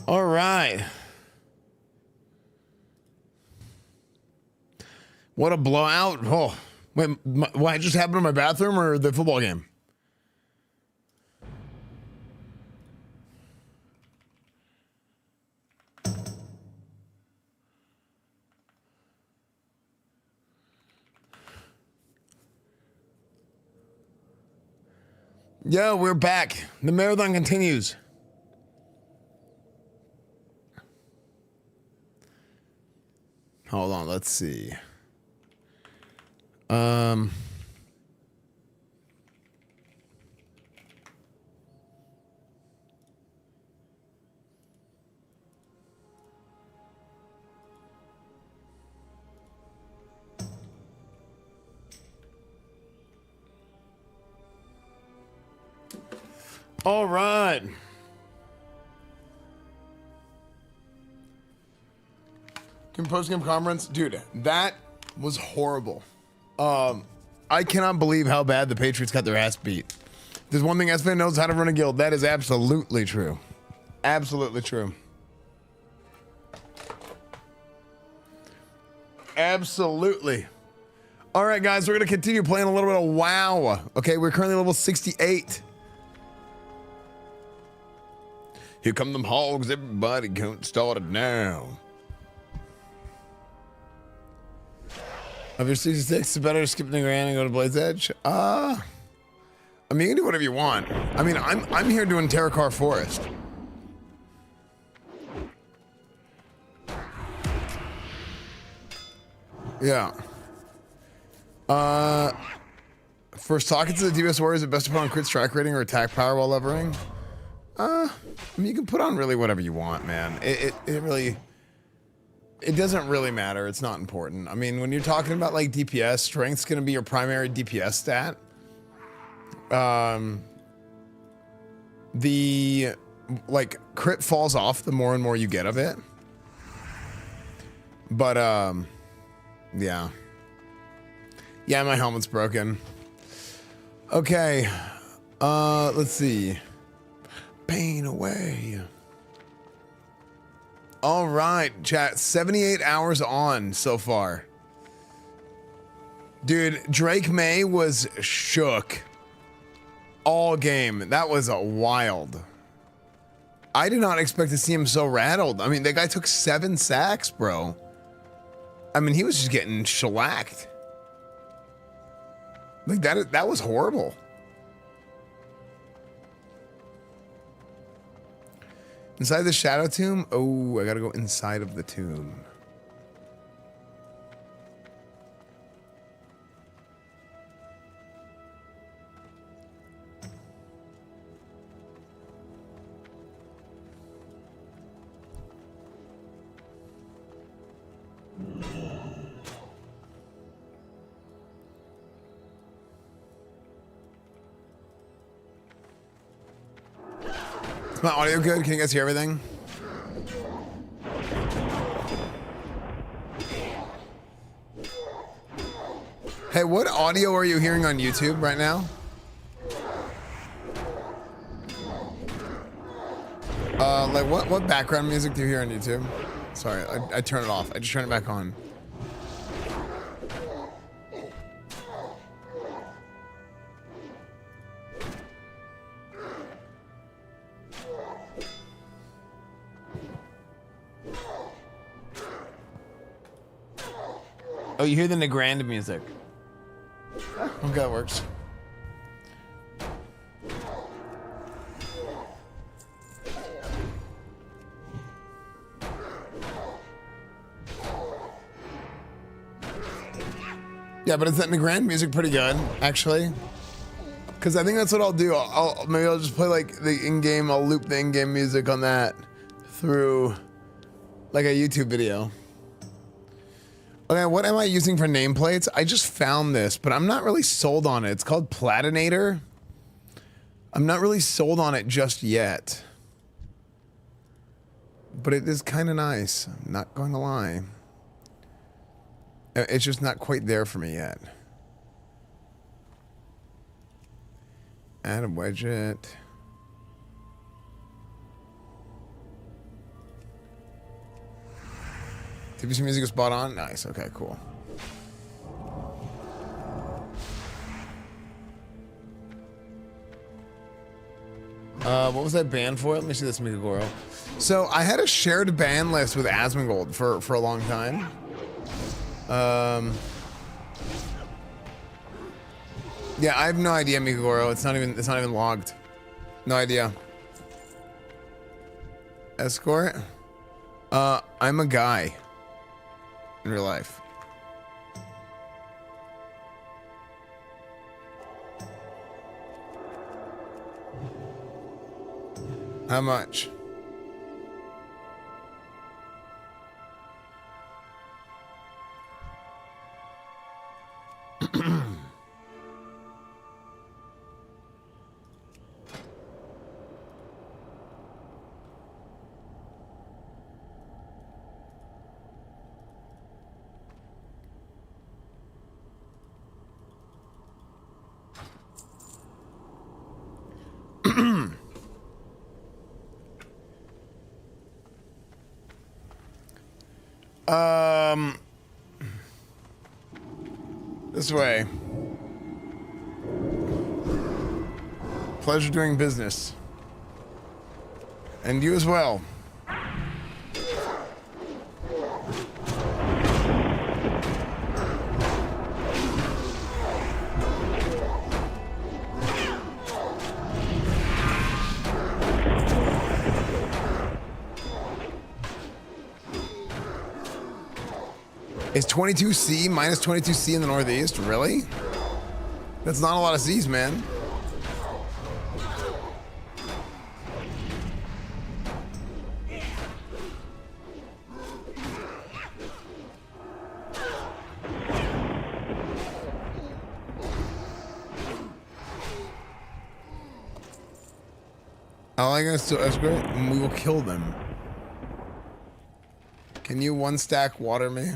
All right. What a blowout. Oh, wait, what just happened in my bathroom or the football game? Yeah, we're back. The marathon continues. Hold on, let's see. All right. Post-game conference, dude, that was horrible. I cannot believe how bad the Patriots got their ass beat. There's one thing Esfand knows how to run a guild. That is absolutely true. Absolutely true. Absolutely. All right, guys, we're going to continue playing a little bit of WoW. Okay, we're currently level 68. Here come them hogs. Everybody can't start it now. Of your 66, it's better to skip the grand and go to Blade's Edge. I mean, you can do whatever you want. I mean, I'm here doing Terracar Forest. Yeah. For sockets of the DOS Warriors, it best to put on crit strike rating or attack power while levering. I mean, you can put on really whatever you want, man. It really, it doesn't really matter. It's not important. I mean, when you're talking about like DPS, strength's going to be your primary DPS stat. The like crit falls off the more and more you get of it. But yeah. Yeah, my helmet's broken. Okay. Let's see. Pain away. All right, chat. 78 hours on so far. Dude, Drake May was shook all game. That was a wild. I did not expect to see him so rattled. I mean, that guy took 7 sacks, bro. I mean, he was just getting shellacked. Like that was horrible. Inside the shadow tomb? Oh, I gotta go inside of the tomb. Is my audio good? Can you guys hear everything? Hey, what audio are you hearing on YouTube right now? Like what background music do you hear on YouTube? Sorry, I turned it off. I just turned it back on. Oh, you hear the Negrand music. Okay, that works. Yeah, but is that Negrand music pretty good, actually? Because I think that's what I'll do. Maybe I'll just play like the in-game, I'll loop the in-game music on that through like a YouTube video. Okay, what am I using for nameplates? I just found this, but I'm not really sold on it. It's called Platinator. I'm not really sold on it just yet. But it is kind of nice. I'm not going to lie. It's just not quite there for me yet. Add a widget. TBC music is spot on. Nice. Okay, cool. What was that ban for? Let me see this, Mikagoro. So I had a shared ban list with Asmongold for a long time. Yeah, I have no idea, Mikagoro. It's not even logged. No idea. Escort? I'm a guy in real life. How much? This way. Pleasure doing business. And you as well. Is 22C minus 22C in the Northeast? Really? That's not a lot of C's, man. I like us to escort, and we will kill them. Can you one stack water me?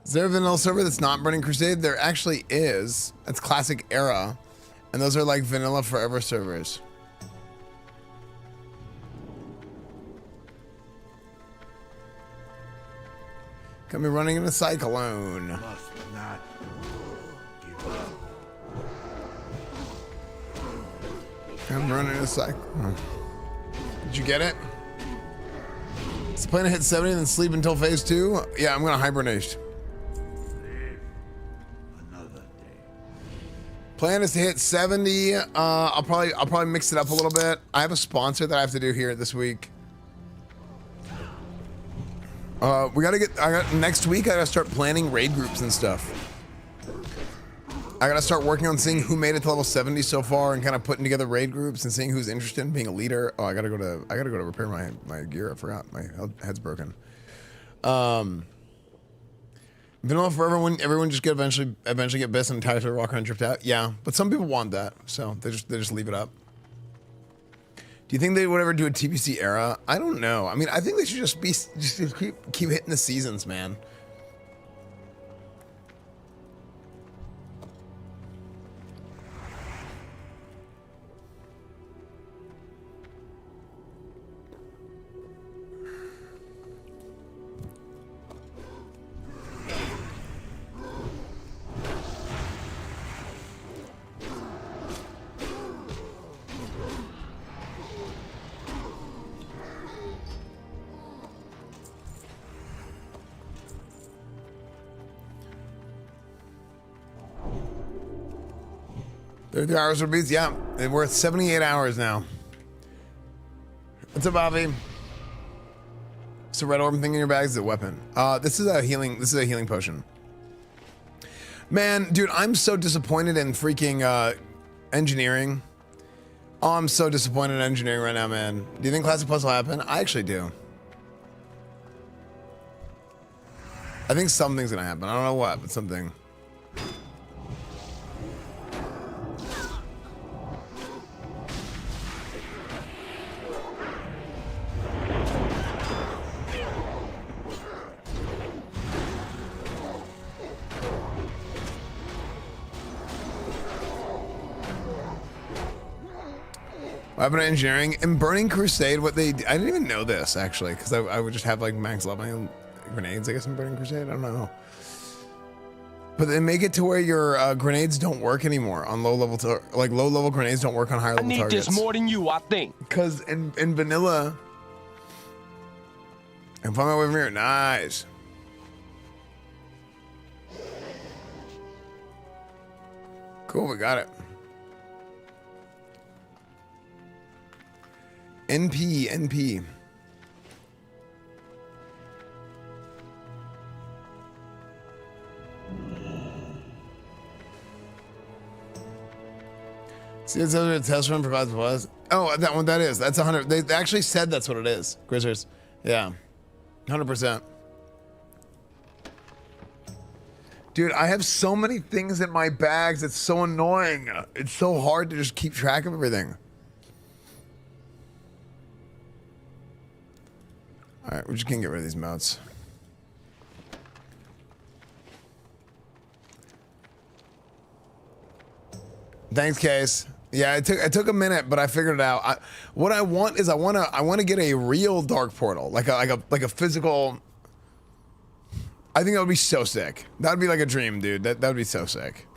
Is there a vanilla server that's not running Crusade? There actually is. That's classic era. And those are like vanilla forever servers. Got me running in a cyclone. Must not give up. I'm running a cyclone. Did you get it? It's plan to hit 70 and then sleep until phase 2? Yeah, I'm gonna hibernate. Plan is to hit 70. I'll probably mix it up a little bit. I have a sponsor that I have to do here this week. Next week I gotta start planning raid groups and stuff. I gotta start working on seeing who made it to level 70 so far and kind of putting together raid groups and seeing who's interested in being a leader. Oh, I gotta go to repair my gear. I forgot. My head's broken. Vanilla for everyone just eventually get best and entire to walk around drift out. Yeah, but some people want that, so they just leave it up. Do you think they would ever do a TBC era? I don't know. I mean, I think they should just keep hitting the seasons, man. Hours of beats, yeah. We're at 78 hours now. What's up, Bobby? It's a red orb thing in your bag. Is a weapon. This is a healing potion. Man, dude, I'm so disappointed in freaking engineering. Oh, I'm so disappointed in engineering right now, man. Do you think Classic Plus will happen? I actually do. I think something's gonna happen. I don't know what, but something. Weapon engineering and burning crusade. What they, I didn't even know this actually, because I would just have like max leveling grenades, I guess, in burning crusade. I don't know. But they make it to where your grenades don't work anymore on low level, like low level grenades don't work on higher level targets. I need this more than you, I think. Because in vanilla, and find my way from here. Nice. Cool, we got it. NP. See, it's a test run provides was. Oh, that one, that is. That's 100. They actually said that's what it is. Grizzers. Yeah. 100%. Dude, I have so many things in my bags. It's so annoying. It's so hard to just keep track of everything. All right, we just can't get rid of these mounts. Thanks, Case. Yeah, it took a minute, but I figured it out. What I want is I want to get a real dark portal, like a physical. I think that would be so sick. That would be like a dream, dude. That would be so sick.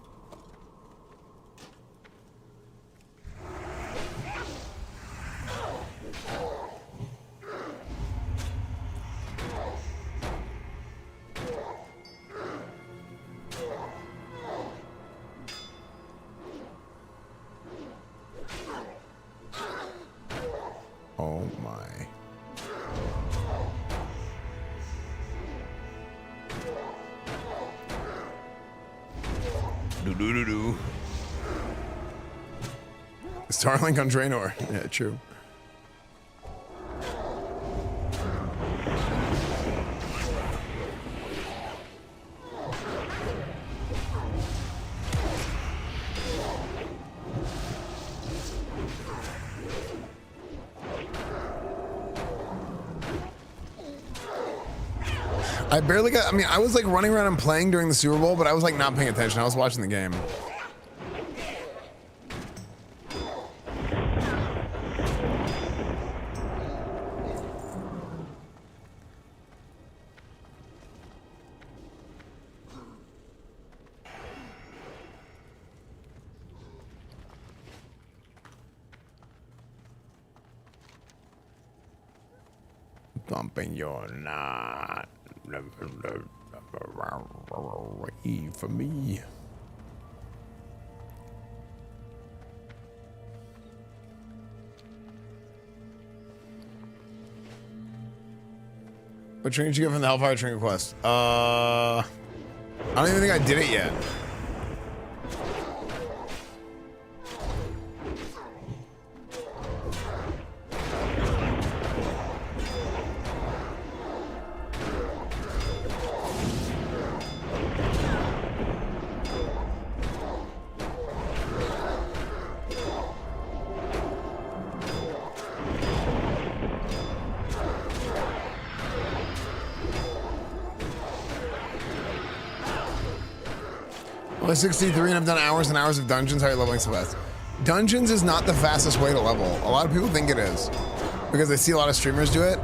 Oh my. Do. Starlink on Draenor. Yeah, true. I barely got, I mean, I was like running around and playing during the Super Bowl, but I was like not paying attention. I was watching the game. Thumping your knot. For me. What train did you get from the Hellfire train request? I don't even think I did it yet. Only 63 and I've done hours and hours of dungeons. How are you leveling so fast? Dungeons is not the fastest way to level. A lot of people think it is because they see a lot of streamers do it.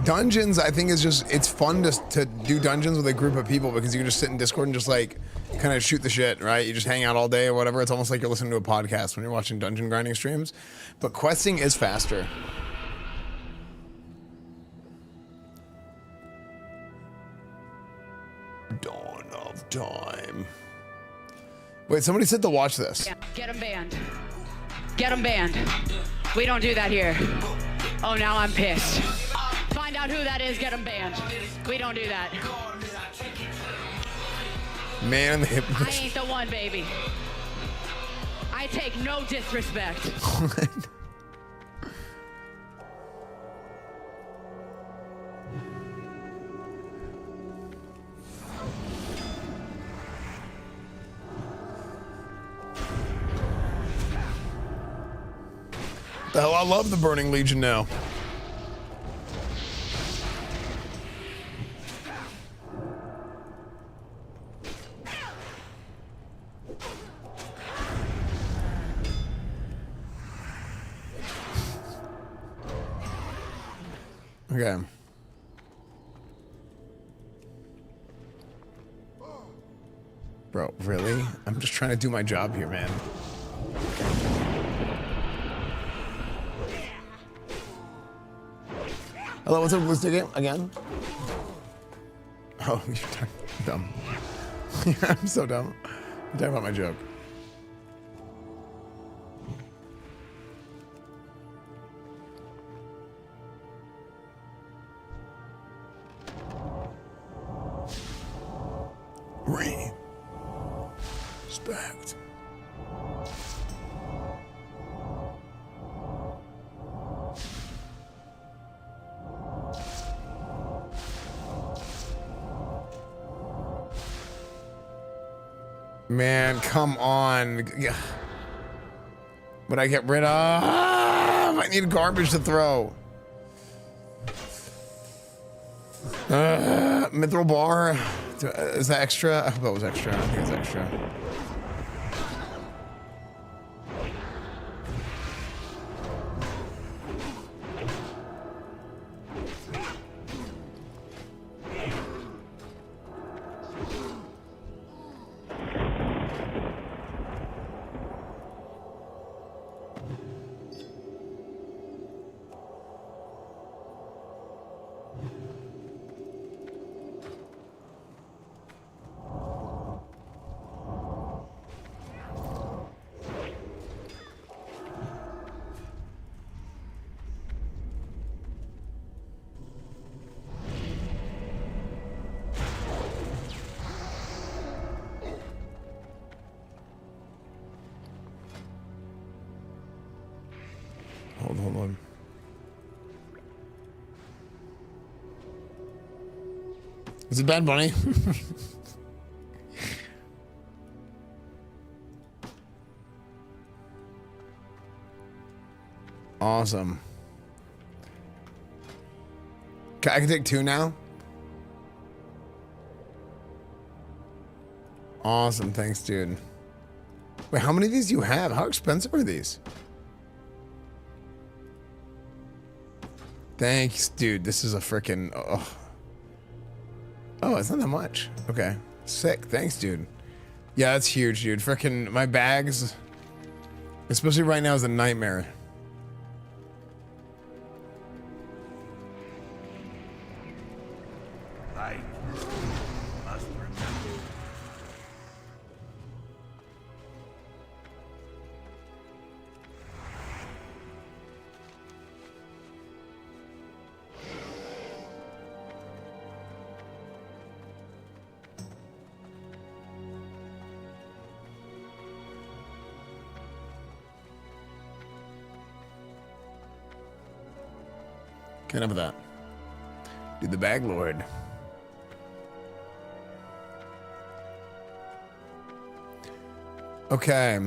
Dungeons, I think, is just, it's fun to do dungeons with a group of people because you can just sit in Discord and just like kind of shoot the shit, right? You just hang out all day or whatever. It's almost like you're listening to a podcast when you're watching dungeon grinding streams. But questing is faster. Dawn of Time. Wait, somebody said to watch this. Yeah, get them banned. Get them banned. We don't do that here. Oh, now I'm pissed. Find out who that is, get them banned. We don't do that. Man in the hip. I ain't the one, baby. I take no disrespect. The hell, I love the Burning Legion now. Okay. Bro, really? I'm just trying to do my job here, man. Hello, what's up, Blue Stick again? Oh, you're dumb. I'm so dumb. I'm talking about my joke. Respect. Man, come on. But I get rid of... I need garbage to throw. Mithril bar. Is that extra? I hope that was extra. I think it's extra. Hold on. Is it Bad Bunny? Awesome. Okay, I can take 2 now. Awesome, thanks, dude. Wait, how many of these do you have? How expensive are these? Thanks, dude. This is a freaking... Oh, it's not that much. Okay. Sick. Thanks, dude. Yeah, that's huge, dude. Freaking my bags, especially right now, is a nightmare. I must remember. Can't have that. Do the bag lord. Okay.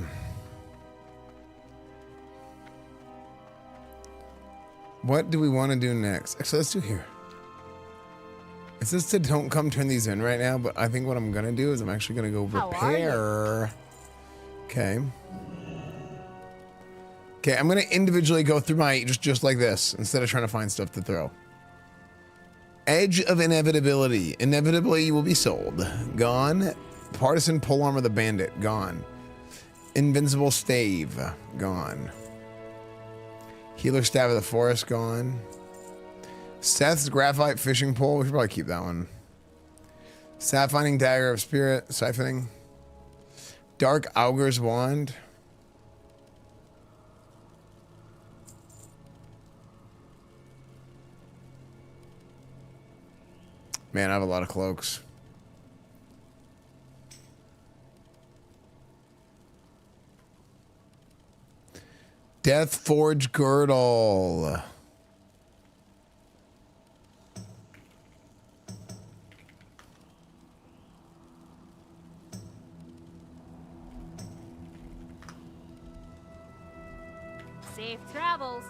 What do we want to do next? Actually, let's do here. It says to don't come turn these in right now, but I think what I'm gonna do is I'm actually gonna go repair. Okay. Okay, I'm gonna individually go through my just like this instead of trying to find stuff to throw. Edge of inevitability. Inevitably, you will be sold. Gone. Partisan polearm of the bandit. Gone. Invincible stave. Gone. Healer staff of the forest. Gone. Seth's graphite fishing pole. We should probably keep that one. Sapphire dagger of spirit. Siphoning. Dark augur's wand. Man, I have a lot of cloaks. Death Forge Girdle. Safe travels.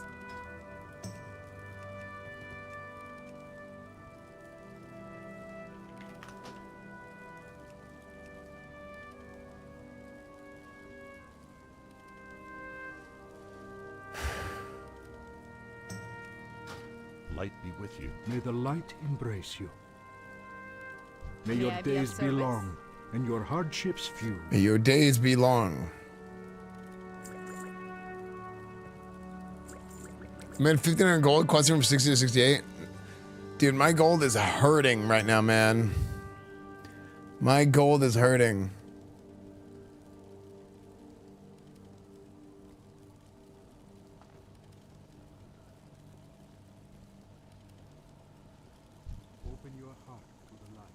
Light be with you. May the light embrace you. May May your I be of days be service? long and your hardships few. May your days be long. Man, 1,500 gold, questing from 60 to 68. Dude, my gold is hurting right now, man. My gold is hurting. Open your heart to the light.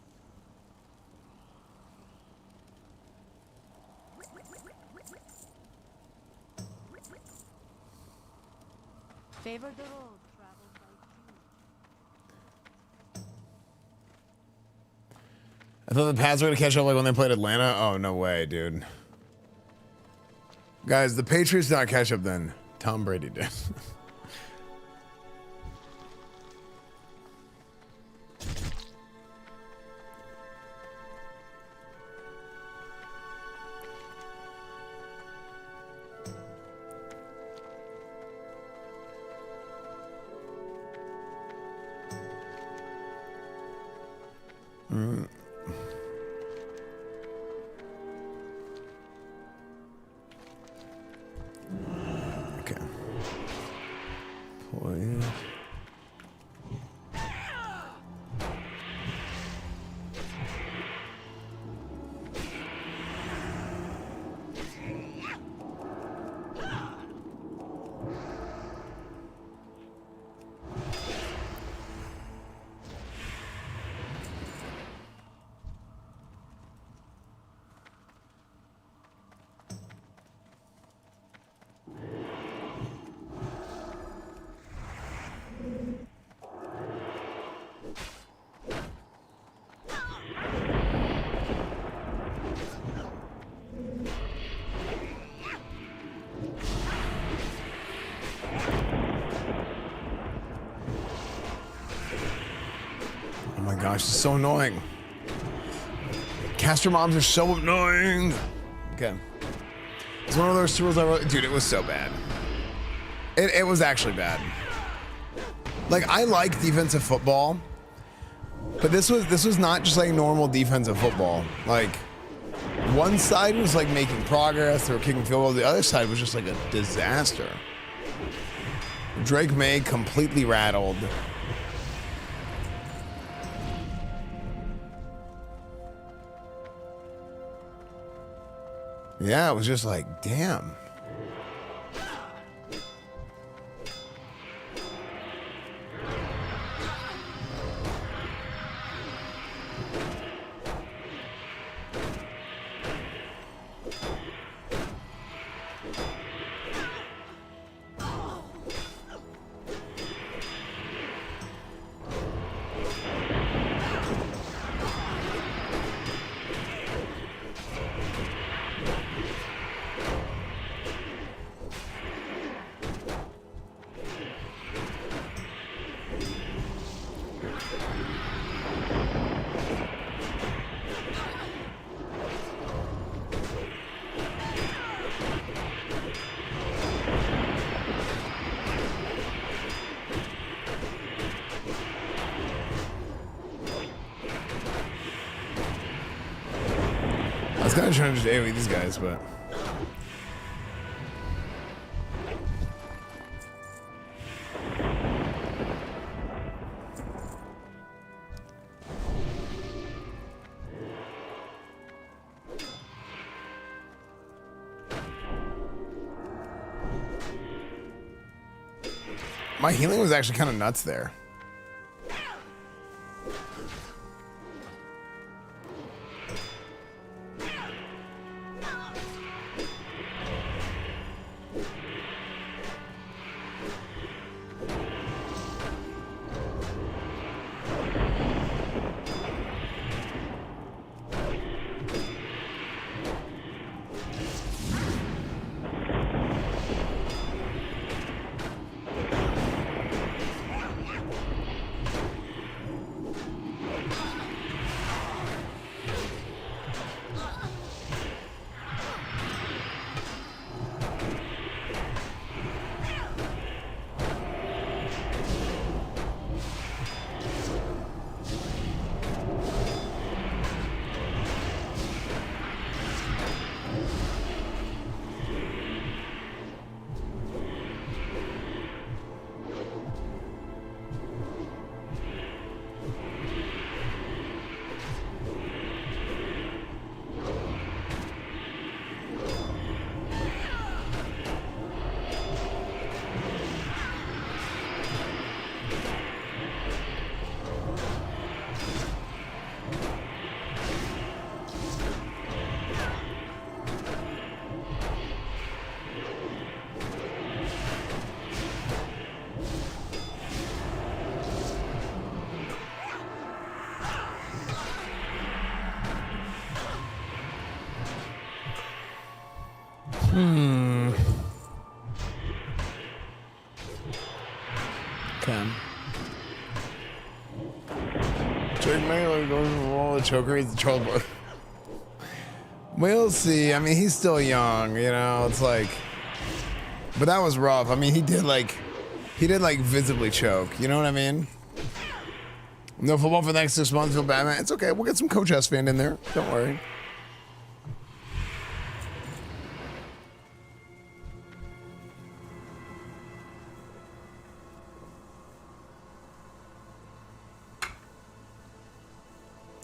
Favor the road traveled by few. I thought the Pats were gonna catch up like when they played Atlanta. Oh, no way, dude. Guys, the Patriots did not catch up then. Tom Brady did. Okay. Poise. Oh my gosh, it's so annoying. Caster mobs are so annoying. Okay. It's one of those tools I wrote. Dude, it was so bad. It was actually bad. Like, I like defensive football, but this was not just like normal defensive football. Like, one side was like making progress, they were kicking field goals, the other side was just like a disaster. Drake May completely rattled. Yeah, it was just like, damn. I was kind of trying to just AoE these guys, but... My healing was actually kind of nuts there. Okay. Drake Mangler goes to roll the choker. He's the troll boy. We'll see. I mean, he's still young, you know. It's like, but that was rough. I mean, he did like visibly choke. You know what I mean? No football for the next 6 months. Feel bad, man. It's okay. We'll get some Coach Esfand in there. Don't worry.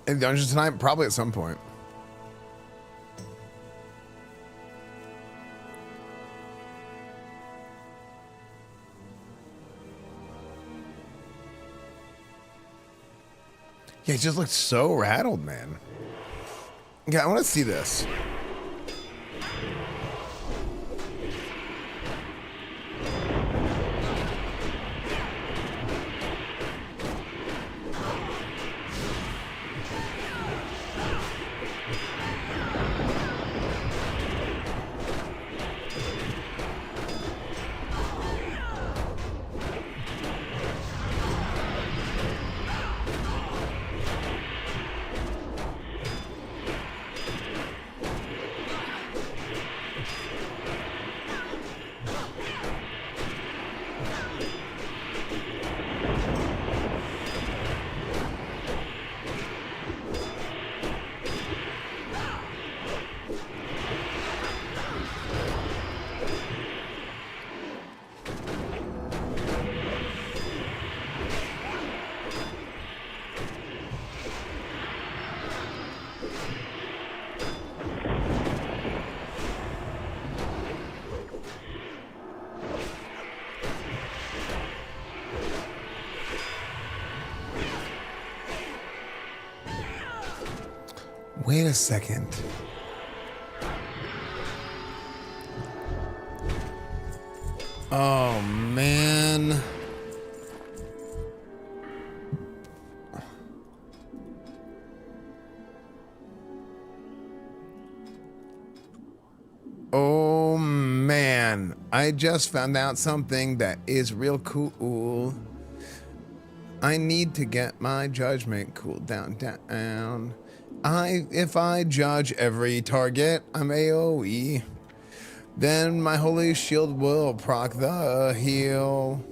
In Dungeons tonight, probably at some point. Yeah, he just looked so rattled, man. Yeah, I want to see this. Wait a second. Oh, man. Oh, man. I just found out something that is real cool. I need to get my judgment cooled down. If I judge every target, I'm AoE. Then my holy shield will proc the heal.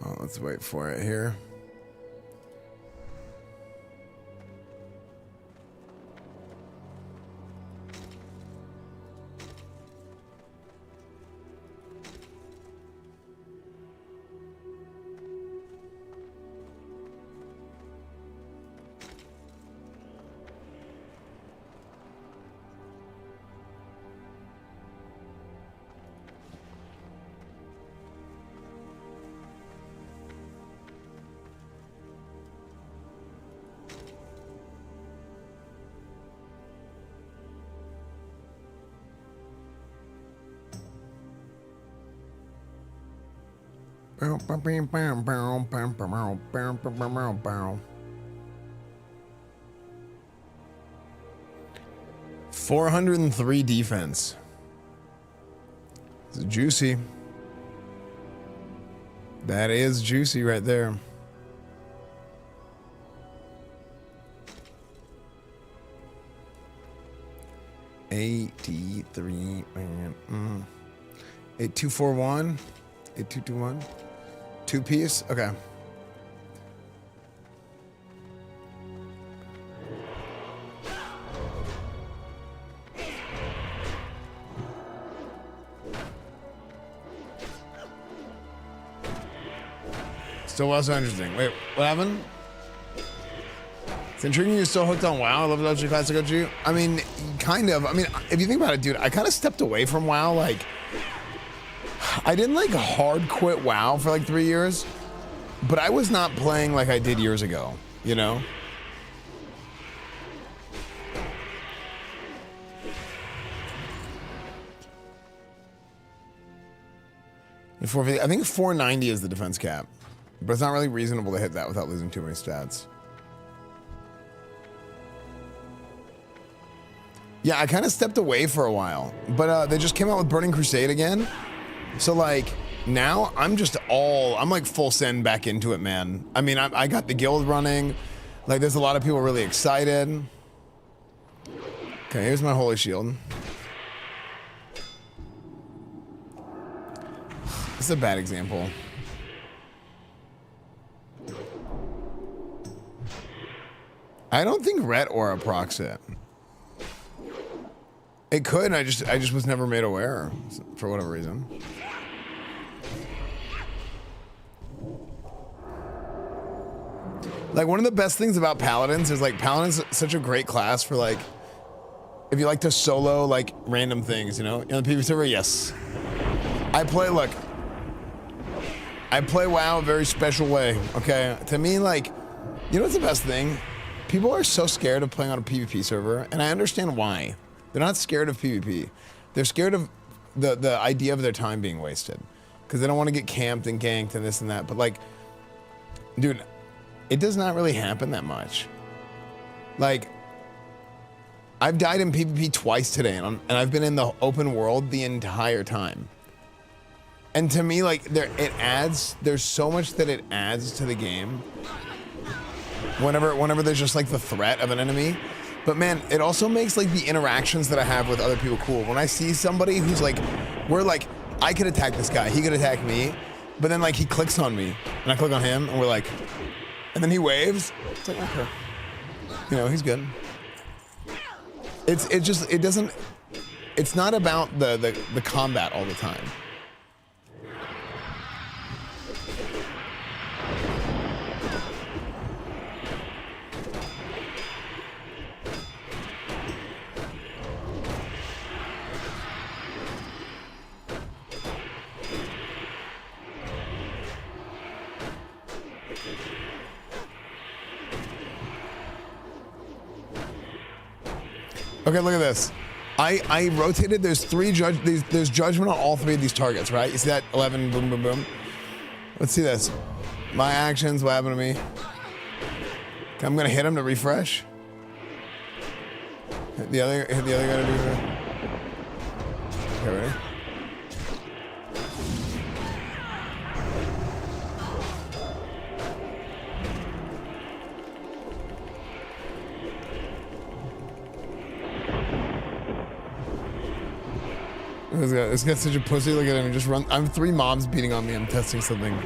Oh, let's wait for it here. Bow. 403 defense. It's juicy. That is juicy right there. $83 million. 8241. 8221. 2-piece? Okay. Still was so interesting. Wait, what happened? It's intriguing you're still hooked on WoW. I love OG Classic OG. I mean, kind of. I mean, if you think about it, dude, I kind of stepped away from WoW. Like, I didn't like hard quit WoW for like 3 years, but I was not playing like I did years ago, you know? I think 490 is the defense cap, but it's not really reasonable to hit that without losing too many stats. Yeah, I kind of stepped away for a while, but they just came out with Burning Crusade again. So like now I'm like full send back into it, man. I mean, I got the guild running. Like there's a lot of people really excited. Okay, here's my holy shield. This is a bad example. I don't think Ret Aura procs it. It could, I just was never made aware for whatever reason. Like one of the best things about Paladins is like Paladin's such a great class for like if you like to solo like random things, you know? On the PvP server, yes. I play WoW a very special way, okay? To me, like, you know what's the best thing? People are so scared of playing on a PvP server, and I understand why. They're not scared of PvP. They're scared of the idea of their time being wasted. Because they don't want to get camped and ganked and this and that. But like, dude, it does not really happen that much. Like, I've died in PvP twice today, and I've been in the open world the entire time. And to me, like, there's so much that it adds to the game. Whenever there's just like the threat of an enemy. But man, it also makes like the interactions that I have with other people cool. When I see somebody who's like, we're like, I could attack this guy, he could attack me, but then like he clicks on me and I click on him and we're like, and then he waves. It's like, okay, you know, he's good. It's not about the combat all the time. Okay, look at this. I rotated. There's there's judgment on all three of these targets, right? You see that? 11, boom, boom, boom. Let's see this. My actions. What happened to me? Okay, I'm gonna hit him to refresh. Hit the other guy to refresh. Okay, ready? This guy's such a pussy. Look at him. Just run. I'm 3 mobs beating on me. I'm testing something.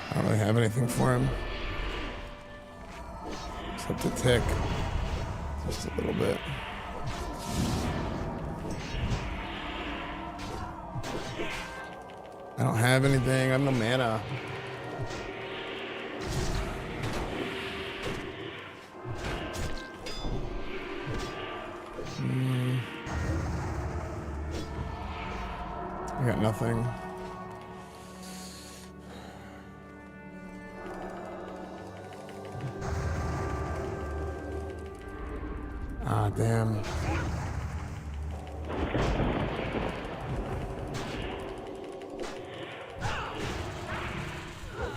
I don't really have anything for him. Except a tick. Just a little bit. I don't have anything. I have no mana. I got nothing. Ah, damn.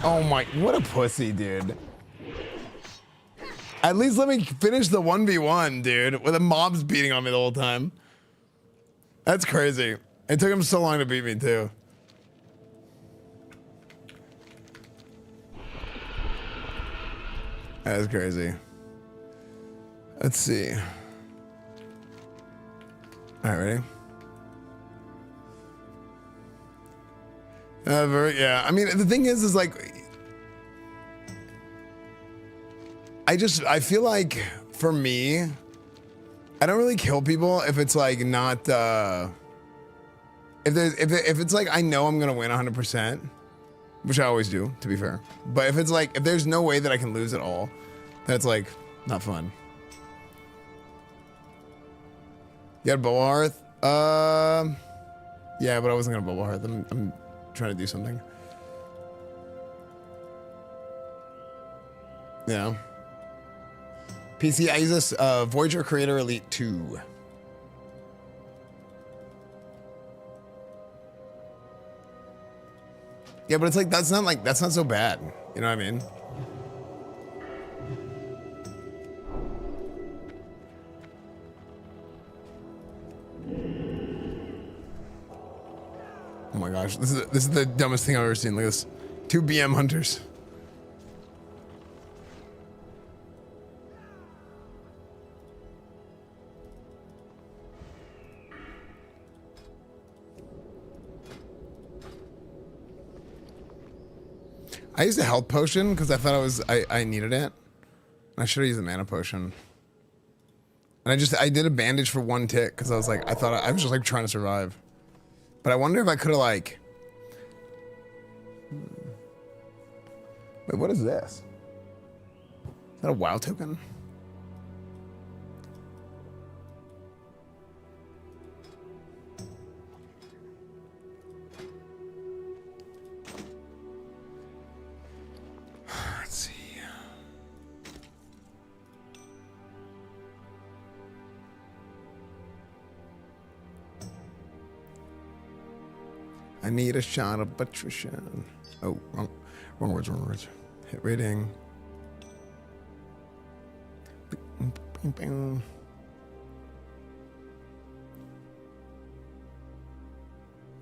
Oh my, what a pussy, dude. At least let me finish the 1v1, dude, with the mobs beating on me the whole time. That's crazy. It took him so long to beat me, too. That is crazy. Let's see. All right, ready? Yeah, I mean, the thing is like, I feel like for me, I don't really kill people if it's like not, if it's like, I know I'm gonna win 100%, which I always do, to be fair. But if it's like, if there's no way that I can lose at all, then it's like not fun. You had Bubble Hearth? Yeah, but I wasn't gonna Bubble Hearth. I'm trying to do something. Yeah. PC, I use this Voyager Creator Elite 2. Yeah, but it's like that's not so bad. You know what I mean? Oh my gosh, this is the dumbest thing I've ever seen. Look at this. 2 BM hunters. I used a health potion because I thought I needed it. I should have used a mana potion. And I did a bandage for 1 tick because I was like, I was just like trying to survive. But I wonder if I could have like... Wait, what is this? Is that a WoW token? Let's see. I need a shot of patrician. Oh, wrong words. Hit rating.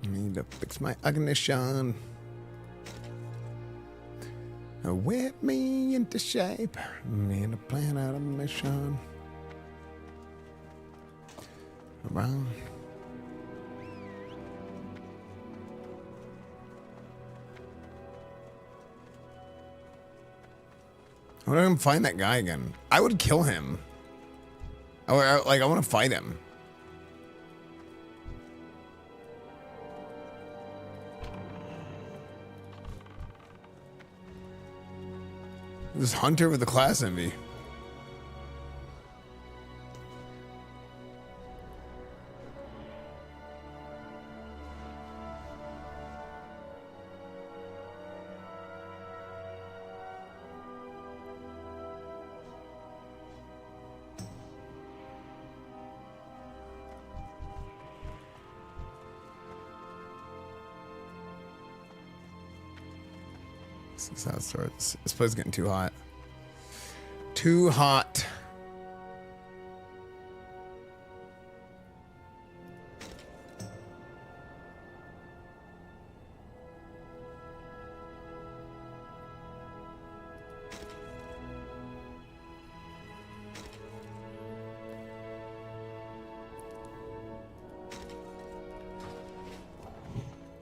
Need to fix my ignition. Whip me into shape. Need to plan out a mission. Around. I want to find that guy again. I would kill him. I want to fight him. This hunter with the class envy. This is how it starts. This place is getting too hot. Too hot.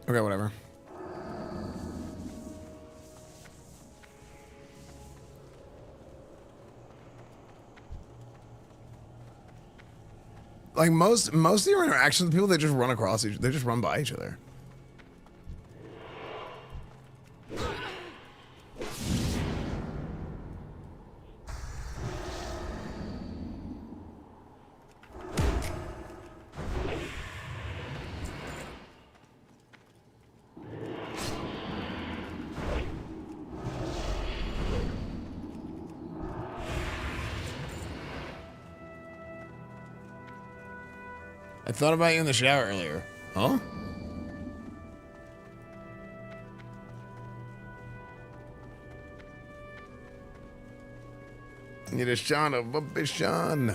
Okay, whatever. Like most of your interactions with people, they just run across each, they just run by each other. I thought about you in the shower earlier. Huh? Need a shot of ambition.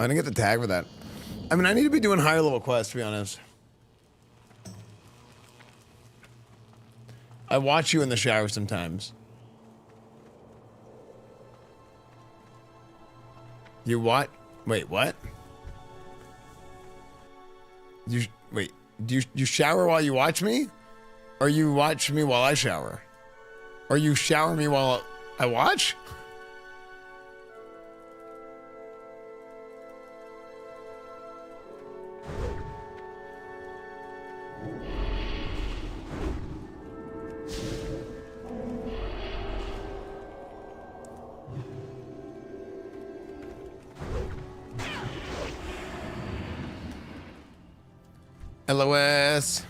I didn't get the tag for that. I mean, I need to be doing higher level quests, to be honest. I watch you in the shower sometimes. You what? Wait, what? Wait, do you shower while you watch me? Or you watch me while I shower? Or you shower me while I watch? LOS.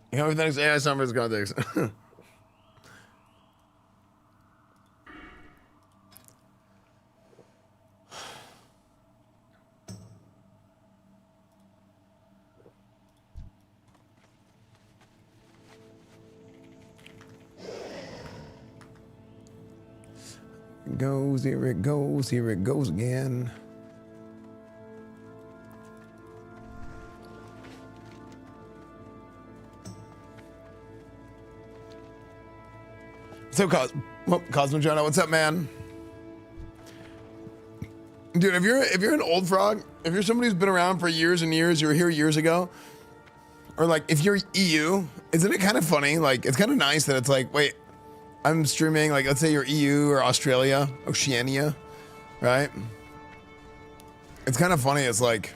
You know, everything's AI summers context. Here it goes again. So, Cosmo Jonah, what's up, man? Dude, if you're an old frog, if you're somebody who's been around for years and years, you were here years ago, or like if you're EU, isn't it kind of funny? Like, it's kind of nice that it's like, wait, I'm streaming, like, let's say you're EU or Australia, Oceania, right? It's kind of funny. It's like,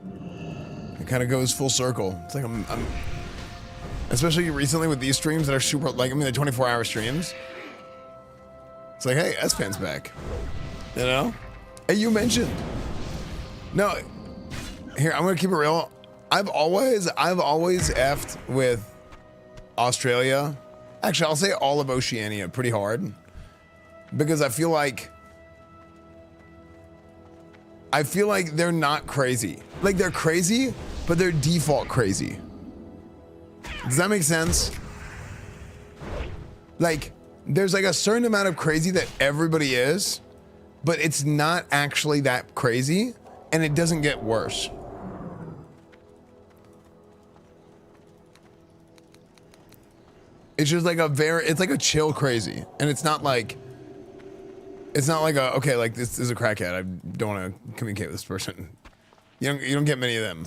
it kind of goes full circle. It's like I'm especially recently with these streams that are super, like, I mean, the 24-hour streams. It's like, hey, Esfand's back, you know? Hey, you mentioned. No, here, I'm gonna keep it real. I've always effed with Australia. Actually, I'll say all of Oceania pretty hard because I feel like they're not crazy. Like, they're crazy, but they're default crazy. Does that make sense? Like, there's like a certain amount of crazy that everybody is, but it's not actually that crazy, and it doesn't get worse. It's just like it's like a chill crazy, and it's not like a, okay, like this is a crackhead, I don't want to communicate with this person. You don't get many of them.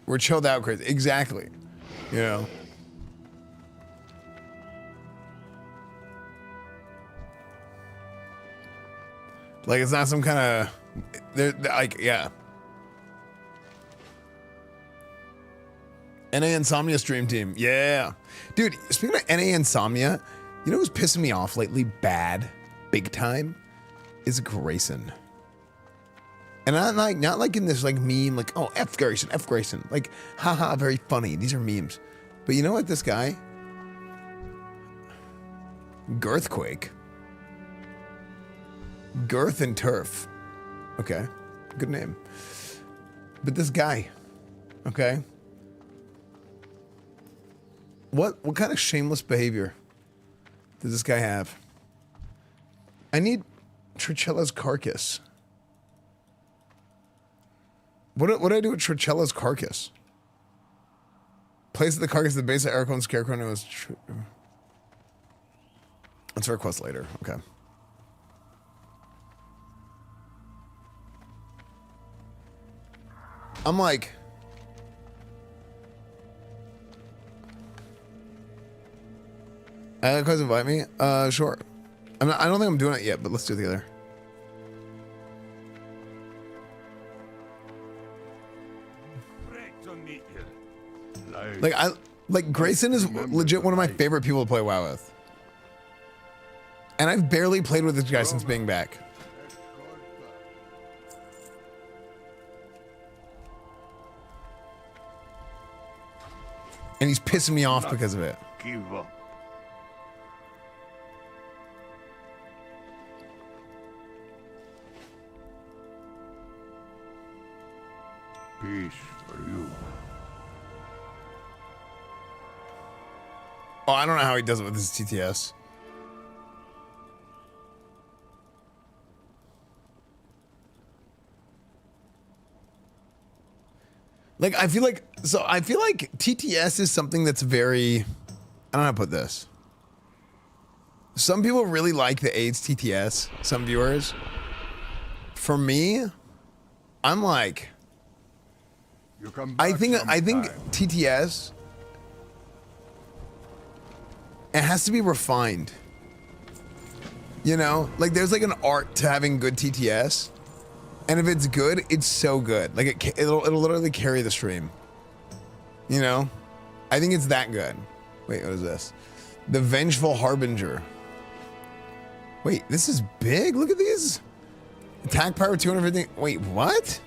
We're chilled out crazy, exactly. You know. Like, it's not some kind of, they're like, yeah. NA Insomnia stream team. Yeah. Dude, speaking of NA Insomnia, you know who's pissing me off lately bad, big time? Is Grayson. And not like in this like meme, like, oh, F Grayson. Like, haha, very funny. These are memes. But you know what, this guy? Girthquake. Girth and Turf. Okay. Good name. But this guy, okay? What kind of shameless behavior does this guy have? I need Trichella's carcass. What do I do with Trichella's carcass? Place the carcass at the base of Aracon's Scarecrow. That's for a quest later. Okay. I'm like, guys invite me? Sure. I don't think I'm doing it yet, but let's do it together. Like Grayson is legit one of my favorite people to play WoW with. And I've barely played with this guy since being back. And he's pissing me off because of it. Give up. wish for you. Oh, I don't know how he does it with his TTS. Like, I feel like TTS is something that's very, I don't know how to put this. Some people really like the AIDS TTS, some viewers. For me, I'm like, You come I back think sometime. TTS, it has to be refined. You know, like there's like an art to having good TTS. And if it's good, it's so good. Like it'll literally carry the stream. You know? I think it's that good. Wait, what is this? The Vengeful Harbinger. Wait, this is big? Look at these. Attack power 250. Wait, what?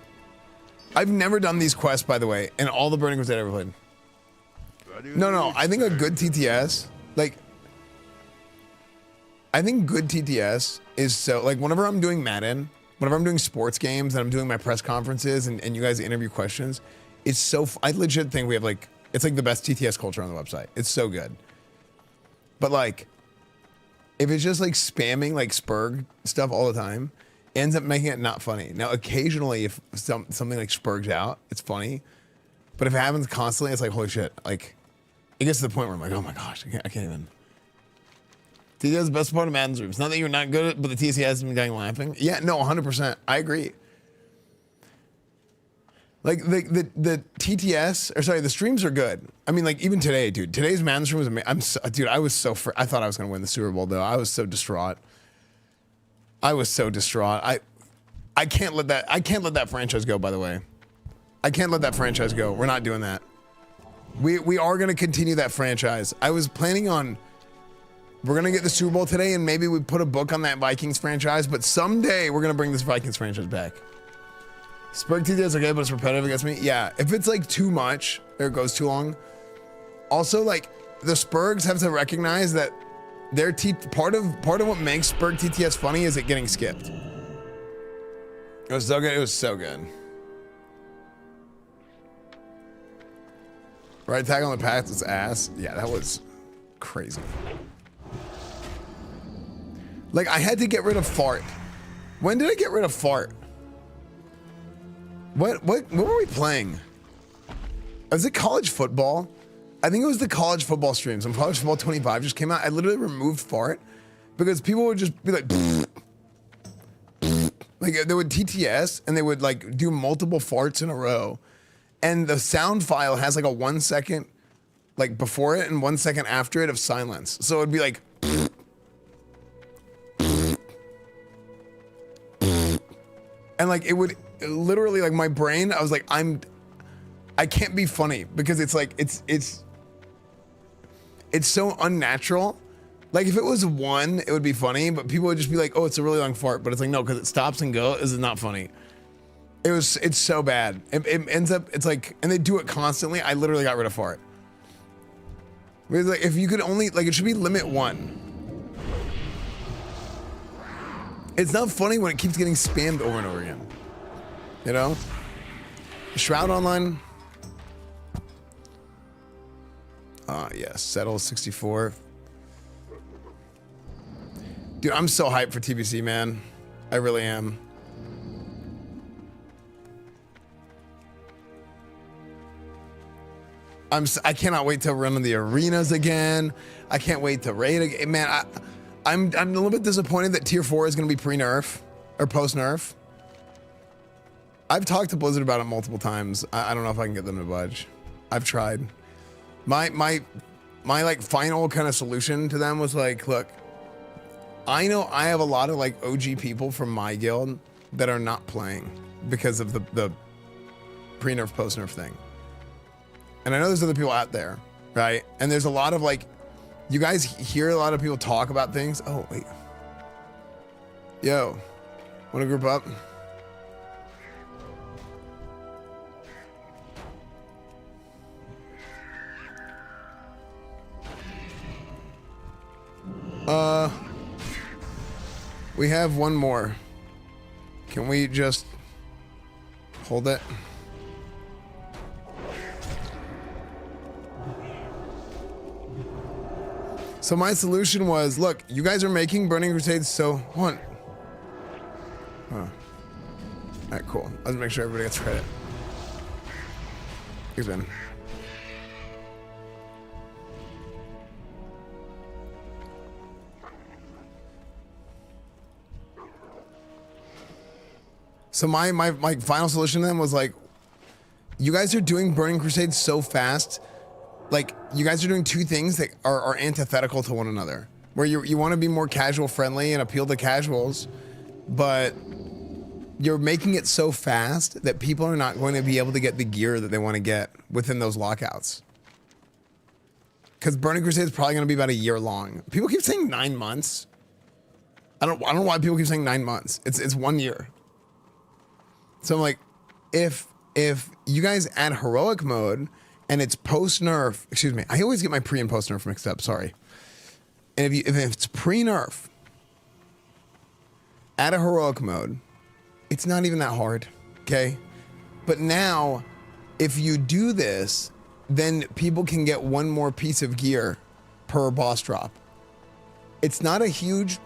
I've never done these quests, by the way, in all the Burning Crusade I've ever played. What do you No, need, I think a sir? good TTS, like, I think good TTS is so, like, whenever I'm doing Madden, whenever I'm doing sports games and I'm doing my press conferences and you guys interview questions, it's so, I legit think we have, like, it's like the best TTS culture on the website. It's so good. But, like, if it's just, like, spamming, like, Spurg stuff all the time, it ends up making it not funny. Now, occasionally, if something, like, Spurgs out, it's funny. But if it happens constantly, it's like, holy shit. Like, it gets to the point where I'm like, oh my gosh, I can't even. TTS is the best part of Madden's room. It's not that you're not good at it, but the TTS has been dying laughing. Yeah, no, 100%. I agree. Like, the TTS, or sorry, the streams are good. I mean, like, even today, dude. Today's Madden stream was amazing. Dude, I was so, I thought I was going to win the Super Bowl, though. I was so distraught. I can't let that franchise go, by the way. I can't let that franchise go. We're not doing that. We are going to continue that franchise. I was planning on, we're going to get the Super Bowl today and maybe we put a book on that Vikings franchise, but someday we're going to bring this Vikings franchise back. Spurg TTS is okay, but it's repetitive against me. Yeah, if it's like too much or it goes too long. Also, like, the Spurgs have to recognize that their part of what makes Spurg TTS funny is it getting skipped. It was so good. It was so good. Right attack on the path is ass. Yeah, that was crazy. Like, I had to get rid of fart. When did I get rid of fart? What were we playing? Was it college football? I think it was the college football streams. When college football 25 just came out, I literally removed fart because people would just be like, like they would TTS and they would like do multiple farts in a row. And the sound file has like a 1 second, like before it and 1 second after it of silence. So it'd be like, and like it would literally, like, my brain, I was like, I can't be funny because it's like, it's so unnatural. Like, if it was one, it would be funny, but people would just be like, oh, it's a really long fart. But it's like, no, because it stops and goes, is not funny. It's so bad. It ends up, it's like, and they do it constantly. I literally got rid of fart. Because, like, if you could only, like, it should be limit 1. It's not funny when it keeps getting spammed over and over again. You know? Shroud Online. Yes, Settle 64. Dude, I'm so hyped for TBC, man. I really am. I cannot wait to run in the arenas again. I can't wait to raid again. Man, I'm a little bit disappointed that tier 4 is going to be pre-nerf or post-nerf. I've talked to Blizzard about it multiple times. I don't know if I can get them to budge. I've tried. My like final kind of solution to them was like, look, I know I have a lot of like OG people from my guild that are not playing because of the pre-nerf, post-nerf thing. And I know there's other people out there, right? And there's a lot of like, you guys hear a lot of people talk about things. Oh, wait. Yo, wanna group up? We have one more. Can we just hold it? So my solution was, look, you guys are making Burning Crusades so... Hold on. Huh. All right, cool. Let's make sure everybody gets credit. He's in. So my final solution then was like, you guys are doing Burning Crusades so fast. Like, you guys are doing two things that are antithetical to one another. Where you want to be more casual friendly and appeal to casuals, but you're making it so fast that people are not going to be able to get the gear that they want to get within those lockouts. Because Burning Crusade is probably going to be about a year long. People keep saying 9 months. I don't know why people keep saying 9 months. It's 1 year. So I'm like, if you guys add heroic mode and it's post nerf, excuse me, I always get my pre and post nerf mixed up. Sorry. And if it's pre nerf, add a heroic mode. It's not even that hard, okay? But now, if you do this, then people can get one more piece of gear per boss drop. It's not a huge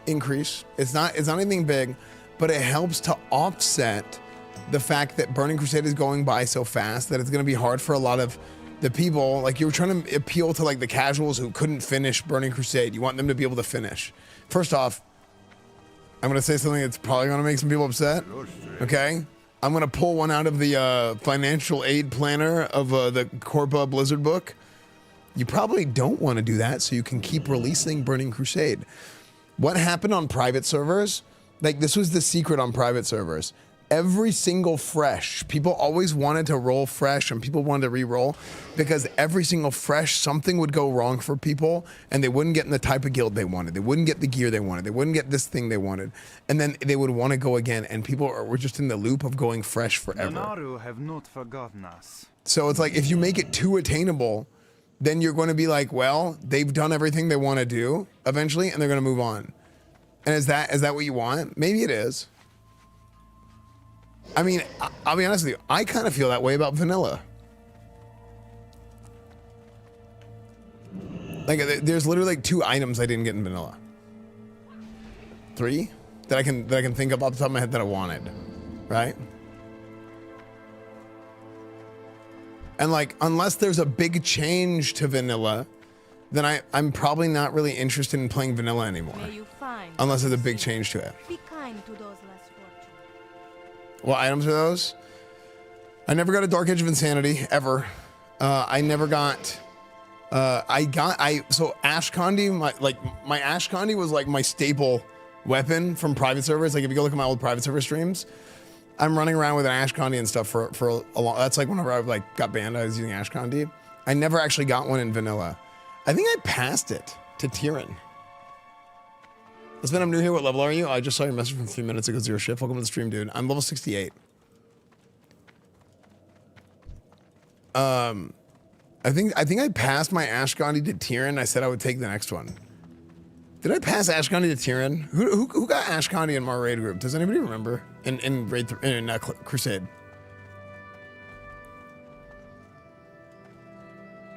increase. It's not anything big, but it helps to offset the fact that Burning Crusade is going by so fast that it's going to be hard for a lot of the people. Like, you're trying to appeal to like the casuals who couldn't finish Burning Crusade. You want them to be able to finish. First off, I'm going to say something that's probably going to make some people upset. Okay? I'm going to pull one out of the financial aid planner of the Corpa Blizzard book. You probably don't want to do that so you can keep releasing Burning Crusade. What happened on private servers? Like, this was the secret on private servers. Every single fresh, people always wanted to roll fresh and people wanted to re-roll because every single fresh, something would go wrong for people and they wouldn't get in the type of guild they wanted. They wouldn't get the gear they wanted. They wouldn't get this thing they wanted. And then they would want to go again, and people were just in the loop of going fresh forever. Naru have not forgotten us. So it's like, if you make it too attainable, then you're going to be like, well, they've done everything they want to do eventually and they're going to move on. And is that what you want? Maybe it is. I mean, I'll be honest with you. I kind of feel that way about vanilla. Like, there's literally like 2 items I didn't get in vanilla. 3 that I can think of off the top of my head that I wanted, right? And like, unless there's a big change to vanilla, then I'm probably not really interested in playing vanilla anymore. May you find Unless there's a big change to it. be kind to those less fortunate. What items are those? I never got a Dark Edge of Insanity, ever. I never got... so Ash Condi, my Ash Condi was like my staple weapon from private servers. Like, if you go look at my old private server streams, I'm running around with an Ash Condi and stuff for a long... That's like whenever I like got banned, I was using Ash Condi. I never actually got one in vanilla. I think I passed it to Tyrion. Esfand, I'm new here. What level are you? I just saw your message from 3 minutes ago. 0 shift. Welcome to the stream, dude. I'm level 68. I think I passed my Ash Condi to Tyrion. I said I would take the next one. Did I pass Ash Condi to Tyrion? Who got Ash Condi in my raid group? Does anybody remember? In raid in Crusade.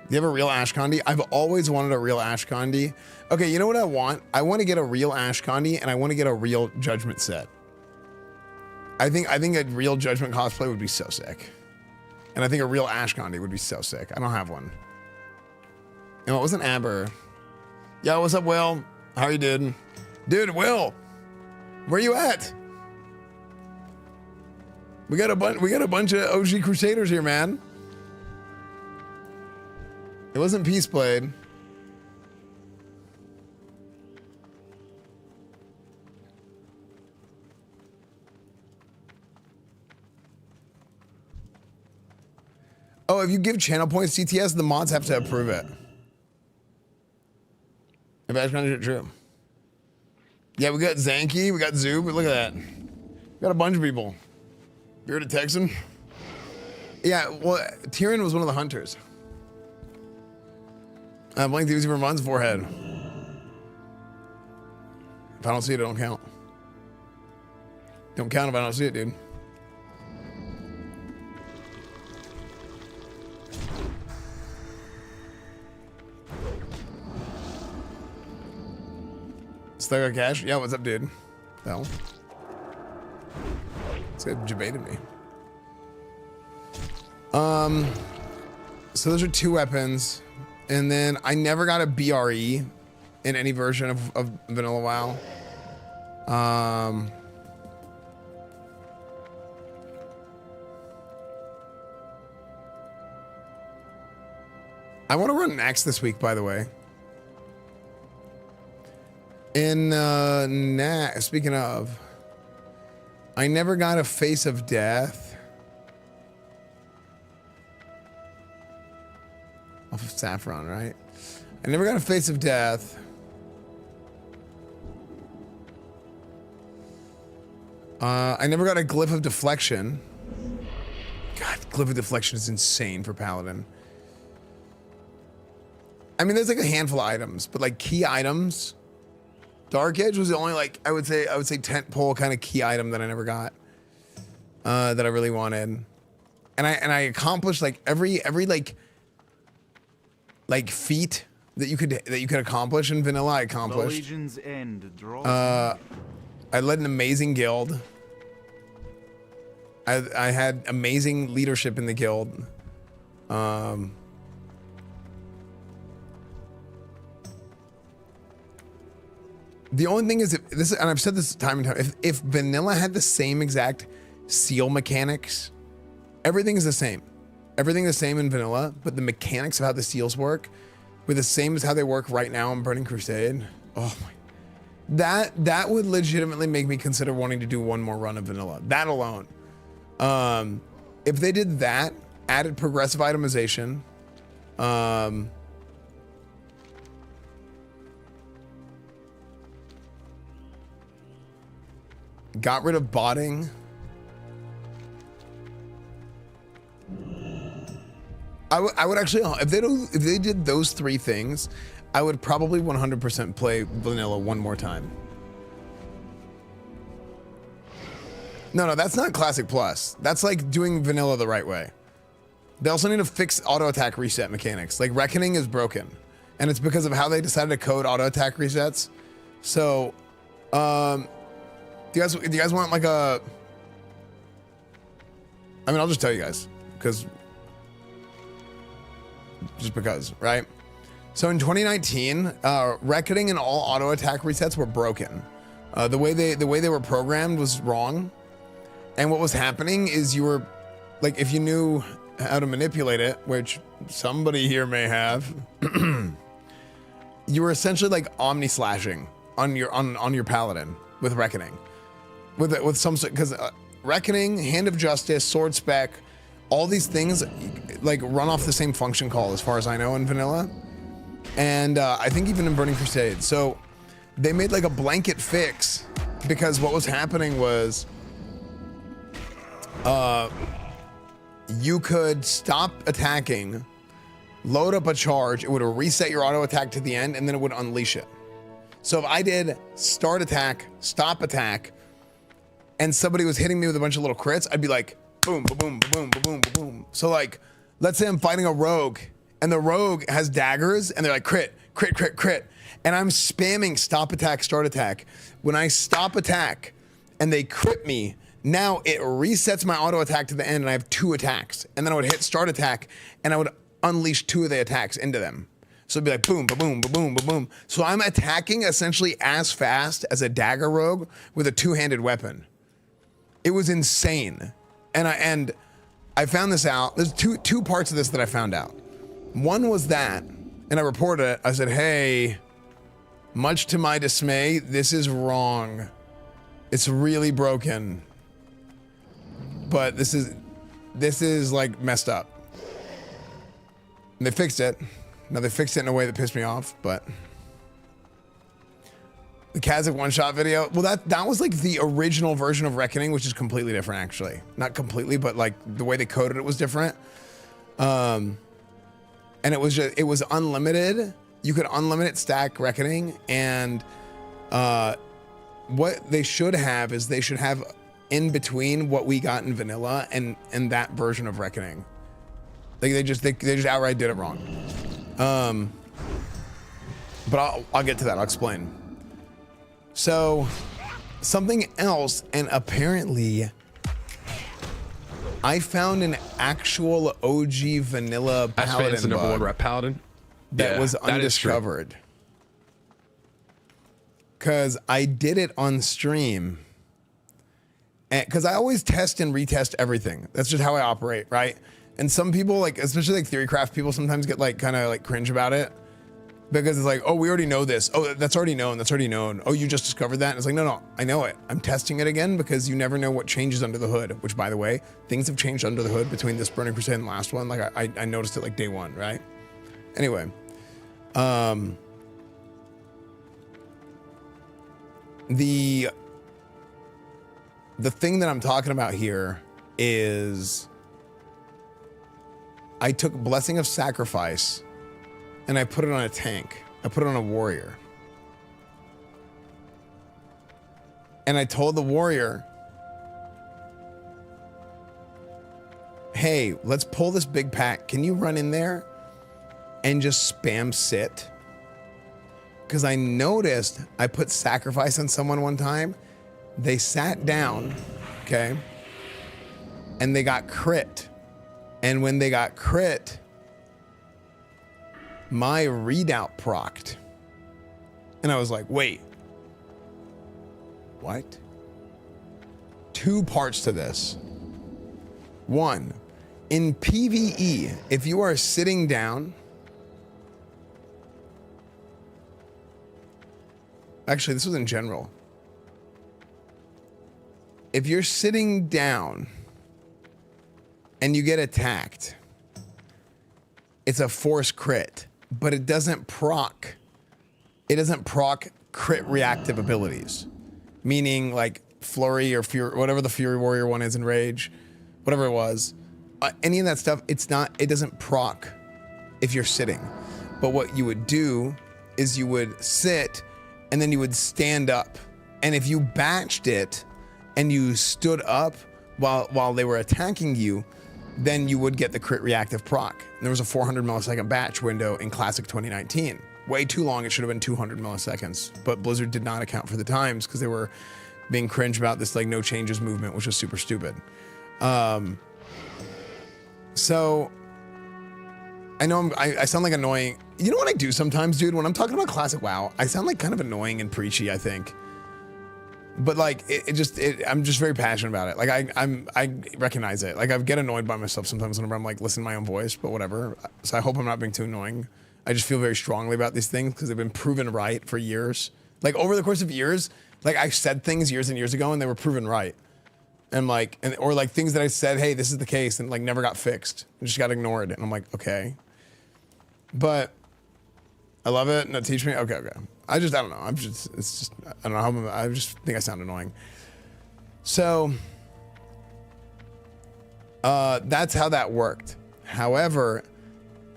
Do you have a real Ash Condi? I've always wanted a real Ash Condi. Okay, you know what I want? I want to get a real Ash Condi, and I want to get a real Judgment set. I think a real Judgment cosplay would be so sick. And I think a real Ash Condi would be so sick. I don't have one. No, it wasn't Amber. Yo, what's up, Will? How are you doing? Dude, Will, where you at? We got a bunch of OG Crusaders here, man. It wasn't Peaceblade. Oh, if you give channel points CTS, the mods have to approve it. If that's not true. Yeah, we got Zanky, we got Zoob, look at that. We got a bunch of people. Bearded Texan. Yeah, well, Tyrion was one of the hunters. Blink the Uzi for Mun's forehead. If I don't see it, it don't count. Don't count if I don't see it, dude. Slugger Cash. Yeah, what's up, dude? No. This guy debated me. So those are 2 weapons. And then I never got a BRE in any version of Vanilla WoW. I want to run an axe this week, by the way. In speaking of, I never got a Face of Death off of Saffron, right? I never got a Face of Death. I never got a Glyph of Deflection. God, Glyph of Deflection is insane for Paladin. I mean, there's like a handful of items, but like key items, Dark Edge was the only like I would say tentpole kind of key item that I never got, that I really wanted, and I accomplished like every like feat that you could accomplish in vanilla. I accomplished. The Legion's end draws I led an amazing guild. I had amazing leadership in the guild. The only thing is, if this, and I've said this time and time, if vanilla had the same exact seal mechanics, everything is the same. Everything is the same in vanilla, but the mechanics of how the seals work were the same as how they work right now in Burning Crusade. Oh my, that would legitimately make me consider wanting to do one more run of vanilla. That alone. If they did that, added progressive itemization, got rid of botting. I would actually, if they did those 3 things, I would probably 100% play vanilla one more time. No, that's not Classic Plus. That's like doing vanilla the right way. They also need to fix auto attack reset mechanics. Like Reckoning is broken, and it's because of how they decided to code auto attack resets. So, do you guys want like a? I mean, I'll just tell you guys just because, right? So in 2019, Reckoning and all auto attack resets were broken. The way they were programmed was wrong, and what was happening is you were, like, if you knew how to manipulate it, which somebody here may have, you were essentially like omni slashing on your Paladin with Reckoning. With some, because Reckoning, Hand of Justice, Sword Spec, all these things like run off the same function call as far as I know in vanilla, and I think even in Burning Crusade. So they made like a blanket fix, because what was happening was you could stop attacking, load up a charge, it would reset your auto attack to the end, and then it would unleash it. So if I did start attack, stop attack, and somebody was hitting me with a bunch of little crits, I'd be like, boom, boom, boom, boom, boom, boom, boom. So like, let's say I'm fighting a rogue, and the rogue has daggers, and they're like crit, crit, crit, crit, and I'm spamming stop attack, start attack. When I stop attack, and they crit me, now it resets my auto attack to the end, and I have 2 attacks, and then I would hit start attack, and I would unleash 2 of the attacks into them. So it'd be like boom, ba boom, ba boom, ba boom. So I'm attacking essentially as fast as a dagger rogue with a 2-handed weapon. It was insane, and I found this out. There's two parts of this that I found out. One was that, and I reported it. I said, "Hey, much to my dismay, this is wrong. It's really broken. But this is like messed up." And they fixed it. Now they fixed it in a way that pissed me off, but. The Kazakh one-shot video, well, that was like the original version of Reckoning, which is completely different, actually. Not completely, but like the way they coded it was different. And it was unlimited. You could unlimited stack Reckoning, and what they should have is they should have in between what we got in vanilla and that version of Reckoning. Like they just outright did it wrong. But I'll get to that. I'll explain. So something else, and apparently I found an actual OG vanilla Paladin Esfand's the number bug one rep Paladin. that Yeah, was that is true. undiscovered. Because I did it on stream. Because I always test and retest everything. That's just how I operate, right? And some people, like, especially like Theorycraft people, sometimes get like kind of like cringe about it. Because it's like, oh, we already know this. Oh, that's already known. That's already known. Oh, you just discovered that? And it's like, no, I know it. I'm testing it again because you never know what changes under the hood. Which, by the way, things have changed under the hood between this Burning Crusade and the last one. Like, I noticed it like day one, right? Anyway. The thing that I'm talking about here is I took Blessing of Sacrifice and I put it on a tank. I put it on a warrior. And I told the warrior, hey, let's pull this big pack. Can you run in there and just spam sit? Because I noticed I put Sacrifice on someone one time. They sat down, okay? And they got crit. And when they got crit, my readout procced. And I was like, wait. What? Two parts to this. One, in PvE, if you are sitting down, actually, this was in general. If you're sitting down and you get attacked, it's a force crit, but it doesn't proc. It doesn't proc crit reactive abilities, meaning like Flurry or Fury, whatever the Fury Warrior one is in Rage, whatever it was. Any of that stuff, it doesn't proc if you're sitting. But what you would do is you would sit and then you would stand up. And if you batched it and you stood up while they were attacking you, then you would get the crit reactive proc. And there was a 400 millisecond batch window in Classic 2019. Way too long, it should have been 200 milliseconds. But Blizzard did not account for the times because they were being cringe about this like no changes movement, which was super stupid. So I know I sound like annoying. You know what I do sometimes, dude? When I'm talking about Classic WoW, I sound like kind of annoying and preachy, I think. But like, I'm just very passionate about it. Like I recognize it. Like I get annoyed by myself sometimes whenever I'm like listening to my own voice, but whatever. So I hope I'm not being too annoying. I just feel very strongly about these things because they've been proven right for years. Like over the course of years, like I said things years and years ago and they were proven right. And like, or like things that I said, hey, this is the case, and like never got fixed. It just got ignored. And I'm like, okay. But I love it. No, teach me. Okay. I don't know. I don't know how, I just think I sound annoying. So, that's how that worked. However,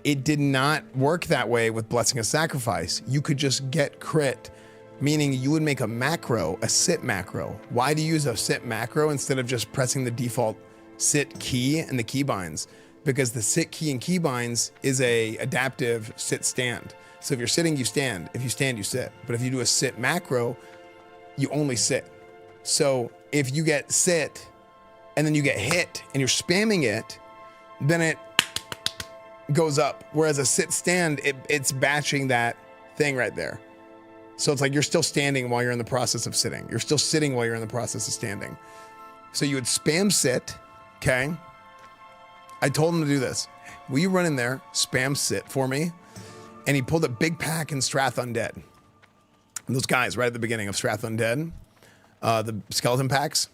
it did not work that way with Blessing of Sacrifice. You could just get crit, meaning you would make a macro, a sit macro. Why do you use a sit macro instead of just pressing the default sit key and the keybinds? Because the sit key and keybinds is a adaptive sit stand. So if you're sitting, you stand. If you stand, you sit. But if you do a sit macro, you only sit. So if you get sit and then you get hit and you're spamming it, then it goes up. Whereas a sit stand, it's batching that thing right there. So it's like you're still standing while you're in the process of sitting. You're still sitting while you're in the process of standing. So you would spam sit, okay? I told him to do this. Will you run in there, spam sit for me? And he pulled a big pack in Strath Undead. And those guys right at the beginning of Strath Undead, the skeleton packs.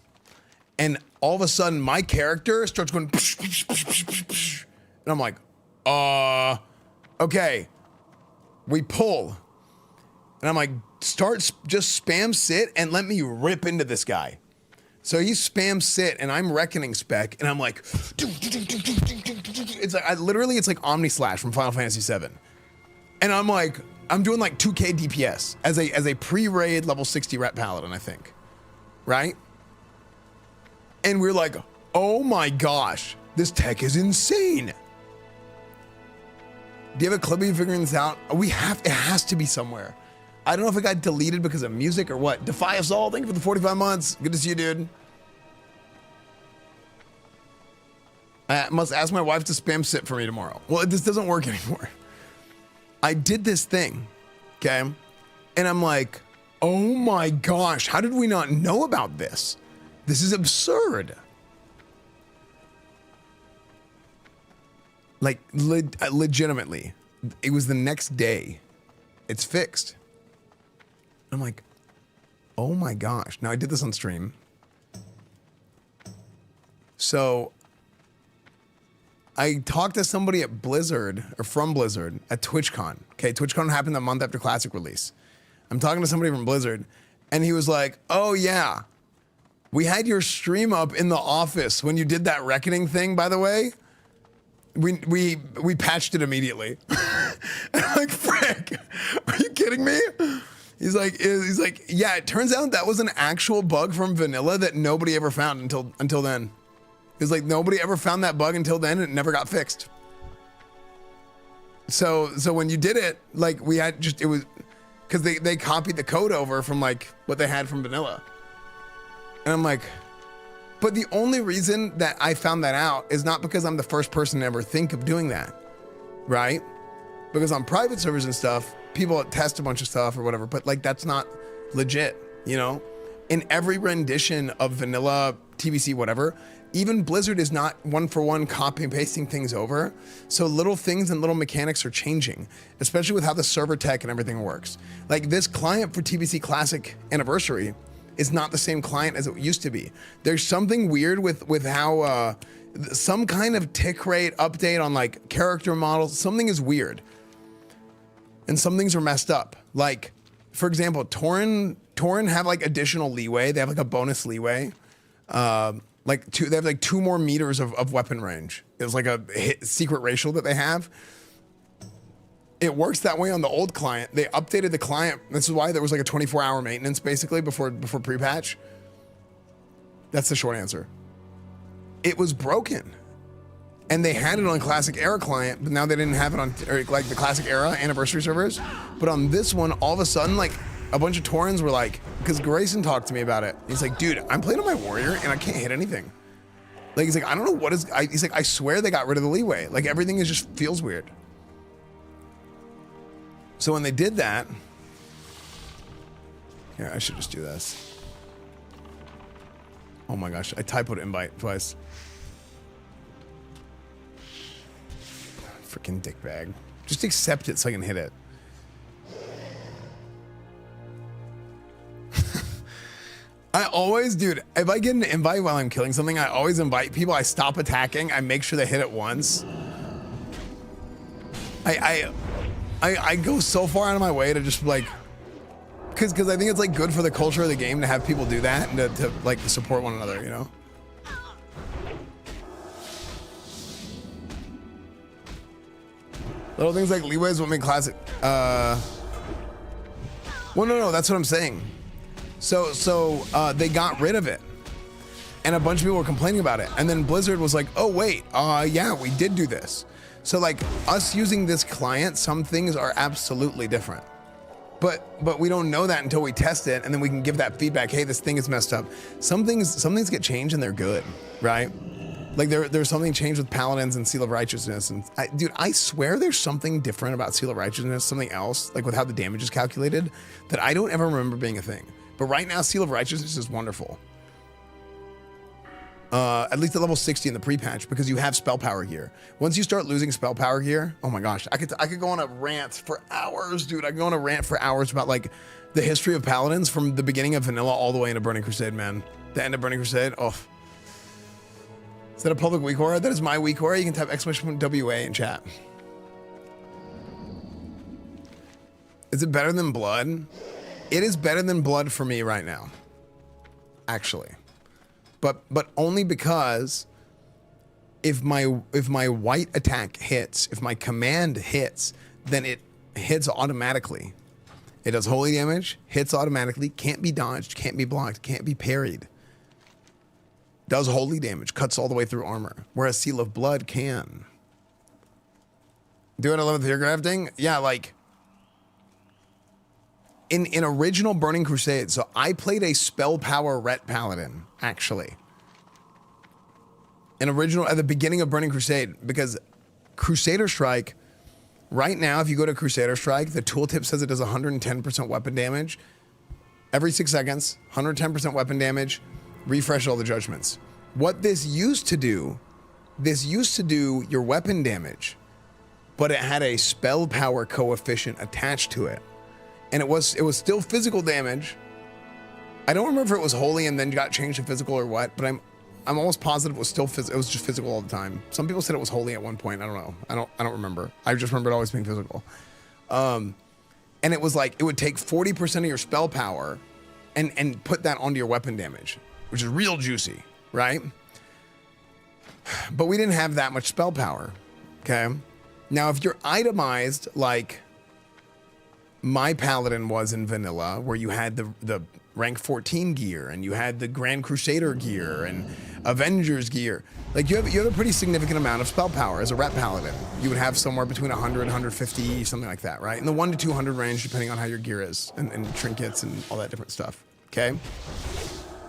And all of a sudden, my character starts going, psh, psh, psh, psh, psh, psh. And I'm like, okay. We pull. And I'm like, just spam sit and let me rip into this guy. So he spams sit and I'm reckoning spec and I'm like, it's like, it's like Omni Slash from Final Fantasy VII. And I'm like, I'm doing like 2K DPS as a pre-raid level 60 rep Paladin, I think, right? And we're like, oh my gosh, this tech is insane. Do you have a clip of you figuring this out? It has to be somewhere. I don't know if it got deleted because of music or what. Defy us all. Thank you for the 45 months. Good to see you, dude. I must ask my wife to spam sit for me tomorrow. Well, this doesn't work anymore. I did this thing, okay? And I'm like, oh my gosh, how did we not know about this? This is absurd. Like, legitimately, it was the next day. It's fixed. I'm like, oh my gosh. Now, I did this on stream. So I talked to somebody at Blizzard, or from Blizzard, at TwitchCon. Okay, TwitchCon happened a month after Classic release. I'm talking to somebody from Blizzard, and he was like, oh yeah, we had your stream up in the office when you did that Reckoning thing, by the way. We patched it immediately. And I'm like, frick, are you kidding me? He's like, yeah, it turns out that was an actual bug from vanilla that nobody ever found until then. He's like, nobody ever found that bug until then, and it never got fixed. So when you did it, like we had just, it was, because they copied the code over from like what they had from vanilla. And I'm like, but the only reason that I found that out is not because I'm the first person to ever think of doing that, right? Because on private servers and stuff, people test a bunch of stuff or whatever, but like that's not legit, you know? In every rendition of vanilla, TBC, whatever, even Blizzard is not one-for-one copy and pasting things over. So little things and little mechanics are changing, especially with how the server tech and everything works. Like this client for TBC Classic Anniversary is not the same client as it used to be. There's something weird with how some kind of tick rate update on like character models, something is weird. And some things are messed up. Like, for example, Tauren have like additional leeway. They have like a bonus leeway. They have like 2 more meters of weapon range. It's like a secret racial that they have. It works that way on the old client. They updated the client. This is why there was like a 24-hour maintenance basically before pre-patch. That's the short answer. It was broken. And they had it on Classic Era client, but now they didn't have it on like the Classic Era Anniversary servers. But on this one, all of a sudden, like a bunch of Taurens were like, because Grayson talked to me about it. He's like, dude, I'm playing on my warrior and I can't hit anything. Like, he's like, I don't know what is, he's like, I swear they got rid of the leeway. Like everything is just feels weird. So when they did that, here, I should just do this. Oh my gosh, I typoed invite twice. Freaking dickbag. Just accept it so I can hit it. I always, dude, if I get an invite while I'm killing something, I always invite people. I stop attacking. I make sure they hit it once. I go so far out of my way to just like, because I think it's like good for the culture of the game to have people do that and to like support one another, you know? Little things like leeways will make classic. Well, no, that's what I'm saying. So they got rid of it, and a bunch of people were complaining about it. And then Blizzard was like, "Oh wait, yeah, we did do this." So like us using this client, some things are absolutely different, but we don't know that until we test it, and then we can give that feedback. Hey, this thing is messed up. Some things get changed and they're good, right? Like there's something changed with Paladins and Seal of Righteousness, and dude, I swear there's something different about Seal of Righteousness, something else, like with how the damage is calculated, that I don't ever remember being a thing. But right now, Seal of Righteousness is wonderful. At least at level 60 in the pre-patch, because you have spell power gear. Once you start losing spell power gear, oh my gosh, I could go on a rant for hours, dude. I could go on a rant for hours about like the history of Paladins from the beginning of vanilla all the way into Burning Crusade, man. The end of Burning Crusade, oh. Is that a public weak aura? That is my weak aura. You can type !WA in chat. Is it better than blood? It is better than blood for me right now, actually. But only because if my white attack hits, if my command hits, then it hits automatically. It does holy damage, hits automatically, can't be dodged, can't be blocked, can't be parried. Does holy damage, cuts all the way through armor, whereas Seal of Blood can. Do it 11th year grafting? Yeah, like in original Burning Crusade, so I played a spell power ret paladin, actually. In original, at the beginning of Burning Crusade, because Crusader Strike, right now, if you go to Crusader Strike, the tooltip says it does 110% weapon damage. Every 6 seconds, 110% weapon damage, refresh all the judgments. What this used to do your weapon damage, but it had a spell power coefficient attached to it. And it was still physical damage. I don't remember if it was holy and then got changed to physical or what, but I'm almost positive it was still it was just physical all the time. Some people said it was holy at one point. I don't know. I don't remember. I just remember it always being physical. And it was like it would take 40% of your spell power and put that onto your weapon damage, which is real juicy, right? But we didn't have that much spell power. Okay. Now if you're itemized like my Paladin was in vanilla, where you had the rank 14 gear and you had the Grand Crusader gear and Avengers gear, like you have a pretty significant amount of spell power as a ret paladin. You would have somewhere between 100 and 150, something like that, right? In the 1 to 200 range, depending on how your gear is and trinkets and all that different stuff. Okay.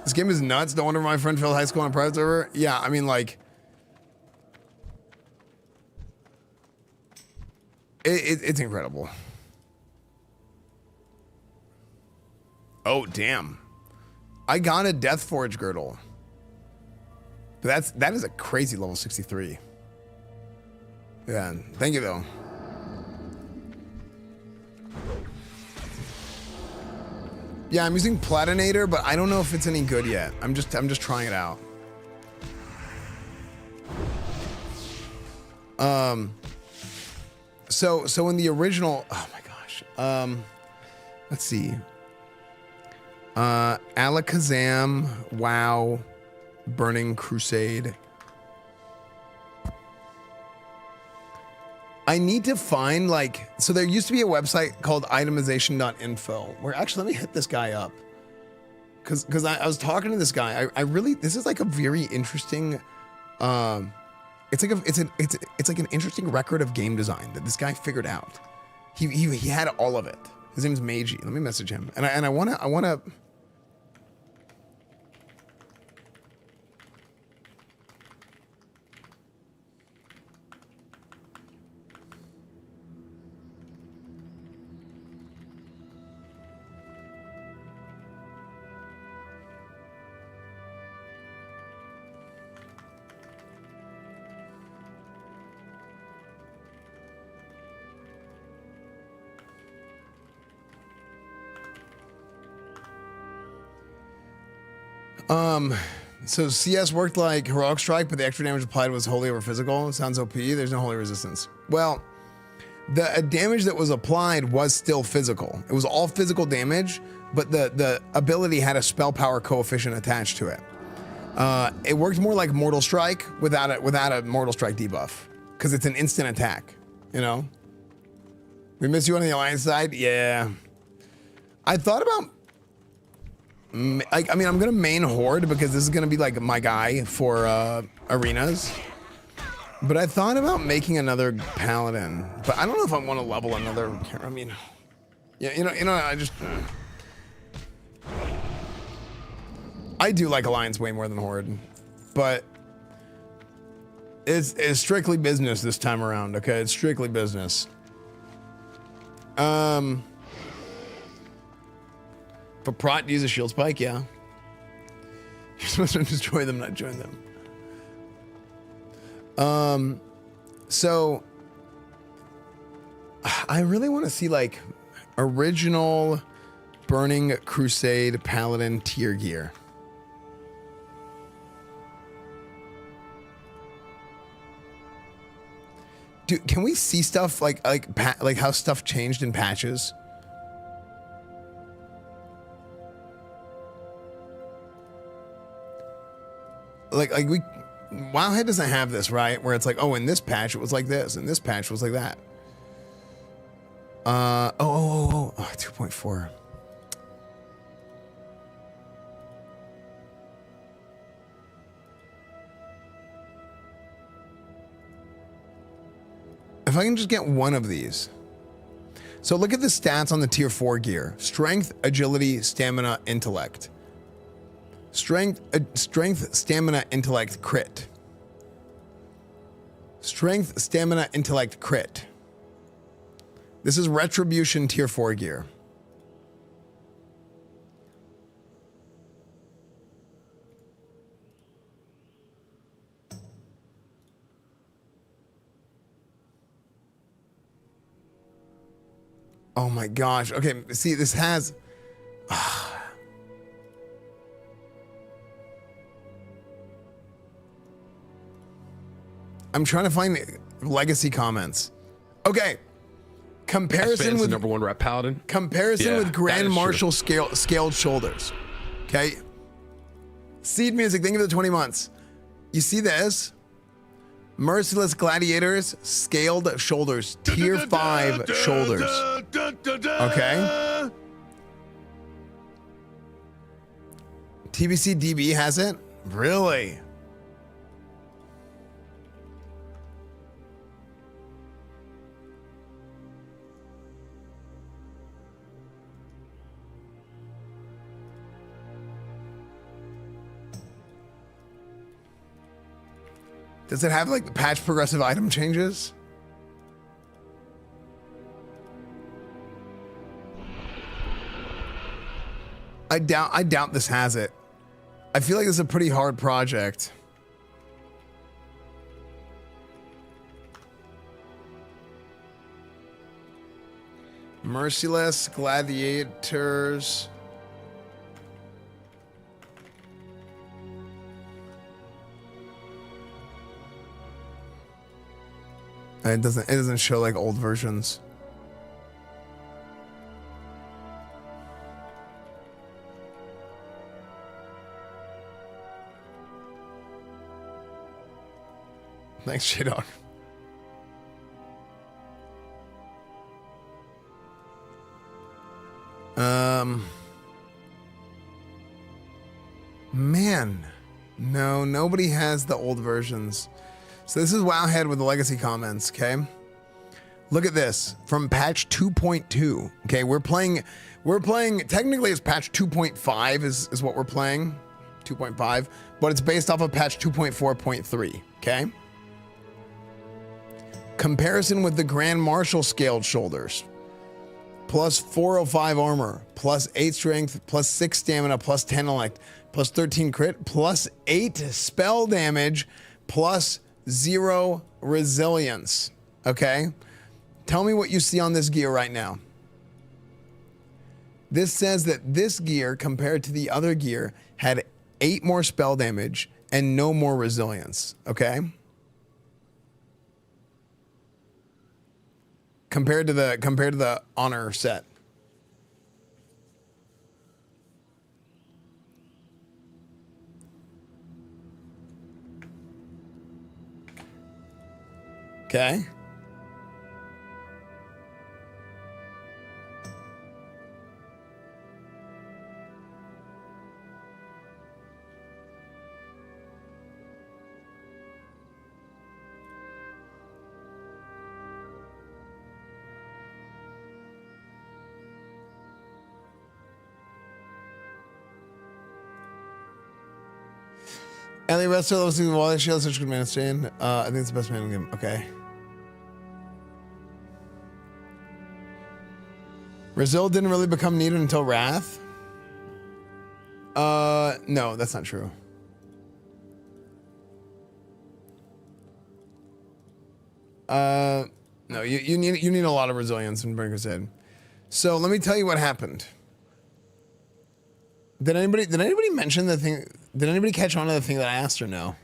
This game is nuts. No wonder my friend failed high school on a private server. Yeah, I mean, like, it's incredible. Oh, damn. I got a Deathforge girdle. But that is a crazy level 63. Yeah, thank you though. Yeah, I'm using Platinator, but I don't know if it's any good yet. I'm just trying it out. So in the original, oh my gosh. Let's see. Alakazam, WoW, Burning Crusade. I need to find like, so there used to be a website called itemization.info where actually, let me hit this guy up. Cause I was talking to this guy. I really, this is like a very interesting, it's like an interesting record of game design that this guy figured out. He had all of it. His name's Meiji. Let me message him. And I wanna, so CS worked like Heroic Strike, but the extra damage applied was holy over physical. Sounds OP. There's no holy resistance. Well, the damage that was applied was still physical. It was all physical damage, but the ability had a spell power coefficient attached to it. It worked more like Mortal Strike without a Mortal Strike debuff, because it's an instant attack. You know. We miss you on the Alliance side. Yeah. I thought about. I mean, I'm gonna main Horde because this is gonna be like my guy for arenas. But I thought about making another Paladin, but I don't know if I want to level another. I mean, yeah, you know, I just I do like Alliance way more than Horde, but it's strictly business this time around. Okay, it's strictly business. For Prot to use a shield spike, yeah. You're supposed to destroy them, not join them. So I really want to see like original Burning Crusade Paladin tier gear. Dude, can we see stuff like how stuff changed in patches? Like Wowhead doesn't have this, right? Where it's like, oh, in this patch it was like this, and this patch was like that. 2.4. If I can just get one of these. So look at the stats on the tier 4 gear. Strength, agility, stamina, intellect. Strength, stamina, intellect, crit. Strength, stamina, intellect, crit. This is Retribution tier 4 gear. Oh my gosh. Okay, see, this has... I'm trying to find legacy comments. Okay. Comparison with... number 1 rep Paladin. Comparison with Grand Marshal scaled shoulders. Okay. Seed Music, thank you for the 20 months. You see this? Merciless Gladiators, scaled shoulders, tier 5 shoulders. Okay. TBC DB has it? Really? Does it have like the patch progressive item changes? I doubt this has it. I feel like this is a pretty hard project. Merciless Gladiators. It doesn't show like old versions. Thanks, J-Dog. Man, no, nobody has the old versions. So this is Wowhead with the legacy comments, okay? Look at this from patch 2.2. Okay, we're playing technically it's patch 2.5 is what we're playing. 2.5, but it's based off of patch 2.4.3, okay? Comparison with the Grand Marshal scaled shoulders. Plus 405 armor, plus 8 strength, plus 6 stamina, plus 10 intellect, plus 13 crit, plus 8 spell damage, plus 0 resilience. Okay? Tell me what you see on this gear right now. This says that this gear, compared to the other gear, had 8 more spell damage and no more resilience. Okay? Compared to the honor set. Okay. Ellie Wester loves the wall. She has such a good man stand. I think it's the best man in the game. Okay. Brazil didn't really become needed until Wrath. No, that's not true. No, you need a lot of resilience in Burning Crusade. So let me tell you what happened. Did anybody mention the thing? Did anybody catch on to the thing that I asked or no?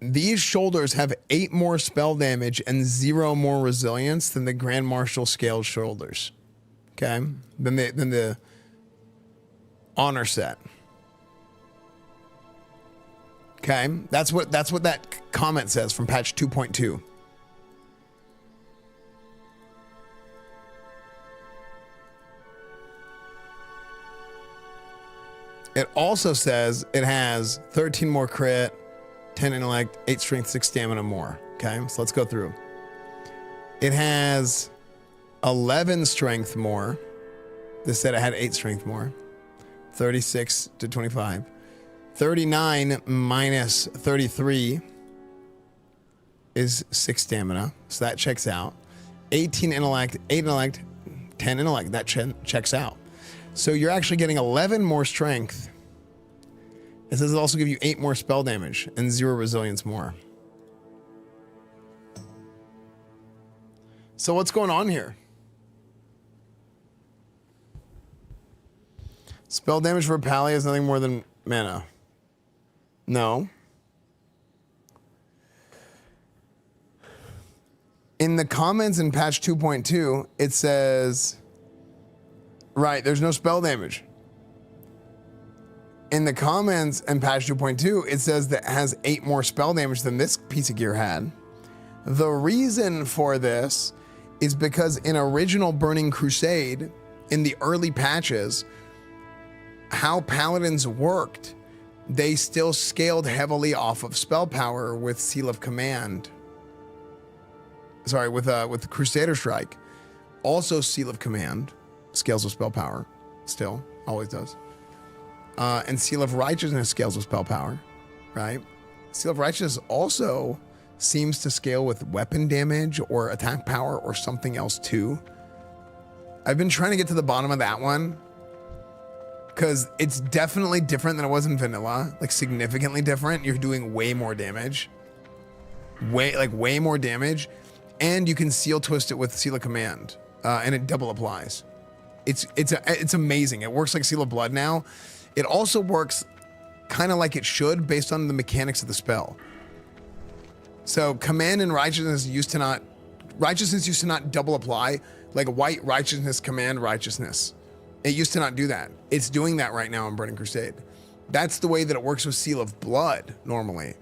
These shoulders have 8 more spell damage and 0 more resilience than the Grand Marshal scaled shoulders. Okay? Than the honor set. Okay? That's what that comment says from patch 2.2. It also says it has 13 more crit, 10 intellect, 8 strength, 6 stamina more. Okay, so let's go through. It has 11 strength more. This said it had 8 strength more. 36 to 25. 39 minus 33 is 6 stamina. So that checks out. 18 intellect, 8 intellect, 10 intellect. That checks out. So you're actually getting 11 more strength. It says it'll also give you 8 more spell damage and 0 resilience more. So what's going on here? Spell damage for Pally is nothing more than mana. No. In the comments in patch 2.2, it says, right, there's no spell damage. In the comments in patch 2.2, it says that it has 8 more spell damage than this piece of gear had. The reason for this is because in original Burning Crusade, in the early patches, how Paladins worked, they still scaled heavily off of spell power with Seal of Command. Sorry, with Crusader Strike. Also Seal of Command scales with spell power. Still, always does. And Seal of Righteousness scales with spell power, right? Seal of Righteousness also seems to scale with weapon damage or attack power or something else too. I've been trying to get to the bottom of that one because it's definitely different than it was in vanilla, like significantly different. You're doing way more damage, way more damage, and you can seal twist it with Seal of Command, and it double applies. It's amazing. It works like Seal of Blood now. It also works kind of like it should based on the mechanics of the spell. So Command and Righteousness used to not double apply, like White Righteousness, Command Righteousness. It used to not do that. It's doing that right now in Burning Crusade. That's the way that it works with Seal of Blood normally.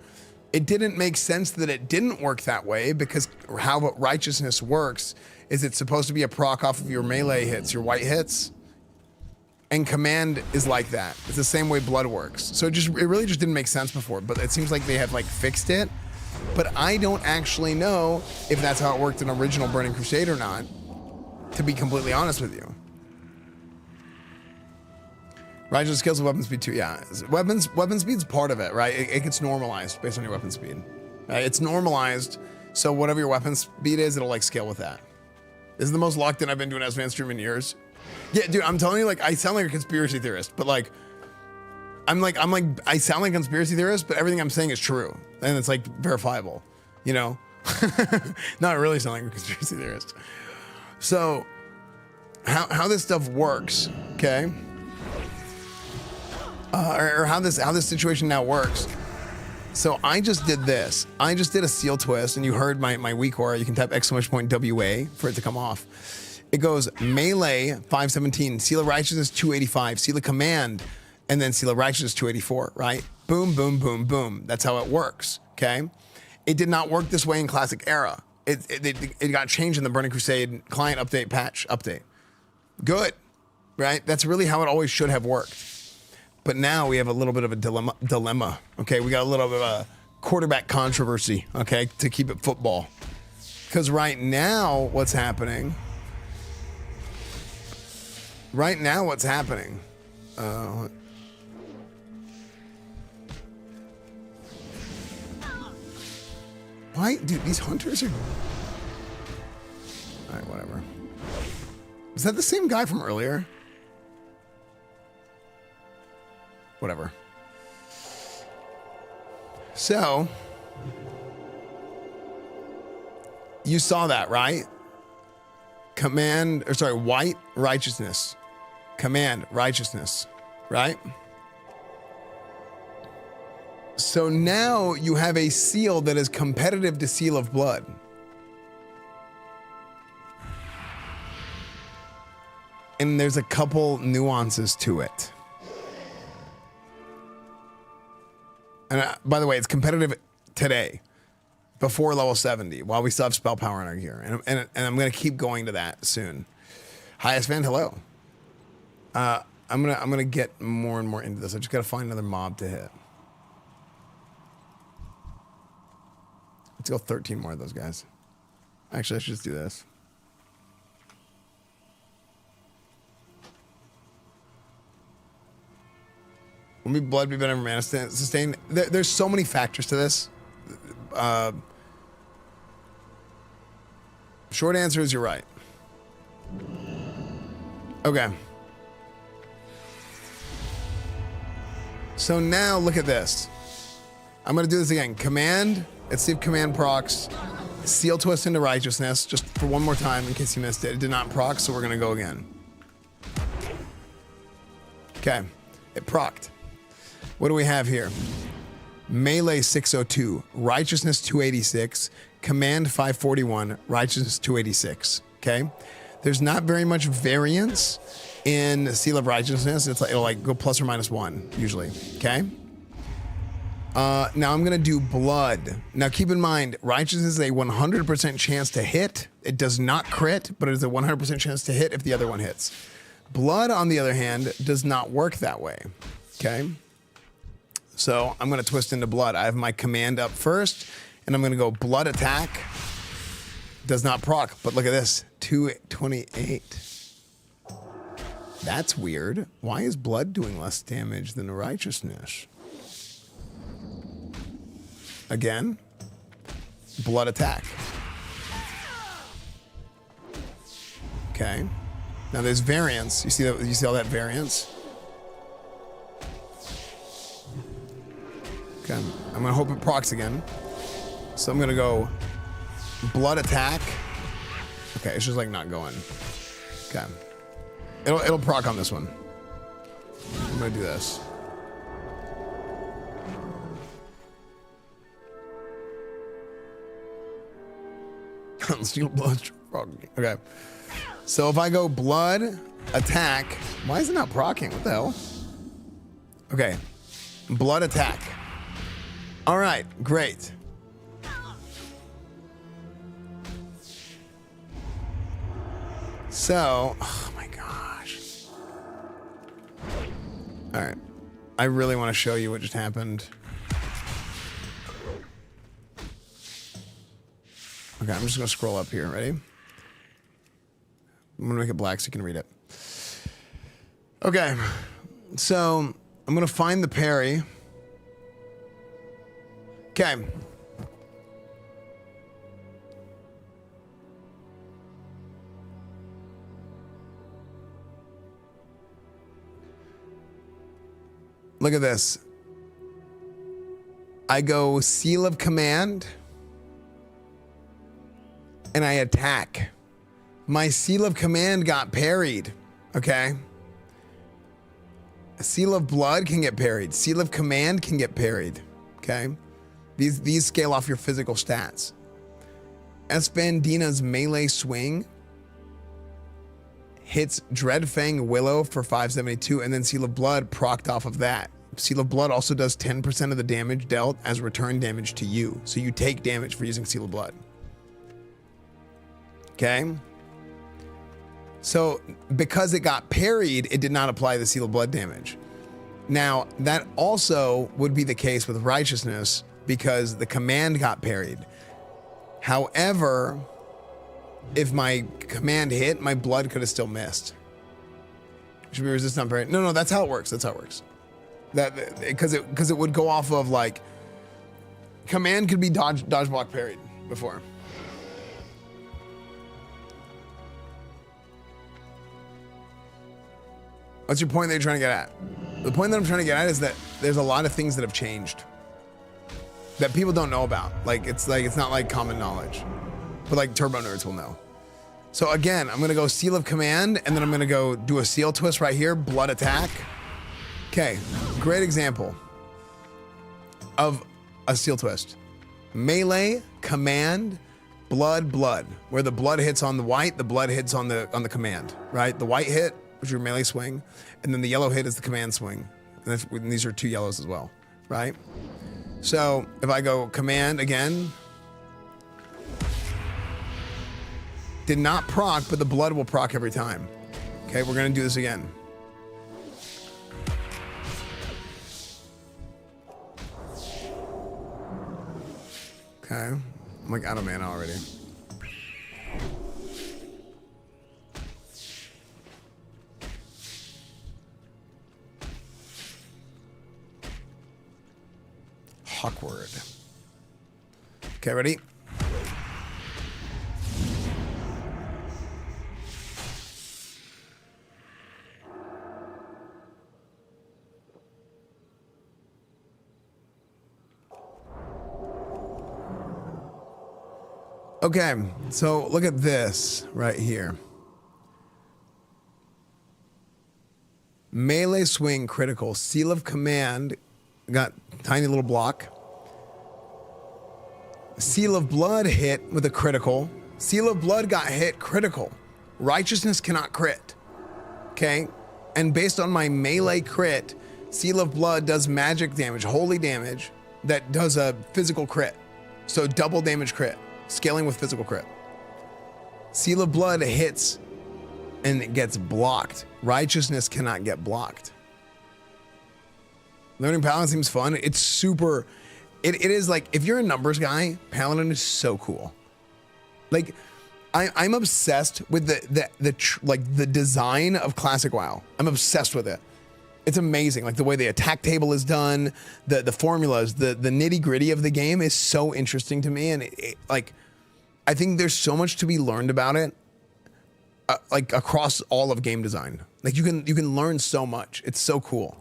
It didn't make sense that it didn't work that way because how Righteousness works is it's supposed to be a proc off of your melee hits, your white hits. And Command is like that. It's the same way Blood works. So it really just didn't make sense before, but it seems like they have like fixed it. But I don't actually know if that's how it worked in original Burning Crusade or not, to be completely honest with you. Righteous skills with weapon speed too, yeah. Weapon speed's part of it, right? It gets normalized based on your weapon speed. It's normalized, so whatever your weapon speed is, it'll like scale with that. This is the most locked in I've been doing Esfand stream in years. Yeah, dude, I'm telling you, like, I sound like a conspiracy theorist, but like, I sound like a conspiracy theorist, but everything I'm saying is true. And it's like verifiable, you know? Not really sound like a conspiracy theorist. So, how this stuff works, okay? Or how this situation now works. So I just did this. I just did a seal twist, and you heard my weak aura. You can type !WA for it to come off. It goes melee 517, Seal of Righteousness 285, Seal of Command, and then Seal of Righteousness 284, right? Boom, boom, boom, boom. That's how it works, okay? It did not work this way in Classic Era. It got changed in the Burning Crusade client update patch update. Good, right? That's really how it always should have worked. But now we have a little bit of a dilemma, okay? We got a little bit of a quarterback controversy, okay, to keep it football. Because right now, what's happening? Why? Dude, these hunters are... Alright, whatever. Is that the same guy from earlier? Whatever. So... You saw that, right? White Righteousness. Command Righteousness, right? So now you have a seal that is competitive to Seal of Blood. And there's a couple nuances to it. And by the way, it's competitive today, before level 70, while we still have spell power in our gear. And I'm going to keep going to that soon. Hi, Esfand, hello. I'm gonna get more and more into this. I just gotta find another mob to hit. Let's go 13 more of those guys. Actually, I should just do this. Will me blood be better than mana sustain? There's so many factors to this. Short answer is you're right. Okay. So now look at this. I'm gonna do this again. Command. Let's see if command procs. Seal twist into righteousness, just for one more time in case you missed it. It did not proc, so we're gonna go again. Okay, it procced. What do we have here? Melee 602, righteousness 286, command 541, righteousness 286. Okay, there's not very much variance in Seal of Righteousness. It's like it'll like go plus or minus 1 usually. Okay. Now I'm gonna do blood. Now keep in mind, righteousness is a 100% chance to hit. It does not crit, but it is a 100% chance to hit if the other one hits. Blood, on the other hand, does not work that way. Okay. So I'm gonna twist into blood. I have my command up first, and I'm gonna go blood attack. Does not proc, but look at this, 228. That's weird. Why is blood doing less damage than righteousness? Again, blood attack. Okay. Now there's variance. You see that? You see all that variance? Okay. I'm gonna hope it procs again. So I'm gonna go blood attack. Okay, it's just like not going. Okay. It'll proc on this one. I'm gonna do this. Steel blood. Okay. So if I go blood attack, why is it not procking? What the hell? Okay. Blood attack. All right, great. So, oh my gosh. All right. I really want to show you what just happened. Okay, I'm just gonna scroll up here. Ready? I'm gonna make it black so you can read it. Okay, so I'm gonna find the parry. Okay. Look at this. I go Seal of Command. And I attack. My Seal of Command got parried, okay? A Seal of Blood can get parried. Seal of Command can get parried, okay? These scale off your physical stats. Esfandina's melee swing hits Dreadfang Willow for 572, and then Seal of Blood procced off of that. Seal of Blood also does 10% of the damage dealt as return damage to you. So you take damage for using Seal of Blood. Okay, so because it got parried, it did not apply the Seal of Blood damage. Now, that also would be the case with Righteousness because the command got parried. However, if my command hit, my blood could have still missed. Should be resist on parry. No, that's how it works. That's how it works. That because it would go off of like command could be dodge block parried before. What's your point that you're trying to get at? The point that I'm trying to get at is that there's a lot of things that have changed that people don't know about. It's not like common knowledge, but like turbo nerds will know. So again, I'm gonna go Seal of Command, and then I'm gonna go do a seal twist right here, blood attack. Okay, great example of a seal twist. Melee, command, blood, where the blood hits on the white, the blood hits on the command, right? The white hit, which is your melee swing, and then the yellow hit is the command swing. And these are 2 yellows as well, right? So if I go command again, did not proc, but the blood will proc every time. Okay, we're gonna do this again. Okay, I'm like out of mana already. Awkward. Okay, ready? Okay, so look at this right here. Melee swing critical. Seal of command. Got tiny little block. Seal of blood hit with a critical. Seal of blood got hit critical. Righteousness cannot crit. Okay? And based on my melee crit, Seal of blood does magic damage, holy damage, that does a physical crit. So double damage crit. Scaling with physical crit. Seal of blood hits and it gets blocked. Righteousness cannot get blocked. Learning Paladin seems fun. It's super. It is like, if you're a numbers guy, Paladin is so cool. Like, I'm obsessed with the design of Classic WoW. I'm obsessed with it. It's amazing. Like the way the attack table is done, the formulas, the nitty gritty of the game is so interesting to me. And like, I think there's so much to be learned about it, like across all of game design. Like you can learn so much. It's so cool.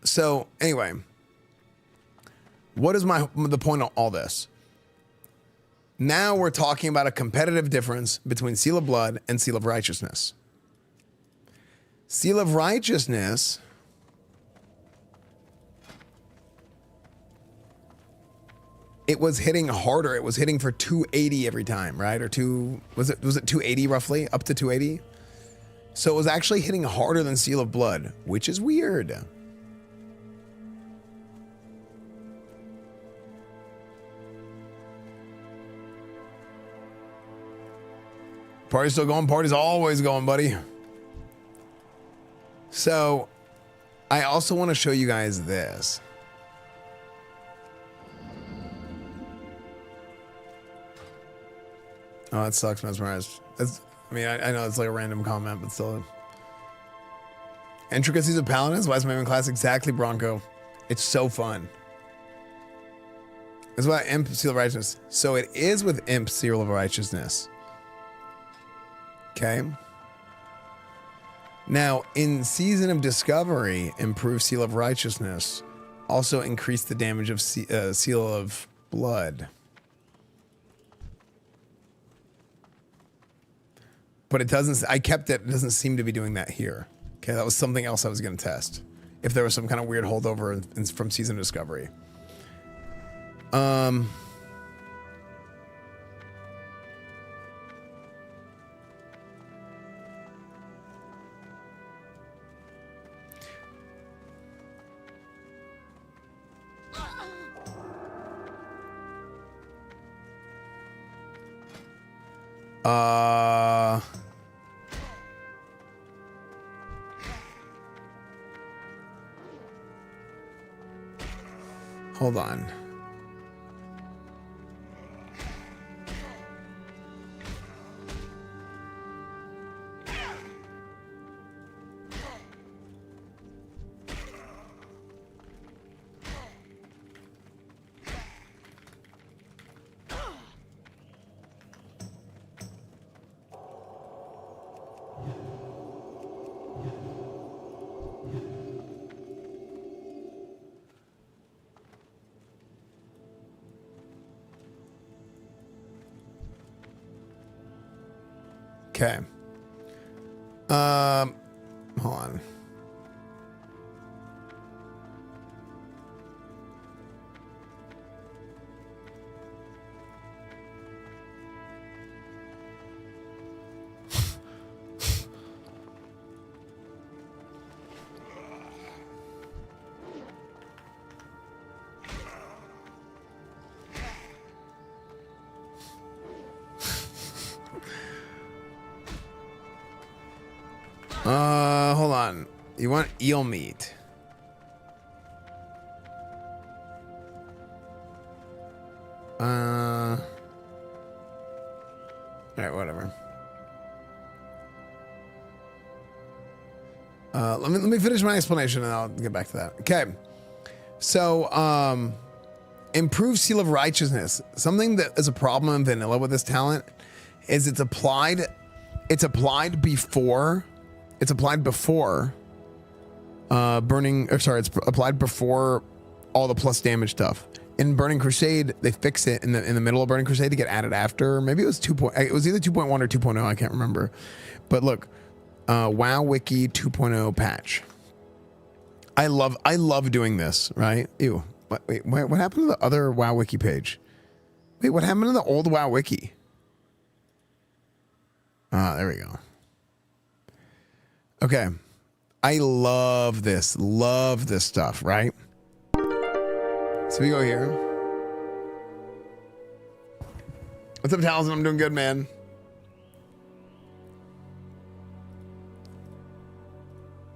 So anyway, what is the point of all this? Now we're talking about a competitive difference between Seal of Blood and Seal of Righteousness. Seal of Righteousness it was hitting harder. It was hitting for 280 every time, right? Or was it 280 roughly? Up to 280? So it was actually hitting harder than Seal of Blood, which is weird. Party's still going. Party's always going, buddy. So, I also want to show you guys this. Oh, that sucks, Mesmerized. I mean, I know it's like a random comment, but still. Intricacies of Paladins, West Maven class, exactly, Bronco. It's so fun. It's about Imp Seal of Righteousness. So it is with Imp Seal of Righteousness. Okay. Now, in Season of Discovery, improve Seal of Righteousness. Also increase the damage of Seal of Blood. But it doesn't, I kept it, it doesn't seem to be doing that here. Okay, that was something else I was going to test. If there was some kind of weird holdover from Season of Discovery. Hold on. Okay. Hold on. Hold on. You want eel meat? All right, whatever. Let me finish my explanation and I'll get back to that. Okay. So, improve Seal of Righteousness. Something that is a problem in vanilla with this talent is it's applied before burning, or sorry, it's applied before all the plus damage stuff. In Burning Crusade, they fix it in the middle of Burning Crusade to get added after. Maybe it was it was either 2.1 or 2.0, I can't remember. But look, WoW Wiki 2.0 patch. I love doing this, right? Ew. Wait, what happened to the other WoW Wiki page? Wait, what happened to the old WoW Wiki? Ah, there we go. Okay. I love this stuff, right? So we go here. What's up, Taliesin? I'm doing good, man.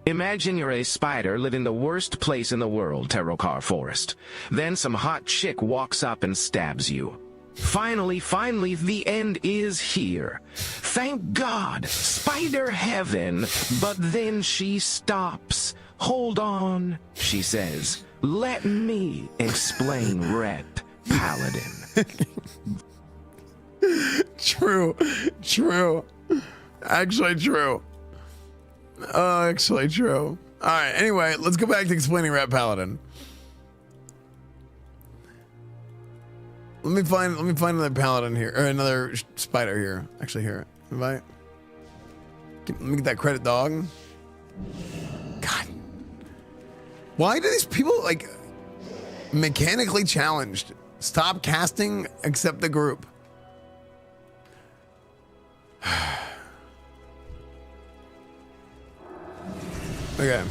Imagine you're a spider living in the worst place in the world, Terrokar Forest. Then some hot chick walks up and stabs you. Finally, the end is here. Thank God, spider heaven. But then she stops. Hold on, she says. Let me explain, Rep Paladin. True. Actually true. Actually true. All right. Anyway, let's go back to explaining Rep Paladin. Let me find another paladin here, or another spider here. Actually, here. Invite. Let me get that credit, dog. God. Why do these people like mechanically challenged? Stop casting, accept the group. Okay.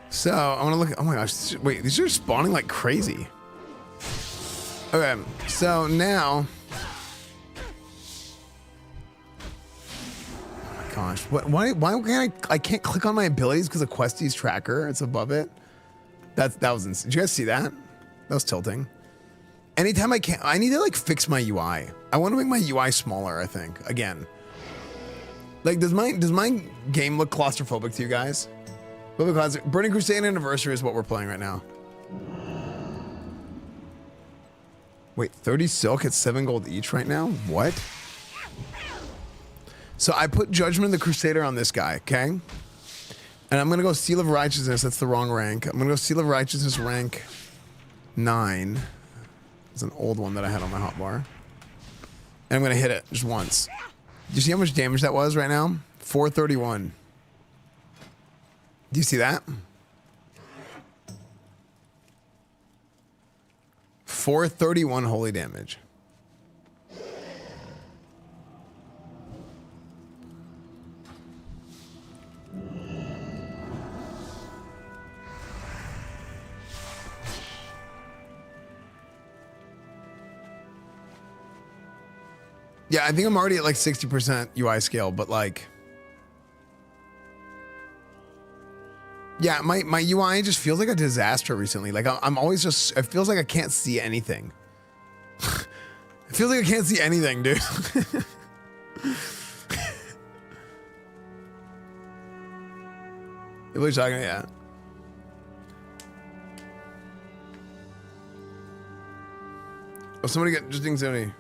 So I want to look. Oh my gosh! Wait, these are spawning like crazy. Okay, so now. Oh my gosh! Why can't I can't click on my abilities because of Questy's tracker? It's above it. That was insane. Did you guys see that? That was tilting. Anytime I need to like fix my UI. I want to make my UI smaller. I think again. Like, does my game look claustrophobic to you guys? Burning Crusade Anniversary is what we're playing right now. Wait, 30 silk at 7 gold each right now? What? So I put Judgment of the Crusader on this guy, okay? And I'm gonna go Seal of Righteousness, that's the wrong rank. I'm gonna go Seal of Righteousness rank 9. It's an old one that I had on my hotbar. And I'm gonna hit it just once. Do you see how much damage that was right now? 431. Do you see that? 431 holy damage. Yeah, I think I'm already at like 60% UI scale, but like... Yeah, my UI just feels like a disaster recently. Like I'm always just, it feels like I can't see anything. It feels like I can't see anything, dude. What are you talking about? Yeah. Oh, somebody get just ding Sony.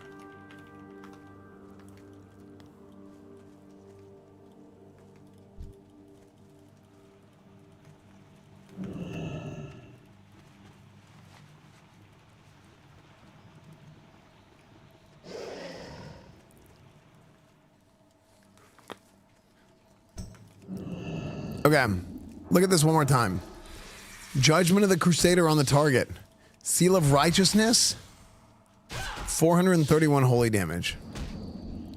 Okay, look at this one more time. Judgment of the Crusader on the target. Seal of Righteousness, 431 holy damage.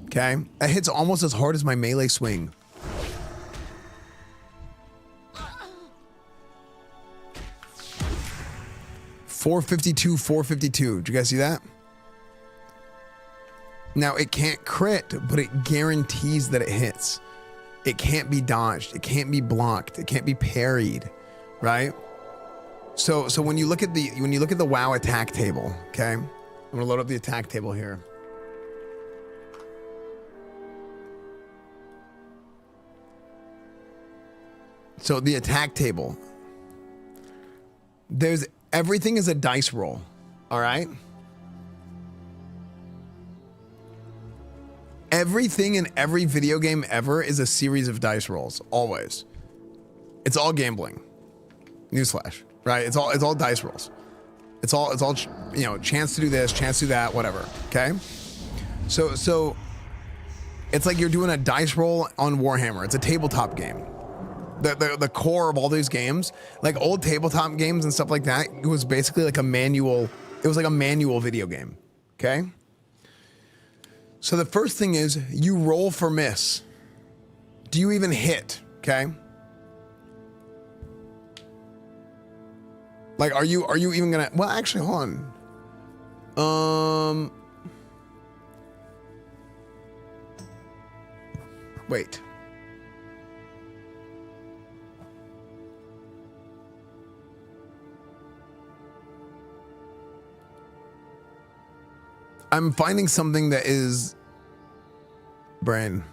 Okay, that hits almost as hard as my melee swing. .452, 452. Did you guys see that? Now it can't crit, but it guarantees that it hits. It can't be dodged. It can't be blocked. It can't be parried, right? So when you look at the WoW attack table, okay? I'm gonna load up the attack table here. So the attack table, everything is a dice roll, all right? Everything in every video game ever is a series of dice rolls, always. It's all gambling. Newsflash, right? It's all dice rolls. It's all you know, chance to do this, chance to do that, whatever, okay? So it's like you're doing a dice roll on Warhammer. It's a tabletop game. The core of all these games, like old tabletop games and stuff like that, it was basically like a manual. It was like a manual video game. Okay. So the first thing is you roll for miss. Do you even hit? Okay. Like, are you even gonna? Well, actually, hold on. Wait. I'm finding something that is brain.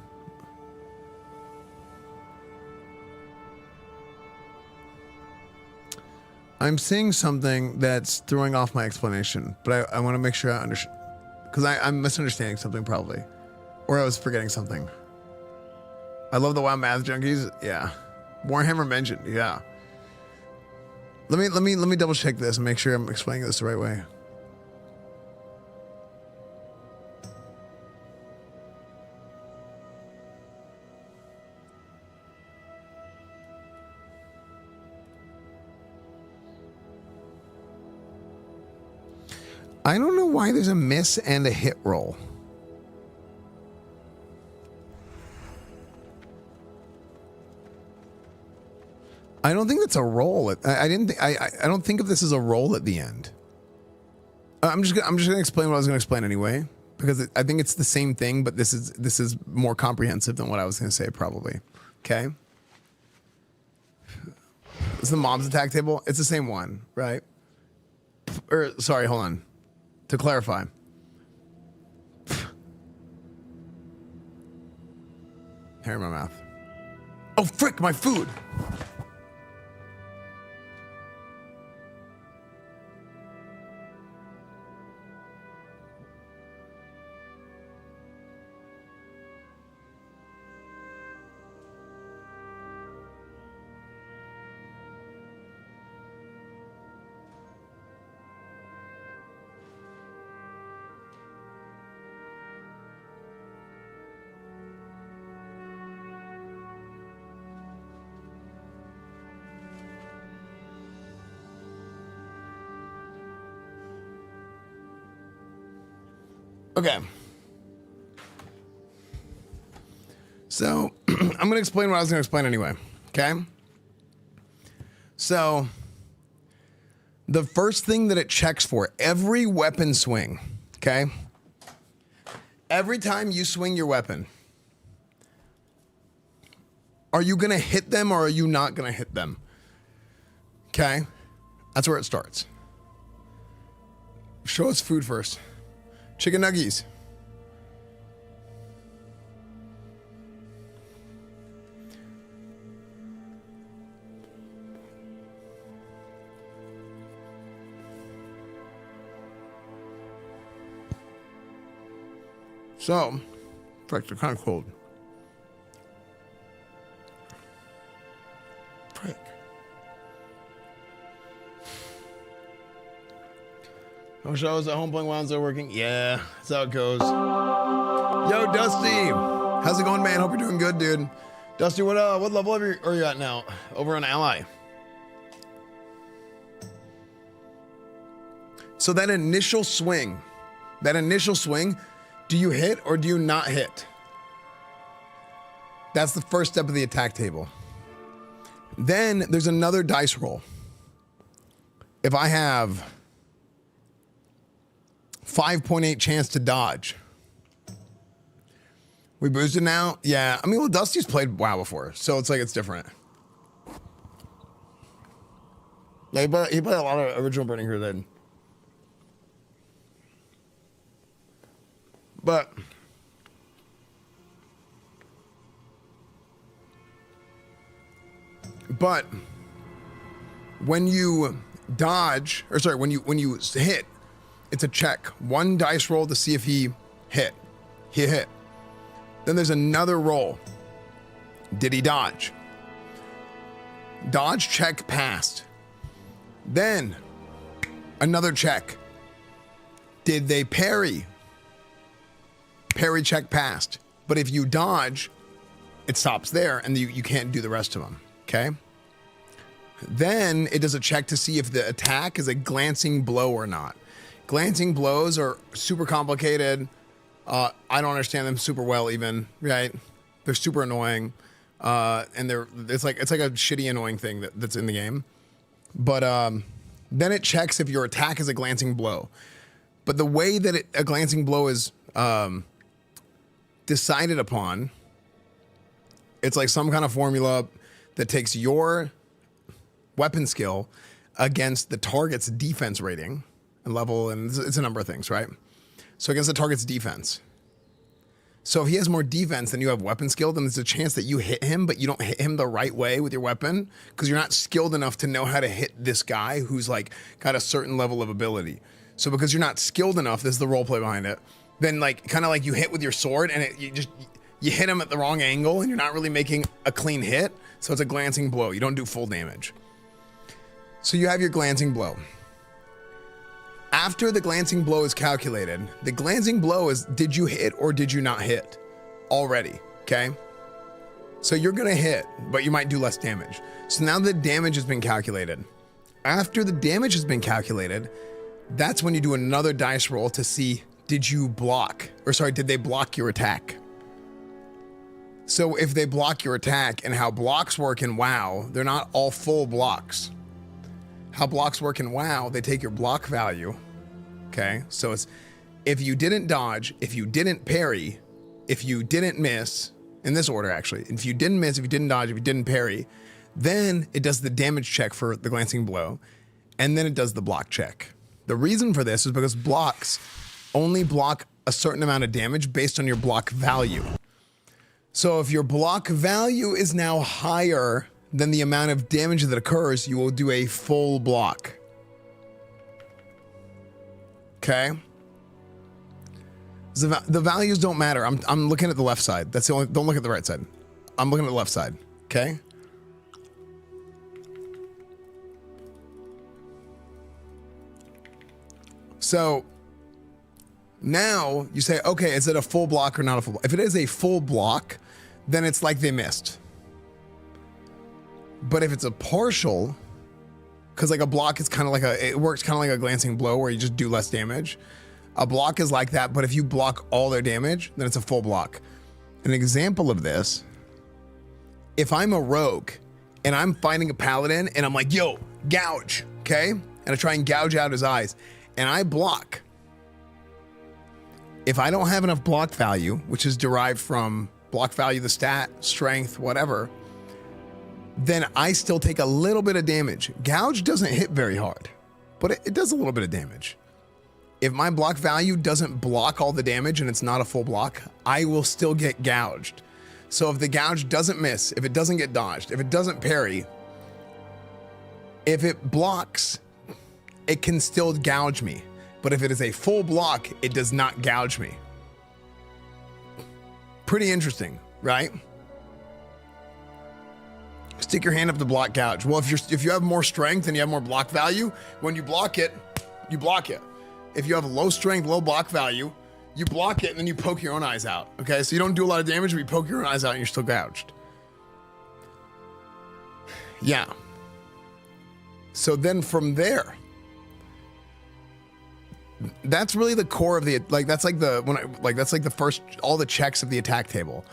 I'm seeing something that's throwing off my explanation, but I want to make sure I understand, because I'm misunderstanding something probably, or I was forgetting something. I love the WoW math junkies. Yeah. Warhammer mentioned. Yeah. Let me double check this and make sure I'm explaining this the right way. I don't know why there's a miss and a hit roll. I don't think that's a roll. I don't think of this as a roll at the end. I'm just gonna explain what I was gonna explain anyway, because I think it's the same thing, but this is more comprehensive than what I was gonna say probably. Okay. This is the mob's attack table. It's the same one, right? Or sorry, hold on. To clarify. Hair in my mouth. Oh, frick, my food. Okay. So I'm going to explain what I was going to explain anyway. Okay. So the first thing that it checks for every weapon swing. Okay. Every time you swing your weapon, are you going to hit them or are you not going to hit them? Okay. That's where it starts. Show us food first. Chicken nuggies. So, frick, they're kind of cold. Frick. No shows at home playing while they're working. Yeah, that's how it goes. Yo, Dusty, how's it going, man? Hope you're doing good, dude. Dusty, what level are you at now? Over on Ally. So that initial swing, That initial swing, do you hit or do you not hit? That's the first step of the attack table. Then there's another dice roll. If I have 5.8 chance to dodge. We boosted now? Yeah. I mean, well, Dusty's played WoW before, so it's like it's different. Yeah, he played a lot of original Burning Crusade. But when you dodge, or sorry, when you hit, it's a check. One dice roll to see if he hit. He hit. Then there's another roll. Did he dodge? Dodge, check, passed. Then another check. Did they parry? Parry, check, passed. But if you dodge, it stops there and you can't do the rest of them. Okay? Then it does a check to see if the attack is a glancing blow or not. Glancing blows are super complicated. I don't understand them super well even, right? They're super annoying. And it's like a shitty annoying thing that's in the game. But then it checks if your attack is a glancing blow. But the way that a glancing blow is decided upon, it's like some kind of formula that takes your weapon skill against the target's defense rating and level, and it's a number of things, right? So against the target's defense. So if he has more defense than you have weapon skill, then there's a chance that you hit him, but you don't hit him the right way with your weapon because you're not skilled enough to know how to hit this guy who's like got a certain level of ability. So because you're not skilled enough, this is the role play behind it, then like kind of like you hit with your sword and you hit him at the wrong angle and you're not really making a clean hit. So it's a glancing blow. You don't do full damage. So you have your glancing blow. After the glancing blow is calculated, the glancing blow is did you hit or did you not hit already, okay? So you're gonna hit, but you might do less damage. So now the damage has been calculated. After the damage has been calculated, that's when you do another dice roll to see did you block, or sorry, did they block your attack? So if they block your attack, and how blocks work in WoW, they're not all full blocks. How blocks work in WoW, they take your block value, okay? So it's if you didn't dodge, if you didn't parry, if you didn't miss, in this order actually, if you didn't miss, if you didn't dodge, if you didn't parry, then it does the damage check for the glancing blow, and then it does the block check. The reason for this is because blocks only block a certain amount of damage based on your block value. So if your block value is now higher than the amount of damage that occurs, you will do a full block. Okay? The values don't matter. I'm looking at the left side. That's the only, don't look at the right side. I'm looking at the left side, okay? So now you say, okay, is it a full block or not a full block? If it is a full block, then it's like they missed. But if it's a partial, because like a block is kind of like it works kind of like a glancing blow where you just do less damage. A block is like that, but if you block all their damage, then it's a full block. An example of this, if I'm a rogue and I'm fighting a paladin and I'm like, yo, gouge, okay? And I try and gouge out his eyes and I block. If I don't have enough block value, which is derived from block value, the stat, strength, whatever, then I still take a little bit of damage. Gouge doesn't hit very hard, but it does a little bit of damage. If my block value doesn't block all the damage and it's not a full block, I will still get gouged. So if the gouge doesn't miss, if it doesn't get dodged, if it doesn't parry, if it blocks, it can still gouge me. But if it is a full block, it does not gouge me. Pretty interesting, right? Stick your hand up to block gouge. Well, if you have more strength and you have more block value, when you block it, you block it. If you have low strength, low block value, you block it and then you poke your own eyes out. Okay, so you don't do a lot of damage, but you poke your own eyes out and you're still gouged. Yeah. So then from there, that's really the core of the, like, that's like the, that's like the first, all the checks of the attack table.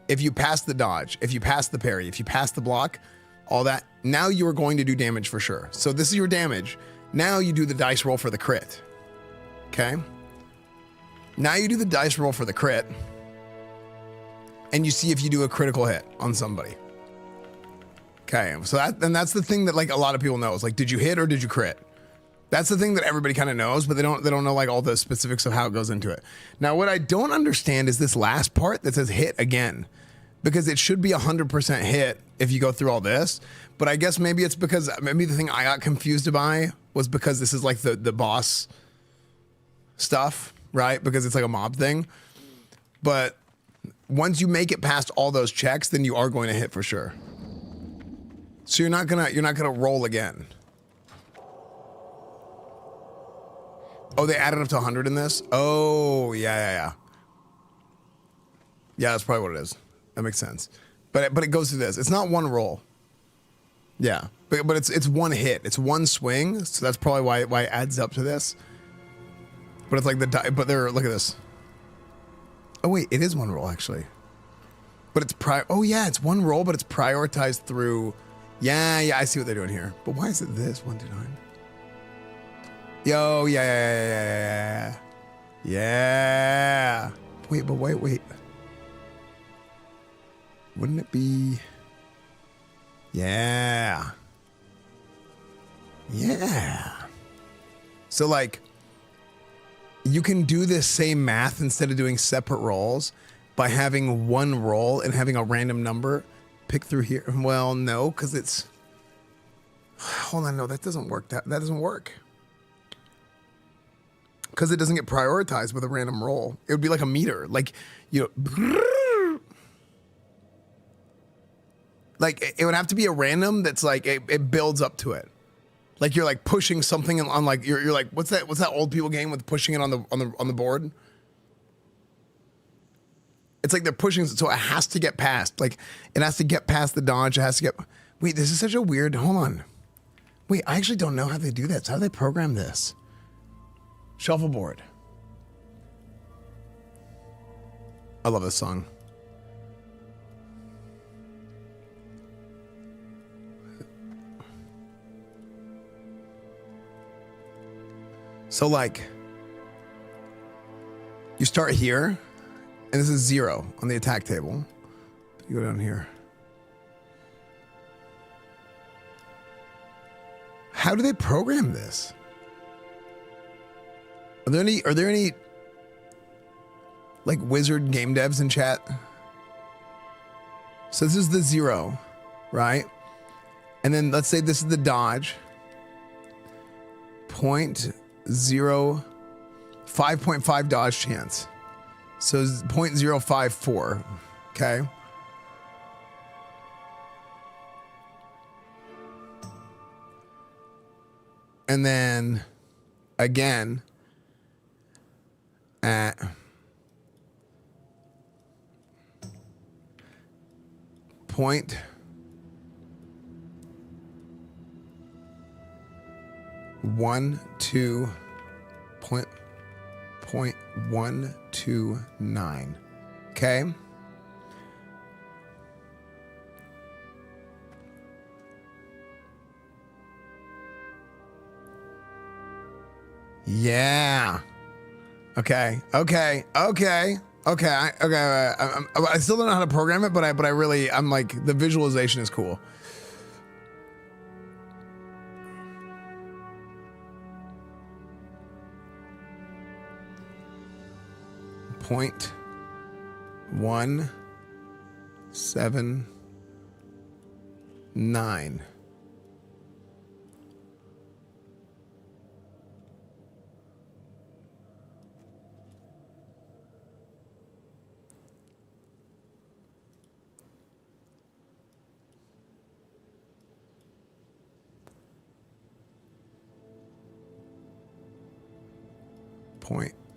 If you pass the dodge, if you pass the parry, if you pass the block, all that, now you are going to do damage for sure. So this is your damage. Now you do the dice roll for the crit. Okay. Now you do the dice roll for the crit. And you see if you do a critical hit on somebody. Okay. So that's the thing that like a lot of people know is like, did you hit or did you crit? That's the thing that everybody kind of knows, but they don't know like all the specifics of how it goes into it. Now, what I don't understand is this last part that says hit again, because it should be 100% hit if you go through all this. But I guess maybe it's because maybe the thing I got confused by was because this is like the boss stuff, right? Because it's like a mob thing. But once you make it past all those checks, then you are going to hit for sure. So you're not gonna roll again. Oh, they added up to 100 in this? Oh, yeah. Yeah, that's probably what it is. That makes sense. But it goes through this. It's not one roll. Yeah, but it's one hit. It's one swing. So that's probably why it adds up to this. But it's like but look at this. Oh wait, it is one roll actually. But it's oh yeah, it's one roll, but it's prioritized through. Yeah, I see what they're doing here. But why is it this 129? Yo, yeah. Wait. Wouldn't it be? Yeah. So like, you can do this same math instead of doing separate rolls by having one roll and having a random number pick through here. Well, no, because it's. Hold on, no, that doesn't work. That doesn't work. Because it doesn't get prioritized with a random roll. It would be like a meter. Like, you know, like it would have to be a random that's like, it builds up to it. Like you're like pushing something on like, you're like, what's that old people game with pushing it on the board? It's like they're pushing, so it has to get past. Like it has to get past the dodge. It has to get, wait, this is such a weird, hold on. Wait, I actually don't know how they do that. So how do they program this? Shuffleboard. I love this song. So like, you start here, and this is 0 on the attack table. You go down here. How do they program this? Are there any like wizard game devs in chat? So this is the 0, right? And then let's say this is the dodge. 5.5 dodge chance. So 0.054, okay? And then again at 0.129. Okay. Yeah. Okay. I still don't know how to program it, but I'm like, the visualization is cool. Point 179.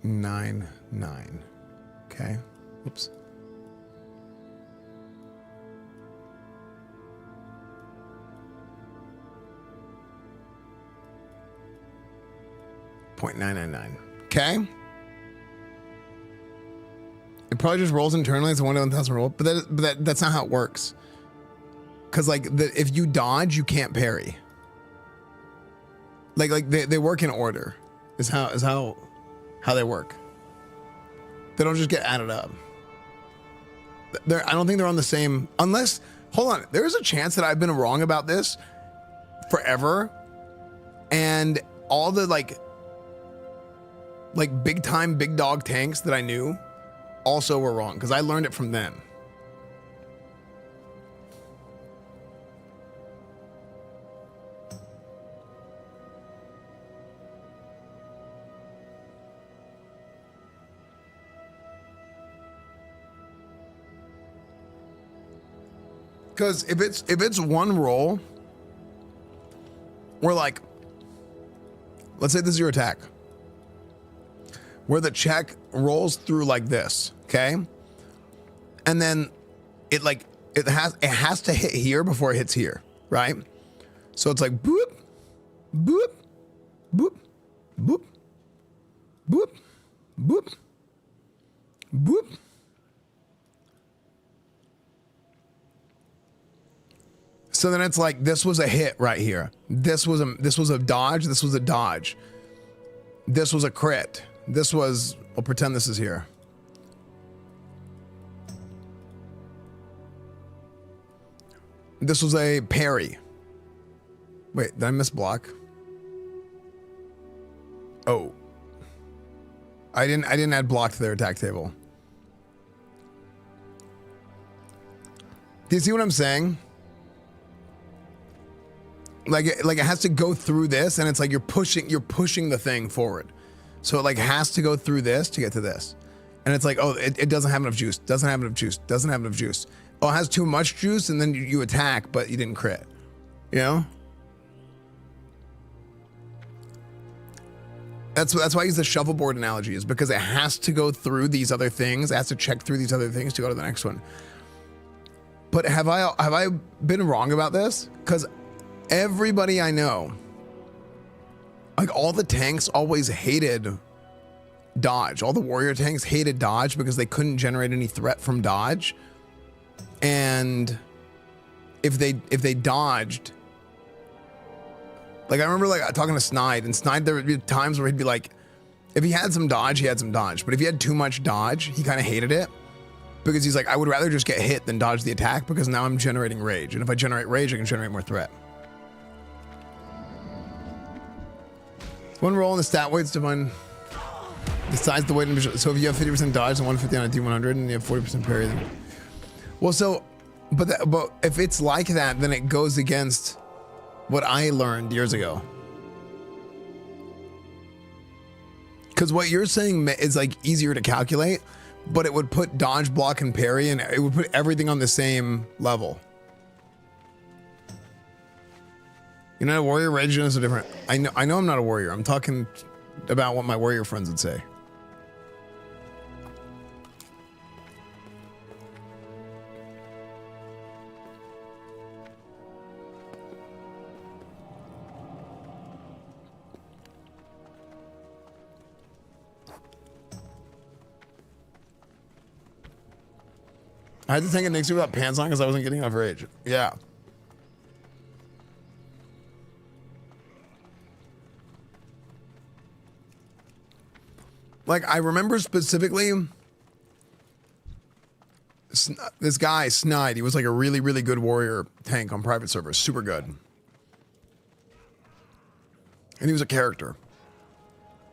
.99. Okay. Oops. .999. Okay. It probably just rolls internally. It's a 1 to 1,000 roll, but that's not how it works. Cause like if you dodge, you can't parry. Like they work in order. Is how they work. They don't just get added up. I don't think they're on the same, unless, hold on, there's a chance that I've been wrong about this forever. And all the like big time, big dog tanks that I knew also were wrong because I learned it from them. Because if it's one roll, we're like, let's say this is your attack, where the check rolls through like this, okay, and then it has to hit here before it hits here, right? So it's like boop, boop, boop, boop, boop, boop, boop. So then it's like, this was a hit right here. This was a dodge. This was a dodge. This was a crit. This was, I'll pretend this is here. This was a parry. Wait, did I miss block? Oh. I didn't add block to their attack table. Do you see what I'm saying? Like it has to go through this, and it's like you're pushing the thing forward. So it like has to go through this to get to this. And it's like, oh, it doesn't have enough juice. Doesn't have enough juice. Doesn't have enough juice. Oh, it has too much juice, and then you attack, but you didn't crit. You know? That's why I use the shuffleboard analogy, is because it has to go through these other things. It has to check through these other things to go to the next one. But have I been wrong about this? Because everybody I know, like all the tanks always hated dodge. All the warrior tanks hated dodge because they couldn't generate any threat from dodge. And if they dodged, like I remember like talking to Snide, and Snide, there would be times where he'd be like, if he had some dodge, he had some dodge. But if he had too much dodge, he kind of hated it. Because he's like, I would rather just get hit than dodge the attack, because now I'm generating rage. And if I generate rage, I can generate more threat. One roll in the stat weights define decides the weight. So if you have 50% dodge and 150 on a D100, and you have 40% parry, then well, so but if it's like that, then it goes against what I learned years ago. Because what you're saying is like easier to calculate, but it would put dodge, block, and parry, and it would put everything on the same level. You know, warrior rage is different. I know I'm not a warrior. I'm talking about what my warrior friends would say. I had to tank a Nixie without pants on because I wasn't getting enough rage. Yeah. Like, I remember specifically this guy, Snide, he was like a really, really good warrior tank on private servers. Super good. And he was a character.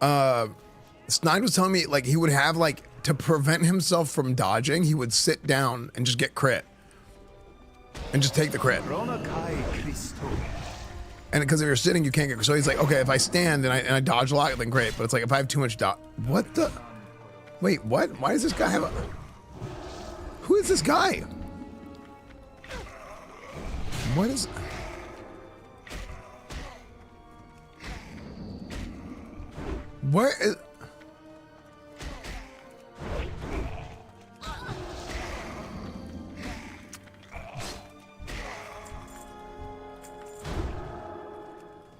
Snide was telling me, like, he would have, like, to prevent himself from dodging, he would sit down and just get crit. And just take the crit. And because if you're sitting, you can't get. So he's like, okay, if I stand and I dodge a lot, then great. But it's like, if I have too much dodge. What the? Wait, what? Why does this guy have a. Who is this guy? What is. Where is.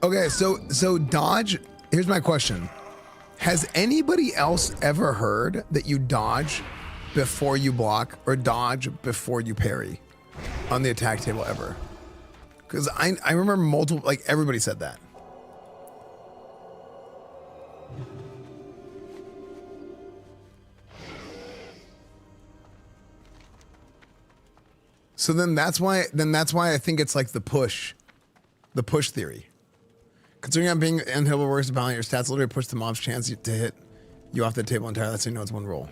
Okay, so dodge, here's my question. Has anybody else ever heard that you dodge before you block or dodge before you parry on the attack table ever? Because I remember multiple, like everybody said that. So then that's why I think it's like the push theory. Considering I'm being unhittable works about your stats literally push the mob's chance to hit you off the table entirely. That's how you know it's one roll.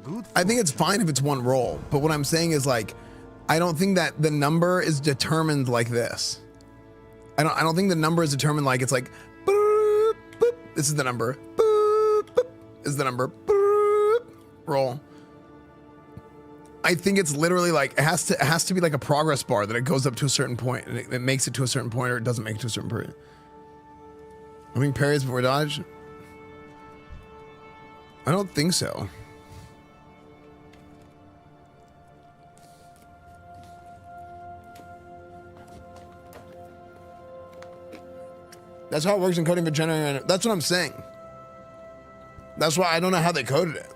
Good. I think it's fine if it's one roll, but what I'm saying is like, I don't think that the number is determined like this. I don't think the number is determined like it's like, boop, boop, this is the number, boop, boop, this is the number, boop, roll. I think it's literally like, it has to be like a progress bar that it goes up to a certain point and it makes it to a certain point or it doesn't make it to a certain point. I think parries before dodge. I don't think so. That's how it works in coding for generator. That's what I'm saying. That's why I don't know how they coded it.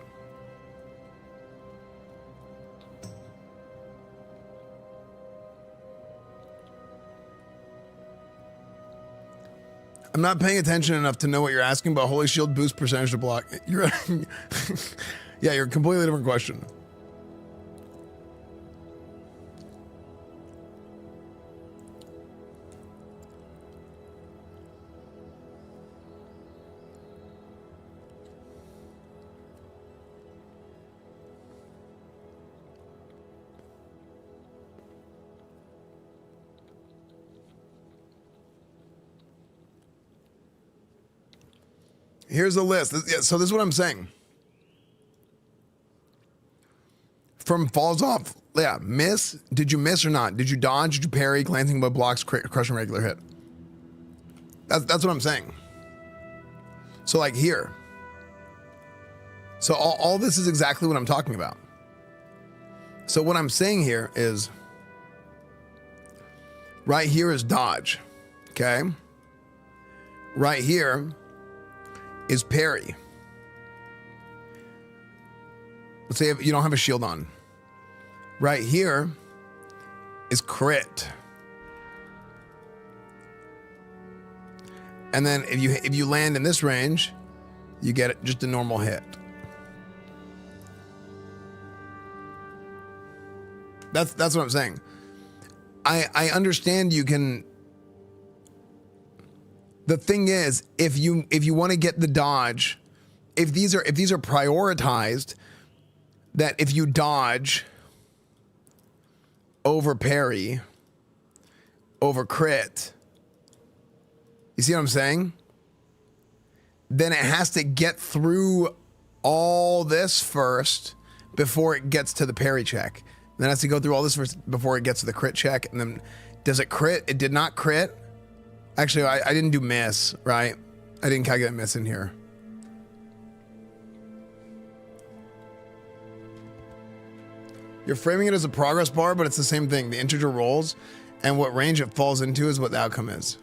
I'm not paying attention enough to know what you're asking, but Holy Shield boost percentage to block. You're yeah, you're a completely different question. Here's the list. So this is what I'm saying. From falls off, yeah, miss. Did you miss or not? Did you dodge? Did you parry? Glancing above blocks, crushing regular hit. That's what I'm saying. So like here. So all this is exactly what I'm talking about. So what I'm saying here is, right here is dodge, okay? Right here is parry. Let's say if you don't have a shield on. Right here is crit. And then if you land in this range, you get just a normal hit. That's what I'm saying. I understand you can. The thing is, if you want to get the dodge, if these are prioritized, that if you dodge over parry, over crit, you see what I'm saying? Then it has to get through all this first before it gets to the parry check. Then it has to go through all this first before it gets to the crit check. And then does it crit? It did not crit. Actually, I didn't do miss, right? I didn't calculate miss in here. You're framing it as a progress bar, but it's the same thing. The integer rolls, and what range it falls into is what the outcome is.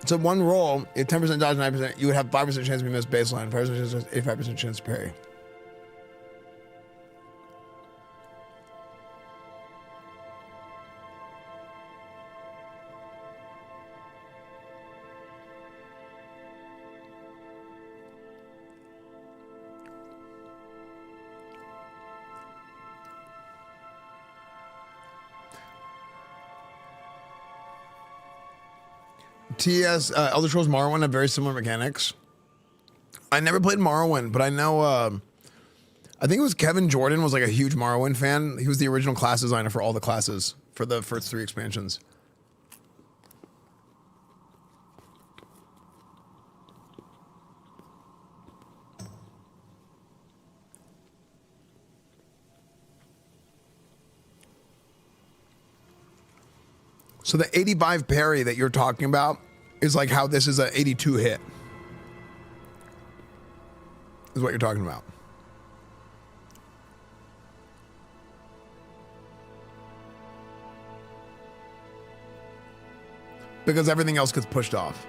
So one roll, you have 10% dodge, 9%, you would have 5% chance to be missed baseline, 5% chance, 85% chance to parry. TS, Elder Scrolls Morrowind have very similar mechanics. I never played Morrowind, but I know, I think it was Kevin Jordan was like a huge Morrowind fan. He was the original class designer for all the classes for the first 3 expansions. So the 85 parry that you're talking about is like how this is an 82 hit. Is what you're talking about. because everything else gets pushed off.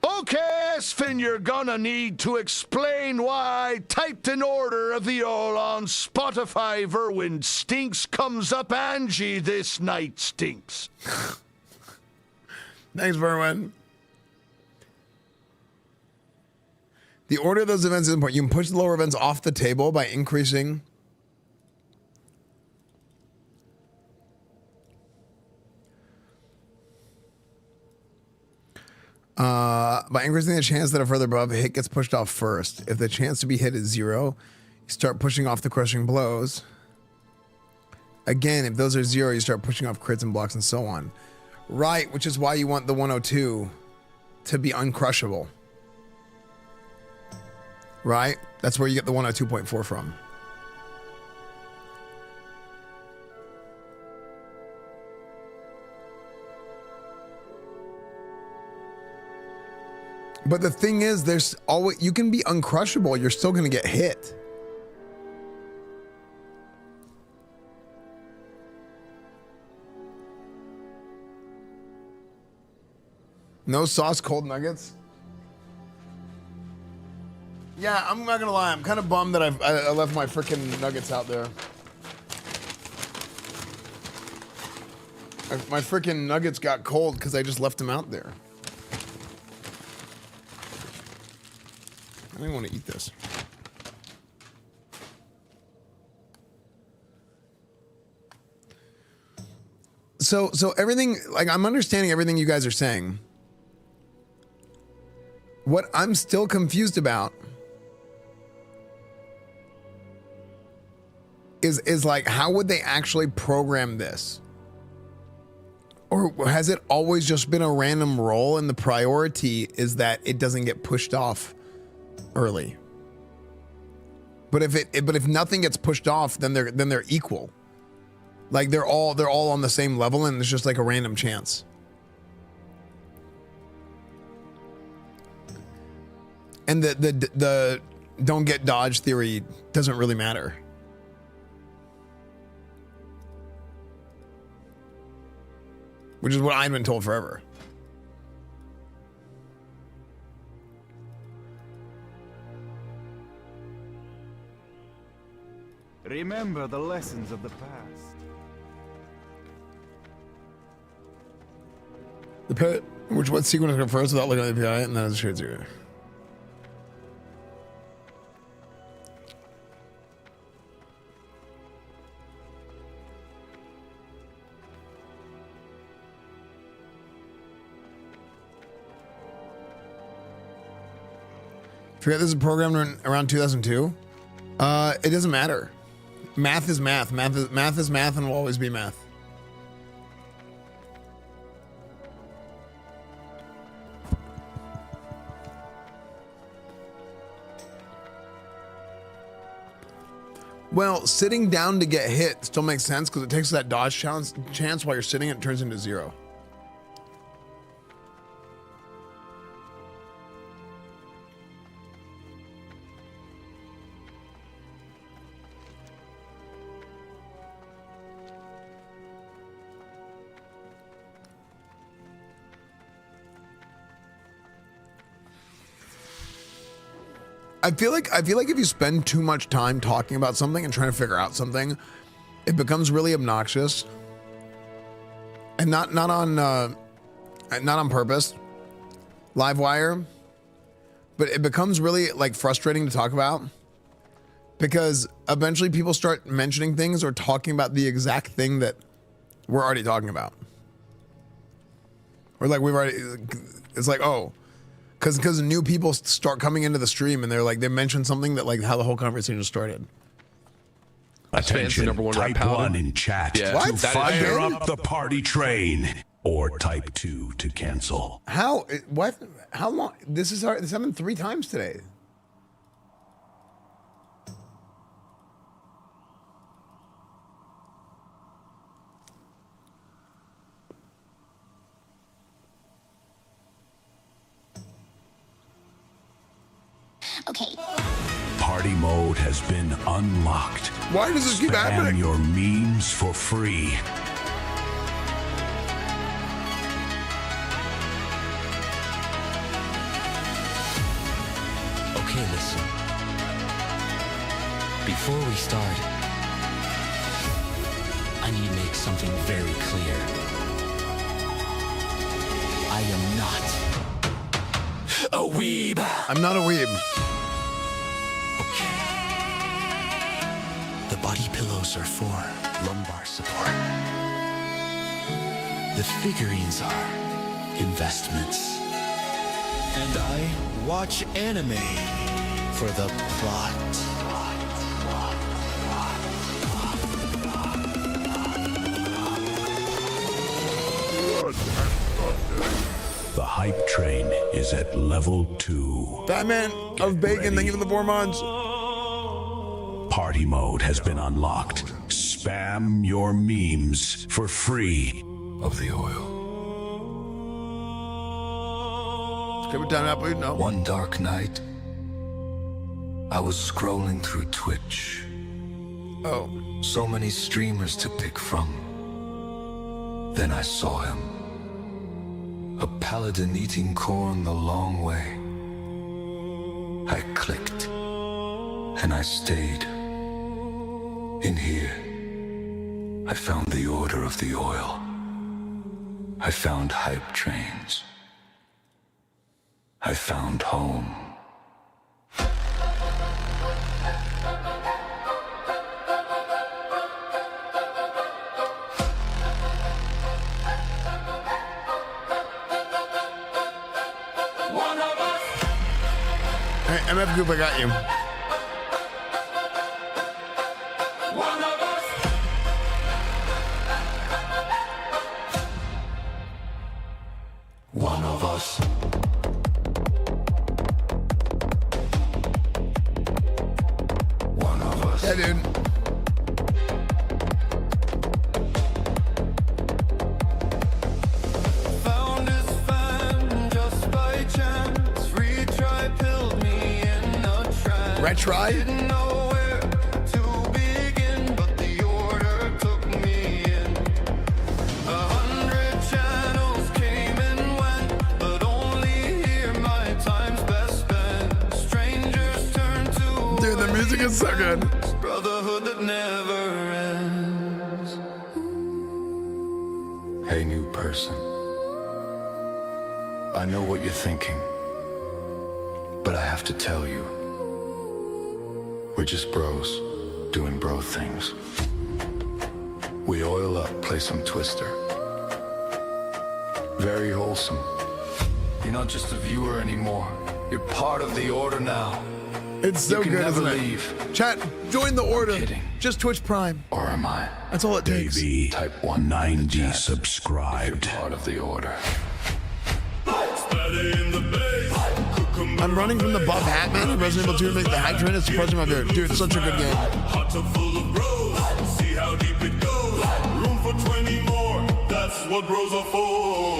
Okay, Esfand, you're gonna need to explain why typed in order of the all on Spotify Verwin stinks comes up Angie this night stinks. Thanks, Verwin. The order of those events is important. You can push the lower events off the table by increasing the chance that a further above hit gets pushed off first. If the chance to be hit is 0, you start pushing off the crushing blows. Again, if those are 0, you start pushing off crits and blocks and so on. Right, which is why you want the 102 to be uncrushable. Right? That's where you get the 102.4 from. But the thing is, there's always, you can be uncrushable, you're still going to get hit. No sauce, cold nuggets. Yeah, I'm not gonna lie, I'm kind of bummed that I left my freaking nuggets out there. My freaking nuggets got cold because I just left them out there. I don't even want to eat this. So everything, like, I'm understanding everything you guys are saying. What I'm still confused about is like, how would they actually program this? Or has it always just been a random roll and the priority is that it doesn't get pushed off early? But if nothing gets pushed off, then they're equal. Like they're all on the same level and it's just like a random chance. And the don't get dodged theory doesn't really matter. Which is what I've been told forever. Remember the lessons of the past. The pit, what sequence comes first without looking at the API, and then it's shared zero. Forget this is programmed around 2002. It doesn't matter. Math is math. Math is math and will always be math. Well, sitting down to get hit still makes sense because it takes that dodge chance while you're sitting and it turns into 0. I feel like if you spend too much time talking about something and trying to figure out something, it becomes really obnoxious. And not on purpose, Livewire, but it becomes really like frustrating to talk about because eventually people start mentioning things or talking about the exact thing that we're already talking about. Or like it's like, oh, because new people start coming into the stream and they're like, they mention something that like how the whole conversation started. Attention, number one type Paladin. 1 in chat Yeah. to What? fire Again? up the party train. or type 2 to cancel. How? What? How long? This is hard. This happened 3 times today. Okay. Party mode has been unlocked. Why does this keep Spam happening? your memes for free. Okay, listen. Before we start, I need to make something very clear. I am not a weeb. I'm not a weeb. Okay. The body pillows are for lumbar support. The figurines are investments. And I watch anime for the plot. The hype train is at level 2. Batman of Bacon, thank you for the 4 months. Party mode has been unlocked. Spam your memes for free. Of the oil. Skip it down now, please. No. One dark night, I was scrolling through Twitch. Oh. So many streamers to pick from. Then I saw him. A paladin eating corn the long way. I clicked. And I stayed. In here, I found the Order of the Oil. I found hype trains. I found home. Hey, MF Goop, I got you. One of us. One of us. Yeah, dude. Found Esfand just by chance. Free try pilled me in a trance. Retry? Didn't know where to begin, but the order took me in. 100 channels came and went, but only here my time's best spent. Strangers turn to Dude, the music is so good. brotherhood that never ends. Hey, new person. I know what you're thinking, but I have to tell you, we're just bros doing bro things. We oil up, play some Twister. Very wholesome. You're not just a viewer anymore. You're part of the order now. It's so You can good, never isn't it? leave. Chat, join the order. Kidding. Just Twitch Prime. Or am I? That's all it takes. Baby, Type 1 90 subscribed. Part of the order. I'm running from the buff Hatman and Resident Evil 2 to make the hype train. It's surprising my dude. Dude, it's such a good game. Hot tub full of bros, see how deep it goes. Room for 20 more, that's what bros are for.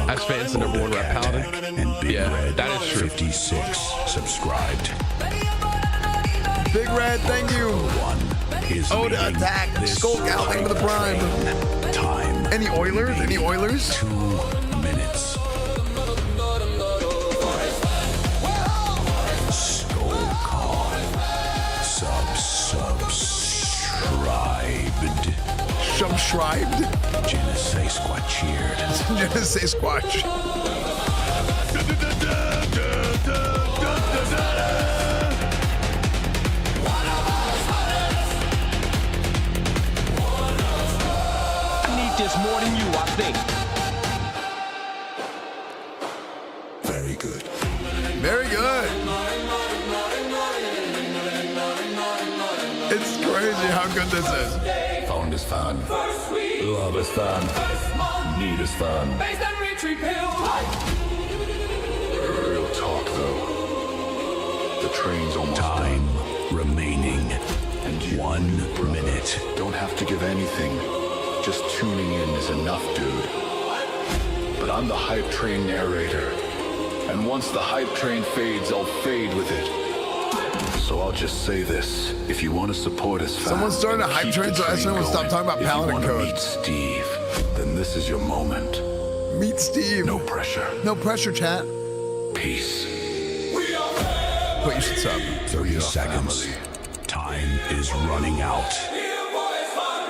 Esfand's the #1 rap Paladin. And Big Yeah, Red, that is true. 56 subscribed. Big Red, thank you. One is Oh, to leading attack. this Skull Gal, thank you for the Prime. Time. Any Oilers? Any Oilers? 2 minutes. Skull Con. Subscribed. Subscribed? Je ne sais quoi cheered. Je ne sais squash. I need this more than you, I think. Very good. Very good. It's crazy how good this is. Found is found. Love Esfand. Need Esfand. Based on retreat pill. Real talk, though. The train's almost Time remaining. And you, 1 minute. Don't have to give anything. Just tuning in is enough, dude. But I'm the hype train narrator. And once the hype train fades, I'll fade with it. So I'll just say this. If you want to support us, someone started a hype train so Esfand would stop talking about Paladin code. Meet Steve, then this is your moment. Meet Steve. No pressure. No pressure, chat. Peace. But you should sub. 30 seconds. Time is running out.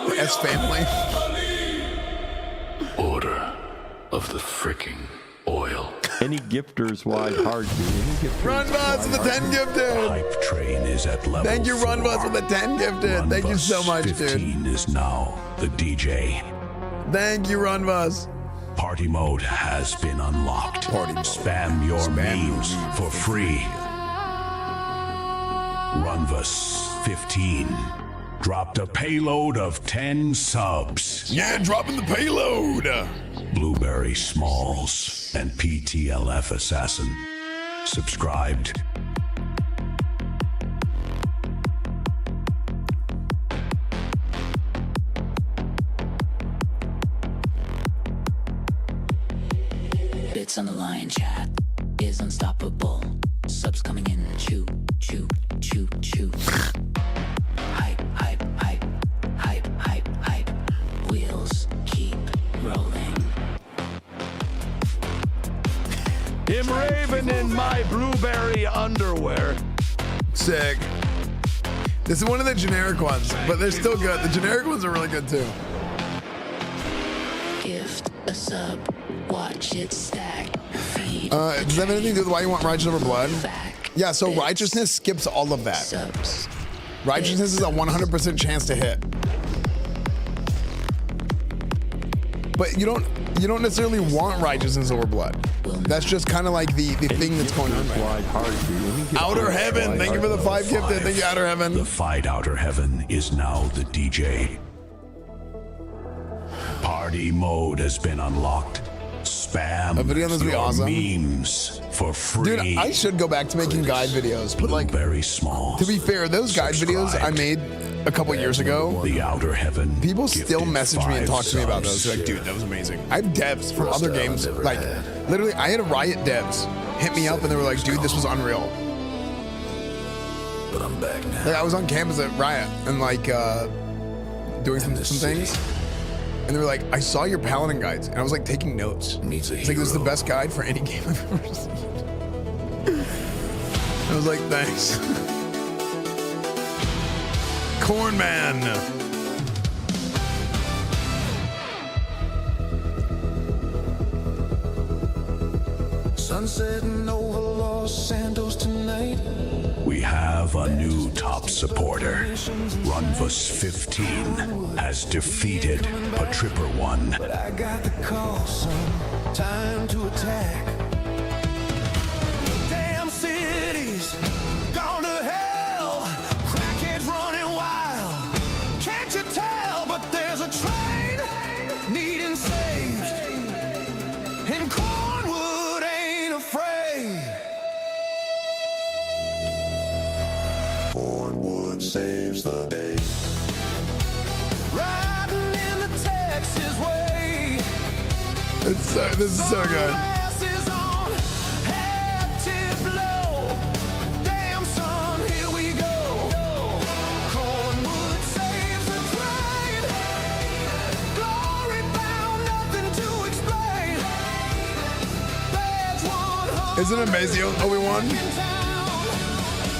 The S family. Order of the freaking oil. Any gifters wide hard, dude. Run Buzz with the 10 gifted. Hype train is at level Thank you, 4. Run Buzz with the 10 gifted. Thank you so much, 15 dude. is now the DJ. Thank you, Run Buzz. Party mode has been unlocked. Spam your memes for free. Runvus 15 dropped a payload of 10 subs. Yeah, dropping the payload. Blueberry Smalls and PTLF Assassin subscribed. Bits on the line, chat is unstoppable. Subs coming in, chew, chew, chew, chew. Hype, hype, hype, hype, hype, hype. Wheels keep rolling. Him raving in my blueberry underwear. Sick. This is one of the generic ones, but they're still good. The generic ones are really good too. Gift a sub, watch it stack. Feed Does that have anything to do with why you want Righteous over Blood? Yeah, so Righteousness skips all of that. Subs. Righteousness is a 100% chance to hit. But you don't necessarily want Righteousness over Blood. That's just kind of like the thing that's going on right now. Outer Heaven, thank you for the 5 gifted. Thank you, Outer Heaven. The fight Outer Heaven is now the DJ. Party mode has been unlocked. Spam A video on this would be your awesome. memes for free. Dude, I should go back to making guide videos, but like, very small. to be fair, those guide videos I made a couple years ago, The Outer Heaven. people still message me and talk to me about those. subs. They're like, dude, that was amazing. I have devs from other games. Like, literally, I had Riot devs hit me up and they were like, dude, this was unreal. But I'm back now. Like, I was on campus at Riot and like doing some things. And they were like, I saw your Paladin guides. And I was like taking notes. It's like, this is the best guide for any game I've ever seen. I was like, thanks. Corn Man. Sunsetting over Los Santos tonight. We have a new top supporter. Runvus 15 has defeated Patripper 1. But I got the call, son. Time to attack. Damn cities gone to hell. Crackheads running wild. Can't you tell? But there's a train needing saved. And Cornwood ain't afraid. Cornwood saves the day. Riding in the Texas way. This is so good. Glasses on, head tip low. Damn son, here we go. Cornwood saves the train. Glory bound, nothing to explain. Badge 100. Isn't it amazing, Obi-Wan?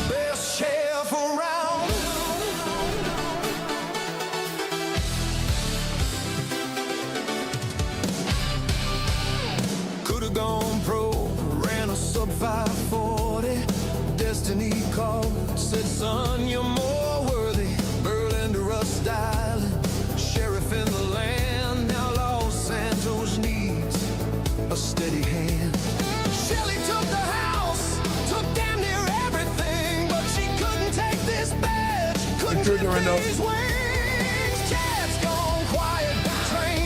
Best chef around. Could've gone pro, ran a sub 540. Destiny called, said son, you're more worthy. Berlin to Rust Island, sheriff in the land. Now Los Santos needs a steady hand. Shelly took the house, took damn near everything, but she couldn't take this badge, couldn't True, get Dorendo. these wings. Jet's gone quiet, train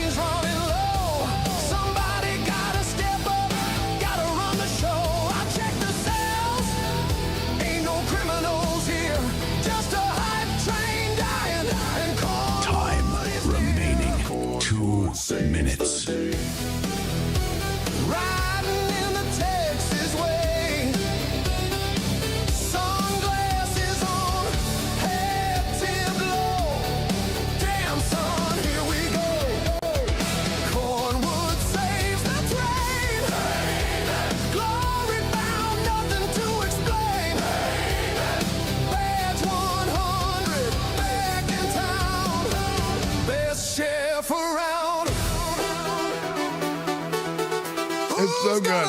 It's so good.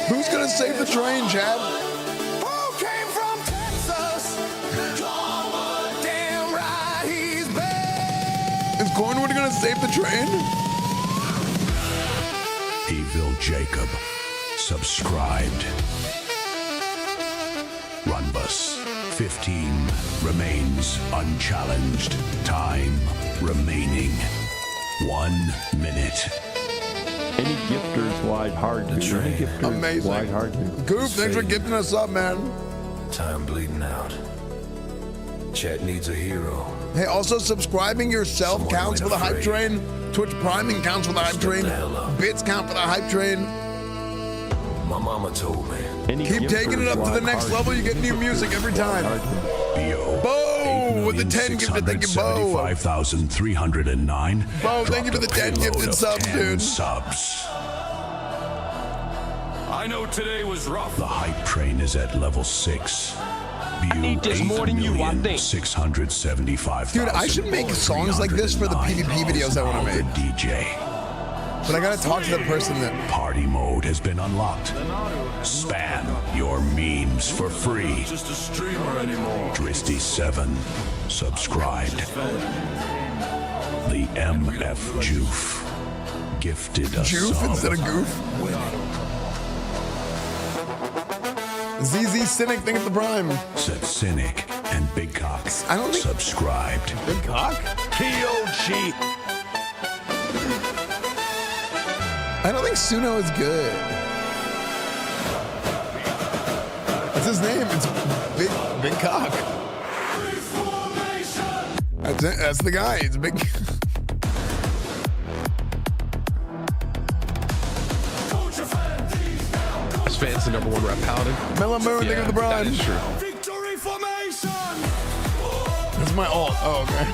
Who's gonna save the train, Chad? Who came from Texas? Damn right, he's bad. Is Cornwood gonna save the train? Evil Jacob, subscribed. Runbus 15 remains unchallenged. Time remaining 1 minute. Any gifters wide hard to do. Any gifters Amazing. wide hard to do. Goof, thanks for gifting us up, man. Time bleeding out. Chat needs a hero. Hey, also subscribing yourself Someone counts for went the hype afraid. train. Twitch priming counts for the hype train. Bits count for the hype train. My mama told me. Any Keep taking it up to the next level. You get new music every time. Bo with the 10 gifted. Thank you, Bo. 5,309. Bo, thank you for the 10 gifted subs, dude. Subs. I know today was rough. The hype train is at level 6. need this more than you, I think. 675. Dude, I should make songs like this for the PvP videos I want to make. DJ. But I gotta talk to the person that... Party mode has been unlocked. Spam your memes for free. Just a streamer anymore. Dristy7 subscribed. The MF Joof gifted a Joof sub. instead of Goof? ZZ Cynic, think of the prime. Said Cynic and Big Cock. I don't think... Subscribed. Big Cock? POG. I don't think Suno is good. What's his name? It's Big Cock. That's it. That's the guy. It's Big. Esfand's the #1 rap Paladin. Mellow Moon, think of the bride. That is true. Victory formation. That's my ult. Oh, okay.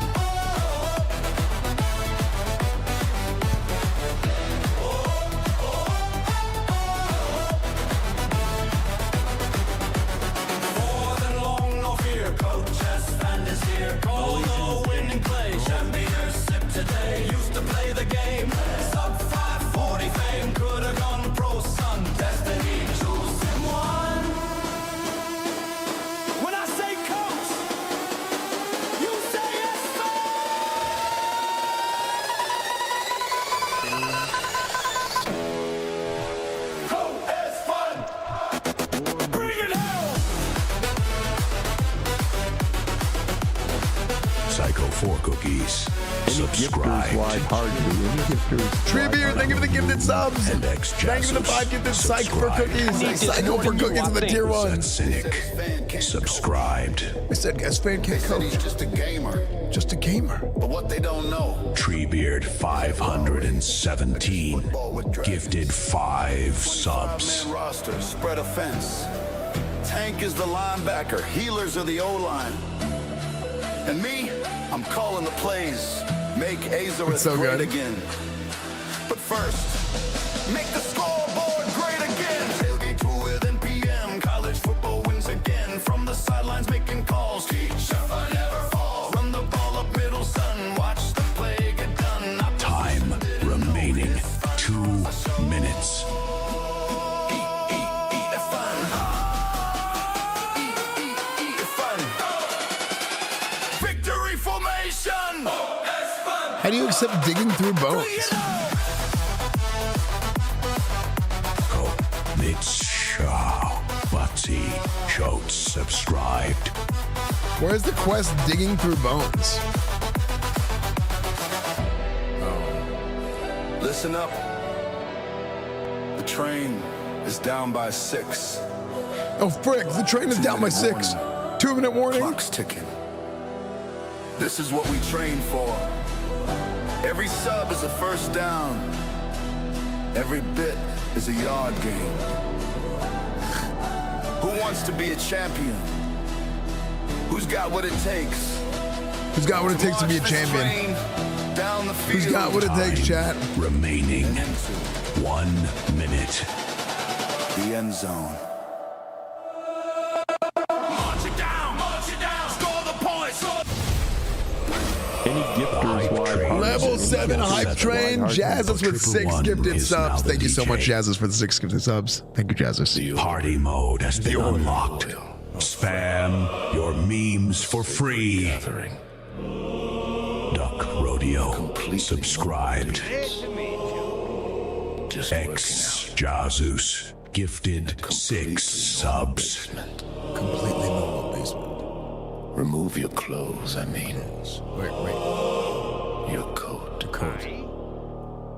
More than long, no fear. Coach Esfand is here. Call the winning play. Champions sip today. Used to play the game. Sub 540 fame. Could have gone pro, son. Destiny chose him one. When I say coach, you say Esfand. Go Esfand. Bring it home. Psycho 4 cookies. Subscribe. Wide hard to do. Any gifters. Tribute, thank you for the gifted subs. And X Thank you for the 5 gifted Psych for cookies. Psycho for cookies in the tier 1. Cynic. Subscribed. I said Esfand can't coach. Just a gamer. Just a gamer. But what they don't know. Treebeard 517. Gifted 5 subs. Man roster, spread a fence. Tank is the linebacker. Healers are the O-line. And me, I'm calling the plays. Make Azareth so great good. again. But first, make the scoreboard great again. Tailgate to within PM. College football wins again. From the sidelines making calls. Teach I never fall. Run the ball up middle, son. Watch the play get done. Time remaining 2 minutes. Victory formation! How do you accept digging through bones? Go. Mitchell. Butsy. Shotes subscribed. Where's the quest digging through bones? Listen up. The train is down by 6. Oh, frick, the train is down by 6. 2-minute warning. Clock's ticking. This is what we train for. Every sub is a first down. Every bit is a yard gain. Who wants to be a champion? Who's got what it takes? Who's got what it takes to be a champion? Down the field. Who's got what it takes, chat? Remaining 1 minute. The end zone. March it down, score the points. Any gifters wide Level 7 hype train. Jazzes with 6 gifted subs. Thank you so much, Jazzes, for the 6 gifted subs. Thank you, Jazzes. Party mode has been unlocked. Spam your memes for free. Duck Rodeo subscribed. X Jazus gifted 6 subs. Completely normal basement. Remove your clothes, I mean. Wait. Your coat. The coat.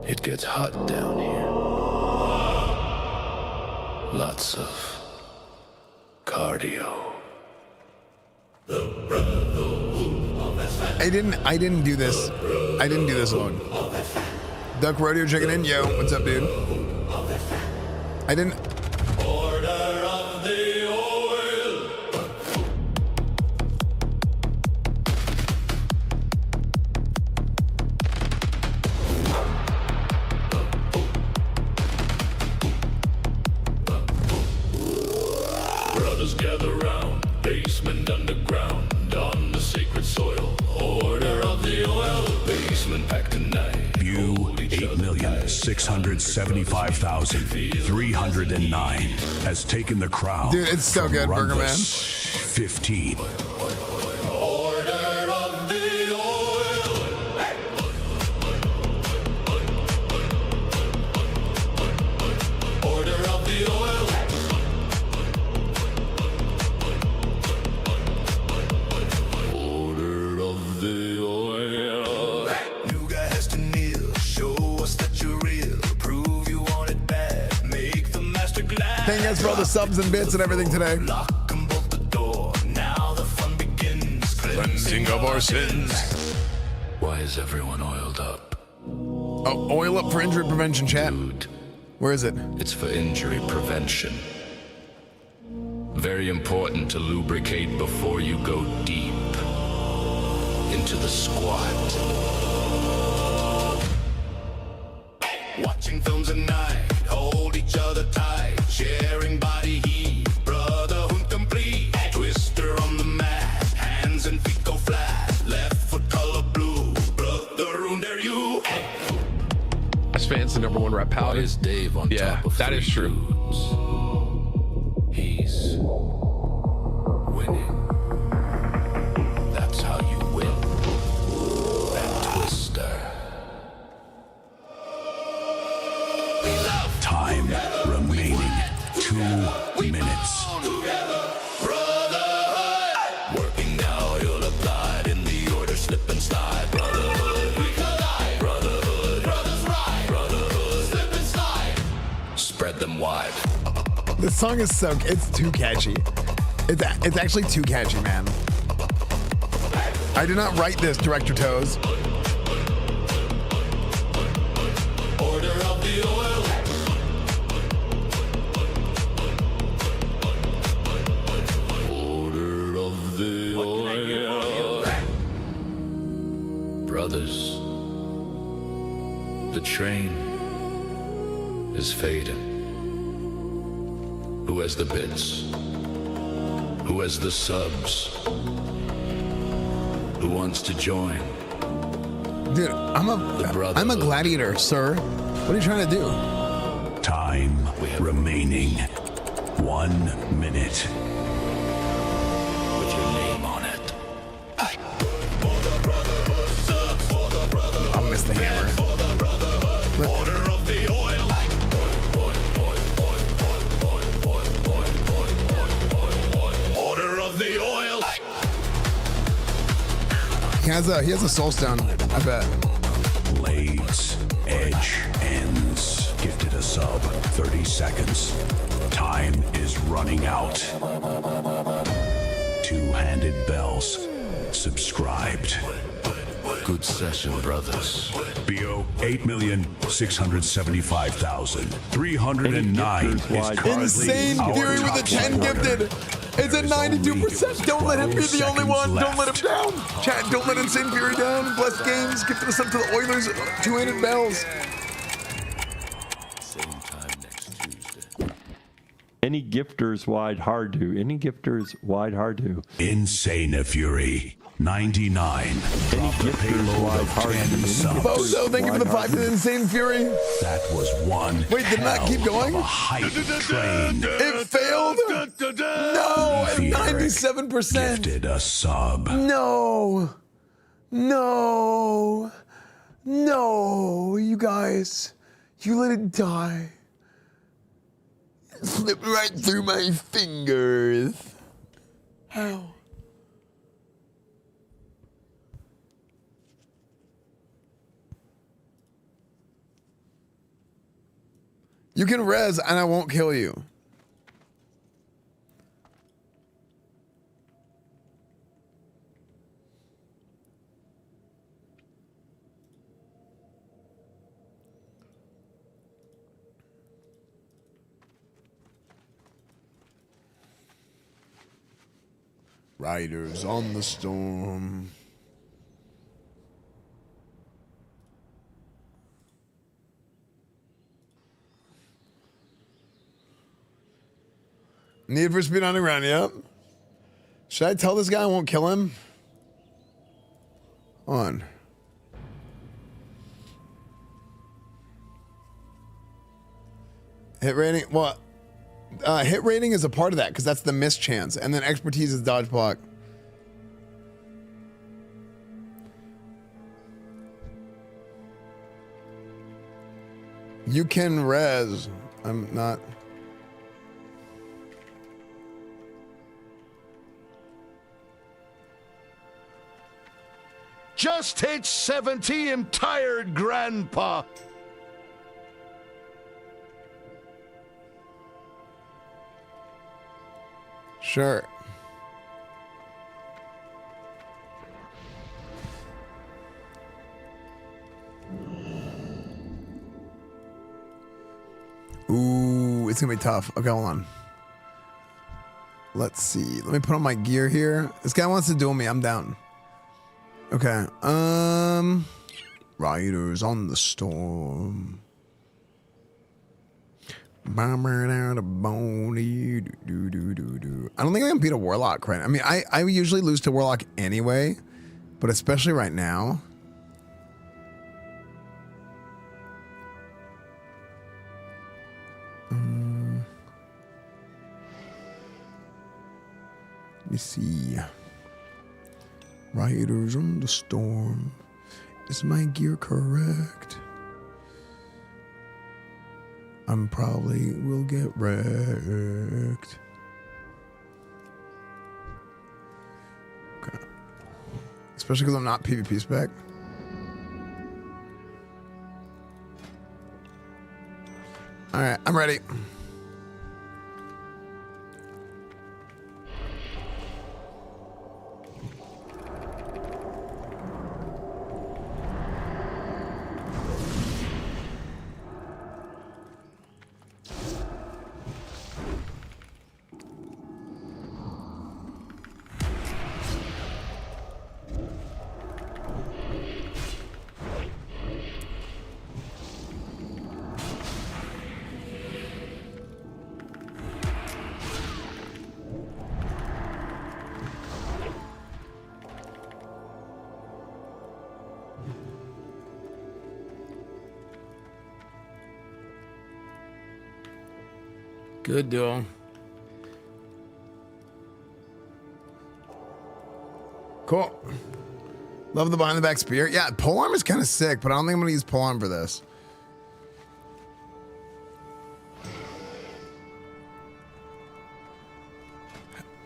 It gets hot down here. Lots of cardio. I didn't do this. I didn't do this alone. Duck Rodeo checking in. Yo, what's up, dude? I didn't. Order of the oil. Brothers gather round, basement underground, on the sacred soil. Order of the oil, basement packed tonight. View 8,675,309 has taken the crown. Dude, it's so from good, Burger Man. Runvus 15. Order of the oil. Order of the oil. Order of the oil. New guy has to kneel. Show us that you're real. Prove you want it bad. Make the master glad. Thank you guys for all the subs and bits and everything today. Lock and bolt the door. Now the fun begins. Cleansing of our sins. Why is everyone oiled up? Oh, oil up for injury prevention, chat. Where is it? It's for injury prevention. Very important to lubricate before you go deep into the squat. Watching films at night, hold each other tight, sharing body heat, brotherhood complete. Twister on the mat, hands and feet go flat, left foot color blue, brother, under you. Esfand's the #1 rep Paladin. Is Dave on top of that is true. dudes? He's winning. That's how you win. That twister. Time remaining 2 minutes. Working now, you'll apply it in the order, slip and slide. Brotherhood, we collide. Brotherhood, brothers ride. Brotherhood, slip and slide. Spread them wide. This song is so. It's too catchy. It's actually too catchy, man. I did not write this, Director Toes. Order of the oil. Order of the oil. Brothers, the train is fading. Who has the bits? Who has the subs? Who wants to join? Dude, I'm a gladiator, sir. What are you trying to do? Time remaining 1 minute. With your name on it. I'll miss the hammer. Order of the oil. Order of the oil. He has a soul stone, I bet. Blades, edge, ends. Gifted a sub. 30 seconds. Time is running out. Two-handed bells. Subscribed. Good session, brothers. BO 8,675,309 is currently Insane our Fury with top a 10 supporter. gifted. It's at 92%. Don't let him be the only one. Don't let him down. Chat, don't let Insane Fury down. Blessed Games gifted us up to the Oilers. Two-handed bells. Same time next Tuesday. Any gifters wide hard to. Any gifters wide hard to. Insane Fury. 99. Drop the payload of 10 subs. Bozo, thank you for the 5 to the Insane Fury. That was one. Wait, did not keep going? A hype train. It failed? No, at 97%. Gifted a sub. No. No. No, you guys. You let it die. It slipped right through my fingers. How? You can res and I won't kill you. Riders on the storm. Need for Speed Underground, yep. Should I tell this guy I won't kill him? On. Hit rating, what? Hit rating is a part of that because that's the miss chance, and then expertise is dodge block. You can res. I'm not. Just hit 70, I'm tired, Grandpa. Sure. Ooh, it's gonna be tough. Okay, hold on. Let's see. Let me put on my gear here. This guy wants to duel me. I'm down. Okay. Riders on the storm. Bomber down a bony. I don't think I can beat a warlock, right? I mean, I usually lose to warlock anyway, but especially right now. Let me see. Riders on the storm. Is my gear correct? I'm probably will get wrecked. Okay. Especially because I'm not PvP spec. All right, I'm ready. Good duel. Cool. Love the behind the back spear. Yeah, polearm is kind of sick, but I don't think I'm gonna use polearm for this.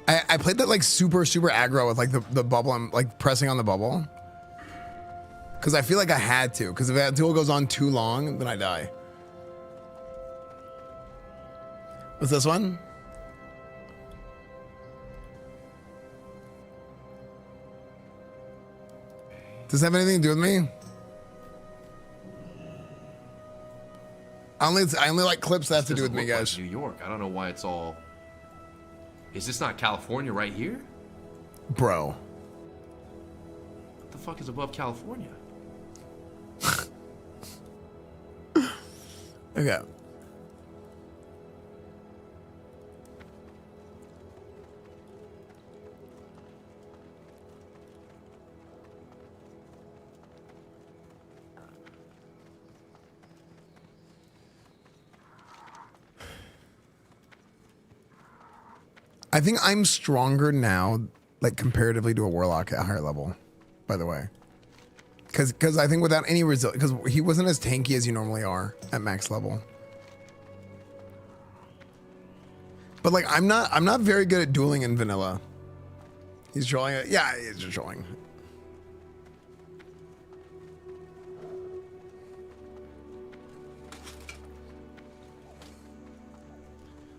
I played that like super aggro with like the bubble. I'm like pressing on the bubble. Cause I feel like I had to, because if that duel goes on too long, then I die. What's this one? Does it have anything to do with me? I only like clips that have to do with me, guys. New York. I don't know why it's all. Is this not California right here? Bro. What the fuck is above California? Okay. I think I'm stronger now, like comparatively to a warlock at a higher level, by the way. Because I think without any result, because he wasn't as tanky as you normally are at max level. But like I'm not very good at dueling in vanilla. He's trolling it. Yeah, he's just trolling.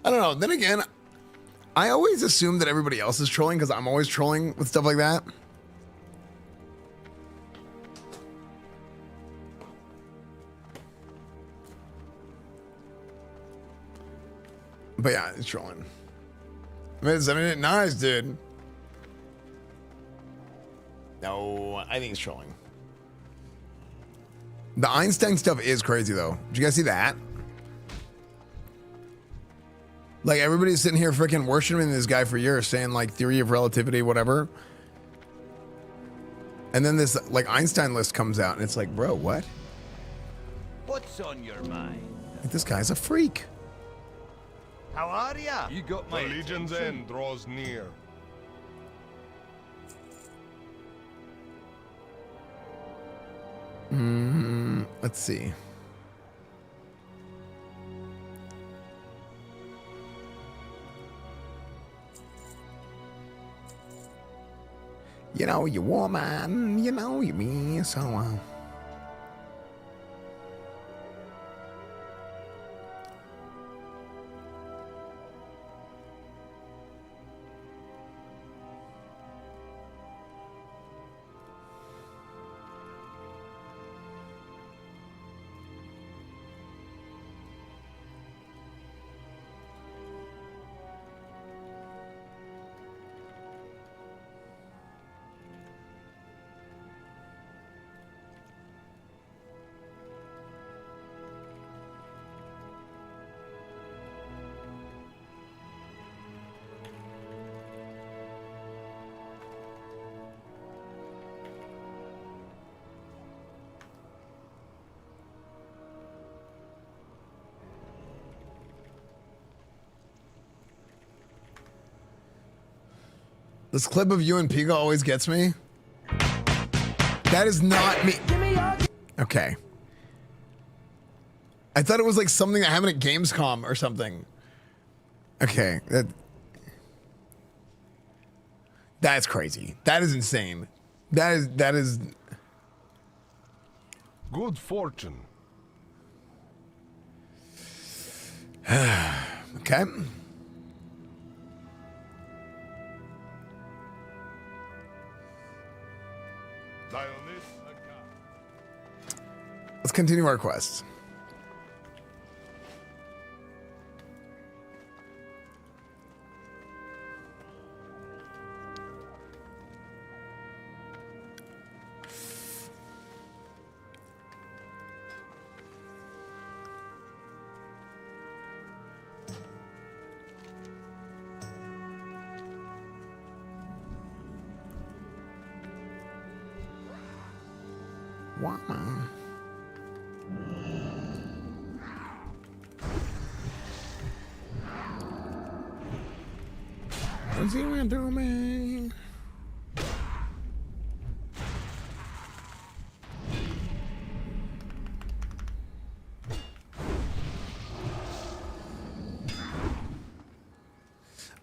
I don't know. Then again, I always assume that everybody else is trolling because I'm always trolling with stuff like that. But yeah, it's trolling. I mean, nice, dude. No, I think it's trolling. The Einstein stuff is crazy, though. Did you guys see that? Like, everybody's sitting here freaking worshiping this guy for years, saying, like, theory of relativity, whatever. And then this, like, Einstein list comes out, and it's like, bro, what? What's on your mind? Like, this guy's a freak. How are ya? You got my The Legion's end draws near. Let's see. You know, you woman, you know, you me, so this clip of you and Piga always gets me. That is not me. Okay. I thought it was like something that happened at Gamescom or something. Okay. That's crazy. That is insane. That is Good fortune. okay. Let's continue our quests. Wow. What's he went through me?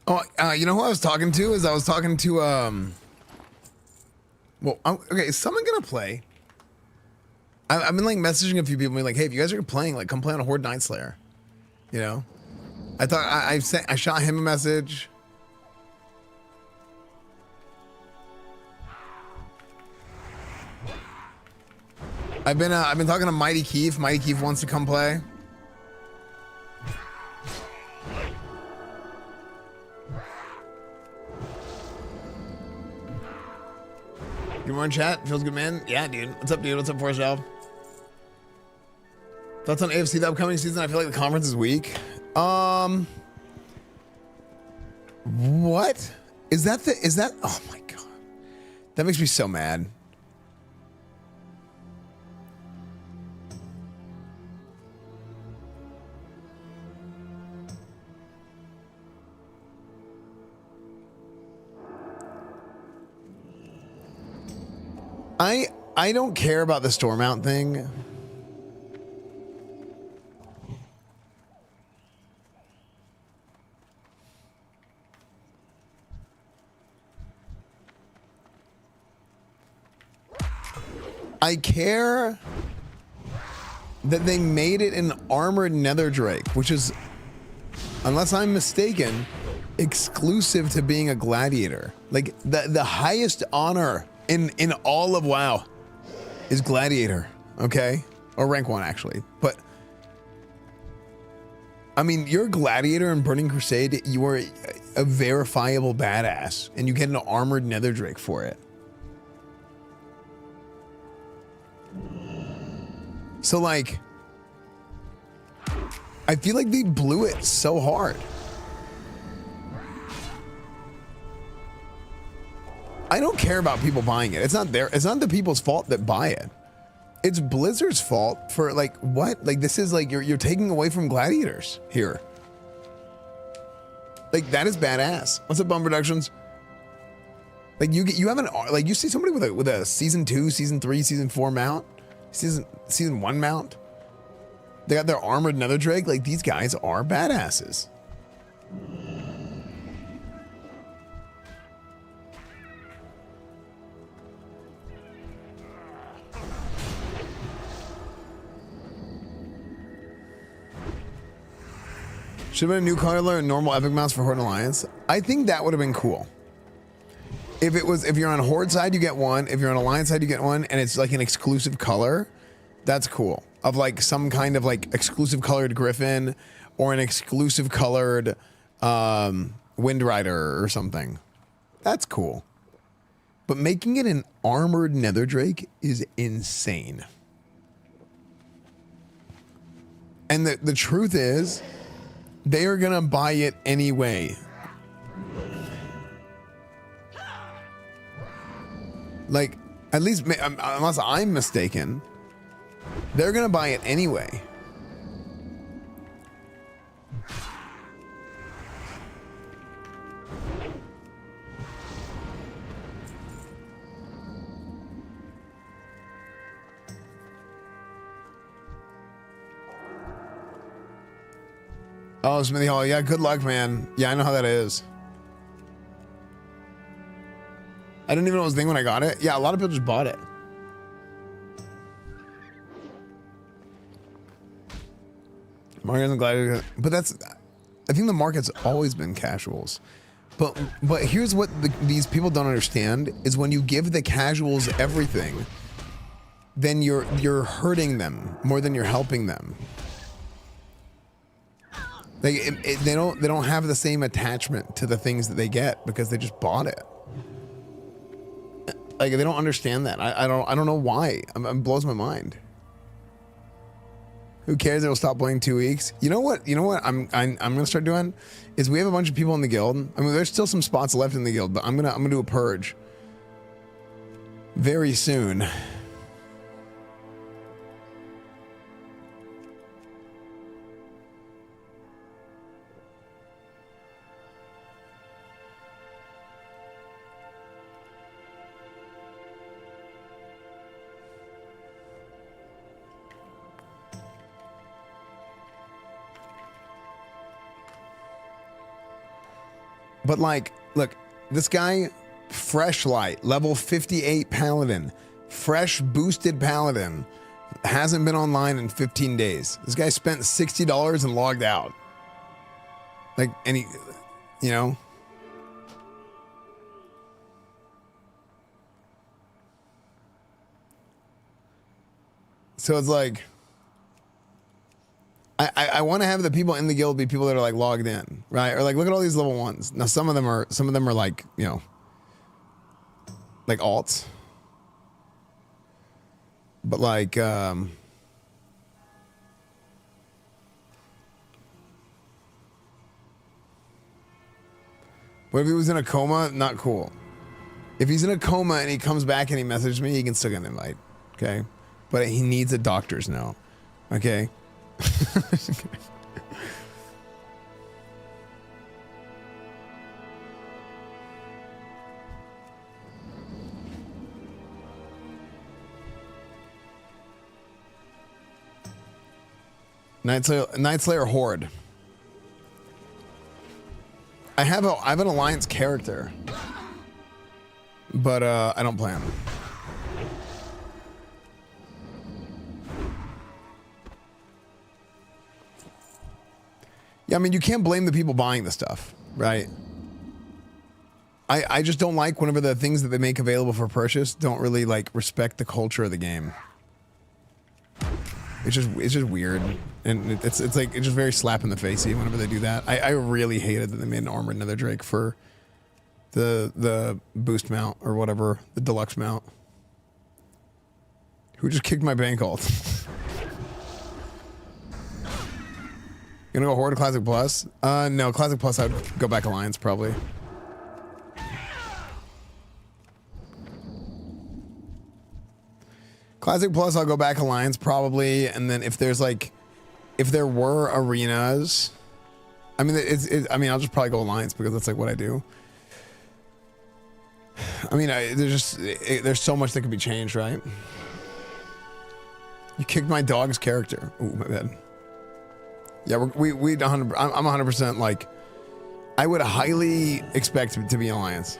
Oh, you know who I was talking to? I was talking to well, okay, is someone gonna play? I've been like messaging a few people, being like, "Hey, if you guys are playing, like, come play on a Horde Night Slayer." You know, I thought I shot him a message. I've been talking to Mighty Keith. Mighty Keith wants to come play. Good morning, chat. Feels good, man. Yeah, dude. What's up, dude? What's up, Force Valve? Thoughts on AFC the upcoming season? I feel like the conference is weak. What? Is that? Oh my god. That makes me so mad. I don't care about the store mount thing. I care that they made it an armored nether drake, which is, unless I'm mistaken, exclusive to being a gladiator. Like the highest honor in all of WoW is gladiator, okay? Or rank 1 actually. But I mean, you're a gladiator in Burning Crusade, you are a verifiable badass, and you get an armored nether drake for it. So like, I feel like they blew it so hard. I don't care about people buying it. It's not the people's fault that buy it. It's Blizzard's fault for like, what? Like, this is like, you're taking away from gladiators here. Like, that is badass. What's up, Bum Productions? Like, you have like, you see somebody with a season 2, season 3, season 4 mount, season 1 mount. They got their armored nether drake. Like, these guys are badasses. Should have been a new color and normal epic mounts for Horde and Alliance. I think that would have been cool. If you're on Horde side, you get one. If you're on Alliance side, you get one, and it's like an exclusive color. That's cool. Of like some kind of like exclusive colored Griffin or an exclusive colored Wind Rider or something. That's cool. But making it an armored nether drake is insane. And the truth is, they are gonna buy it anyway. Like, at least, unless I'm mistaken, they're gonna buy it anyway. Oh, Smithy Hall. Yeah, good luck, man. Yeah, I know how that is. I didn't even know it was a thing when I got it. Yeah, a lot of people just bought it. Market glad, but that's, I think the market's always been casuals. But here's what these people don't understand is when you give the casuals everything, then you're hurting them more than you're helping them. Like they don't have the same attachment to the things that they get because they just bought it. Like they don't understand that. I don't know why. It blows my mind. Who cares? It'll stop playing 2 weeks. You know what? I'm gonna start doing is we have a bunch of people in the guild. I mean, there's still some spots left in the guild, but I'm gonna do a purge very soon. But like, look, this guy, fresh light, level 58 Paladin, fresh boosted Paladin, hasn't been online in 15 days. This guy spent $60 and logged out. Like, and he, you know. So it's like, I want to have the people in the guild be people that are like logged in, right? Or like, look at all these level 1s. Now, some of them are like, you know, like alts. But like, what if he was in a coma? Not cool. If he's in a coma and he comes back and he messages me, he can still get an invite. Okay. But he needs a doctor's note. Okay. Night Slayer Horde. I have an alliance character, but I don't play him. Yeah, I mean, you can't blame the people buying the stuff, right? I just don't like whenever the things that they make available for purchase don't really like respect the culture of the game. It's just weird, and it's like it's just very slap in the facey whenever they do that. I really hated that they made an armored nether drake for the boost mount or whatever, the deluxe mount. Who just kicked my bank ult? Gonna go Horde Classic Plus? No, Classic Plus I'd go back Alliance probably. Classic Plus, I'll go back Alliance probably, and then if there's like, if there were arenas, I mean, I mean, I'll just probably go Alliance because that's like what I do. I mean, there's so much that could be changed, right? You kicked my dog's character. Ooh, my bad. Yeah, we 100. I'm 100% like, I would highly expect it to be Alliance.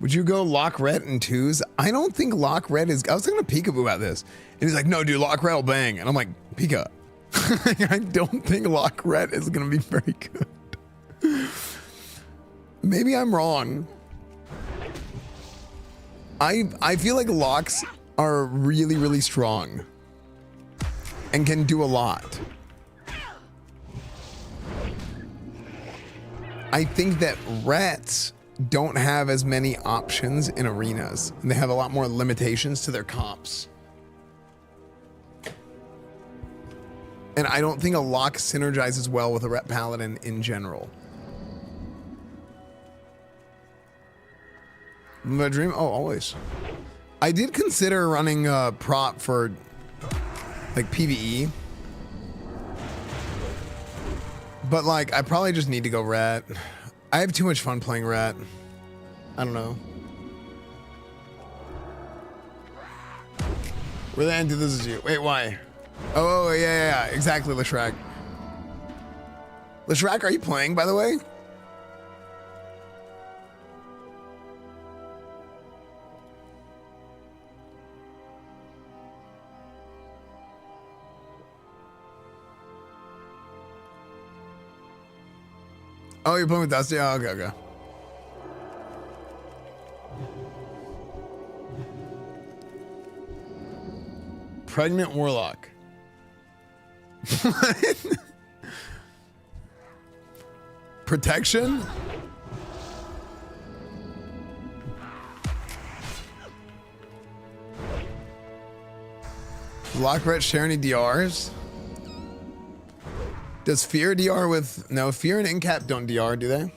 Would you go Lock Red in twos? I don't think Lock Red is... I was talking to Peekaboo about this. And he's like, no, dude, Lock Red will bang. And I'm like, Pika, I don't think Lock Red is going to be very good. Maybe I'm wrong. I feel like locks are really, really strong. And can do a lot. I think that rats don't have as many options in arenas, and they have a lot more limitations to their comps. And I don't think a lock synergizes well with a ret paladin in general. The dream? Oh, always. I did consider running a prop for like PvE, but like I probably just need to go rat. I have too much fun playing rat. I don't know. Really into this is you. Wait, why? Oh, yeah, exactly, Lashrak. Lashrak, are you playing, by the way? Oh, you're playing with Dusty? Oh, okay. Pregnant Warlock. Protection? Lockret share any DRs? Does Fear DR with... No, Fear and Incap don't DR, do they?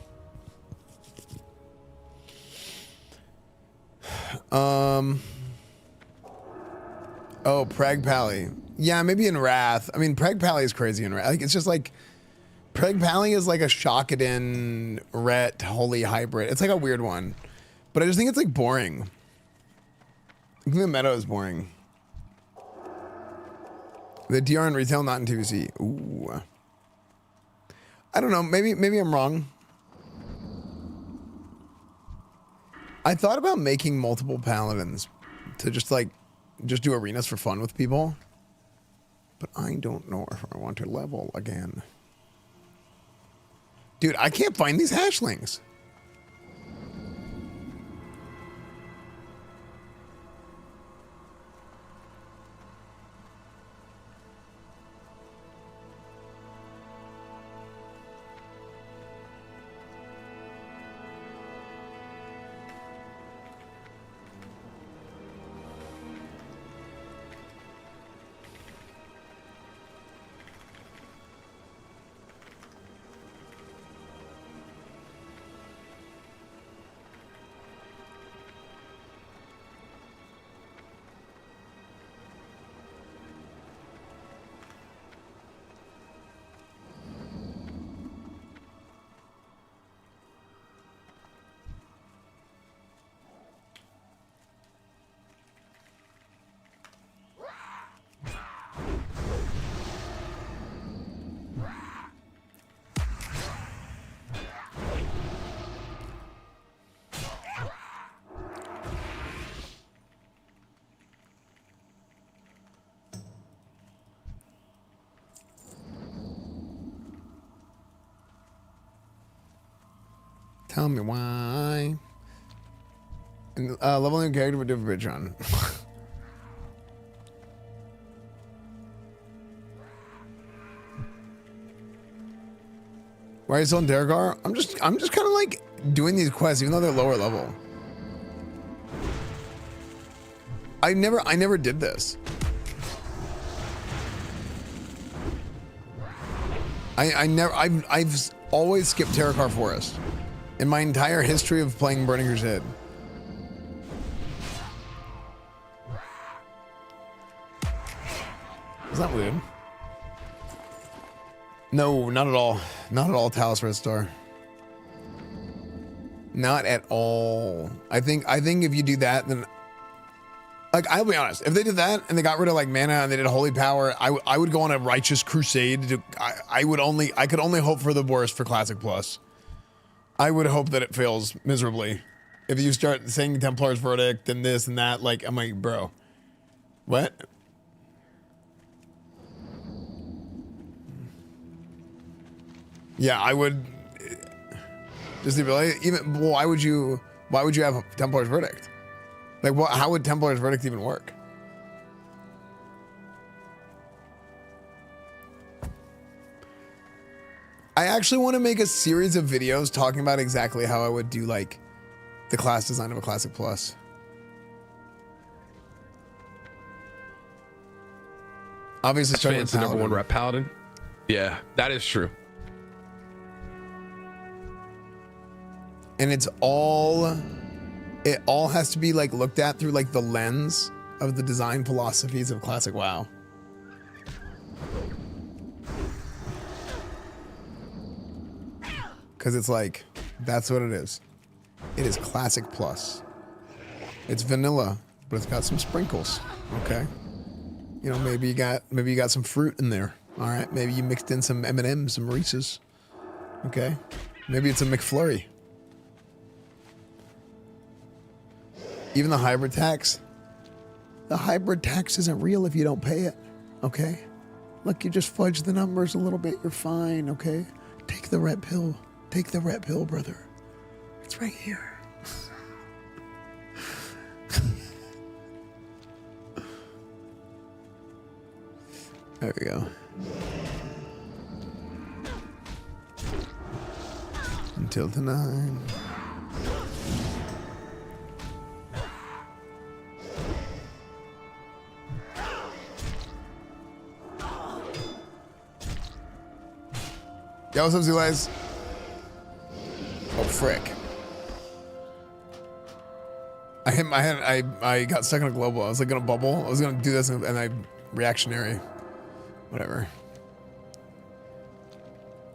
Oh, Preg Pally. Yeah, maybe in Wrath. I mean, Preg Pally is crazy in Wrath. Like, it's just like... Preg Pally is like a Shockedin Ret Holy hybrid. It's like a weird one. But I just think it's like boring. I think the meta is boring. The DR in retail, not in TVC. Ooh. I don't know. Maybe I'm wrong. I thought about making multiple paladins to just like just do arenas for fun with people. But I don't know if I want to level again. Dude, I can't find these hashlings. Tell me why. And leveling a character with different bridge run. Why are you still in Dergar? I'm just kind of like doing these quests, even though they're lower level. I never did this. I've always skipped Terracar Forest in my entire history of playing Burning Crusade. Is that weird? No, not at all. Not at all, Talos Red Star. Not at all. I think if you do that, then like I'll be honest, if they did that and they got rid of like mana and they did Holy Power, I would go on a righteous crusade. I could only hope for the worst for Classic Plus. I would hope that it fails miserably. If you start saying Templar's Verdict and this and that, like I'm like, bro, what? Yeah, I would. Just the ability, even well, why would you have Templar's Verdict? Like, what? How would Templar's Verdict even work? I actually want to make a series of videos talking about exactly how I would do like the class design of a Classic Plus. Obviously, starting with the number Paladin. one rep Paladin. Yeah, that is true. And it all has to be like looked at through like the lens of the design philosophies of Classic WoW. Because it's like, that's what it is. It is Classic Plus. It's vanilla, but it's got some sprinkles. Okay. You know, maybe you got some fruit in there. All right. Maybe you mixed in some M&M's, some Reese's. Okay. Maybe it's a McFlurry. Even the hybrid tax. The hybrid tax isn't real if you don't pay it. Okay. Look, you just fudge the numbers a little bit. You're fine. Okay. Take the red pill. Take the red pill, brother. It's right here. There we go. Until the 9. Yo, what's up, Zulais? Oh, frick. I hit my head. I got stuck in a global. I was like gonna bubble. I was gonna do this and I reactionary. Whatever.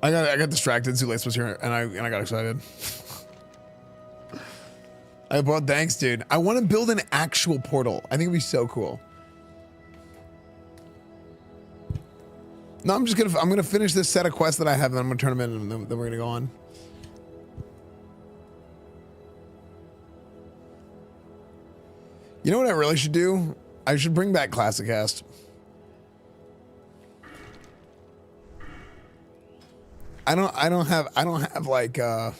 I got distracted. Zulais was here and I got excited. Well, thanks, dude. I want to build an actual portal. I think it'd be so cool. No, I'm gonna finish this set of quests that I have, and I'm gonna turn them in, and then we're gonna go on. You know what I really should do? I should bring back Classic Cast. I don't have like I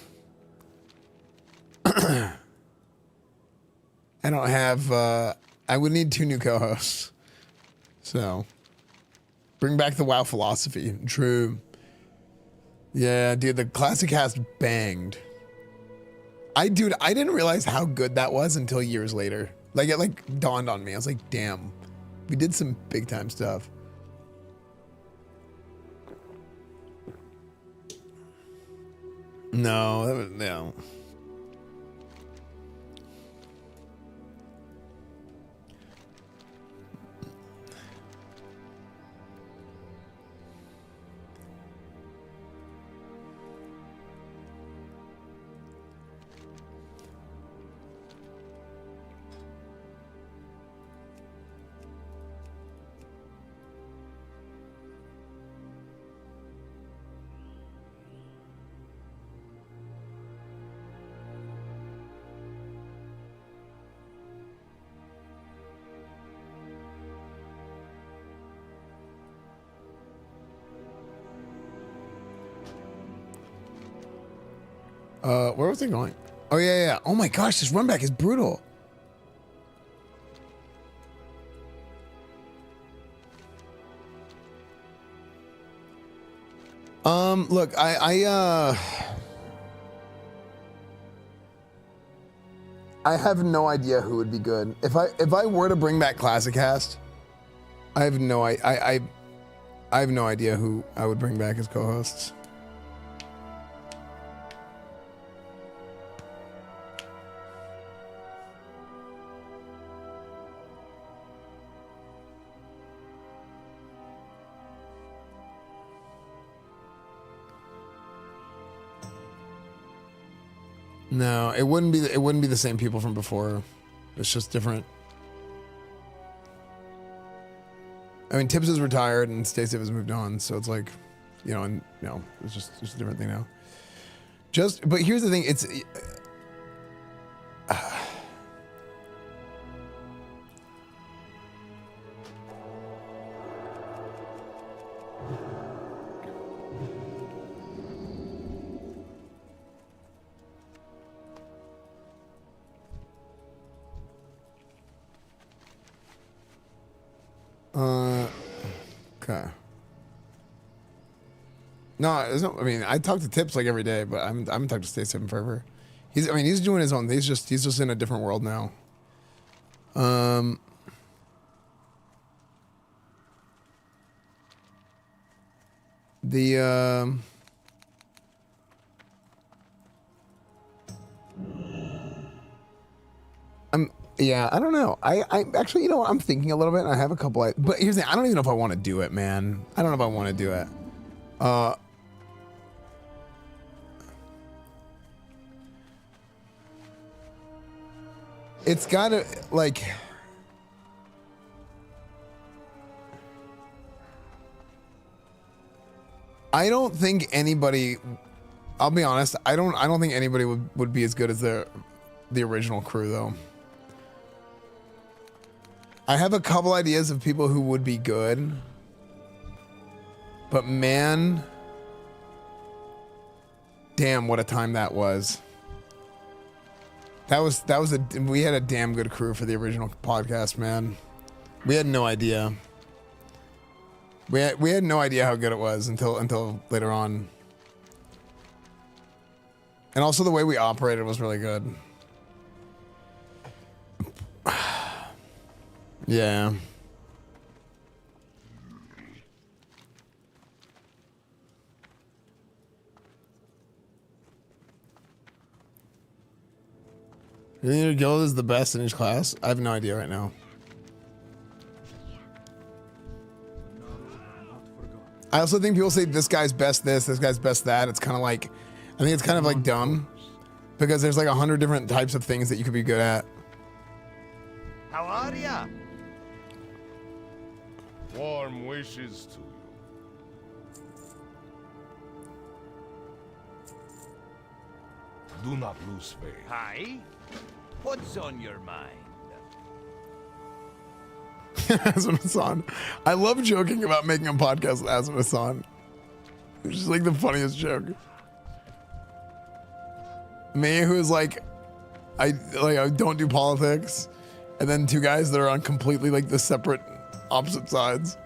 don't have I would need 2 new co-hosts. So bring back the WoW philosophy. True. Yeah, dude, the Classic Cast banged. I didn't realize how good that was until years later. Like it dawned on me. I was like, damn, we did some big time stuff. No, that was no. Where was it going? Oh yeah. Oh my gosh, this run back is brutal. Look, I have no idea who would be good. If I were to bring back Classic Cast, I have no idea who I would bring back as co-hosts. No, it wouldn't be the same people from before. It's just different. I mean, Tibbs is retired and Stacey has moved on, so it's like, you know, and no, it's just a different thing now. But here's the thing, it's okay. No, there's no. I mean, I talk to Tips like every day, but I haven't talked to Stacey forever. He's doing his own thing. He's just in a different world now. Yeah, I don't know. I actually, you know what? I'm thinking a little bit. And I have a couple. But here's the thing. I don't even know if I want to do it, man. I don't know if I want to do it. It's gotta like. I don't think anybody. I'll be honest. I don't think anybody would be as good as the original crew though. I have a couple ideas of people who would be good, but man, damn, what a time that was. We had a damn good crew for the original podcast, man. We had no idea. We had no idea how good it was until later on. And also the way we operated was really good. Yeah. You think your guild is the best in each class? I have no idea right now. I also think people say this guy's best this guy's best that. It's kind of like, I think it's kind of like dumb because there's like 100 different types of things that you could be good at. How are ya? Warm wishes to you. Do not lose faith. Hi. What's on your mind? Asm Hassan. I love joking about making a podcast with Asm Hassan. It's just like the funniest joke. Me, who's like, I don't do politics, and then two guys that are on completely like the separate, opposite sides.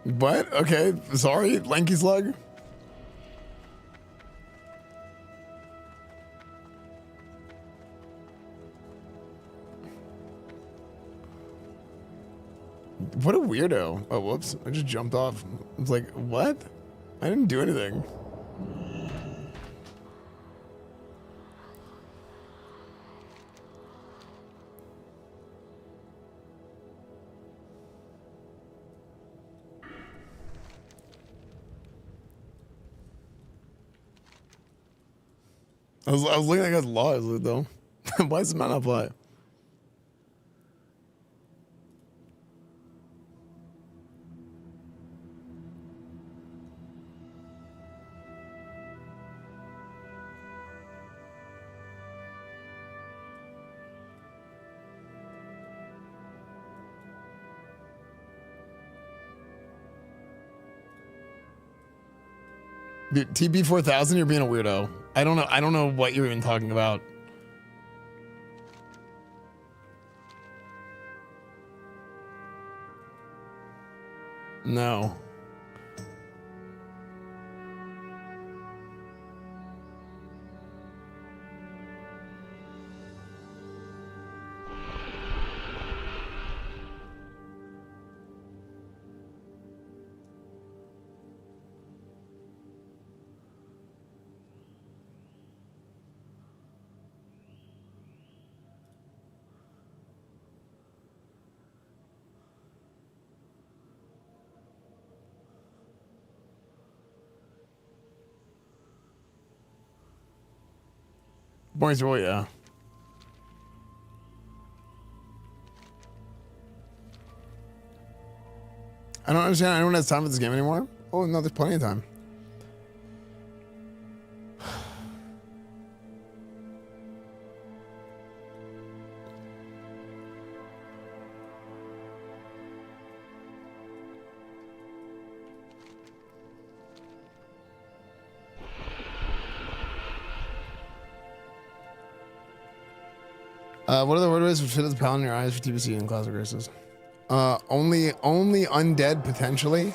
What? Okay, sorry, Lanky Slug. What a weirdo. Oh, whoops. I just jumped off. I was like, what? I didn't do anything. I was looking at laws though. Why does it not apply? Dude, TB4000, you're being a weirdo. I don't know what you're even talking about. No. Boys, well, yeah. I don't understand. Anyone has time for this game anymore? Oh, no, there's plenty of time. What are the wordways which fit as Paladin in your eyes for TBC and classic races? Only undead potentially.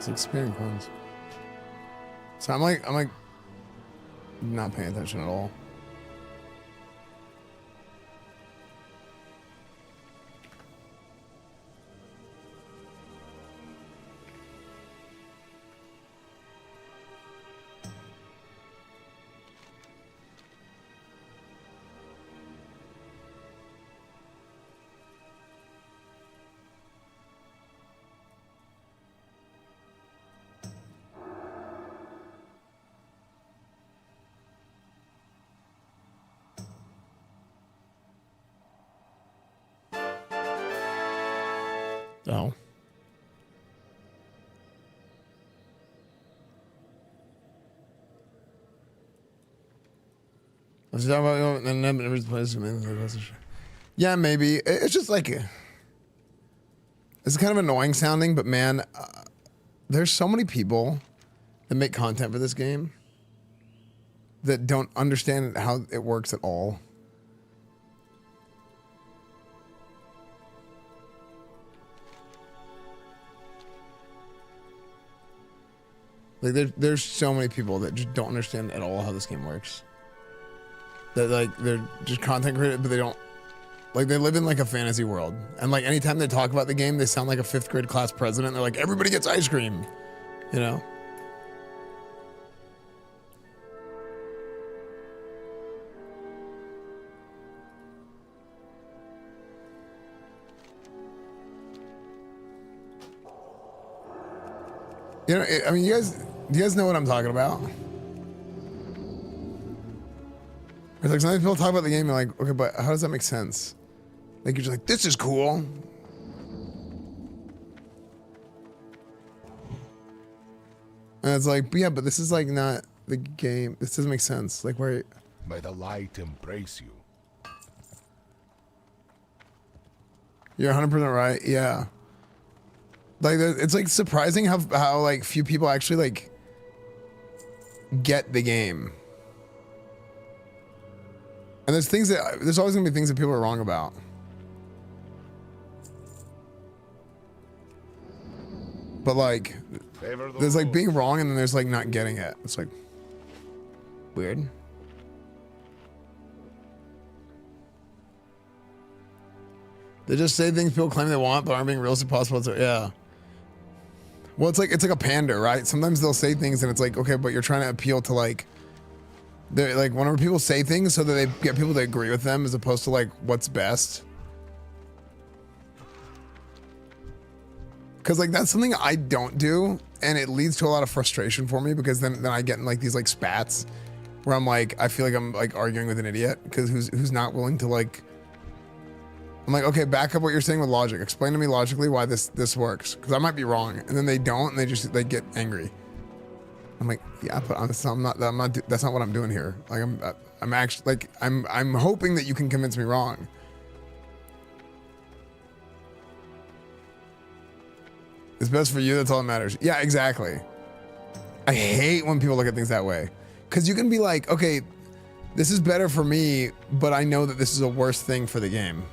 It's experience points. So I'm like not paying attention at all. Oh. Let's talk about every place. Yeah, maybe. It's just like it's kind of annoying sounding, but man, there's so many people that make content for this game that don't understand how it works at all. Like there's so many people that just don't understand at all how this game works. That like they're just content creators, but they don't, like they live in like a fantasy world. And like anytime they talk about the game, they sound like a 5th grade class president. They're like, everybody gets ice cream, you know? You know, I mean, do you guys know what I'm talking about? It's like sometimes people talk about the game and like, okay, but how does that make sense? Like you're just like, this is cool. And it's like, but yeah, but this is like not the game. This doesn't make sense. Like where? May the light embrace you. You're 100% right. Yeah. Like it's like surprising how like few people actually like get the game. And there's always gonna be things that people are wrong about. But like there's like being wrong and then there's like not getting it. It's like weird. They just say things people claim they want but aren't being realistic possible. So yeah. Well, it's like a pander, right? Sometimes they'll say things and it's like, okay, but you're trying to appeal to like, they're like whenever people say things so that they get people to agree with them as opposed to like what's best. Cause like that's something I don't do and it leads to a lot of frustration for me because then I get in like these like spats where I'm like, I feel like I'm like arguing with an idiot because who's not willing to like, I'm like, okay, back up what you're saying with logic. Explain to me logically why this works, because I might be wrong. And then they don't, and they get angry. I'm like, yeah, but that's not what I'm doing here. Like I'm actually like I'm hoping that you can convince me wrong. It's best for you. That's all that matters. Yeah, exactly. I hate when people look at things that way, because you can be like, okay, this is better for me, but I know that this is a worse thing for the game.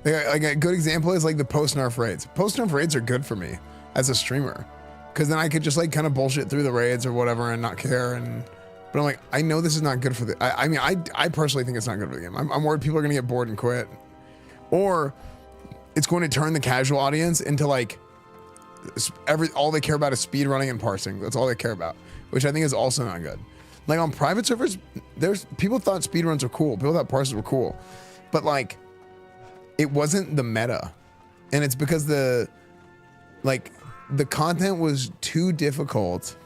Like a good example is like the post-nerf raids. Post-nerf raids are good for me as a streamer, because then I could just like kind of bullshit through the raids or whatever and not care. But I'm like, I know this is not good for the. I mean, I personally think it's not good for the game. I'm worried people are gonna get bored and quit, or it's going to turn the casual audience into like all they care about is speed running and parsing. That's all they care about, which I think is also not good. Like on private servers, there's people thought speedruns were cool. People thought parses were cool, but like, it wasn't the meta, and it's because the content was too difficult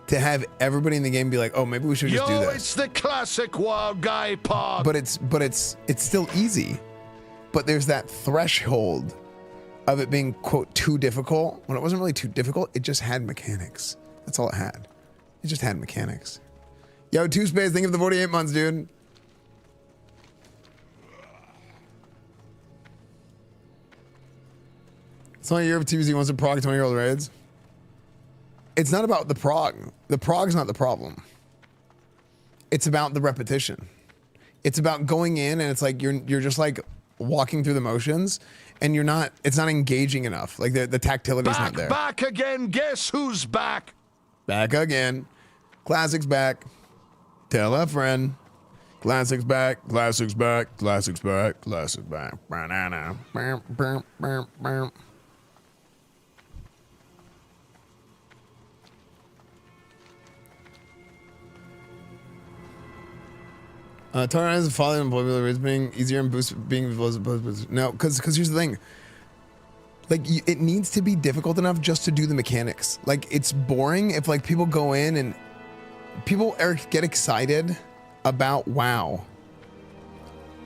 to have everybody in the game be like, oh, maybe we should just do this. It's the classic wild guy pog. But it's still easy, but there's that threshold of it being quote too difficult when it wasn't really too difficult. It just had mechanics. That's all it had. It just had mechanics. Yo, 2Space, think of the 48 months, dude. It's only a year of TVZ wants to prog 20-year-old raids. It's not about the prog. The prog's not the problem. It's about the repetition. It's about going in and it's like you're just like walking through the motions and it's not engaging enough. Like the tactility's not there. Back again. Guess who's back? Back again. Classic's back. Tell a friend. Classic's back. Classic's back. Classic's back. Classic's back. Banana. Bam, bam, bam, bam. Turn as a father and boy is being easier and boost being no, because here's the thing. Like it needs to be difficult enough just to do the mechanics. Like it's boring if like people go in and people get excited about WoW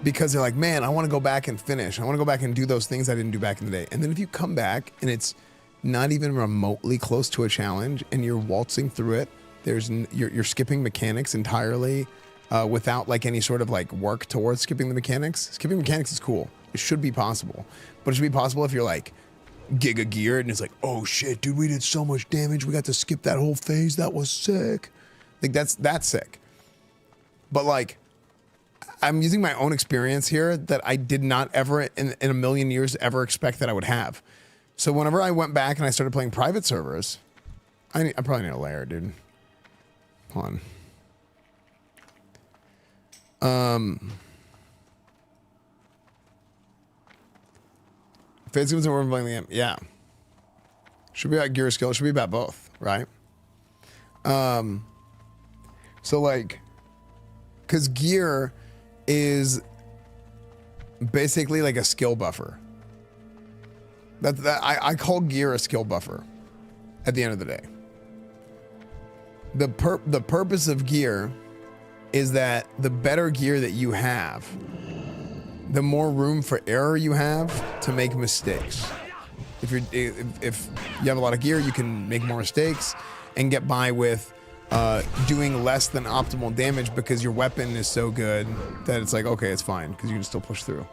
because they're like, man, I want to go back and finish. I want to go back and do those things I didn't do back in the day. And then if you come back and it's not even remotely close to a challenge and you're waltzing through it, you're skipping mechanics entirely. Without like any sort of like work towards skipping the mechanics. Skipping mechanics is cool. It should be possible, but it should be possible if you're like giga gear, and it's like, oh shit, dude, we did so much damage. We got to skip that whole phase. That was sick. Like that's sick. But like, I'm using my own experience here that I did not ever in a million years ever expect that I would have. So whenever I went back and I started playing private servers, I probably need a layer, dude. Hold on. Phase games and we're playing the game. Yeah. Should be about gear skill. Should be about both, right? So like, because gear is basically like a skill buffer. I call gear a skill buffer at the end of the day. The purpose of gear is that the better gear that you have, the more room for error you have to make mistakes. If you have a lot of gear, you can make more mistakes and get by with doing less than optimal damage because your weapon is so good that it's like, okay, it's fine because you can still push through.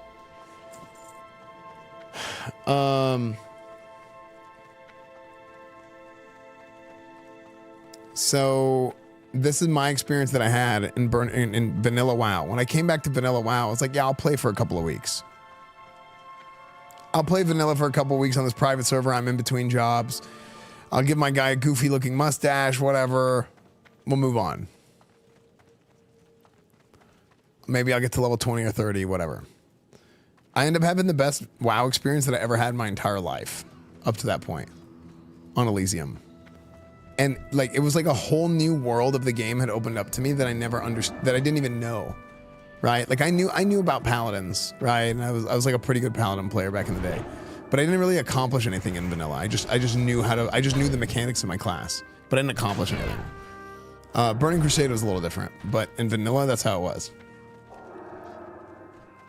So this is my experience that I had in Vanilla WoW. When I came back to Vanilla WoW, I was like, yeah, I'll play for a couple of weeks. I'll play Vanilla for a couple of weeks on this private server. I'm in between jobs. I'll give my guy a goofy looking mustache, whatever. We'll move on. Maybe I'll get to level 20 or 30, whatever. I end up having the best WoW experience that I ever had in my entire life up to that point on Elysium. And like, it was like a whole new world of the game had opened up to me that I never understood, that I didn't even know, right? Like I knew about Paladins, right? And I was like a pretty good Paladin player back in the day, but I didn't really accomplish anything in vanilla. I just knew the mechanics of my class, but I didn't accomplish anything. Burning Crusade was a little different, but in vanilla, that's how it was.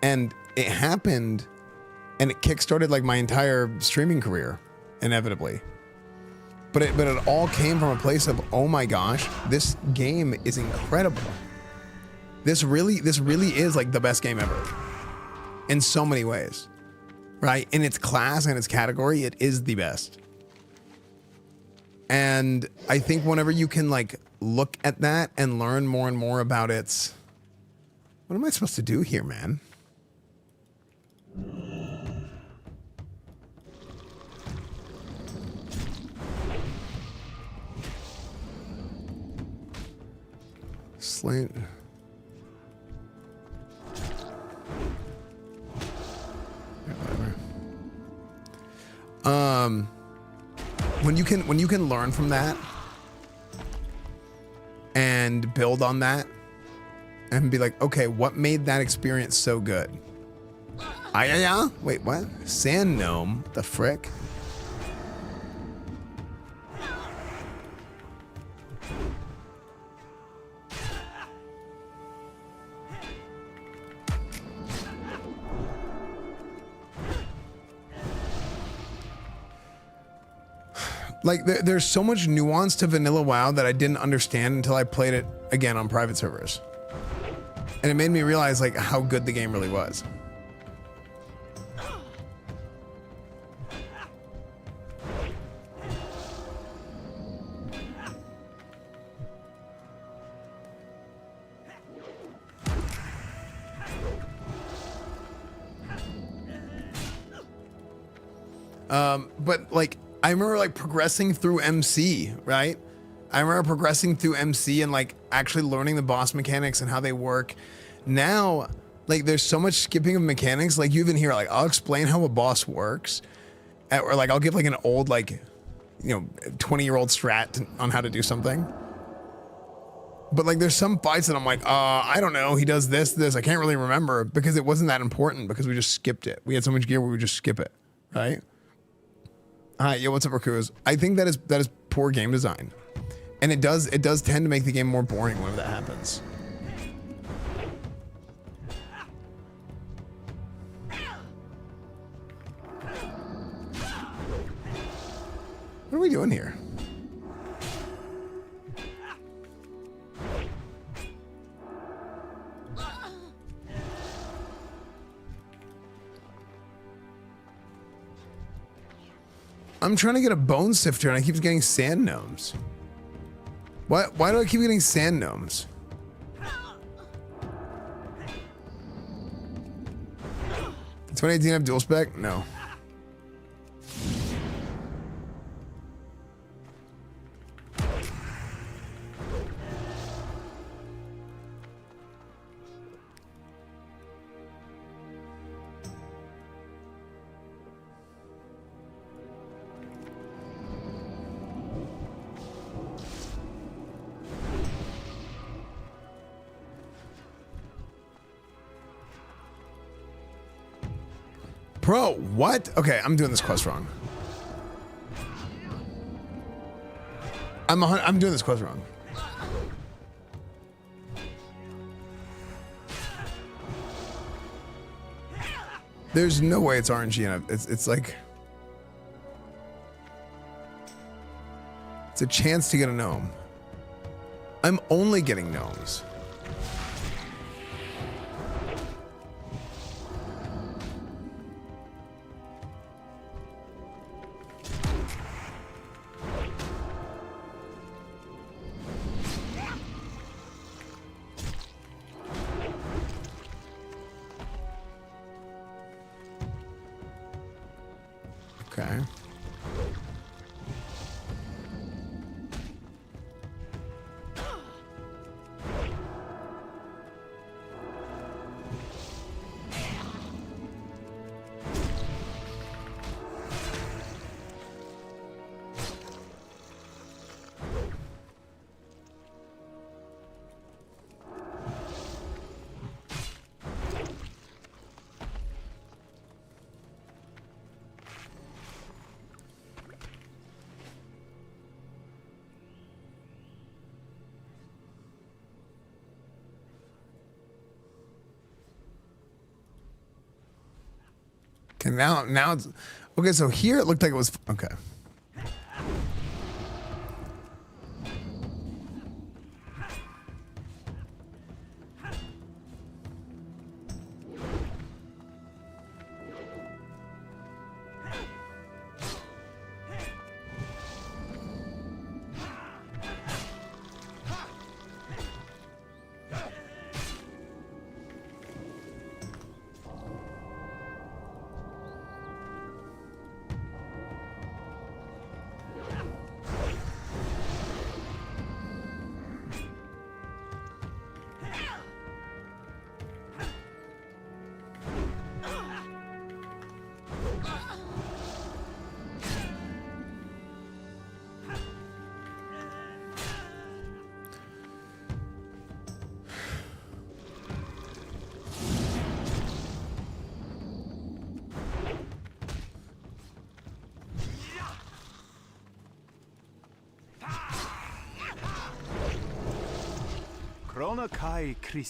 And it happened, and it kickstarted like my entire streaming career, inevitably. But it all came from a place of, oh my gosh, this game is incredible. This really is like the best game ever. In so many ways. Right? In its class and its category, it is the best. And I think whenever you can like look at that and learn more and more about its... What am I supposed to do here, man? Slain. When you can learn from that and build on that and be like, okay, what made that experience so good? Wait, what? Sand gnome? The frick? Like, there's so much nuance to Vanilla WoW that I didn't understand until I played it again on private servers. And it made me realize, like, how good the game really was. But, like, I remember like progressing through MC, right? I remember progressing through MC and like actually learning the boss mechanics and how they work. Now, like there's so much skipping of mechanics. Like you even hear like, I'll explain how a boss works. Or like I'll give like an old like, 20-year-old strat on how to do something. But like there's some fights that I'm like, I don't know. He does this. I can't really remember because it wasn't that important because we just skipped it. We had so much gear we would just skip it, right? Hi, yo, what's up, Recruiters? I think that is poor game design, and it does tend to make the game more boring whenever that happens. What are we doing here? I'm trying to get a bone sifter and I keep getting sand gnomes. Why do I keep getting sand gnomes? Does 2018 have dual spec? No. Bro, what? Okay, I'm doing this quest wrong. I'm doing this quest wrong. There's no way it's RNG and it's like it's a chance to get a gnome. I'm only getting gnomes. Okay. Okay, now it's okay. So here it looked like it was okay.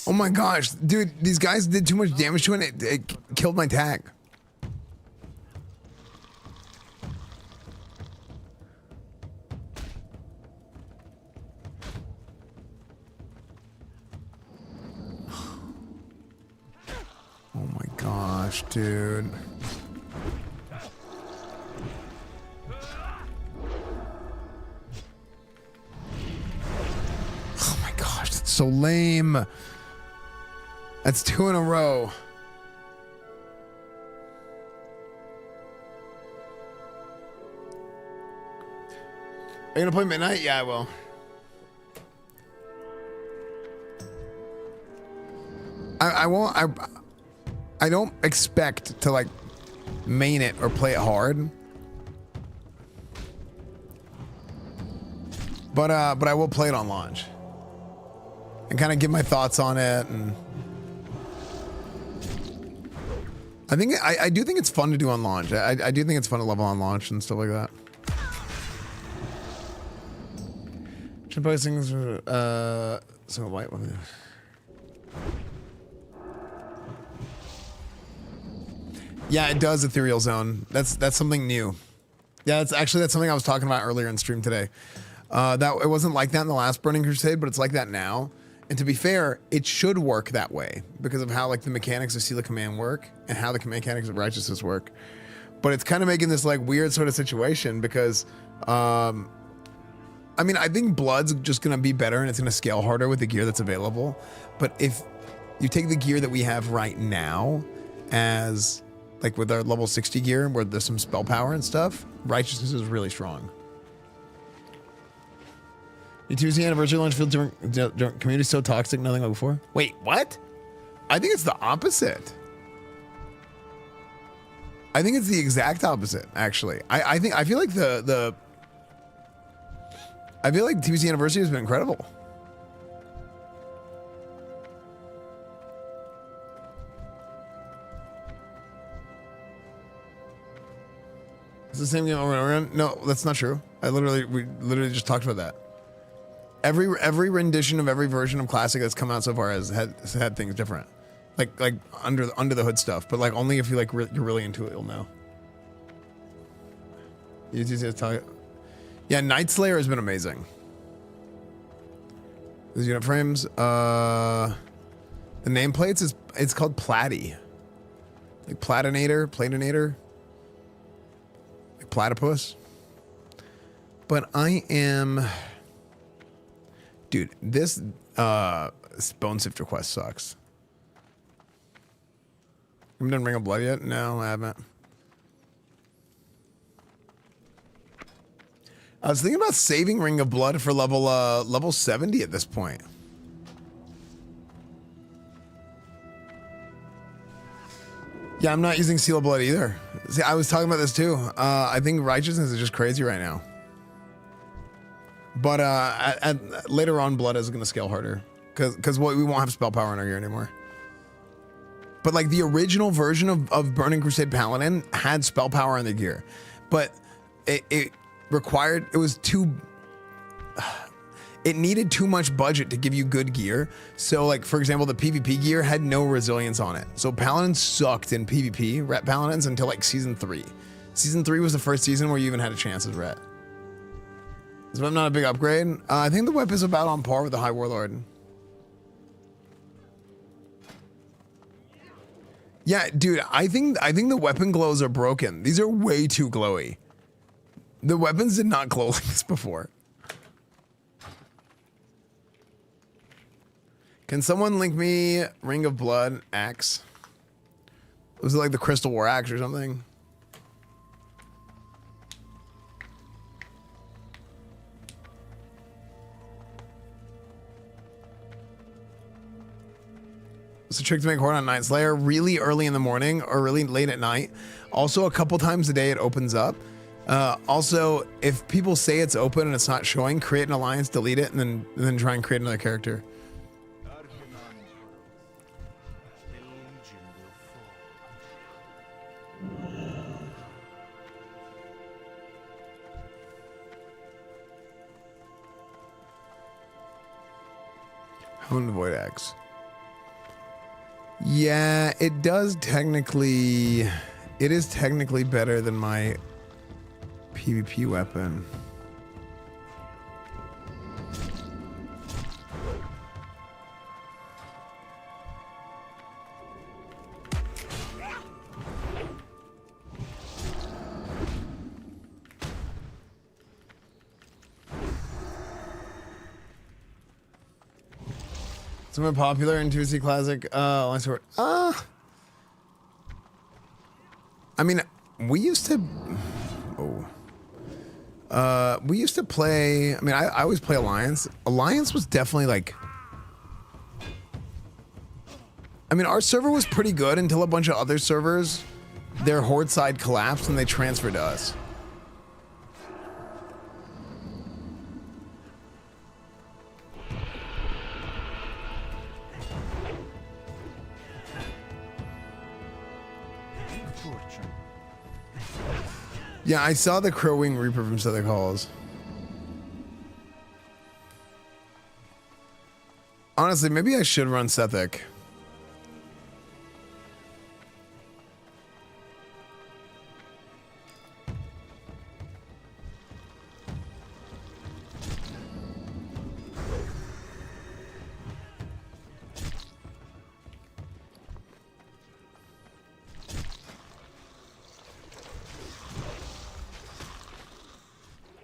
Oh my gosh, dude, these guys did too much damage to it. It killed my tag. Oh my gosh, dude. So lame. That's 2 in a row. Are you gonna play midnight? Yeah, I will. I won't. I don't expect to like main it or play it hard. But I will play it on launch. And kind of give my thoughts on it, and I do think it's fun to do on launch. I do think it's fun to level on launch and stuff like that. Should post things so white one. Yeah, it does Ethereal Zone. That's something new. Yeah, that's something I was talking about earlier in stream today. That it wasn't like that in the last Burning Crusade, but it's like that now. And to be fair, it should work that way because of how like the mechanics of Seal of Command work and how the mechanics of Righteousness work. But it's kind of making this like weird sort of situation because, I mean, I think Blood's just going to be better and it's going to scale harder with the gear that's available. But if you take the gear that we have right now as like with our level 60 gear where there's some spell power and stuff, Righteousness is really strong. The Tuesday anniversary launch feels during community so toxic, nothing like before. Wait, what? I think it's the opposite. I think it's the exact opposite, actually. I feel like I feel like Tuesday anniversary has been incredible. It's the same game over and over again. No, that's not true. We literally just talked about that. Every rendition of every version of Classic that's come out so far has had things different, like under the hood stuff. But like only if you like you're really into it, you'll know. Yeah, Night Slayer has been amazing. These unit frames, the nameplates it's called Platy, like Platinator, like platypus. But I am. Dude, this Bone Sifter quest sucks. Haven't done Ring of Blood yet? No, I haven't. I was thinking about saving Ring of Blood for level 70 at this point. Yeah, I'm not using Seal of Blood either. See, I was talking about this too. I think Righteousness is just crazy right now. But later on, Blood is going to scale harder because we won't have spell power in our gear anymore. But like the original version of Burning Crusade Paladin had spell power in the gear, but it needed too much budget to give you good gear. So like, for example, the PvP gear had no resilience on it. So Paladin sucked in PvP, Ret Paladins, until like season 3. Season 3 was the first season where you even had a chance as Ret. Is Web not a big upgrade? I think the Web is about on par with the High Warlord. Yeah, dude, I think the weapon glows are broken. These are way too glowy. The weapons did not glow like this before. Can someone link me Ring of Blood axe? Was it like the Crystal War axe or something? It's a trick to make Horde on Night Slayer really early in the morning or really late at night. Also, a couple times a day it opens up. Also, if people say it's open and it's not showing, create an alliance, delete it, and then try and create another character. Hone the Void Axe. Yeah, it does technically. It is technically better than my PvP weapon. Somewhat popular in 2C Classic. I mean, we used to. We used to play. I mean, I always play Alliance. Alliance was definitely like. I mean, our server was pretty good until a bunch of other servers, their Horde side collapsed and they transferred to us. Yeah, I saw the Crowwing Reaper from Southern Halls. Honestly, maybe I should run Sethic.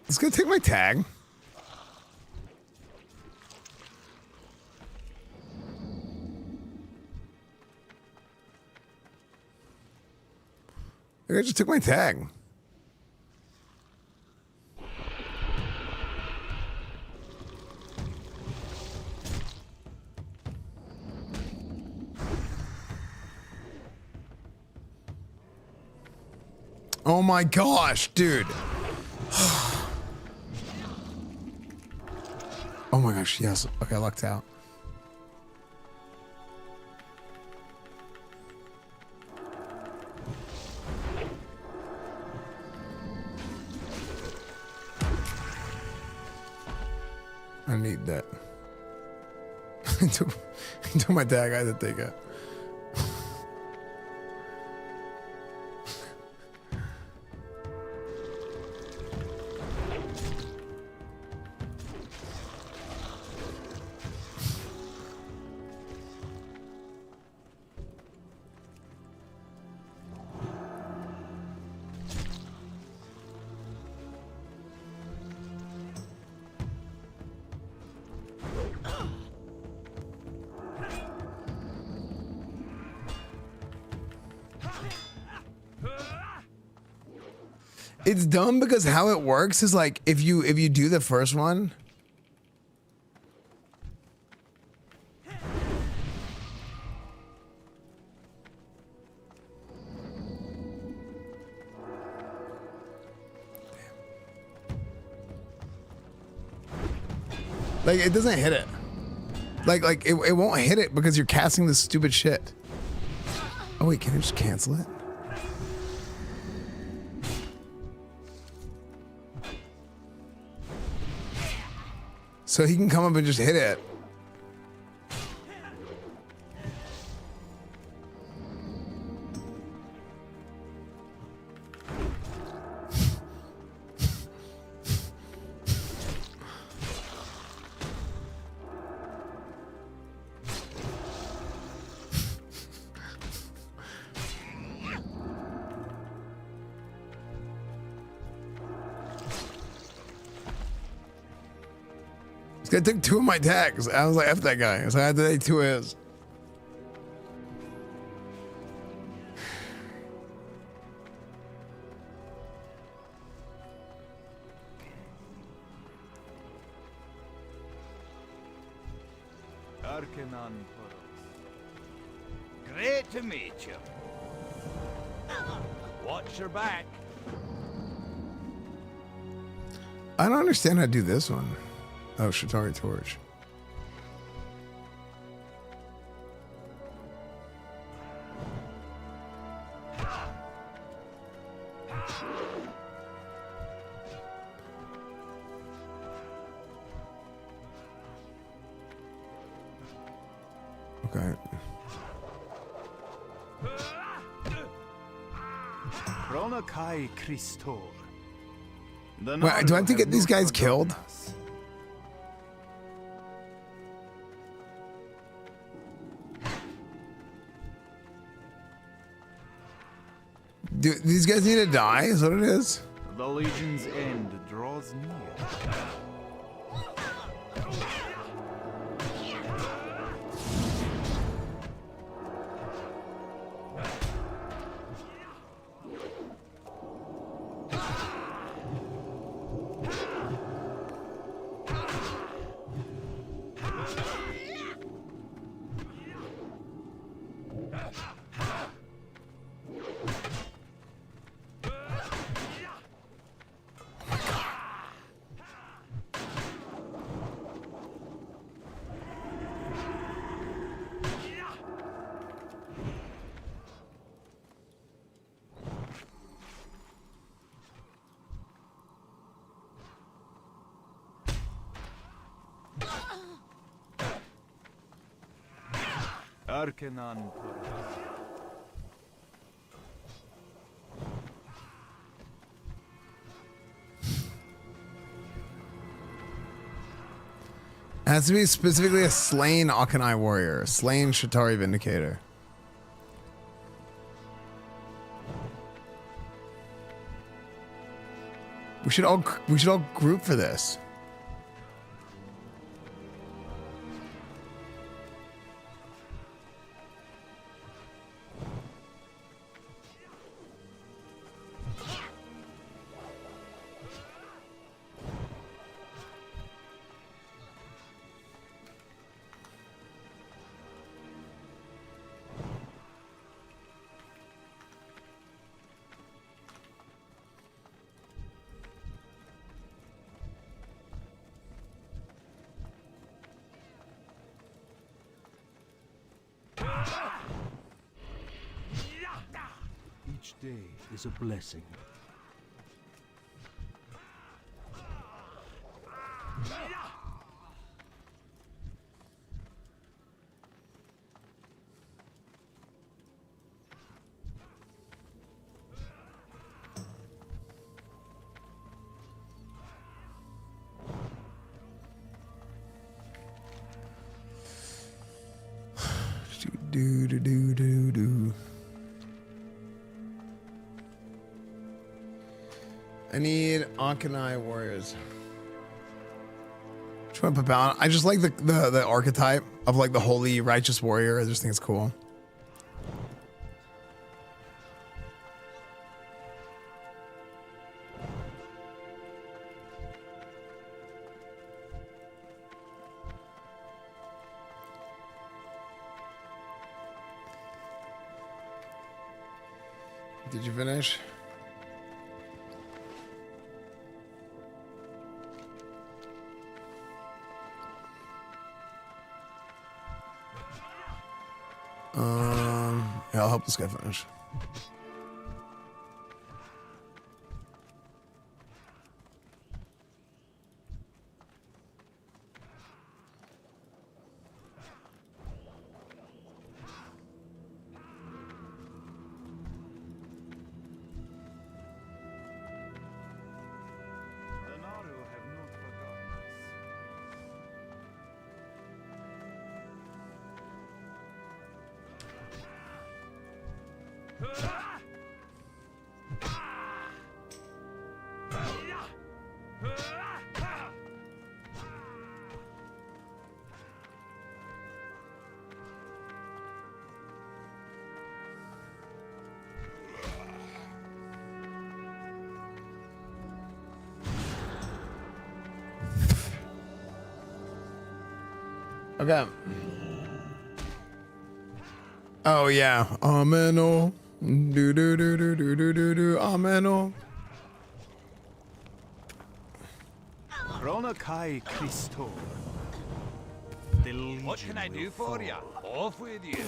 Let's go take my tag. I just took my tag. Oh my gosh, dude. Oh my gosh, yes. Okay, I lucked out. I need that. I took my tag, I had to take it. It's dumb because how it works is like if you do the first one, like it doesn't hit it. Like it won't hit it because you're casting this stupid shit. Oh wait, can I just cancel it? So he can come up and just hit it. I took 2 of my tags. I was like, F that guy. So I had to take 2 of his. Great to meet you. Watch your back. I don't understand how to do this one. Oh, Shatari Torch. Okay. Wait, do I have to get these guys killed? Do these guys need to die? Is what it is? The Legion's end draws near. Arcanon. It has to be specifically a slain Akanai warrior, a slain Shatari Vindicator. We should all group for this. Each day is a blessing. Do. I need Akanai warriors. Which one to put Paladin? I just like the archetype of like the holy righteous warrior. I just think it's cool. Did you finish? Yeah, I'll help this guy finish. Okay. Oh yeah. Ameno. Do do do do do do do do. Ameno. Ronakai Christo. What can I do for you? Off with you.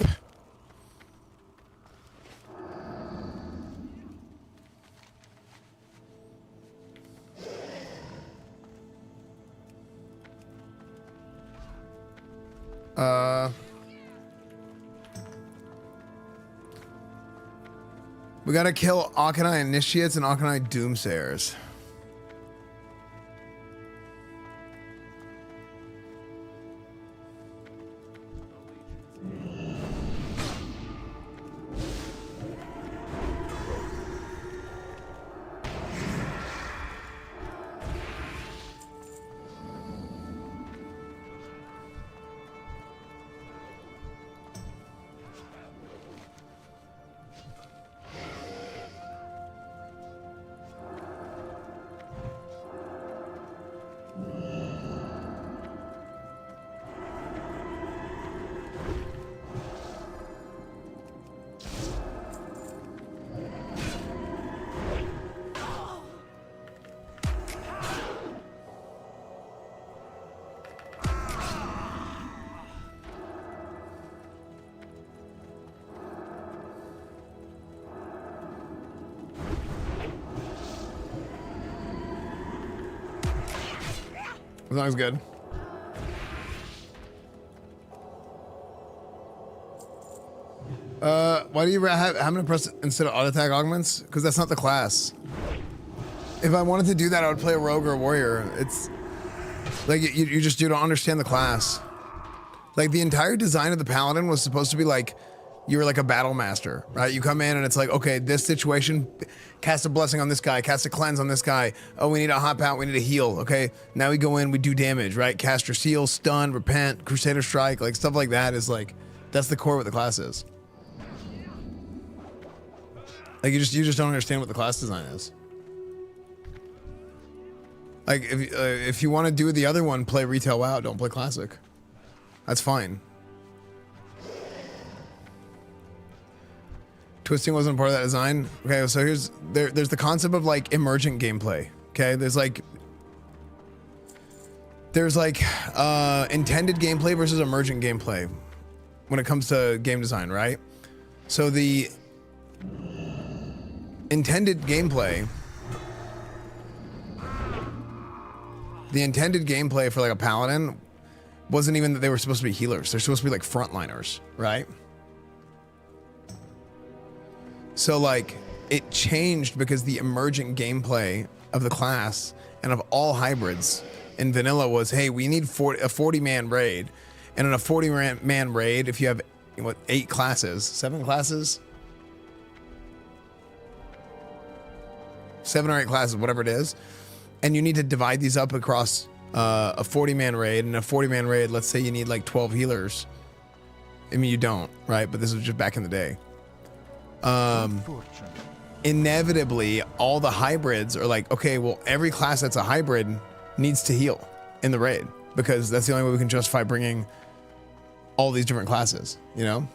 We gotta kill Akanai Initiates and Akanai Doomsayers. As long as good. Why do you have to press instead of auto attack augments? Because that's not the class. If I wanted to do that, I would play a rogue or a warrior. It's like you don't understand the class. Like the entire design of the Paladin was supposed to be like you were like a battle master, right? You come in and it's like, okay, this situation, cast a blessing on this guy, cast a cleanse on this guy. Oh, we need a hop out, we need a heal. Okay, now we go in, we do damage, right? Caster seal, stun, repent, crusader strike, like stuff like that is like, that's the core of what the class is. Like you just don't understand what the class design is. Like if you want to do the other one, play retail WoW, don't play classic. That's fine. Twisting wasn't part of that design. Okay, so there's the concept of like emergent gameplay. Okay, there's like intended gameplay versus emergent gameplay when it comes to game design, right? So the intended gameplay for like a paladin wasn't even that they were supposed to be healers. They're supposed to be like frontliners, right? So like it changed because the emergent gameplay of the class and of all hybrids in vanilla was, hey, we need a 40-man raid. And in a 40-man raid, if you have, what, 8 classes, 7 classes? 7 or 8 classes, whatever it is. And you need to divide these up across a 40-man raid. And a 40-man raid, let's say you need like 12 healers. I mean, you don't, right? But this was just back in the day. Inevitably, all the hybrids are like, okay, well, every class that's a hybrid needs to heal in the raid because that's the only way we can justify bringing all these different classes, you know?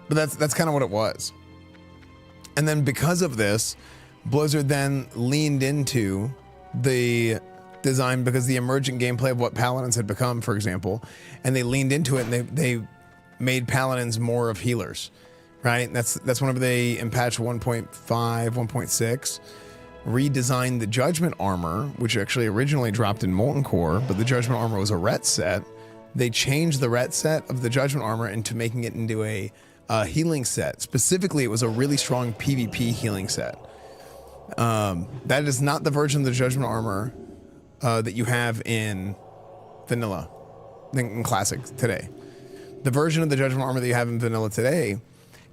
But that's kind of what it was. And then because of this, Blizzard then leaned into the design because the emergent gameplay of what paladins had become, for example, and they leaned into it and they made paladins more of healers, right? That's whenever they in patch 1.5, 1.6 redesigned the judgment armor, which actually originally dropped in Molten Core, but the judgment armor was a ret set. They changed the ret set of the judgment armor into making it into a healing set. Specifically, it was a really strong PvP healing set. That is not the version of the judgment armor that you have in vanilla, in classic today. The version of the judgment armor that you have in vanilla today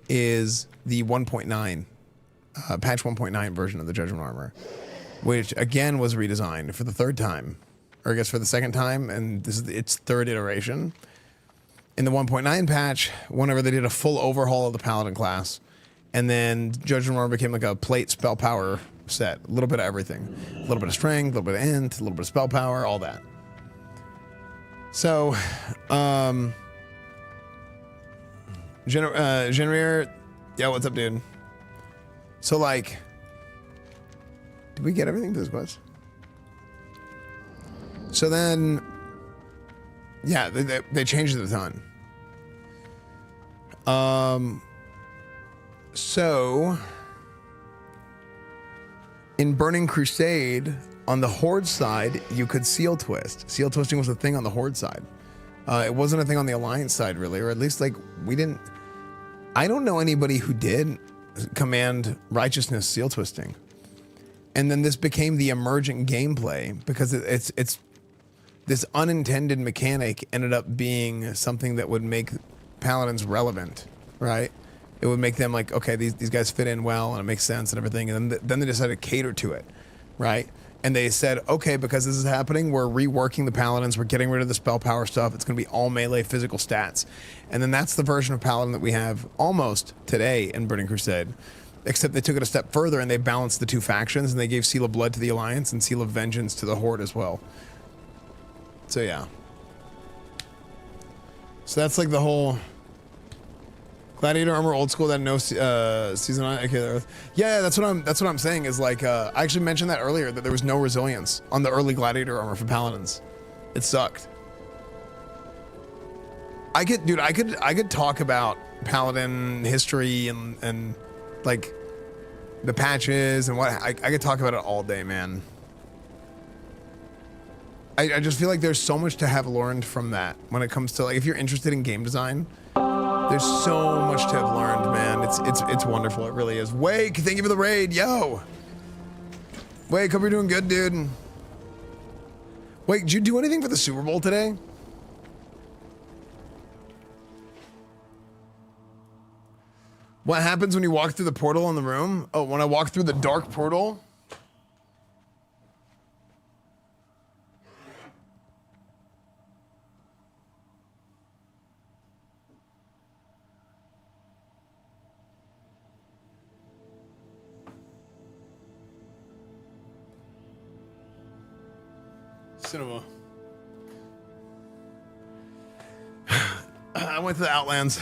is the 1.9, patch 1.9 version of the judgment armor, which again was redesigned for the third time, or I guess for the second time, and this is its third iteration. In the 1.9 patch, whenever they did a full overhaul of the paladin class, and then judgment armor became like a plate spell power set, a little bit of everything, a little bit of strength, a little bit of int, a little bit of spell power, all that. So Generator, yeah, what's up, dude? So like, did we get everything for this quest? So then, yeah, they changed it a ton. So in Burning Crusade, on the Horde side, you could seal twist. Seal twisting was a thing on the Horde side. It wasn't a thing on the Alliance side, really, or at least like we didn't. I don't know anybody who did command righteousness seal twisting. And then this became the emergent gameplay because it's this unintended mechanic ended up being something that would make paladins relevant, right? It would make them like, okay, these guys fit in well and it makes sense and everything. And then they decided to cater to it, right? And they said, okay, because this is happening, we're reworking the paladins, we're getting rid of the spell power stuff, it's gonna be all melee physical stats. And then that's the version of paladin that we have almost today in Burning Crusade. Except they took it a step further and they balanced the two factions and they gave Seal of Blood to the Alliance and Seal of Vengeance to the Horde as well. So yeah. So that's like the whole Gladiator armor old school that no season 9. Okay, yeah, that's what I'm saying is like I actually mentioned that earlier that there was no resilience on the early Gladiator armor for Paladins. It sucked. I could talk about Paladin history and like the patches and what I could talk about it all day, man. I just feel like there's so much to have learned from that when it comes to like if you're interested in game design. There's so much to have learned, man. It's wonderful. It really is. Wake, thank you for the raid, yo. Wake, hope you're doing good, dude. Wait, did you do anything for the Super Bowl today? What happens when you walk through the portal in the room? Oh, when I walk through the dark portal. Cinema. I went to the Outlands.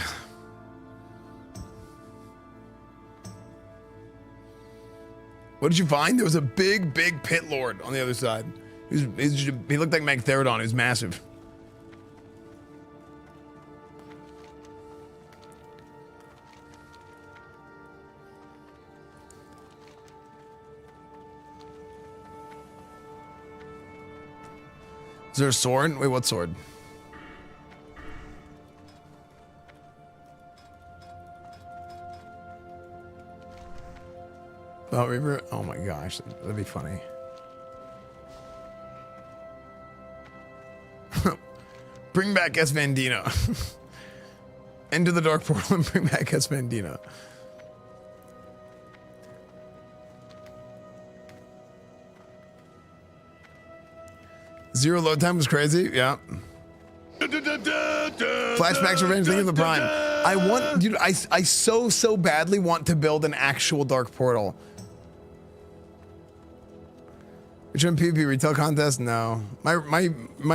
What did you find? There was a big pit lord on the other side. He looked like Magtheridon. He was massive. Is there a sword? Wait, what sword? Oh, Reaper? Oh my gosh, that'd be funny. Bring back Esfandina. Enter the dark portal and bring back Esfandina. Zero load time was crazy, yeah. Flashbacks revenge, think of the prime. I want, dude, I so badly want to build an actual dark portal. Which one PvP retail contest? No. My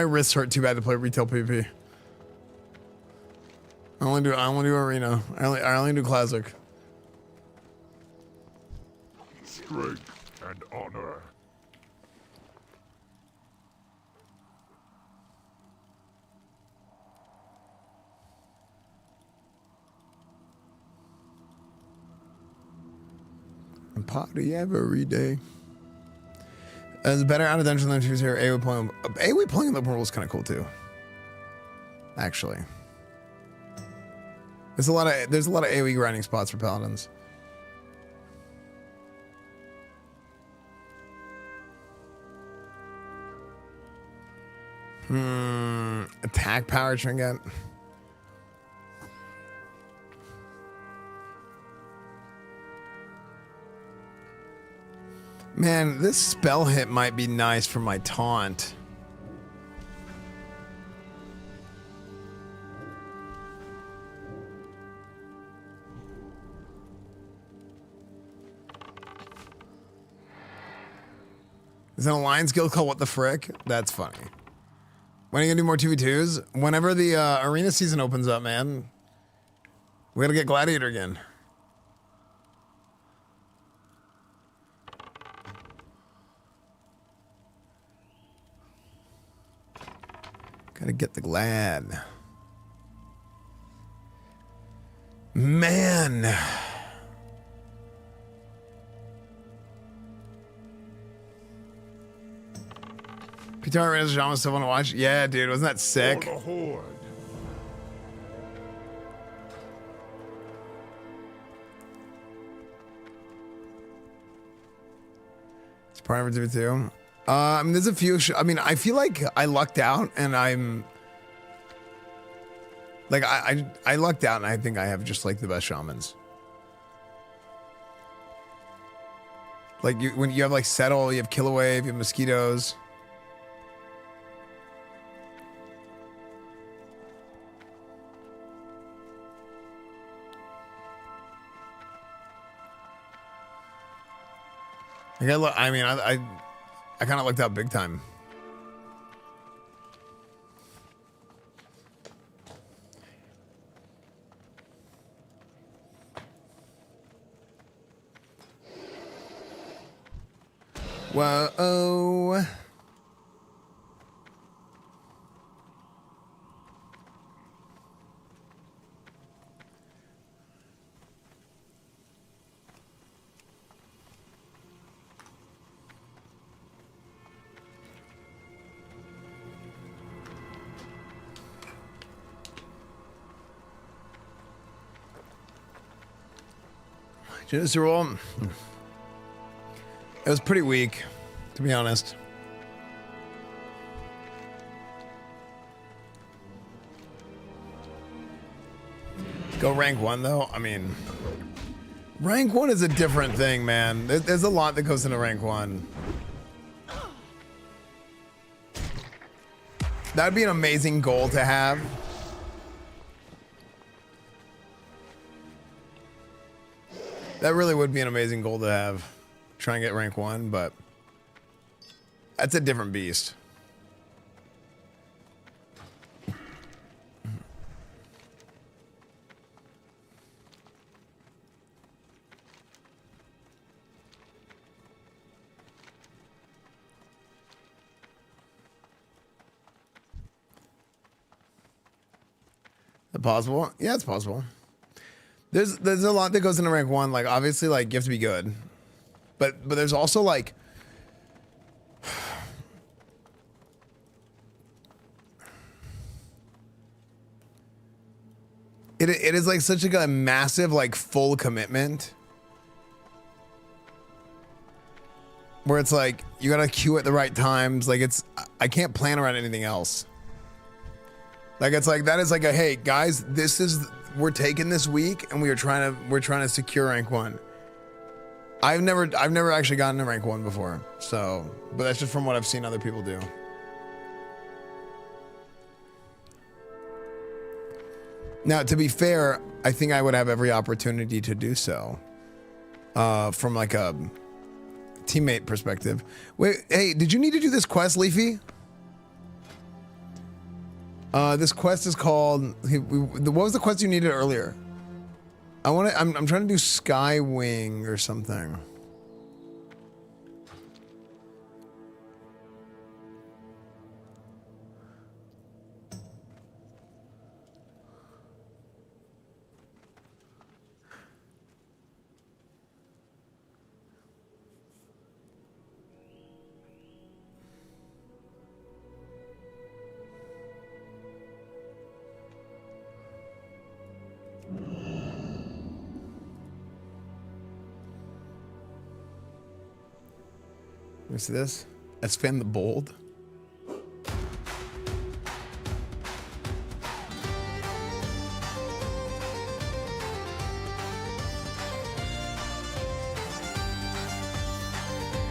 wrists hurt too bad to play retail PvP. I only do arena. I only do classic. Strength and honor. And party every day. It's better out of dungeon than choose here. AoE pulling in the portal is kind of cool too. Actually, there's a lot of AoE grinding spots for paladins. Attack power trinket. Man, this spell hit might be nice for my taunt. Is an alliance guild called What the Frick? That's funny. When are you gonna do more 2v2s? Whenever the arena season opens up, man. We gotta get Gladiator again. Gotta get the Glad. Man. PTR Rena's Jama still want to watch? Yeah, dude, wasn't that sick? For the Horde. It's part of it too. I mean, there's a few. I mean, I feel like I lucked out, and I'm like I lucked out, and I think I have just like the best shamans. Like when you have like Settle, you have Killawave, you have Mosquitoes. Like I kind of lucked out big time. Whoa. Just roll. It was pretty weak, to be honest. Go rank 1 though. I mean, rank 1 is a different thing, man. There's a lot that goes into rank 1. That'd be an amazing goal to have. That really would be an amazing goal to have. Try and get rank 1, but that's a different beast. Is it possible? Yeah, it's possible. There's a lot that goes into rank 1. Like obviously, like you have to be good, but there's also like it is like such a massive like full commitment where it's like you gotta queue at the right times. Like I can't plan around anything else. Like it's like that is like a hey guys, we're taking this week and we're trying to secure rank 1. I've never actually gotten to rank 1 before, so but that's just from what I've seen other people do. Now to be fair, I think I would have every opportunity to do so. From like a teammate perspective. Wait, hey, did you need to do this quest, Leafy? This quest is called. What was the quest you needed earlier? I'm trying to do Skywing or something. Let me see this. Esfand the Bold.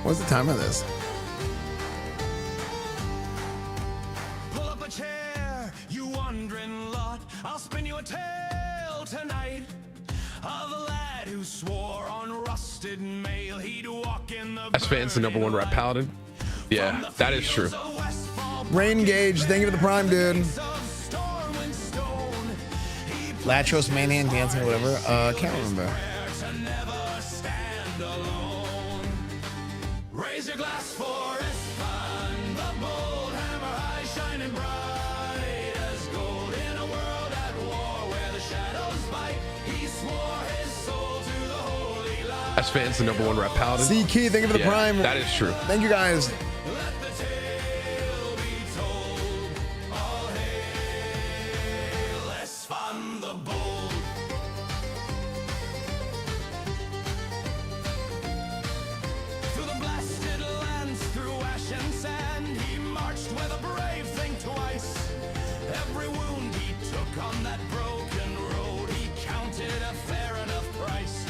What's the time of this? Pull up a chair, you wandering lot. I'll spin you a tale tonight of a lad who swore on rusted mail he'd walk in the Esfand's the #1 rep Paladin. Yeah, that is true. Rain Gauge, thank you for the prime, dude. Latros, Manhand, Dancing, or whatever. Can't remember. Raise your glass for Esfand, the bold hammer high, shining bright as gold in a world at war where the shadows bite. He swore his soul to the holy light. Esfand's the #1 rep Paladin. C Key, thank you for the prime. That is true. Thank you guys. Let the tale be told. All hail Esfand the bold. Through the blasted lands, through ash and sand, he marched where the brave think twice. Every wound he took on that broken road, he counted a fair enough price.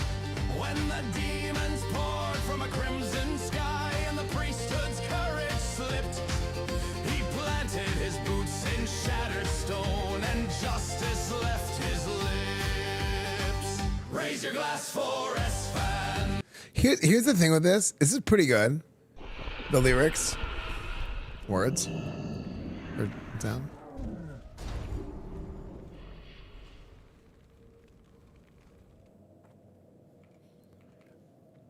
When the demons poured from a crimson sky and the priesthood's courage slipped, he planted his boots in shattered stone and justice left his lips. Raise your glass for Esfand. Here's the thing with this. This is pretty good. The lyrics, words, or sound.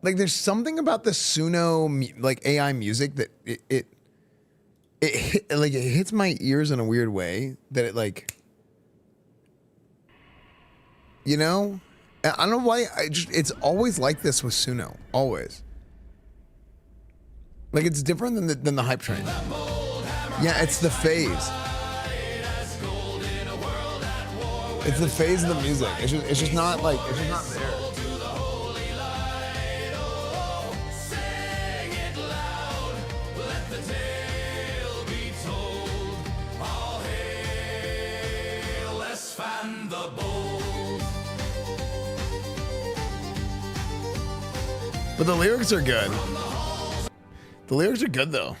Like there's something about the Suno like AI music that it hits my ears in a weird way that it like, you know, I don't know why. It's always like this with Suno, always. Like it's different than the hype train. Yeah, it's the phase. It's the phase of the music. It's just not like it's just not there. Esfand the bold. But the lyrics are good. The lyrics are good though.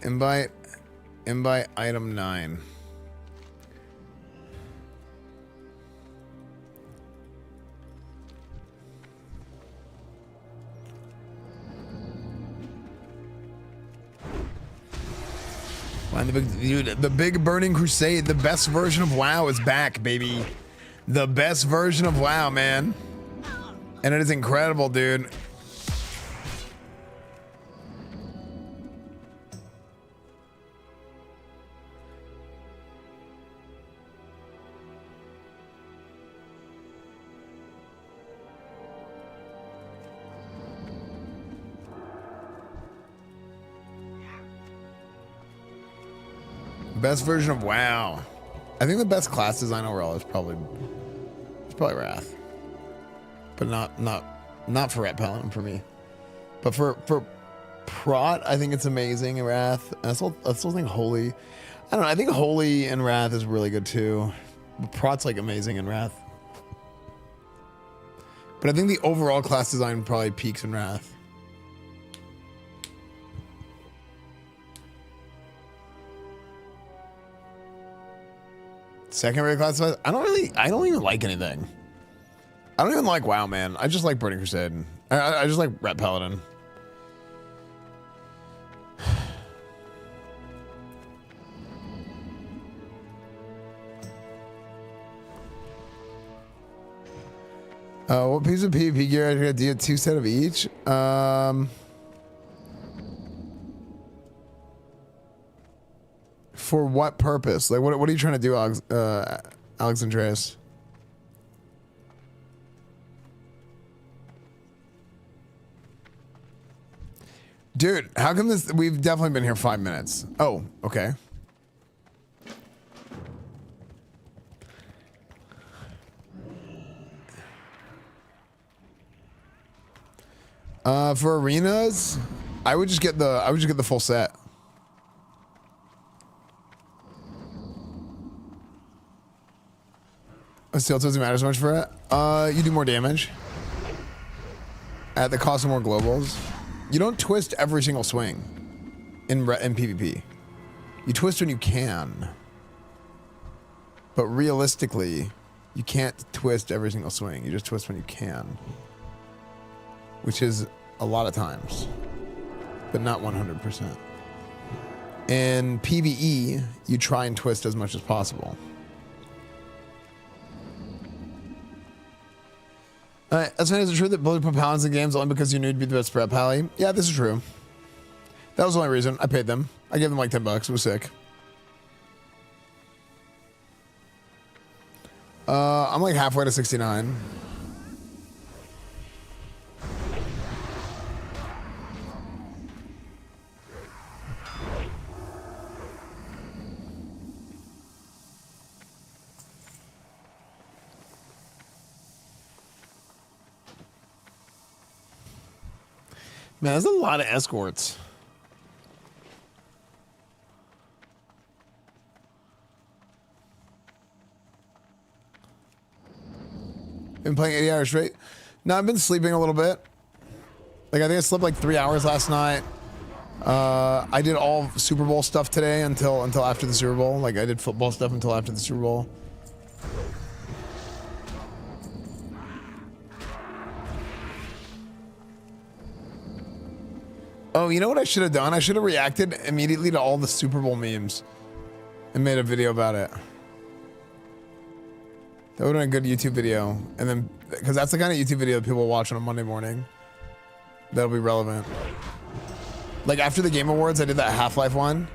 Invite item 9. Man, the big burning crusade, the best version of WoW is back, baby. The best version of WoW, man. And it is incredible, dude. Best version of WoW. I think the best class design overall is probably Wrath, but not for Rat Paladin for me. But for Prot, I think it's amazing in Wrath. I still think Holy. I don't know. I think Holy and Wrath is really good too. But Prot's like amazing in Wrath. But I think the overall class design probably peaks in Wrath. Secondary class, I don't even like anything. I don't even like WoW, man. I just like Burning Crusade. I just like Rat Paladin. What piece of PvP gear do you have 2 set of each? For what purpose? Like, what are you trying to do, Alex Andreas? Dude, how come this? We've definitely been here 5 minutes. Oh, okay. For arenas, I would just get the full set. Still doesn't matter as much for it. You do more damage at the cost of more globals. You don't twist every single swing in PvP. You twist when you can, but realistically, you can't twist every single swing. You just twist when you can, which is a lot of times, but not 100%. In PvE, you try and twist as much as possible. Alright, is it true that bullet put Paladins in games only because you knew to be the best prep pally? Yeah, this is true. That was the only reason. I paid them. I gave them like $10. It was sick. I'm like halfway to 69. Man, there's a lot of escorts. Been playing 80 hours straight. No, I've been sleeping a little bit. Like, I think I slept like 3 hours last night. I did all Super Bowl stuff today until after the Super Bowl. Like, I did football stuff until after the Super Bowl. Oh, you know what I should have done? I should have reacted immediately to all the Super Bowl memes and made a video about it. That would have been a good YouTube video. And then, because that's the kind of YouTube video that people watch on a Monday morning. That'll be relevant. Like after the Game Awards, I did that Half-Life one.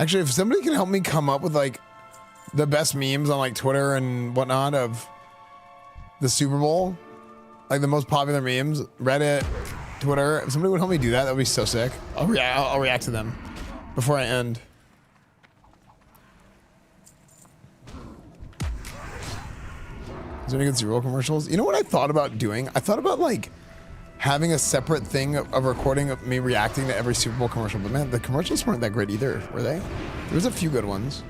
Actually, if somebody can help me come up with like the best memes on like Twitter and whatnot of the Super Bowl, like the most popular memes, Reddit, Twitter, if somebody would help me do that, that would be so sick. I'll react to them before I end. Is there any good Super Bowl commercials? You know what I thought about doing? I thought about like having a separate thing of recording of me reacting to every Super Bowl commercial, but man, the commercials weren't that great either, were they? There was a few good ones.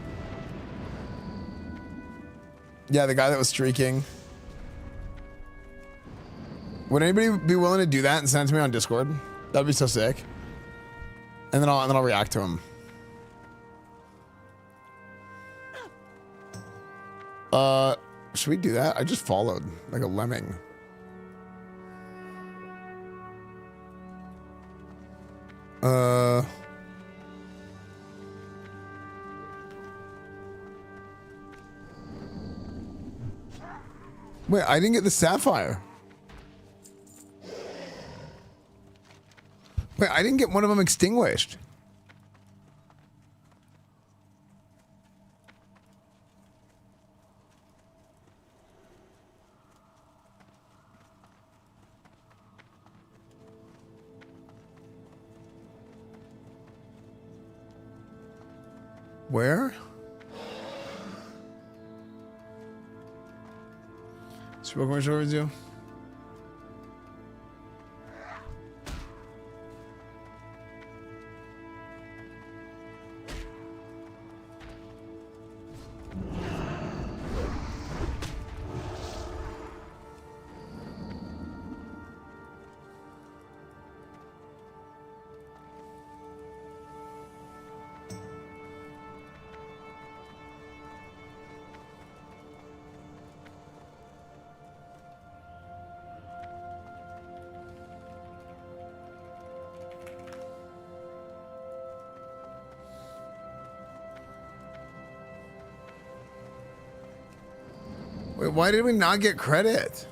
Yeah, the guy that was streaking. Would anybody be willing to do that and send it to me on Discord? That'd be so sick. And then I'll react to him. Should we do that? I just followed like a lemming. Wait, I didn't get the sapphire. Wait, I didn't get one of them extinguished. Where? Spoke much over you. Wait, why did we not get credit?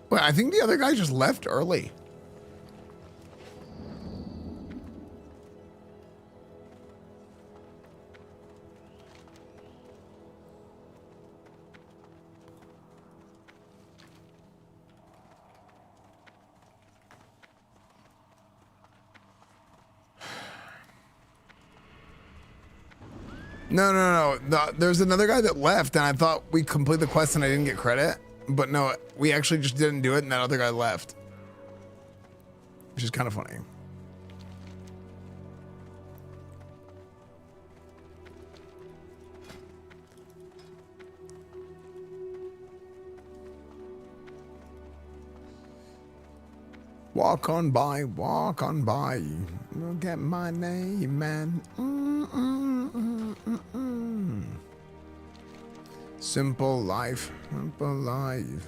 Wait, I think the other guy just left early. No. There's another guy that left, and I thought we completed the quest and I didn't get credit. But no, we actually just didn't do it, and that other guy left. Which is kind of funny. Walk on by, look at my name, man. Simple life, simple life.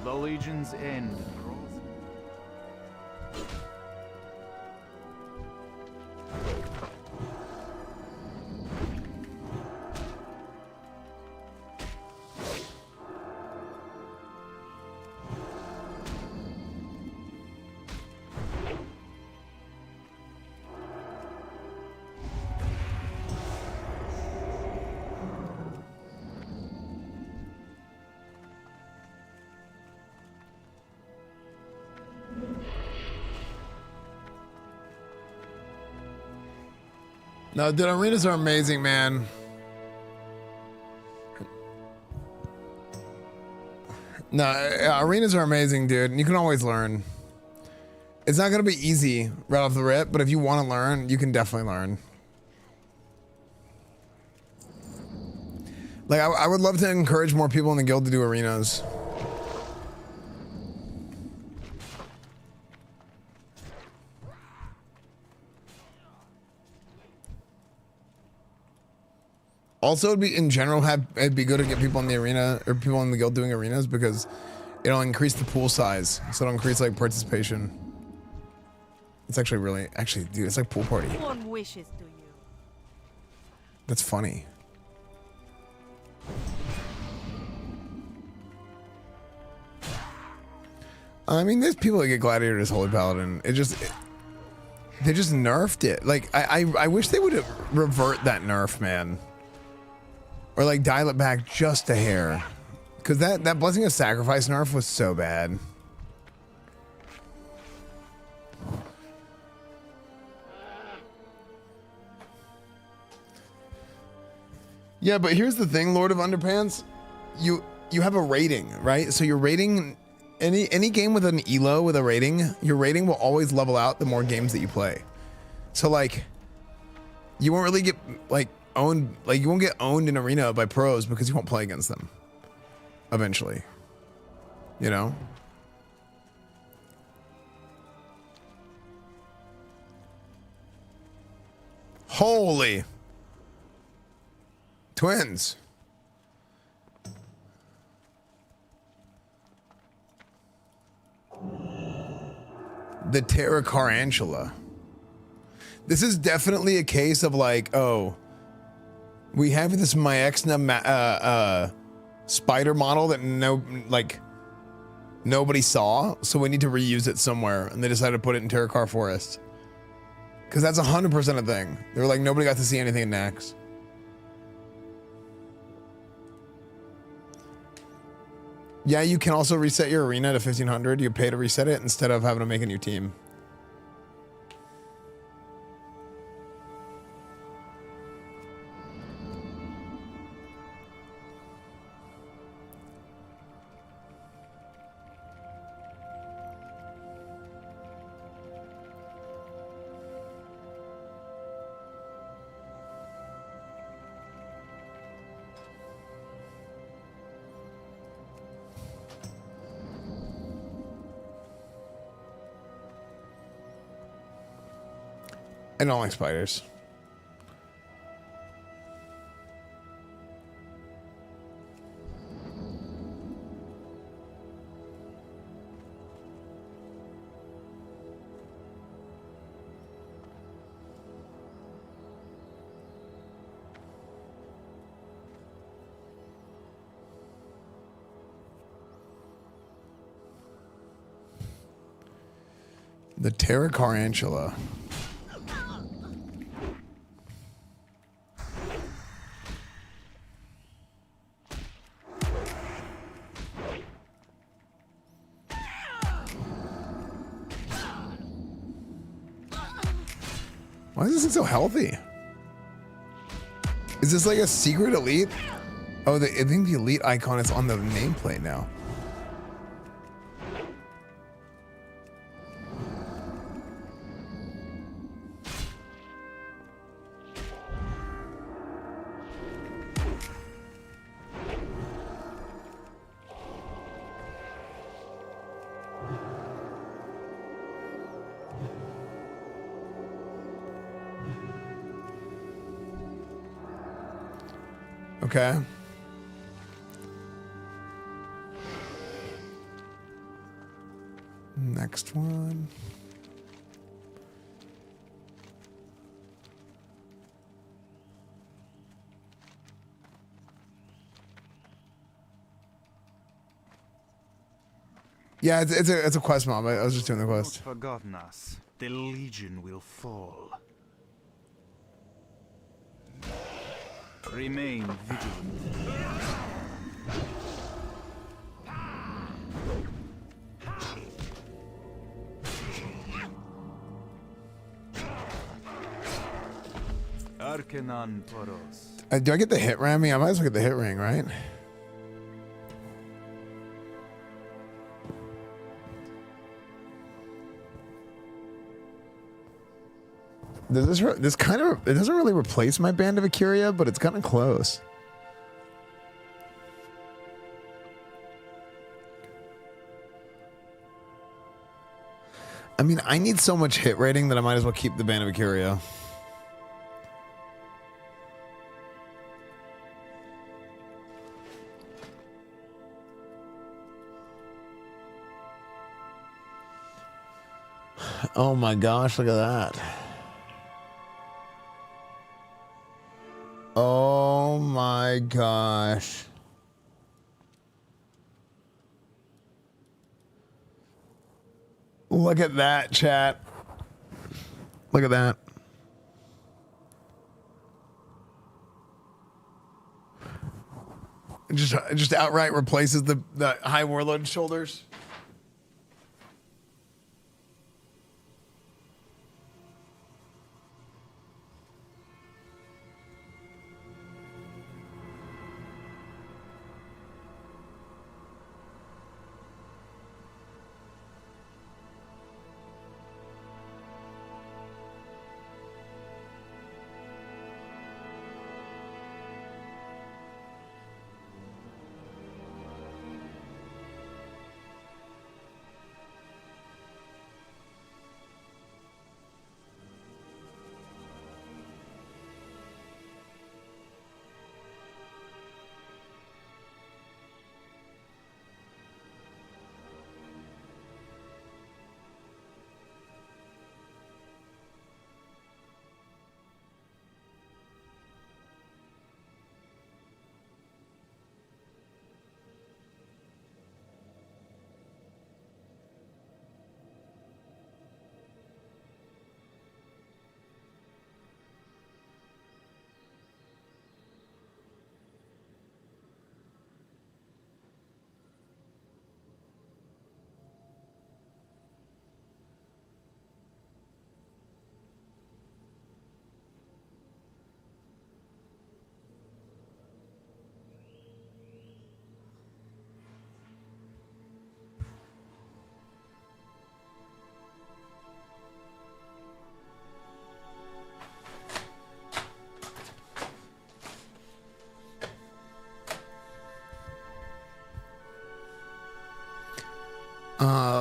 The Legion's End draws. No, dude, arenas are amazing, man. No, arenas are amazing, dude. And you can always learn. It's not going to be easy right off the rip, but if you want to learn, you can definitely learn. Like, I would love to encourage more people in the guild to do arenas. Also, it'd be in general it'd be good to get people in the arena or people in the guild doing arenas because it'll increase the pool size, so it'll increase like participation. It's actually dude, it's like pool party. Warm wishes to you. That's funny. I mean, there's people that get gladiator as holy paladin. They just nerfed it. Like I wish they would revert that nerf, man. Or like dial it back just a hair. Cause that blessing of sacrifice nerf was so bad. Yeah, but here's the thing, Lord of Underpants. You have a rating, right? So your rating, any game with an elo with a rating, your rating will always level out the more games that you play. So like, you won't really get like owned, like you won't get owned in arena by pros because you won't play against them eventually, you know? Holy twins. The Terra Carantula. This is definitely a case of like, oh, we have this Myexna spider model that nobody saw, so we need to reuse it somewhere, and they decided to put it in Terra Car Forest. Because that's 100% a thing. They were like, nobody got to see anything in Nax. Yeah, you can also reset your arena to 1500. You pay to reset it instead of having to make a new team. I don't like spiders. The Terra Carantula. Why is this thing so healthy? Is this like a secret elite? Oh, I think the elite icon is on the nameplate now. Okay. Next one. Yeah, it's a quest mob. I was just doing the quest. Forgotten us. The Legion will fall. Remain vigilant. Arcanon Poros. Do I get the hit ring? I mean, I might as well get the hit ring, right? Does this kind of, it doesn't really replace my Band of Akiria, but it's kind of close. I mean, I need so much hit rating that I might as well keep the Band of Akiria. Oh my gosh, look at that. Oh my gosh. Look at that, chat. Look at that. It just outright replaces the High Warlord shoulders.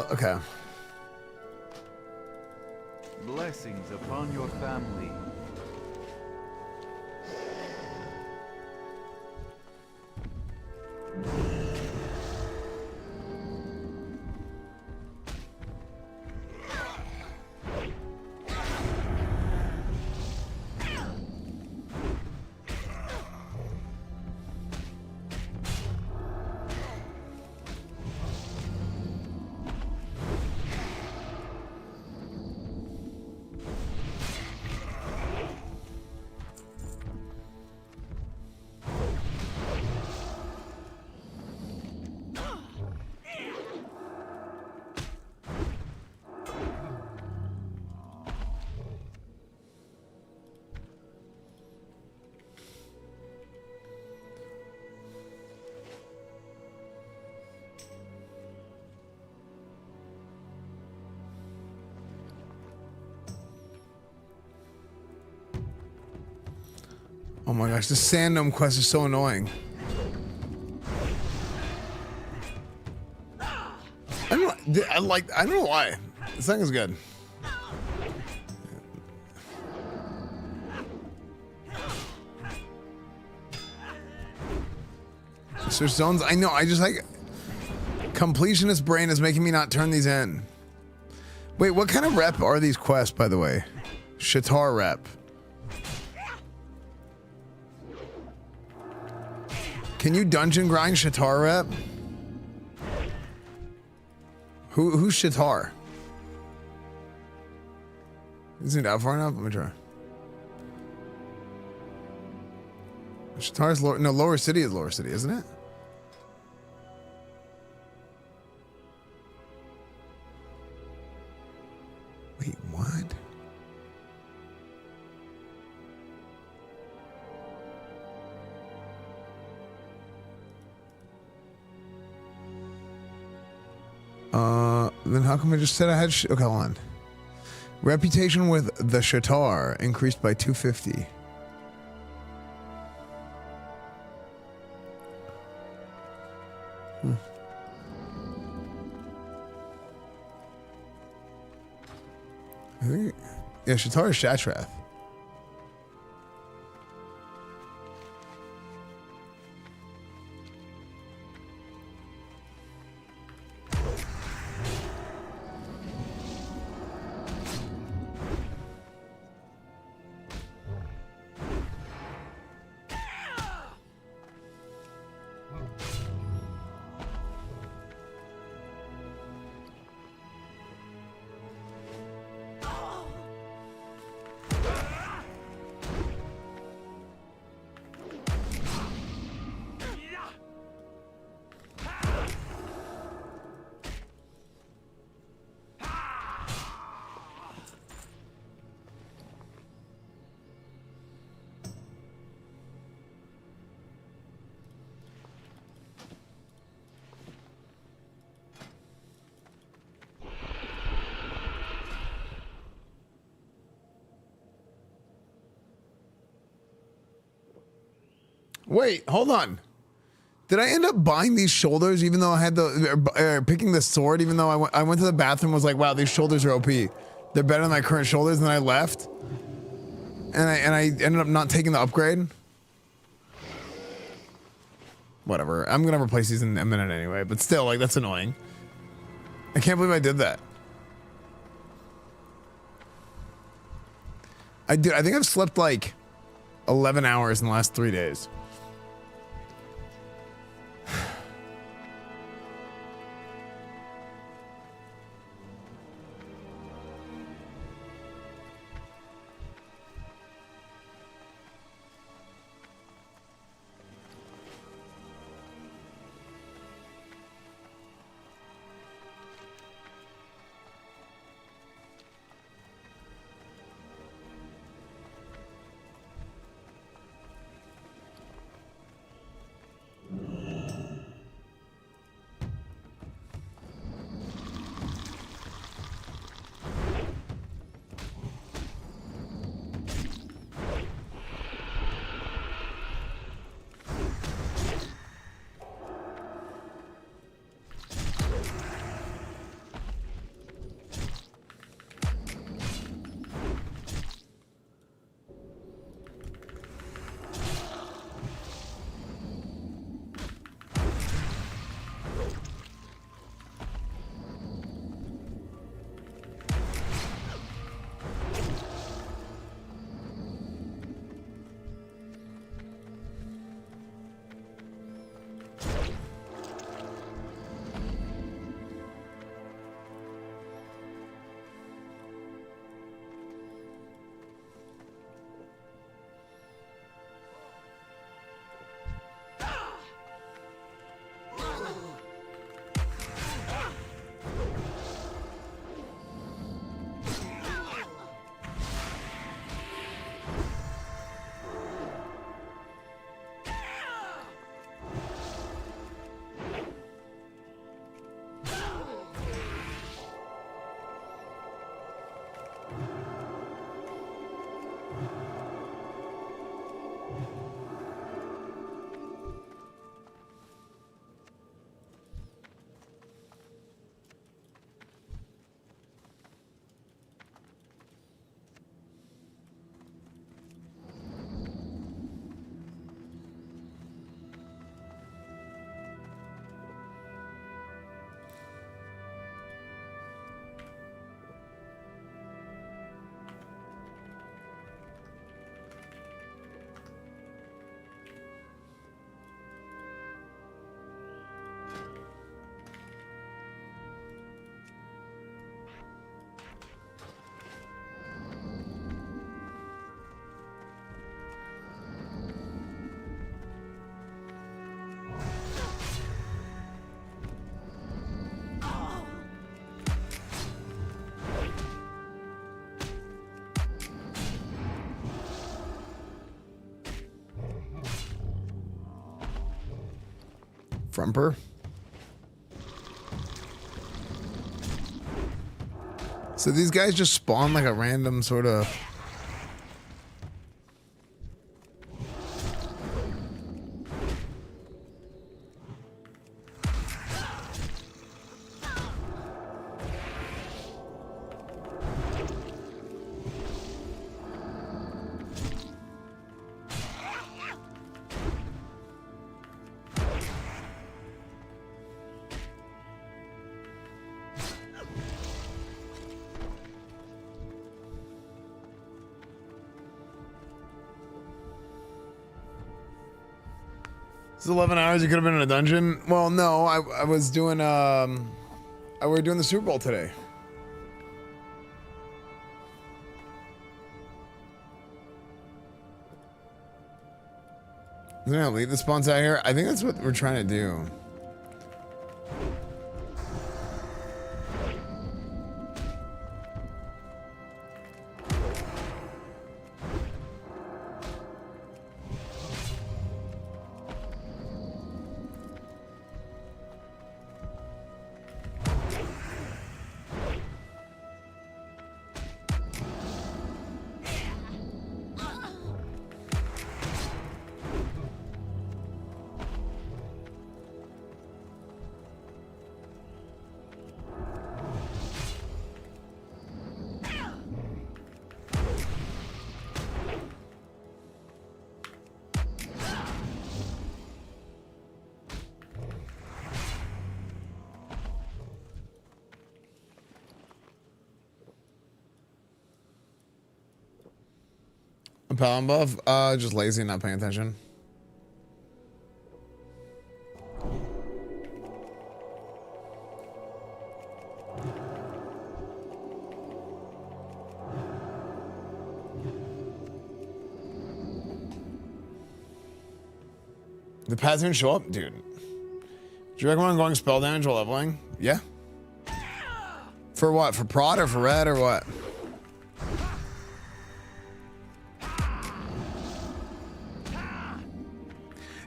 Okay. Blessings upon your family. Oh my gosh, the Sand Gnome quest is so annoying. I don't know why. This thing is good. Switch zones? I know, I just like... Completionist brain is making me not turn these in. Wait, what kind of rep are these quests, by the way? Shatar rep. Can you dungeon grind Shatar rep? Who's Shatar? Isn't it out far enough? Let me try. Shatar's lower. No, Lower City is Lower City, isn't it? Wait, what? Then how come I just said I had okay, hold on. Reputation with the Shatar increased by 250. I think, yeah, Shatar is Shatrath. Wait, hold on. Did I end up buying these shoulders even though I had the picking the sword even though I went to the bathroom and was like, wow, these shoulders are OP. They're better than my current shoulders, and then I left. And I ended up not taking the upgrade. Whatever. I'm gonna replace these in a minute anyway, but still, like, that's annoying. I can't believe I did that. I think I've slept like 11 hours in the last 3 days. Frumper. So these guys just spawn like a random sort of... It's 11 hours. You could have been in a dungeon. Well, no, I was doing we're doing the Super Bowl today. Isn't that elite that spawns out here? I think that's what we're trying to do. Paladin buff? Just lazy and not paying attention. The pads didn't show up? Dude. Do you recommend going spell damage while leveling? Yeah. For what? For prod or for red or what?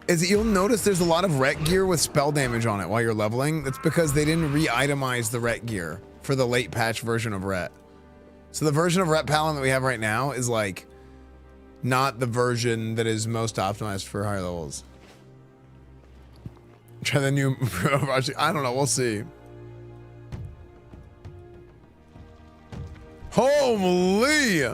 Is it, you'll notice there's a lot of ret gear with spell damage on it while you're leveling. That's because they didn't re-itemize the ret gear for the late patch version of ret. So the version of ret Paladin that we have right now is like not the version that is most optimized for higher levels. Try the new I don't know, we'll see. Holy!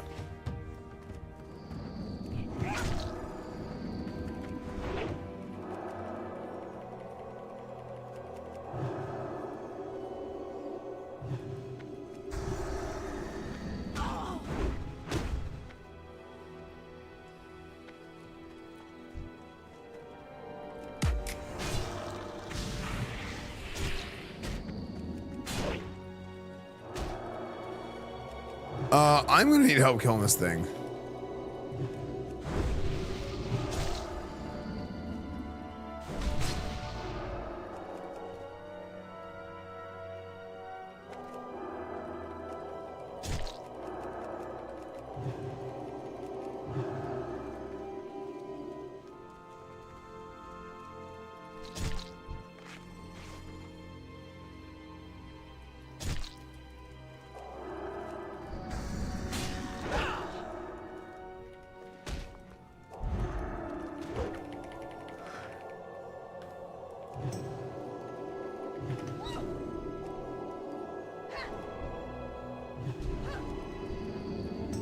I'm gonna need help killing this thing.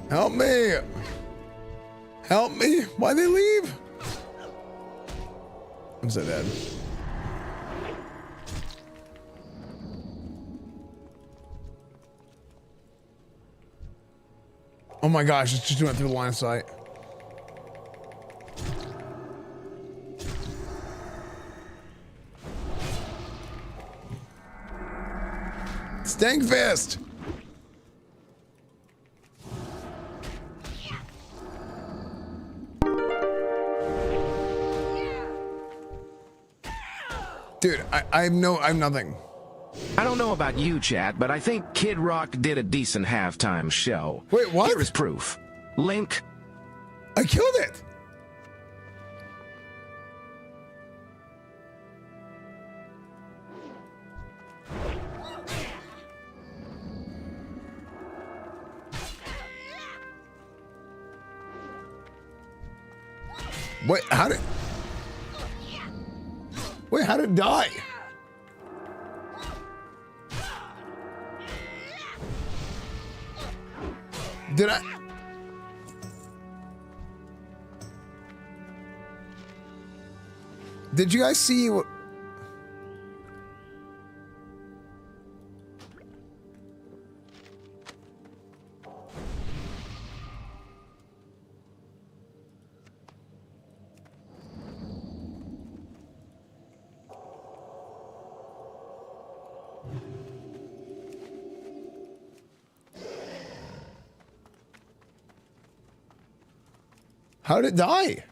Help me! Help me! Why'd they leave? I'm so dead. Oh my gosh, it's just went through the line of sight. Stank fist! Dude, I'm nothing. I don't know about you, chat, but I think Kid Rock did a decent halftime show. Wait, what? Here is proof. Link. I killed it. Wait, how did... Wait, how did it die? Did I... Did you guys see what... How did it die?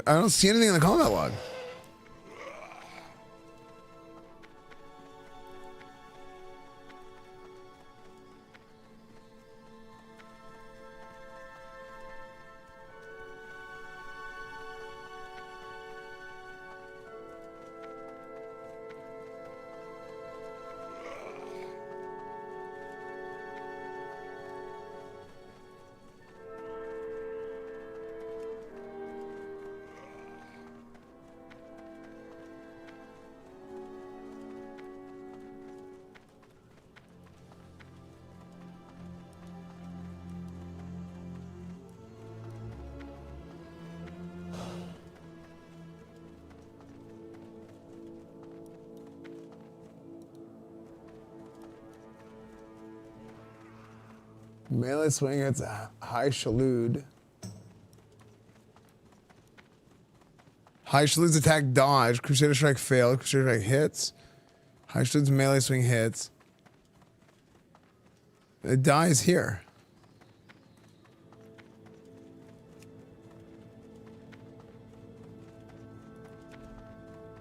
I don't see anything in the combat log. Melee swing hits a high shalood. High shalood's attack dodge. Crusader strike failed. Crusader strike hits. High shalood's melee swing hits. It dies here.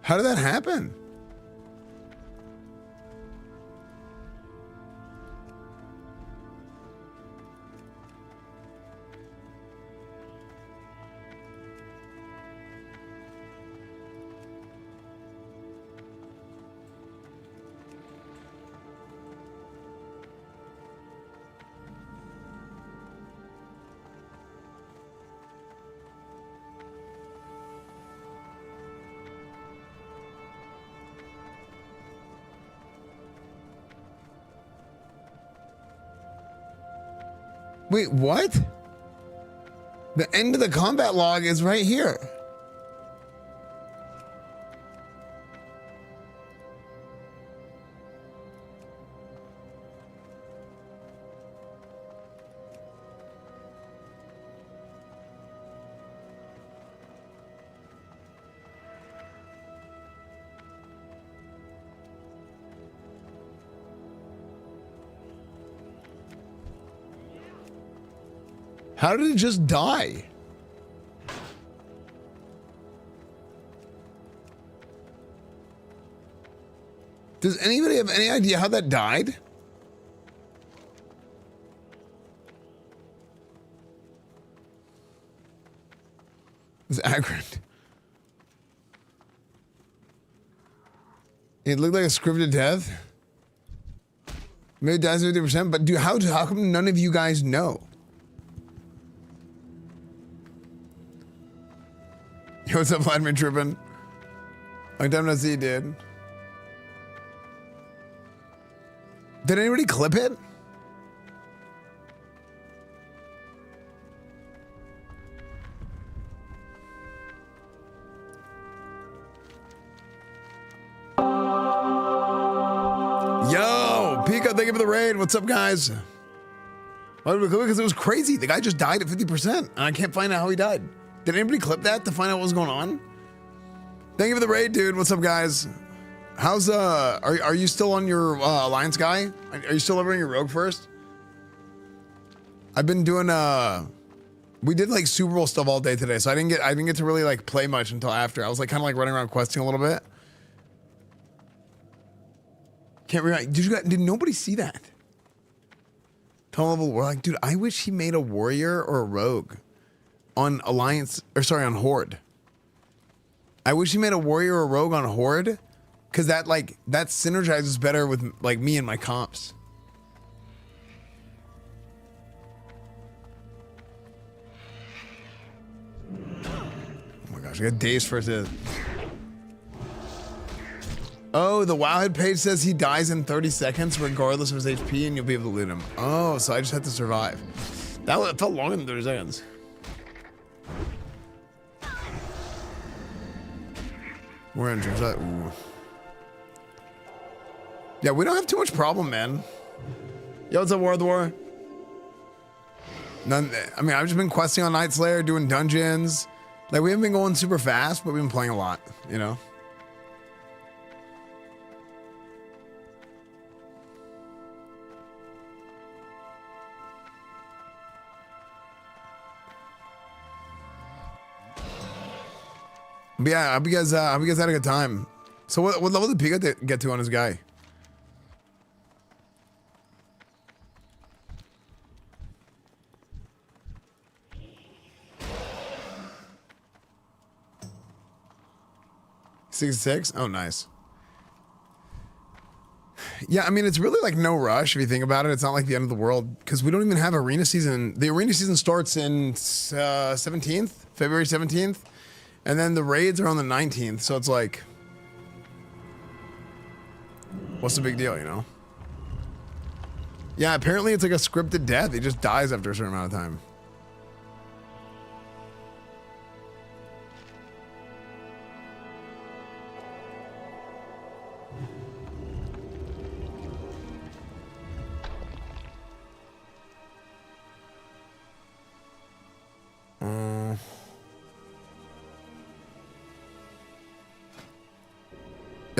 How did that happen? Wait, what? The end of the combat log is right here. How did it just die? Does anybody have any idea how that died? It's accurate. It looked like a scripted death. Maybe it dies 50%, but dude, how come none of you guys know? Yo, what's up, Vladimir Trippin? Long time no see, dude. Did anybody clip it? Yo, Pika, thank you for the raid. What's up, guys? Why did we clip it? Because it was crazy. The guy just died at 50%, and I can't find out how he died. Did anybody clip that to find out what was going on? Thank you for the raid, dude. What's up, guys? How's are you still on your alliance guy? Are you still over on your rogue first? I've been doing we did like Super Bowl stuff all day today, so I didn't get to really like play much until after. I was like kind of like running around questing a little bit. Can't remember. Did nobody see that? Total level, we're like, dude, I wish he made a warrior or a rogue on Alliance, or sorry, on Horde. I wish he made a warrior or a rogue on Horde Because that synergizes better with like me and my comps. Oh my gosh, I got days first hit. Oh, the Wowhead page says he dies in 30 seconds regardless of his HP and you'll be able to loot him. Oh, so I just have to survive. That felt longer than 30 seconds. We're in that. Ooh. Yeah, we don't have too much problem, man. Yo, what's up, War of the War? None. I mean, I've just been questing on Night Slayer, doing dungeons. Like, we haven't been going super fast, but we've been playing a lot, you know? But yeah, I hope you guys had a good time. So what level did Pika get to on his guy? $66? Oh, nice. Yeah, I mean, it's really like no rush if you think about it. It's not like the end of the world because we don't even have arena season. The arena season starts in 17th, February 17th. And then the raids are on the 19th, so it's like, what's the big deal, you know? Yeah, apparently it's like a scripted death. He just dies after a certain amount of time.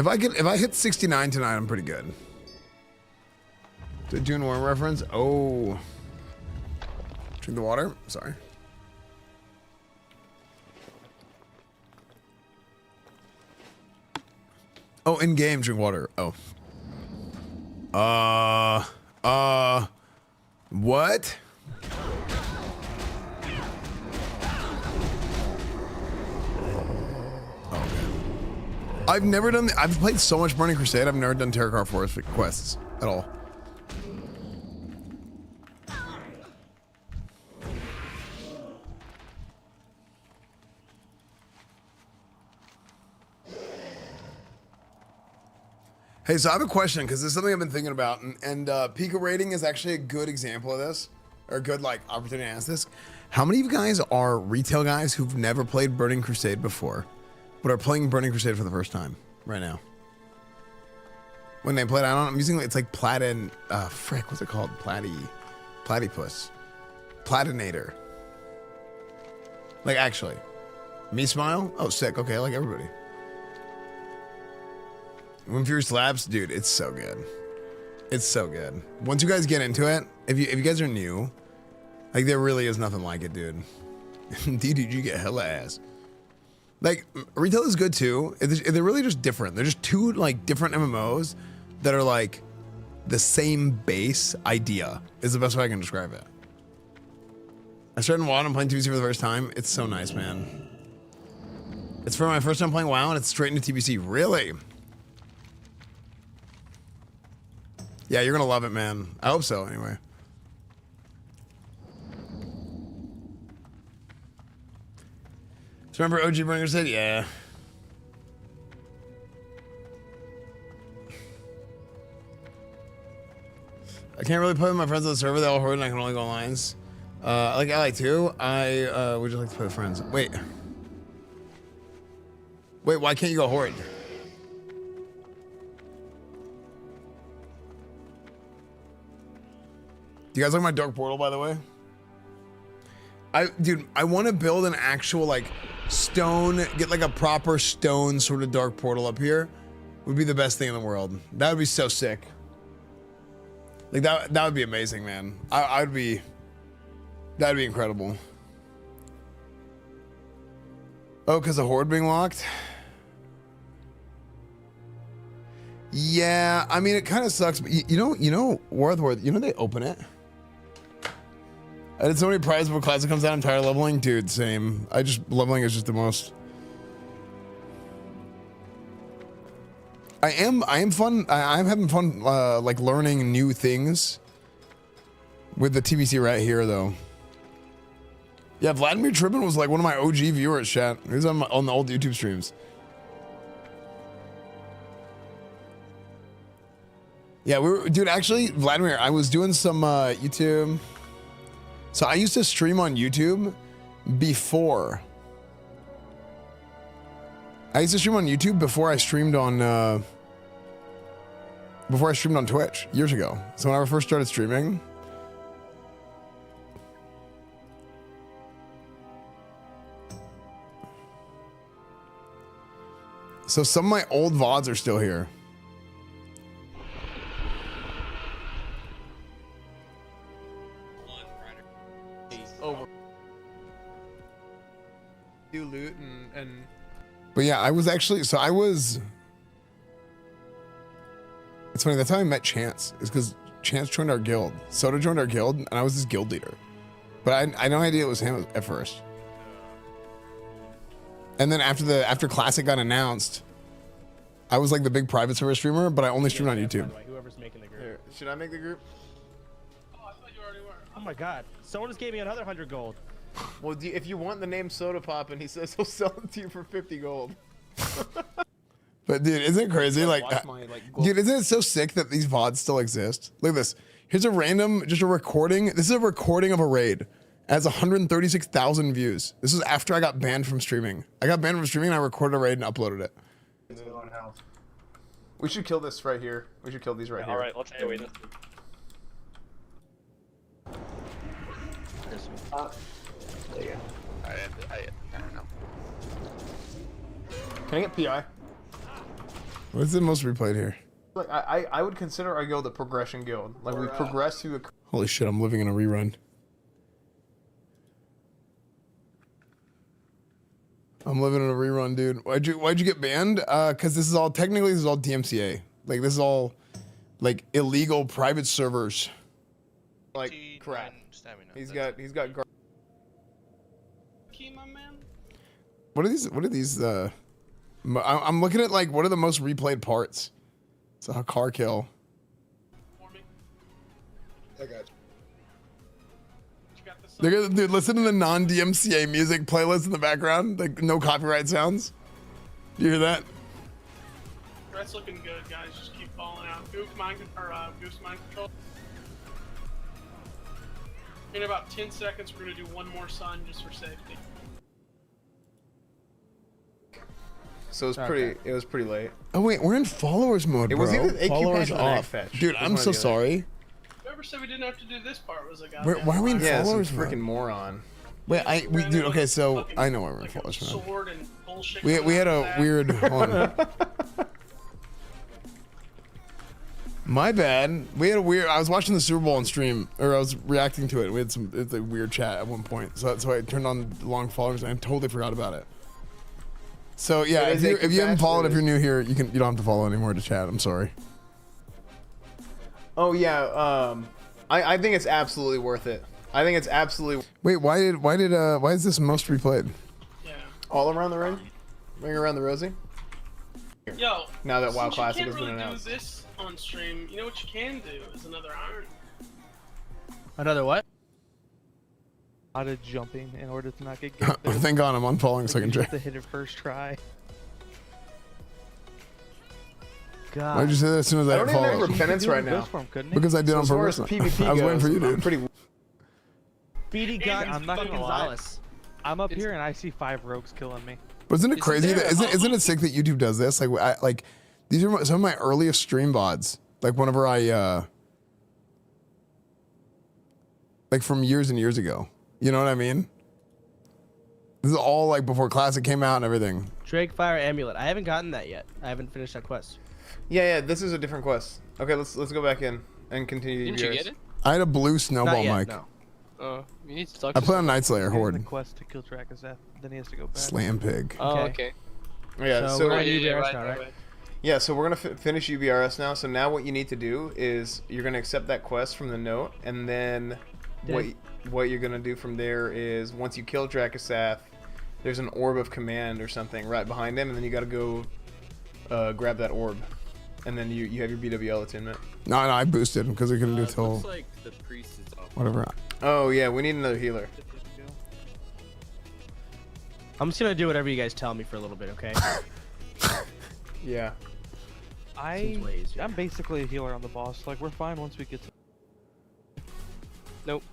If I hit 69 tonight, I'm pretty good. The Dune Worm reference? Oh. Drink the water? Sorry. Oh, in-game, drink water. Oh. What? I've never done. I've played so much Burning Crusade. I've never done Terracar Forest quests at all. Hey, so I have a question because this is something I've been thinking about, and Pika rating is actually a good example of this, or a good like opportunity to ask this. How many of you guys are retail guys who've never played Burning Crusade before, but are playing Burning Crusade for the first time right now? When they played, I'm using, it's like Platin, frick, what's it called? Platypus. Platinator. Like, actually. Me smile? Oh, sick. Okay, I like everybody. When Furious Labs, dude, it's so good. It's so good. Once you guys get into it, if you guys are new, like, there really is nothing like it, dude. Dude, you get hella ass. Like, retail is good too. They're really just different. They're just two like different MMOs that are like the same base idea is the best way I can describe it. I started in WoW and I'm playing TBC for the first time. It's so nice, man. It's for my first time playing WoW and it's straight into TBC. Really? Yeah, you're gonna love it, man. I hope so, anyway. So remember OG Burning Crusade? Yeah. I can't really play with my friends on the server. They all horde and I can only go lines. I like to. I would just like to play with friends. Wait, why can't you go horde? Do you guys like my dark portal, by the way? Dude, I want to build an actual like stone, get like a proper stone sort of dark portal up here. Would be the best thing in the world. That would be so sick. Like that would be amazing, man. That'd be incredible. Oh, because the horde being locked? Yeah, I mean it kind of sucks, but you know, War of the War, you know they open it. I did so many prizes before Classic comes out. I'm tired of leveling. Dude, same. Leveling is just the most. I'm having fun like learning new things with the TBC right here though. Yeah, Vladimir Trippin was like one of my OG viewers, chat. He was on the old YouTube streams. Yeah, dude, actually, Vladimir, I was doing some YouTube. So I used to stream on YouTube before. I used to stream on YouTube before I streamed on Twitch years ago. So when I first started streaming. So some of my old VODs are still here. Over. Do loot and But yeah, I was actually, so I was, it's funny, that's how I met Chance, is because Chance joined our guild. Soda joined our guild, and I was his guild leader. But I had no idea it was him at first. And then after Classic got announced, I was like the big private server streamer, but I only streamed on YouTube. whoever's making the group. Here, should I make the group? Oh, I thought you already were. Oh my god, someone just gave me another 100 gold. Well, if you want the name Soda Pop, and he says he'll sell it to you for 50 gold. But dude, isn't it crazy? Like, gold. dude, isn't it so sick that these VODs still exist? Look at this. Here's a random, just a recording. This is a recording of a raid. It has 136,000 views. This is after I got banned from streaming. I got banned from streaming, and I recorded a raid and uploaded it. We should kill this right here. We should kill these right here. Alright, let's do it. I don't know. Can I get PI? What's the most replayed here? Like I would consider our guild a progression guild. Like we progress to a. Holy shit, I'm living in a rerun. I'm living in a rerun, dude. Why'd you get banned? Cause this is all DMCA. Like this is all like illegal private servers. Like crap. He's got What are these I'm looking at like what are the most replayed parts? It's a car kill. I got you. Dude, listen to the non-DMCA music playlist in the background. Like no copyright sounds. Do you hear that? That's looking good, guys. Just keep falling out. Goose mind control. In about 10 seconds, we're gonna do one more sun just for safety. So it was pretty late. Oh wait, we're in followers mode, bro. It was either followers AQ patch or off. fetch. Dude, I'm so sorry. Whoever said we didn't have to do this part was a guy. Why are we in followers freaking mode? moron. Wait, dude, okay, so I know why we're in followers mode. Sword and bullshit. We had a weird one. My bad. We had a weird. I was watching the Super Bowl on stream, or I was reacting to it. We had it's a weird chat at one point, so that's why I turned on the long followers and I totally forgot about it. So yeah, if you haven't followed, if you're new here, you don't have to follow anymore to chat. I'm sorry. Oh yeah, I think it's absolutely worth it. I think it's absolutely. Wait, why is this most replayed? Yeah. All around the ring, ring around the rosy. Yo. Now that WoW since Classic you has can't been really announced. do this on stream. You know what you can do is another iron. Another what? Out of jumping in order to not get gifted. Thank God I'm unfollowing so I can check. To hit it first try. God. Why'd you say that as soon as I don't even have followed? repentance right now. Because I did on purpose. As far as PvP I was waiting for you, goes, I'm dude. pretty. Speedy got. I'm not gonna lie. I'm up here and I see 5 rogues killing me. But isn't it crazy that isn't it sick that YouTube does this? Like these are some of my earliest stream VODs. Like whenever I like from years and years ago. You know what I mean? This is all like before Classic came out and everything. Drake Fire Amulet. I haven't gotten that yet. I haven't finished that quest. Yeah, this is a different quest. Okay, let's go back in and continue. Didn't you get it? I had a blue snowball mic. No. You need to talk. I play on Night Slayer Horde. The quest to kill Trackaseth. Then he has to go back. Slam pig. Oh, okay. Yeah, So so we're on UBRS now, right? Yeah, so we're gonna finish UBRS now. So now what you need to do is you're gonna accept that quest from the note, and then what you're gonna do from there is once you kill Trackaseth, there's an orb of command or something right behind him, and then you gotta go grab that orb. and then you have your BWL attunement. No, I boosted him because I couldn't do Looks till like the priest is off. whatever. Oh yeah, we need another healer. I'm just gonna do whatever you guys tell me for a little bit, okay? Yeah. I'm basically a healer on the boss. Like, we're fine once we get to... Nope.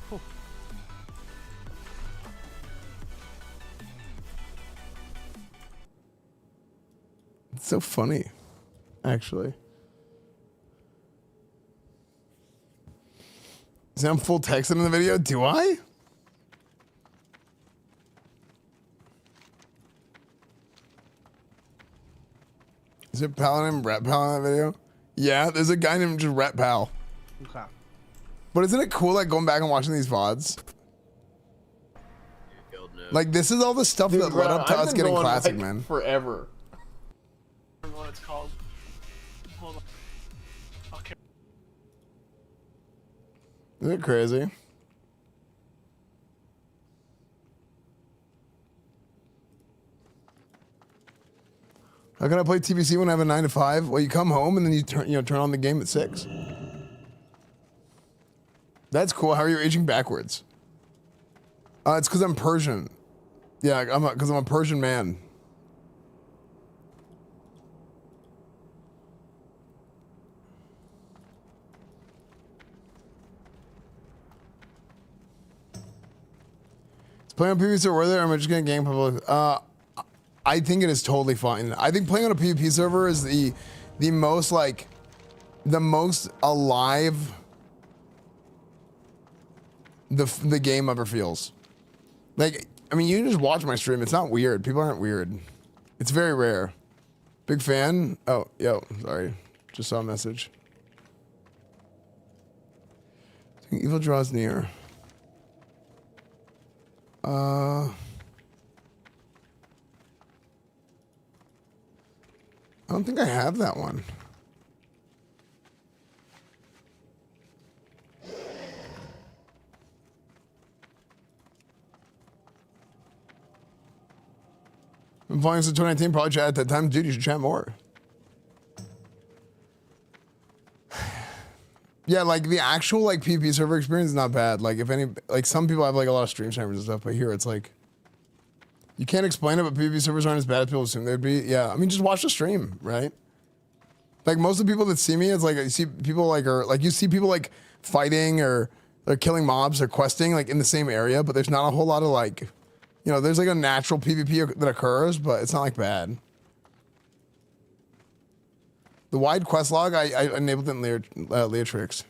Cool. It's so funny, actually. See, I'm full texting in the video. Do I? Is it Paladin Rat Pal in that video? Yeah, there's a guy named just Rat Pal. Okay. But isn't it cool, like, going back and watching these VODs? Like, this is all the stuff Dude, that led up to I've us been getting going, classic, like, man. Forever. I don't know what it's called. Hold on. Okay. Isn't it crazy? How can I play TBC when I have a 9 to 5? Well, you come home and then you turn on the game at 6. That's cool. How are you aging backwards? It's because I'm Persian. Yeah, because I'm a Persian man. Is playing on PvP server worth it, or am I just getting gang public? I think it is totally fine. I think playing on a PvP server is the most like the most alive the game ever feels. Like, I mean, you can just watch my stream. It's not weird. People aren't weird. It's very rare. Big fan. Oh, yo, sorry. Just saw a message. I think evil draws near. I don't think I have that one. I'm playing since 2019, probably chat at that time. Dude, you should chat more. Yeah, like the actual like PvP server experience is not bad. Like if any, like some people have like a lot of stream timers and stuff, but here it's like, you can't explain it, but PvP servers aren't as bad as people assume they'd be. Yeah, I mean, just watch the stream, right? Like most of the people that see me, it's like you see people like, or like you see people like fighting or they're killing mobs or questing like in the same area, but there's not a whole lot of like, you know, there's like a natural PvP that occurs, but it's not like bad. The wide quest log, I enabled it in Leatrix.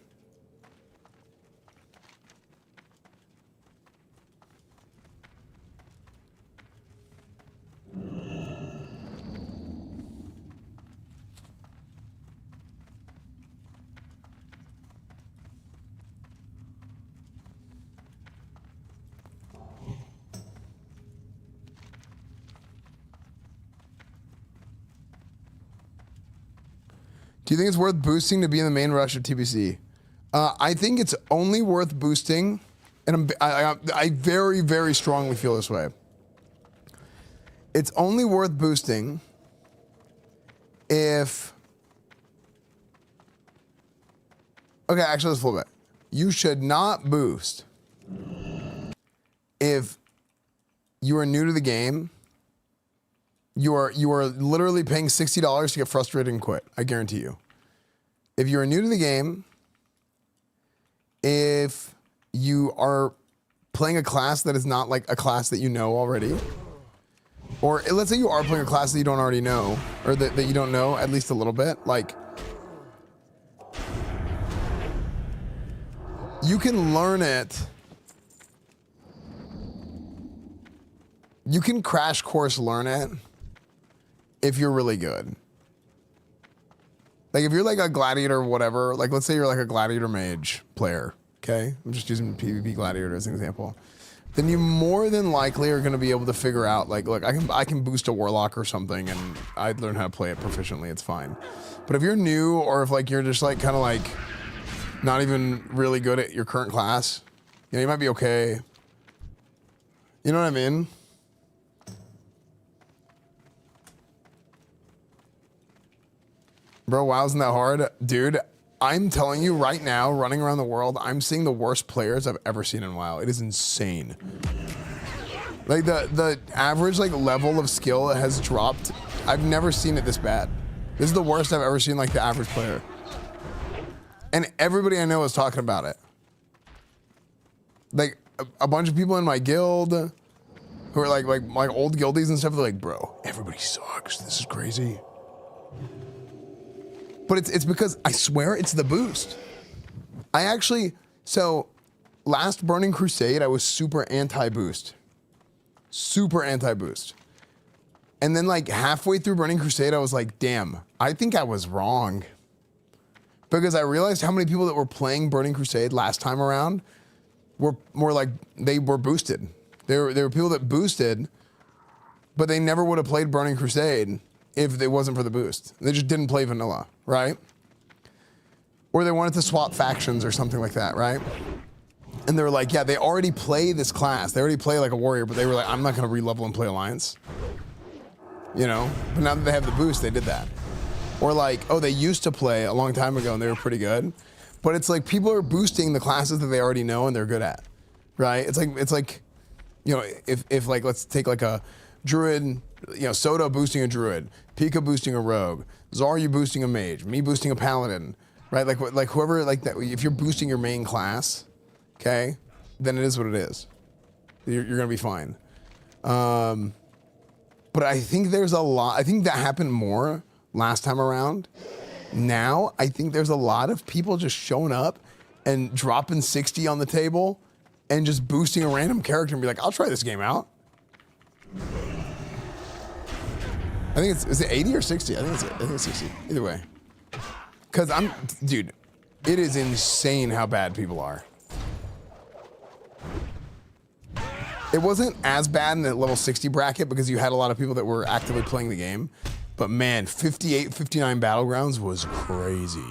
Do you think it's worth boosting to be in the main rush of TBC? I think it's only worth boosting, and I very, very strongly feel this way. It's only worth boosting if... Okay, actually, let's flip it. You should not boost if you are new to the game. You are literally paying $60 to get frustrated and quit. I guarantee you. If you are new to the game, if you are playing a class that is not like a class that you know already, or let's say you are playing a class that you don't already know, or that you don't know at least a little bit, like you can learn it. You can crash course learn it if you're really good. Like if you're like a gladiator or whatever, like let's say you're like a gladiator mage player, okay? I'm just using PvP gladiator as an example. Then you more than likely are gonna be able to figure out like, look, I can boost a warlock or something and I'd learn how to play it proficiently, it's fine. But if you're new or if like you're just like kind of like not even really good at your current class, you know, you might be okay. You know what I mean? Bro, WoW isn't that hard. Dude, I'm telling you right now, running around the world, I'm seeing the worst players I've ever seen in WoW. It is insane. Like the average like level of skill has dropped. I've never seen it this bad. This is the worst I've ever seen like the average player. And everybody I know is talking about it. Like a bunch of people in my guild who are like old guildies and stuff, they're like, bro, everybody sucks. This is crazy. But it's because I swear it's the boost. So last Burning Crusade, I was super anti-boost. Super anti-boost. And then like halfway through Burning Crusade, I was like, damn, I think I was wrong. Because I realized how many people that were playing Burning Crusade last time around were more like, they were boosted. There were people that boosted, but they never would have played Burning Crusade if it wasn't for the boost. They just didn't play vanilla, right? Or they wanted to swap factions or something like that, right? And they were like, yeah, they already play this class. They already play like a warrior, but they were like, I'm not going to re-level and play Alliance. You know? But now that they have the boost, they did that. Or like, oh, they used to play a long time ago and they were pretty good. But it's like people are boosting the classes that they already know and they're good at, right? It's like, you know, if like, let's take like a druid, you know, Soda boosting a druid, Pika boosting a rogue, Zarya boosting a mage, me boosting a paladin, right? Like whoever, like that, if you're boosting your main class, okay, then it is what it is. You're gonna be fine. But I think there's a lot, I think that happened more last time around. Now, I think there's a lot of people just showing up and dropping 60 on the table and just boosting a random character and be like, I'll try this game out. I think is it 80 or 60? I think it's 60. Either way. Cause dude, it is insane how bad people are. It wasn't as bad in the level 60 bracket because you had a lot of people that were actively playing the game. But man, 58, 59 Battlegrounds was crazy.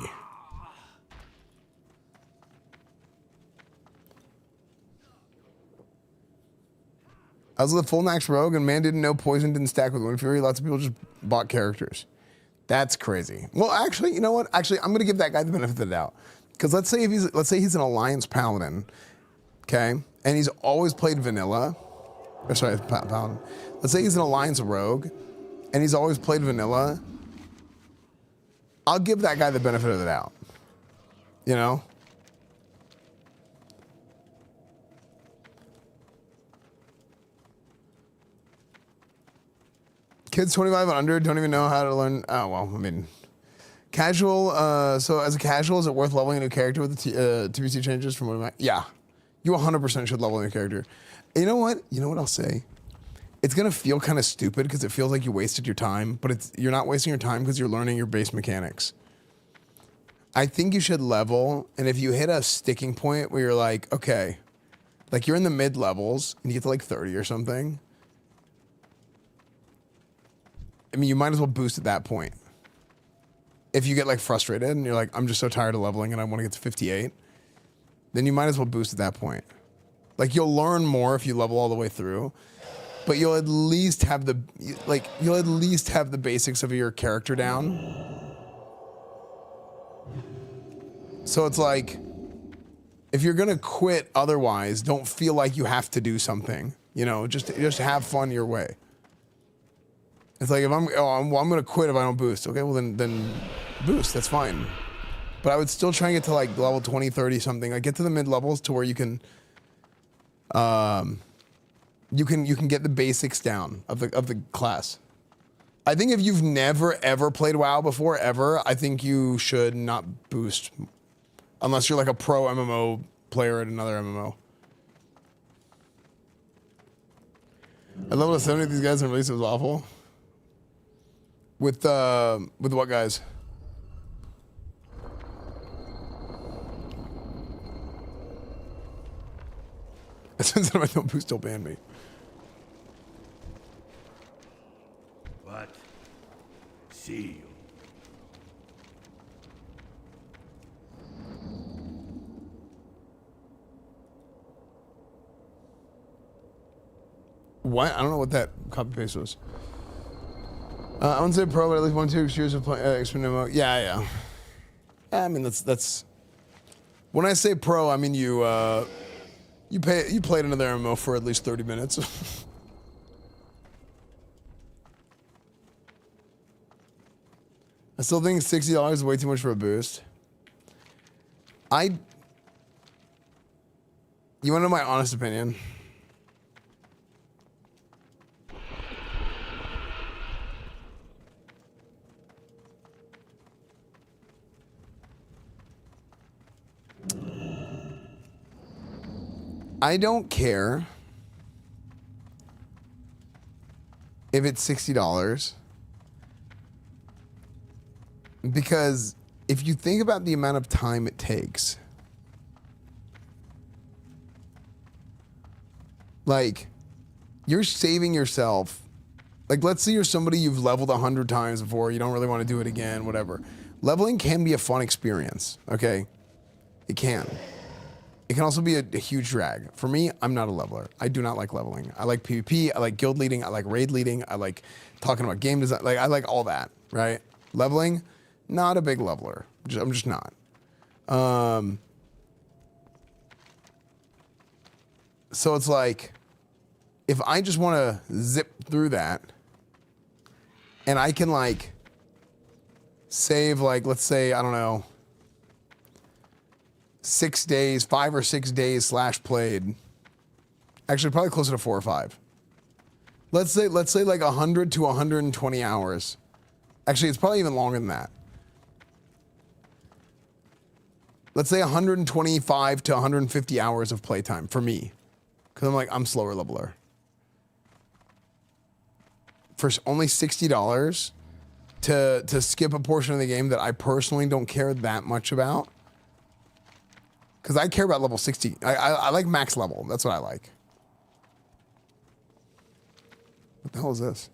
I was the full max rogue and man didn't know poison didn't stack with Wind Fury. Lots of people just bought characters. That's crazy. Well, actually, you know what? Actually, I'm gonna give that guy the benefit of the doubt. Because let's say he's an Alliance Paladin, okay, and he's always played vanilla. Or sorry, Paladin. Let's say he's an Alliance Rogue, and he's always played vanilla. I'll give that guy the benefit of the doubt. You know? Kids 25 and under don't even know how to learn. Oh, well, I mean, casual. So as a casual, is it worth leveling a new character with the TBC changes from what am I? Yeah. You 100% should level a new character. You know what? You know what I'll say? It's going to feel kind of stupid because it feels like you wasted your time, but you're not wasting your time because you're learning your base mechanics. I think you should level, and if you hit a sticking point where you're like, okay, like you're in the mid levels and you get to like 30 or something, I mean, you might as well boost at that point. If you get like frustrated and you're like, I'm just so tired of leveling and I want to get to 58, then you might as well boost at that point. Like you'll learn more if you level all the way through, but you'll at least have the basics of your character down. So it's like, if you're gonna quit otherwise, don't feel like you have to do something. You know, just have fun your way. It's like if I'm gonna quit if I don't boost. Okay, well then boost. That's fine. But I would still try and get to like level 20, 30 something. Like get to the mid levels to where you can get the basics down of the class. I think if you've never ever played WoW before ever, I think you should not boost unless you're like a pro MMO player at another MMO. I leveled 70 these guys and release, it was awful. With what guys? Since I don't boost, don't ban me. What? See you. What? I don't know what that copy paste was. I wouldn't say pro, but at least 1-2 years of experience mode. Yeah. I mean, that's. When I say pro, I mean you played another MMO for at least 30 minutes. I still think $60 is way too much for a boost. You want to know my honest opinion? I don't care if it's $60 because if you think about the amount of time it takes, like you're saving yourself. Like let's say you're somebody you've leveled 100 times before, you don't really want to do it again, whatever. Leveling can be a fun experience, okay? It can. It can also be a huge drag. For me, I'm not a leveler. I do not like leveling. I like PvP, I like guild leading, I like raid leading, I like talking about game design, like I like all that, right? Leveling, not a big leveler. I'm just not. So it's like, if I just want to zip through that, and I can like save like, let's say, I don't know, 6 days, 5 or 6 days / played. Actually, probably closer to 4 or 5. Let's say like 100 to 120 hours. Actually, it's probably even longer than that. Let's say 125 to 150 hours of playtime for me. Because I'm slower leveler. For only $60 to skip a portion of the game that I personally don't care that much about. Because I care about level 60. I like max level. That's what I like. What the hell is this?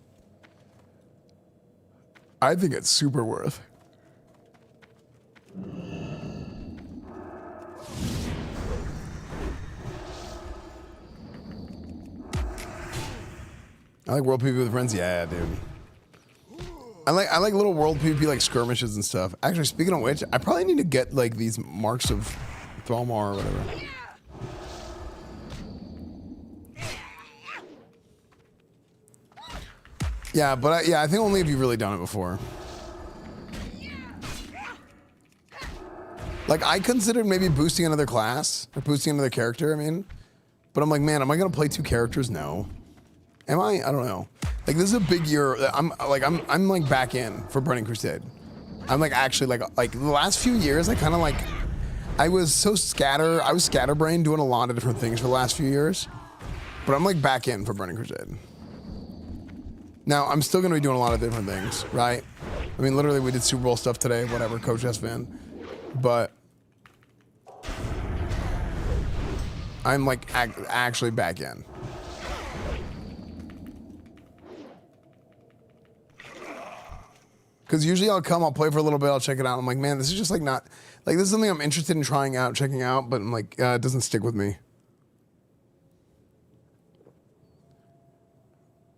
I think it's super worth. I like world PvP with friends. Yeah, dude. I like little world PvP like skirmishes and stuff. Actually, speaking of which, I probably need to get like these marks of Thralmar or whatever. Yeah, but I think only if you've really done it before. Like I considered maybe boosting another class or boosting another character. I mean, but I'm like, man, am I gonna play 2 characters? No. Am I? I don't know. Like this is a big year. I'm like back in for Burning Crusade. I'm like actually like the last few years I kind of like. I was scatterbrained doing a lot of different things for the last few years. But I'm like back in for Burning Crusade. Now, I'm still going to be doing a lot of different things, right? I mean, literally we did Super Bowl stuff today, whatever, Coach Esfand. But I'm like actually back in. Because usually I'll play for a little bit, I'll check it out. I'm like, man, this is just like not, like this is something I'm interested in trying out, checking out, but I'm like, it doesn't stick with me.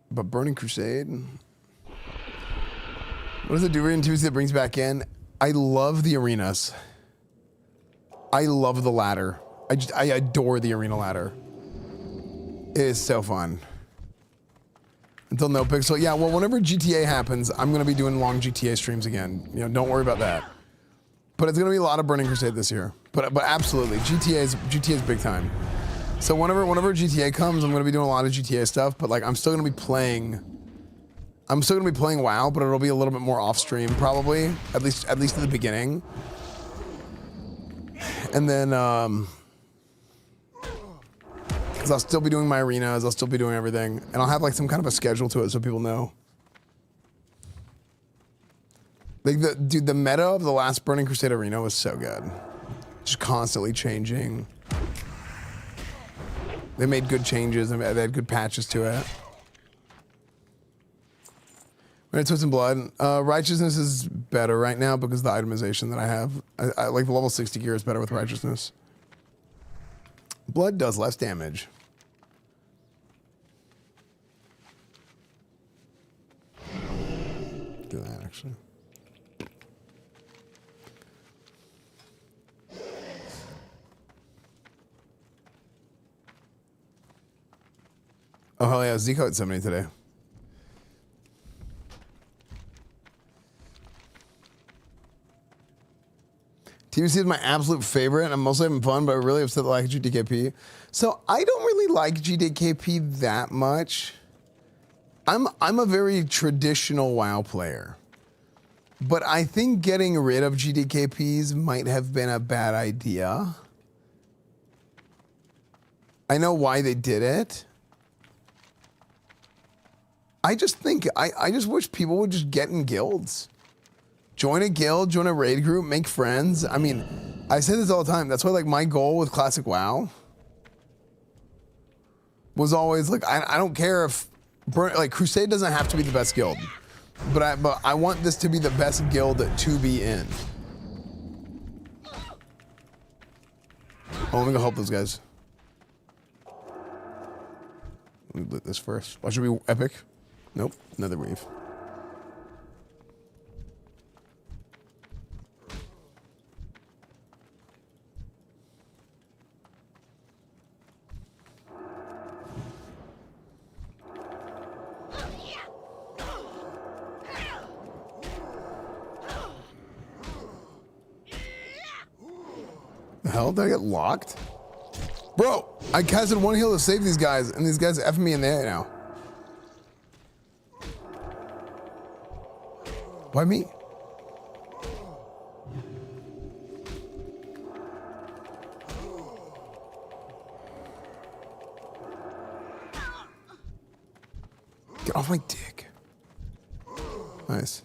But Burning Crusade, what does it do? Arena Tuesday that brings back in? I love the arenas. I love the ladder. I adore the arena ladder. It is so fun. Until No Pixel. Yeah, well, whenever GTA happens, I'm going to be doing long GTA streams again. You know, don't worry about that. But it's going to be a lot of Burning Crusade this year. But absolutely, GTA is big time. So whenever GTA comes, I'm going to be doing a lot of GTA stuff. But like, I'm still going to be playing WoW, but it'll be a little bit more off stream probably, at least at the beginning. And then, because I'll still be doing my arenas, I'll still be doing everything, and I'll have like some kind of a schedule to it so people know. Like the meta of the last Burning Crusade arena was so good, just constantly changing. They made good changes and they had good patches to it. Whitestone Blvd. Righteousness is better right now because of the itemization that I have. I like the level 60 gear is better with Righteousness. Blood does less damage. do that actually. Oh hell yeah, Zico at 70 today. TBC is my absolute favorite. I'm mostly having fun, but I'm really upset that I like GDKP. So I don't really like GDKP that much. I'm a very traditional WoW player. But I think getting rid of GDKPs might have been a bad idea. I know why they did it. I just think, I just wish people would just get in guilds. Join a guild, join a raid group, make friends. I mean, I say this all the time. That's why like my goal with Classic WoW was always like, I don't care if, like Crusade doesn't have to be the best guild, but I want this to be the best guild to be in. Oh, let me go help those guys. Let me loot this first. Watch it be epic. Nope, another weave. The hell? Did I get locked? Bro, I casted one heal to save these guys, and these guys effing me in the air now. Why me? Get off my dick. Nice.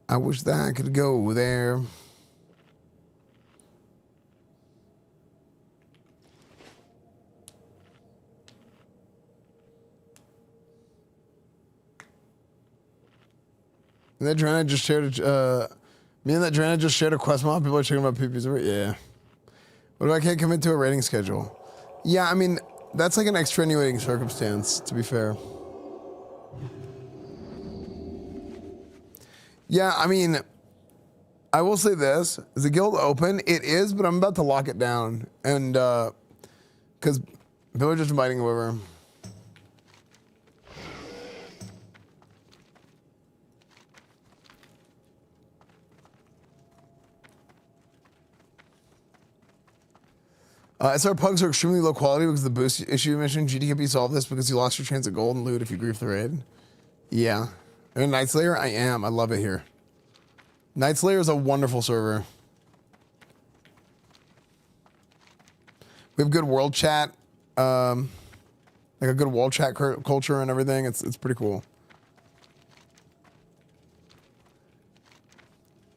I wish that I could go there. And that Drana just shared me and that Drana just shared a quest mod. People are checking about PPs. Yeah. What if I can't commit to a rating schedule? Yeah, I mean, that's like an extenuating circumstance, to be fair. Yeah, I mean, I will say this. Is the guild open? It is, but I'm about to lock it down. And, because people are just inviting whoever. SR pugs are extremely low quality because of the boost issue you mentioned. GDKP solved this because you lost your chance at gold and loot if you grief the raid. Yeah. And Night Slayer, I am. I love it here. Night Slayer is a wonderful server. We have good world chat, like a good world chat culture and everything. It's pretty cool.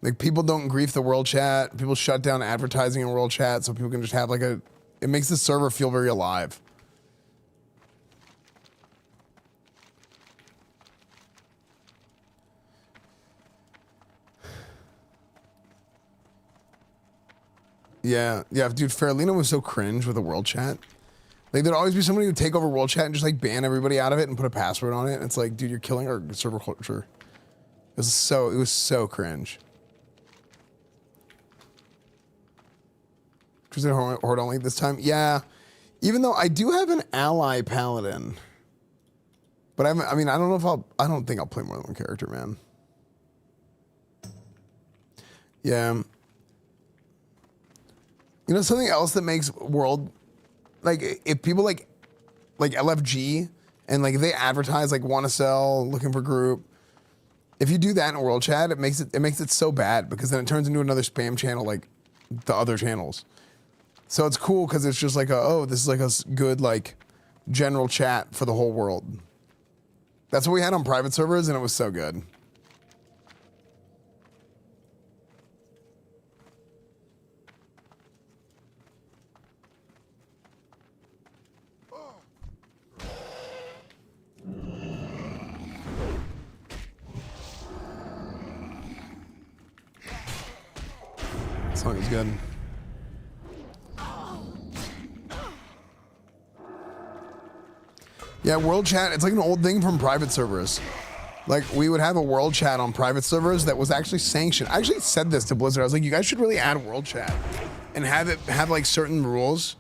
Like people don't grief the world chat. People shut down advertising in world chat so people can just have like a. It makes the server feel very alive. Yeah, dude, Faralina was so cringe with the world chat. Like, there'd always be somebody who'd take over world chat and just, like, ban everybody out of it and put a password on it. And it's like, dude, you're killing our server culture. It was so cringe. Crusade Horde only this time? Yeah. Even though I do have an ally Paladin. But I mean, I don't know if I don't think I'll play more than one character, man. Yeah. You know, something else that makes world, like, if people like LFG and like they advertise like want to sell, looking for group. If you do that in world chat, it makes it so bad because then it turns into another spam channel like the other channels. So it's cool because it's just like, oh, this is like a good like general chat for the whole world. That's what we had on private servers, and it was so good. Song is good. Yeah, world chat, it's like an old thing from private servers. Like, we would have a world chat on private servers that was actually sanctioned. I actually said this to Blizzard. I was like, you guys should really add world chat and have like certain rules.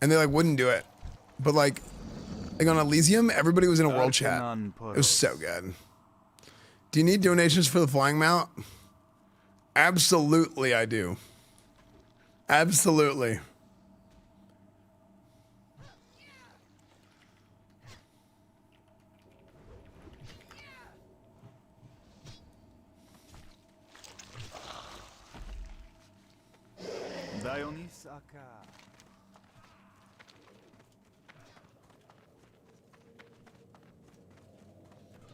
And they like wouldn't do it. But like on Elysium, everybody was in a world chat. It was so good. Do you need donations for the flying mount? Absolutely, I do. Absolutely.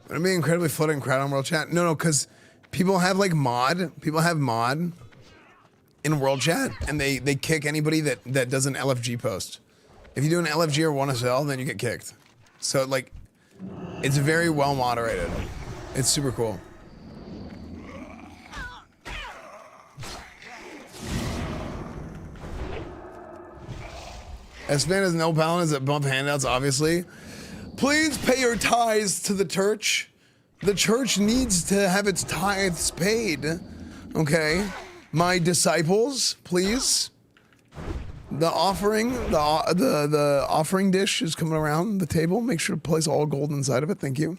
Would it be incredibly flooding crowd on world chat? No, because people have like mod. People have mod in world chat, and they kick anybody that does an LFG post. If you do an LFG or 1SL, then you get kicked. So like, it's very well moderated. It's super cool. Esfand is no Paladins that bump handouts, obviously. Please pay your tithes to the church. The church needs to have its tithes paid. Okay? My disciples, please. The offering, the offering dish is coming around the table. Make sure to place all gold inside of it. Thank you.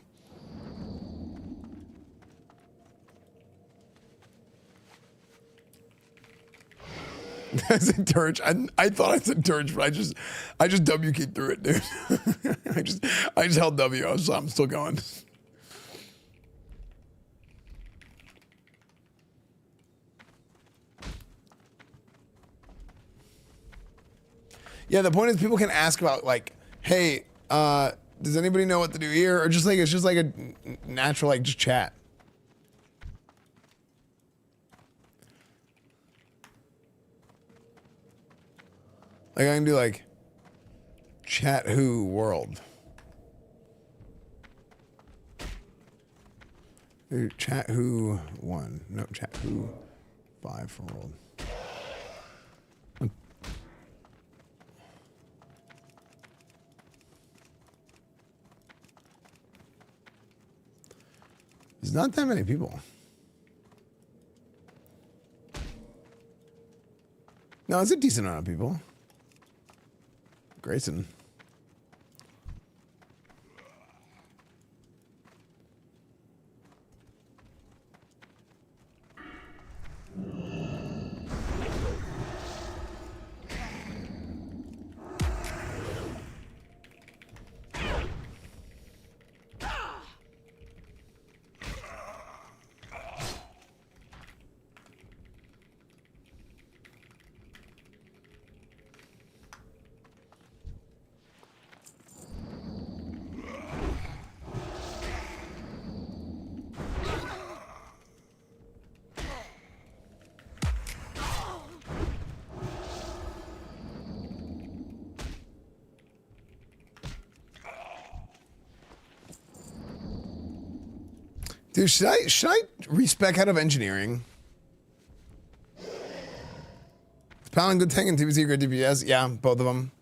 I said Turch. I thought I said Turch, but I just W keyed through it, dude. I just held W. I'm still going. Yeah, the point is people can ask about like, hey, does anybody know what to do here? Or just like it's just like a natural like just chat. Like I can do like chat who world. Chat who 1. No, chat who 5 for world. There's not that many people. No, it's a decent amount of people. Grayson. Dude, should I respec out of engineering? Is Paladin good tank and TBC good DPS? Yeah, both of them.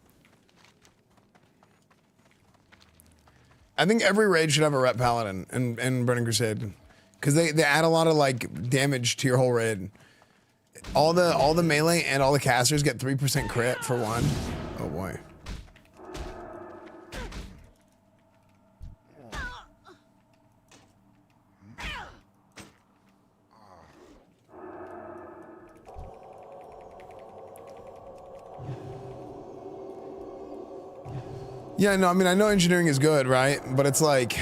I think every raid should have a rep Paladin and Burning Crusade, because they add a lot of like damage to your whole raid. All the melee and all the casters get 3% crit for one. Oh boy. Yeah, no, I mean, I know engineering is good, right? But it's like,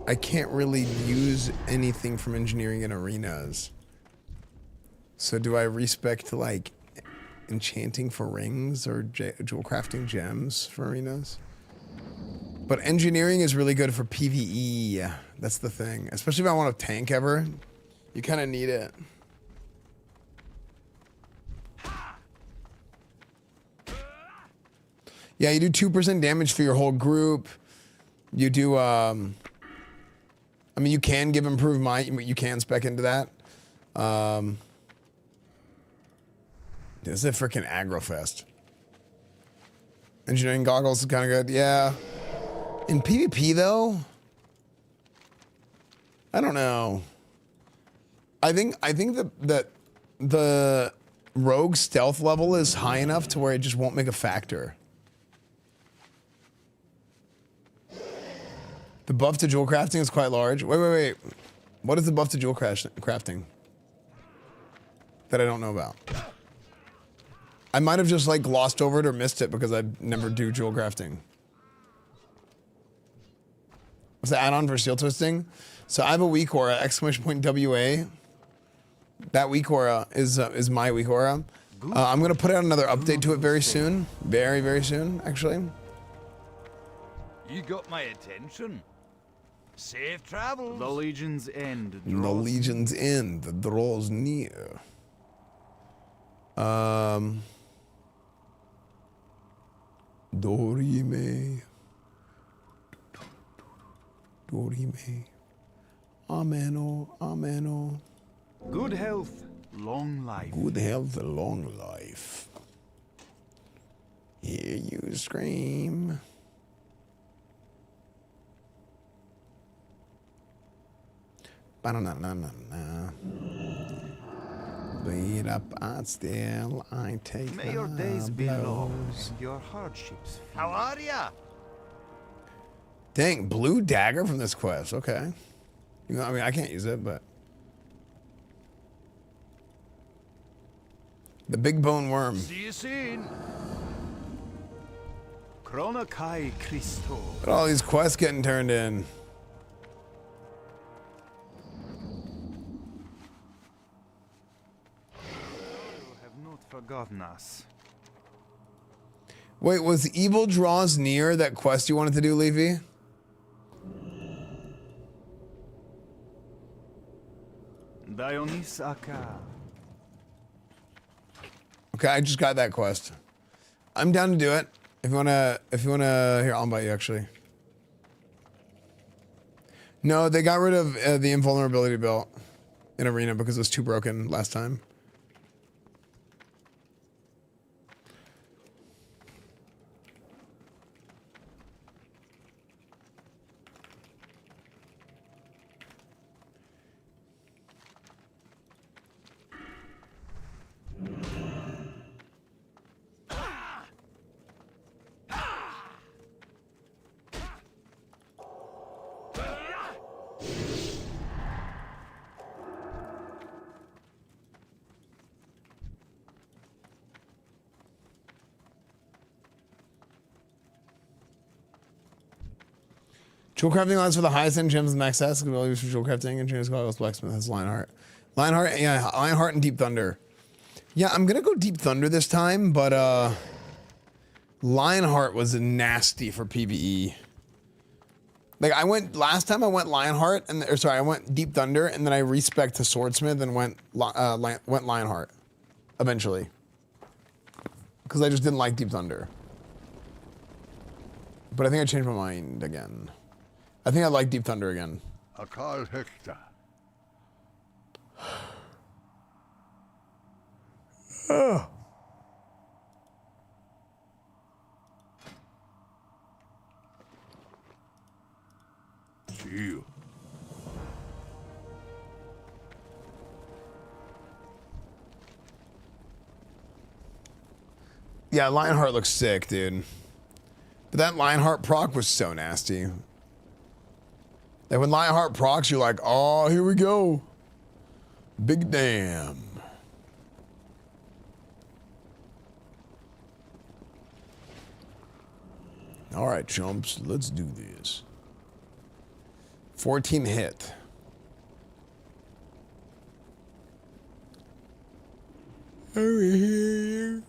I can't really use anything from engineering in arenas. So do I respect like enchanting for rings or jewel crafting gems for arenas? But engineering is really good for PvE. That's the thing. Especially if I want to tank ever. You kind of need it. Yeah, you do 2% damage for your whole group. You do, I mean, you can give improved might. You can spec into that. This is a freaking aggro fest. Engineering goggles is kind of good. Yeah. In PvP though, I don't know. I think that the rogue stealth level is high enough to where it just won't make a factor. The buff to jewel crafting is quite large. Wait. What is the buff to jewel crafting? That I don't know about. I might have just like glossed over it or missed it because I never do jewel crafting. What's the add-on for steel twisting? So I have a weak aura, !WA. That weak aura is my weak aura. I'm gonna put out another update to it very soon. Very soon, actually. You got my attention. Safe travels. The Legion's end. The Legion's end draws near. Dorime. Ameno. Good health, long life. Good health, long life. Hear you scream. Ba-na-na-na-na-na. Beat up, I take. May your days be long and your hardships few. How are ya? Dang, blue dagger from this quest. Okay. You know, I mean, I can't use it, but the big bone worm. See you soon. Chronokai Christo. Look at all these quests getting turned in. You have not forgotten us. Wait, was Evil Draws Near that quest you wanted to do, Leafy? Dionysaka. Okay, I just got that quest. I'm down to do it. If you wanna, here, I'll invite you actually. No, they got rid of the invulnerability belt in Arena because it was too broken last time. Jewel crafting allows for the highest end gems and max S. Can be used for jewel crafting. Engineers goggles, blacksmith has Lionheart. Yeah, Lionheart and Deep Thunder. Yeah, I'm gonna go Deep Thunder this time, but Lionheart was nasty for PvE. Like last time I went Lionheart I went Deep Thunder and then I respec to Swordsmith and went Lionheart eventually. Because I just didn't like Deep Thunder. But I think I changed my mind again. I think I like Deep Thunder again. Akal Hekta. Oh. See you. Yeah, Lionheart looks sick, dude. But that Lionheart proc was so nasty. Like when Lionheart procs, you're like, oh, here we go. Big damn. All right, chumps, let's do this. 14 hit. Over here.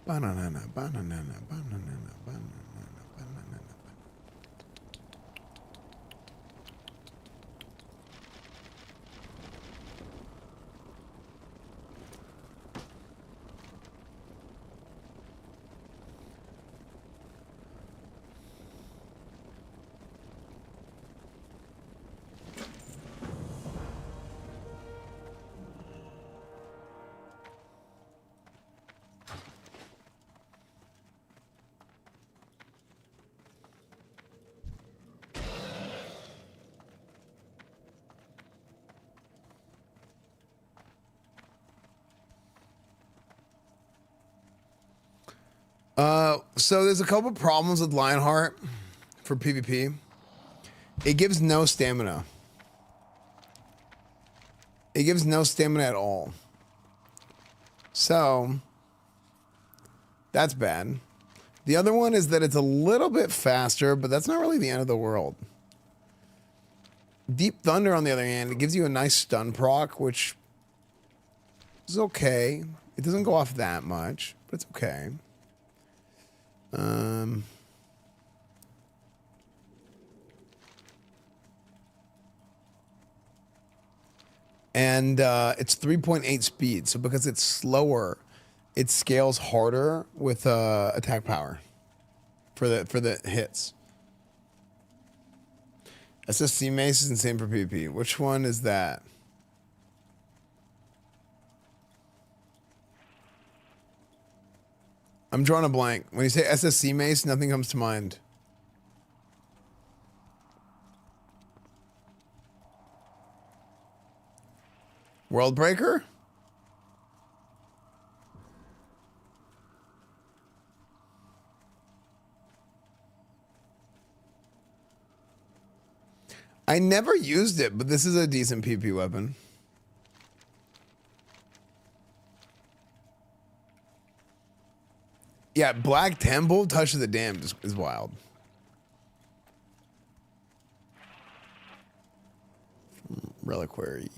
Banana, banana, banana, banana. So there's a couple problems with Lionheart for PvP. It gives no stamina. It gives no stamina at all. So that's bad. The other one is that it's a little bit faster, but that's not really the end of the world. Deep Thunder, on the other hand, it gives you a nice stun proc, which is okay. It doesn't go off that much, but it's okay. And it's 3.8 speed, so because it's slower, it scales harder with attack power for the hits. SSC Mace is insane for PvP. Which one is that? I'm drawing a blank. When you say SSC Mace, nothing comes to mind. World Breaker? I never used it, but this is a decent PP weapon. Yeah, Black Temple, Touch of the Damned is wild. Reliquary.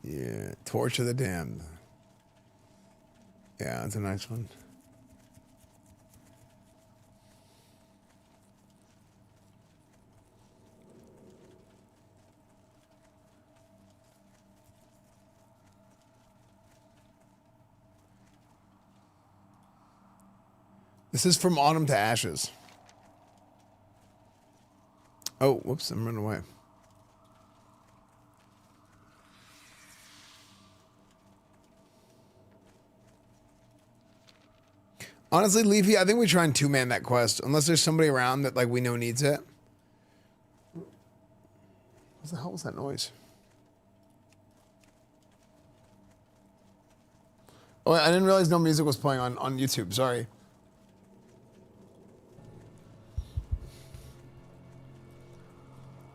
Yeah, Torch of the Damned. Yeah, that's a nice one. This is From Autumn to Ashes. Oh, whoops, I'm running away. Honestly, Leafy, I think we try and two-man that quest, unless there's somebody around that like we know needs it. What the hell was that noise? Oh, I didn't realize no music was playing on YouTube. Sorry.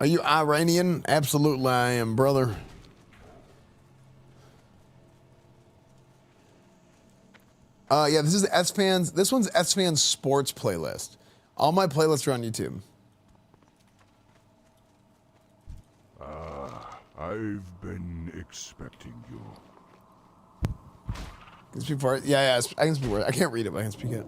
Are you Iranian? Absolutely I am, brother. Yeah, this is Esfand's. This one's Esfand's sports playlist. All my playlists are on YouTube. I've been expecting you. Can you speak for it? Yeah, I can speak for it. I can't read it, but I can speak it.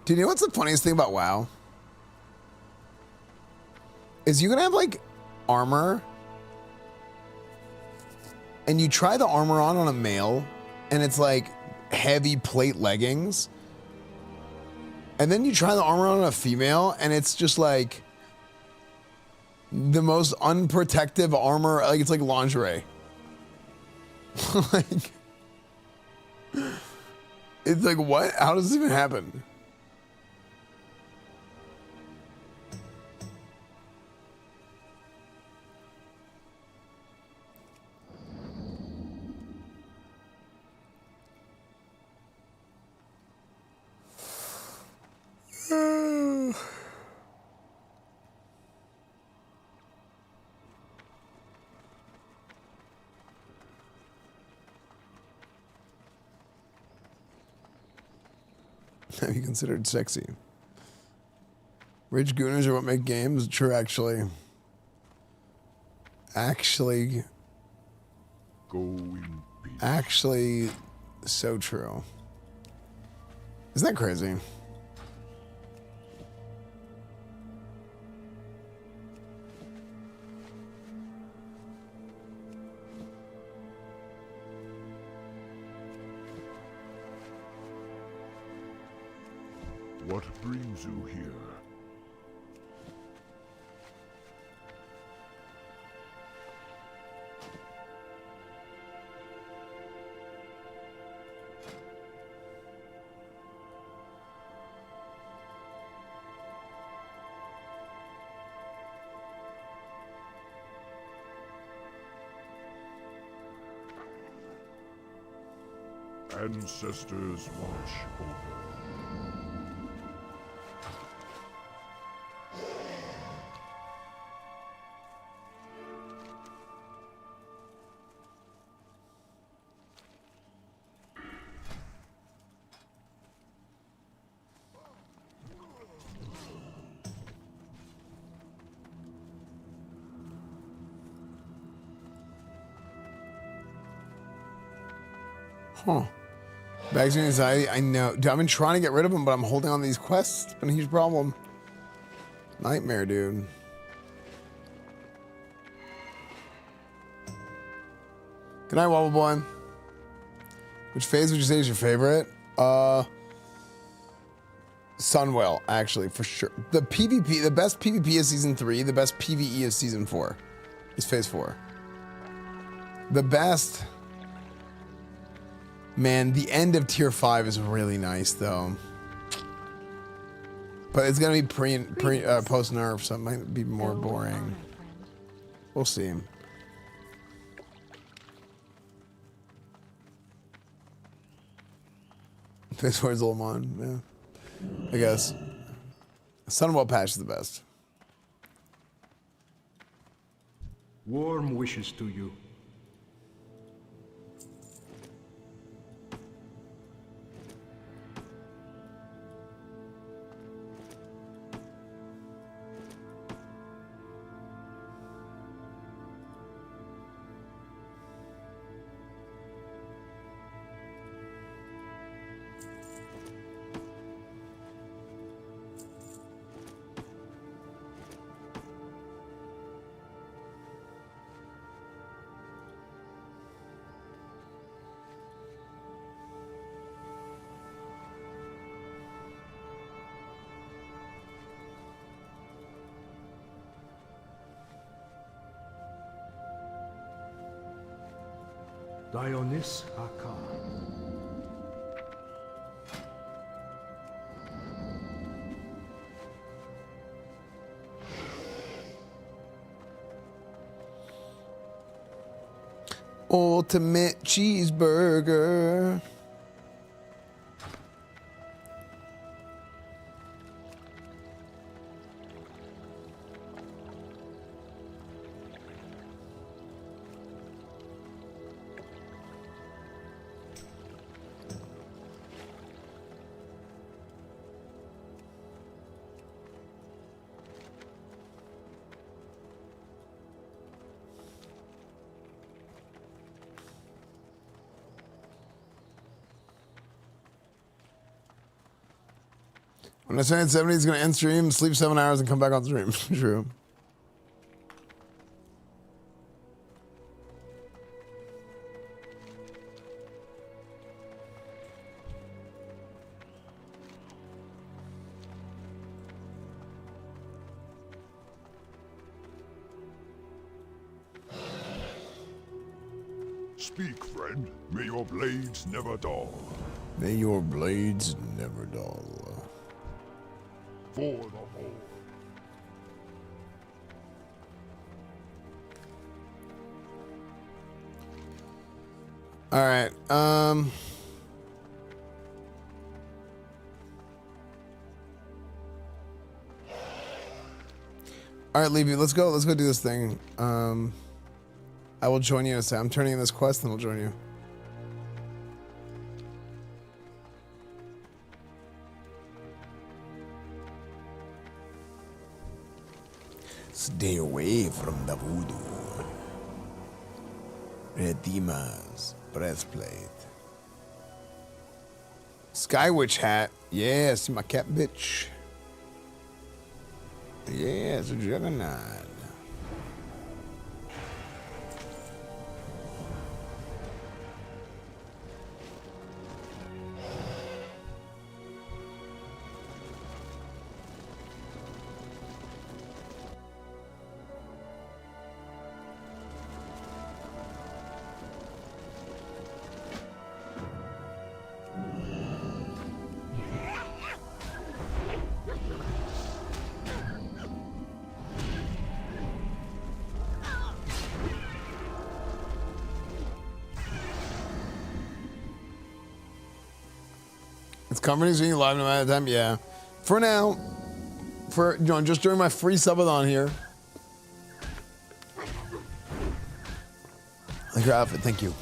Do you know what's the funniest thing about WoW? Is you can have like armor and you try the armor on a male and it's like heavy plate leggings. And then you try the armor on a female and it's just like the most unprotective armor. Like it's like lingerie. Like, it's like, what? How does this even happen? have you considered sexy? Rich gooners are what make games. True, actually. Actually, so true. Isn't that crazy? What brings you here? Ancestors watch over. Huh. Bags of anxiety, I know. Dude, I've been trying to get rid of them, but I'm holding on to these quests. It's been a huge problem. Nightmare, dude. Good night, Wobble Boy. Which phase would you say is your favorite? Sunwell, actually, for sure. The PvP, the best PvP is Season 3. The best PvE is Season 4. Is Phase 4. The best... Man, the end of Tier 5 is really nice, though. But it's gonna be post-nerf, so it might be more boring. We'll see. This word's Olamon, yeah. I guess. Sunwell patch is the best. Warm wishes to you. Dionis Akar. Ultimate cheeseburger. When I say at 70, he's going to end stream, sleep 7 hours, and come back on stream. True. Speak, friend. May your blades never dull. May your blades never dull. For the whole. All right. All right, Levy, let's go. Let's go do this thing. I will join you in a second. I'm turning in this quest, and I'll join you. Stay away from the voodoo. Redeemer's breastplate. Sky Witch hat. Yes, my cat bitch. Yes, a juggernaut. It's companies being live no matter the time. Yeah, for now, for just during my free subathon here. I like your outfit, thank you.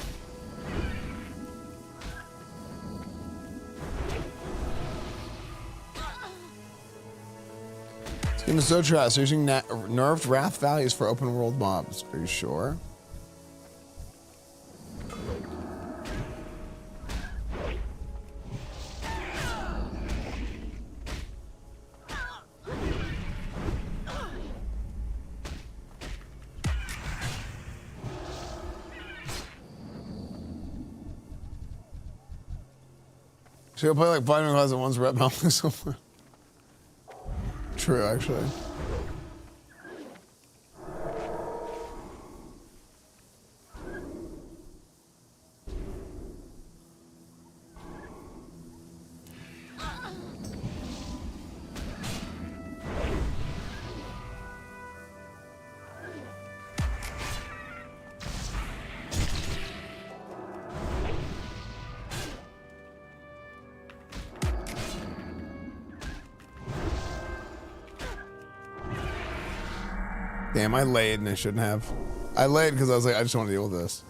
This game is so trash. Using nerfed wrath values for open world mobs. Are you sure? Should I play like Vitamin Class at once, rep mounting somewhere? True, actually. Damn, I laid and I shouldn't have. I laid because I was like, I just want to deal with this.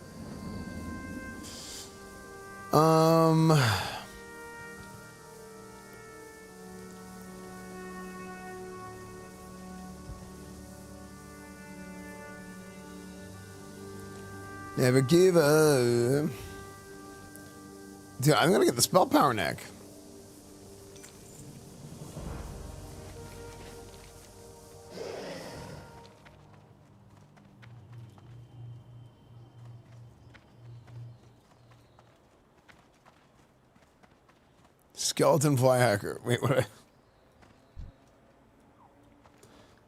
Never give up. Dude, I'm gonna get the spell power neck. Skeleton fly hacker. Wait, what?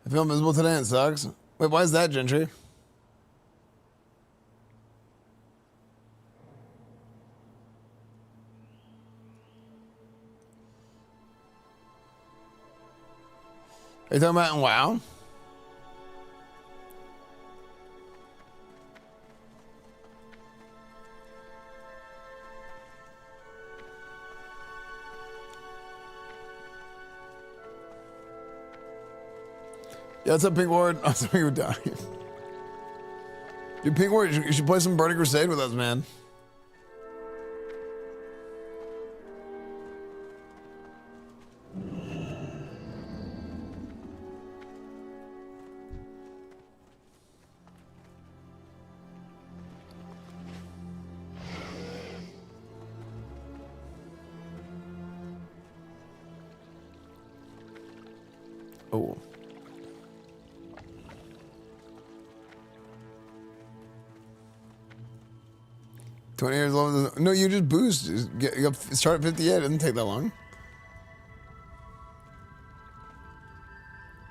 I feel invisible today and it sucks. Wait, why is that, Gentry? Are you talking about in WoW? Yeah, what's up, Pink Ward? I was thinking you were dying. Dude, Pink Ward, you should play some Burning Crusade with us, man. Oh. $20 low. No, you just boost. You start at 58. It doesn't take that long.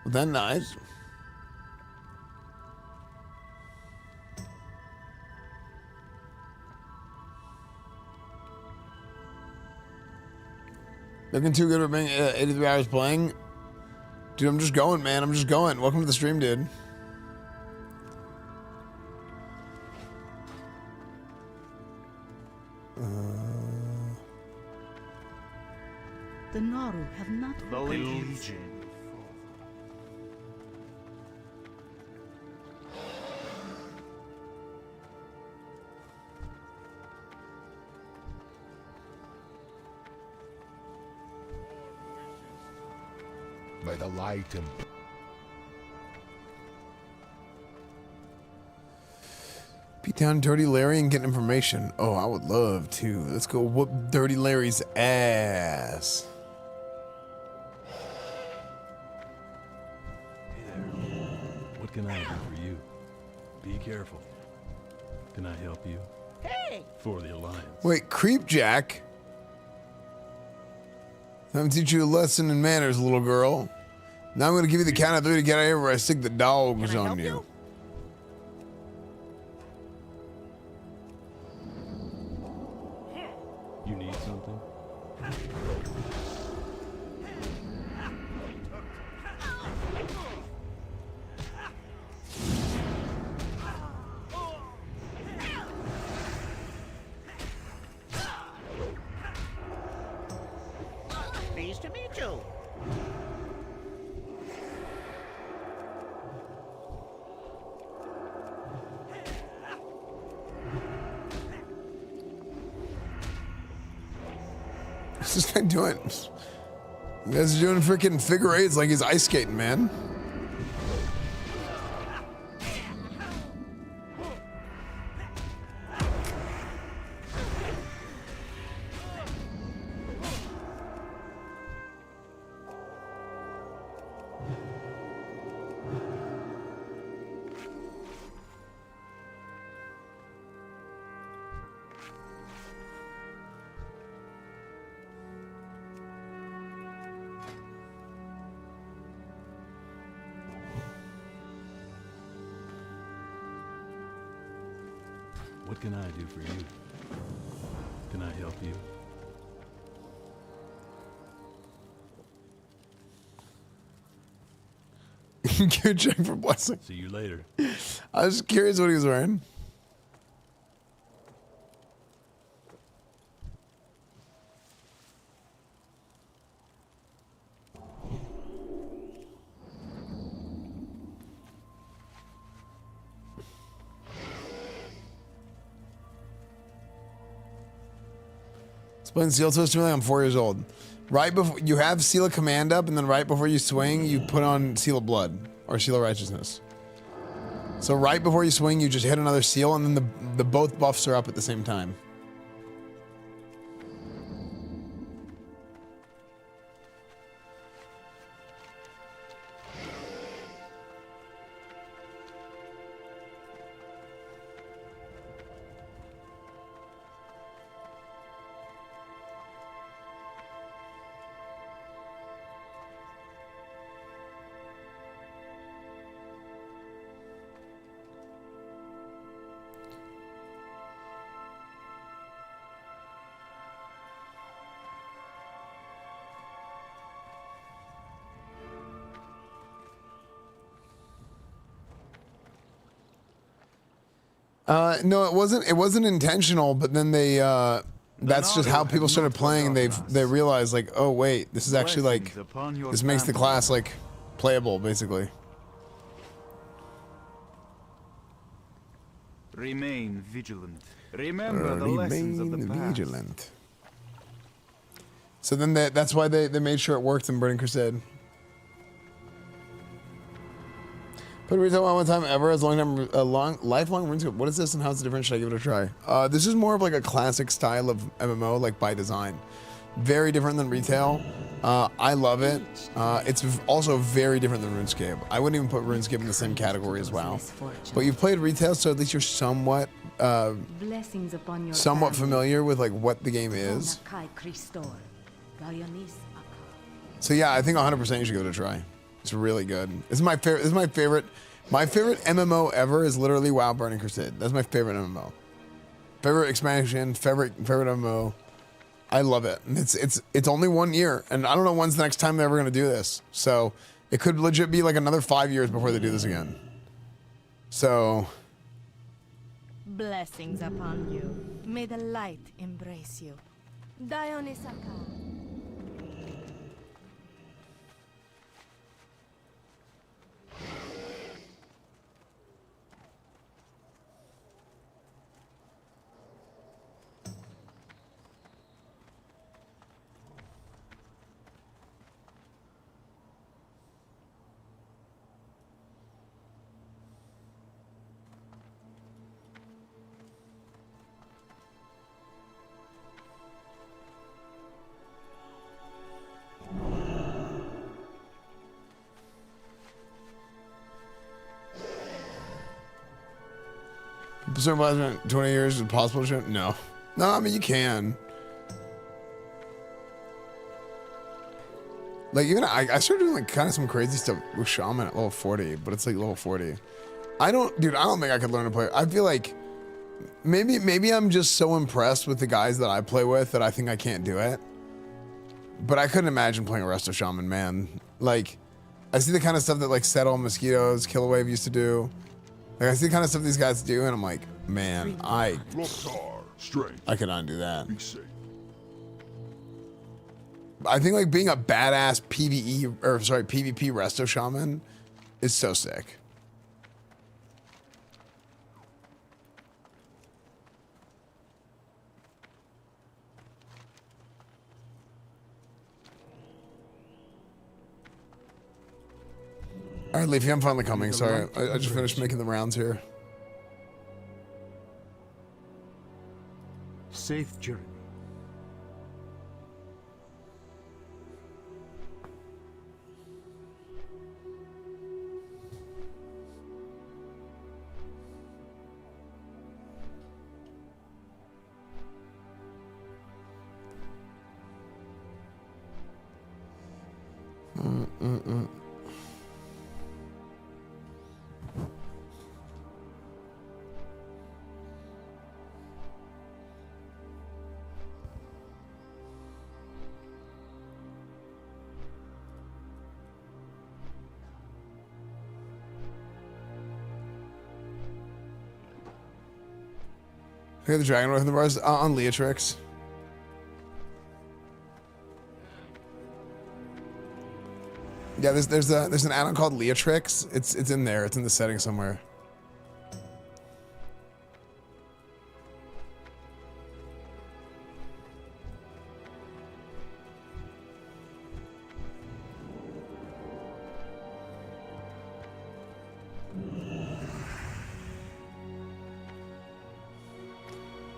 Well, that's nice. Looking too good for being 83 hours playing. Dude, I'm just going, man. I'm just going. Welcome to the stream, dude. The Naru have not The Legion. By the light and Take down Dirty Larry and get information. Oh, I would love to. Let's go whoop Dirty Larry's ass. Hey there. What can I do for you? Be careful. Can I help you? Hey! For the Alliance. Wait, Creep Jack? I'm gonna teach you a lesson in manners, little girl. Now I'm gonna give you the count of 3 to get out of here where I stick the dogs on you. You need something? Pleased to meet you. What's this guy doing? You guys are doing freaking figure eights like he's ice skating, man. What can I do for you? Can I help you? Good check for blessing. See you later. I was just curious what he was wearing. Playing Seal Toast to me like I'm 4 years old. Right before you have Seal of Command up, and then right before you swing, you put on Seal of Blood or Seal of Righteousness. So right before you swing, you just hit another seal, and then the both buffs are up at the same time. No, it wasn't. It wasn't intentional. But then they, that's just how people started playing. And they realized like, oh wait, this is actually like, this makes the class like playable basically. Remain vigilant. Remember the lessons of the past. Vigilant. So then that's why they made sure it worked in Burning Crusade. Put retail one time ever as lifelong RuneScape. What is this and how's it different? Should I give it a try? This is more of like a classic style of MMO, like by design. Very different than retail. I love it. It's also very different than RuneScape. I wouldn't even put RuneScape in the same category as WoW. But you've played retail, so at least you're somewhat familiar with like what the game is. So yeah, I think 100% you should give it a try. It's really good. This is my favorite. This is my favorite. My favorite MMO ever is literally WoW Burning Crusade. That's my favorite MMO. Favorite expansion. Favorite MMO. I love it. And it's only 1 year, and I don't know when's the next time they're ever gonna do this. So it could legit be like another 5 years before they do this again. So. Blessings upon you. May the light embrace you. Dionisaka. Preserve plasma 20 years is possible to show? No. No, I mean, you can. Like, even I started doing like kind of some crazy stuff with Shaman at level 40, but it's like level 40. I don't think I could learn to play. I feel like maybe I'm just so impressed with the guys that I play with that I think I can't do it. But I couldn't imagine playing a Resto Shaman, man. Like, I see the kind of stuff that like Settle, Mosquitoes, Killawave used to do. Like, I see the kind of stuff these guys do, and I'm like, man, I could not do that. I think like being a badass PvP Resto Shaman is so sick. All right, Leafy, I'm finally coming. Sorry, I just finished making the rounds here. Safe journey. I got the Dragon North in the bars on Leatrix. Yeah, there's an add-on called Leatrix. It's in there. It's in the setting somewhere.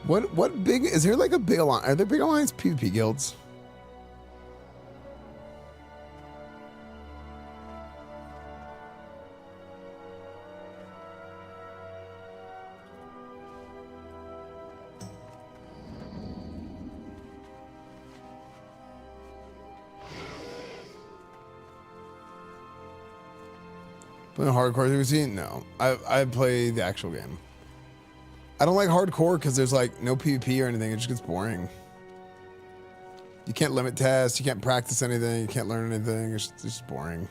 What big is there? Like a big alliance? Are there big alliance PvP guilds? Playing hardcore routine? No, I play the actual game. I don't like hardcore because there's like no PvP or anything. It just gets boring. You can't limit tests. You can't practice anything. You can't learn anything. It's just boring.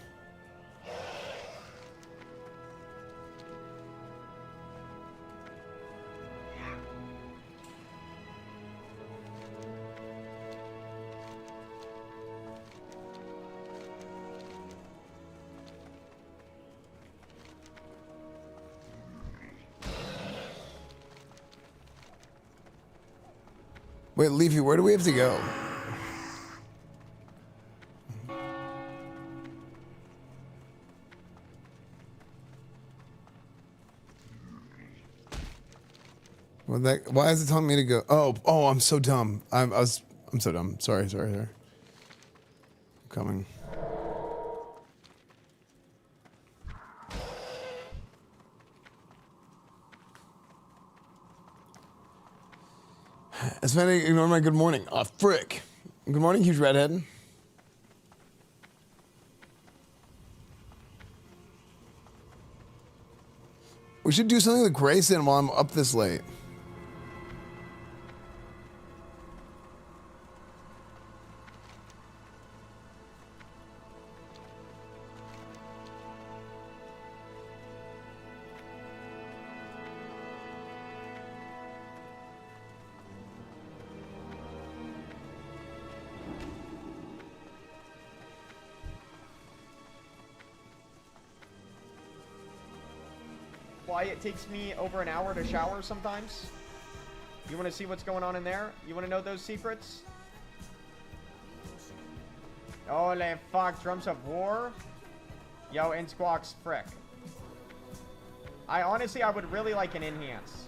Wait, Leafy, where do we have to go? Well, why is it telling me to go? Oh, I'm so dumb. I'm so dumb. Sorry. I'm coming. Esfand, ignore my good morning. Oh, frick. Good morning, huge redhead. We should do something with Grayson while I'm up this late. Why it takes me over an hour to shower sometimes? You want to see what's going on in there? You want to know those secrets? Holy fuck, drums of war? Yo, Insquawk's frick. I honestly would really like an enhance.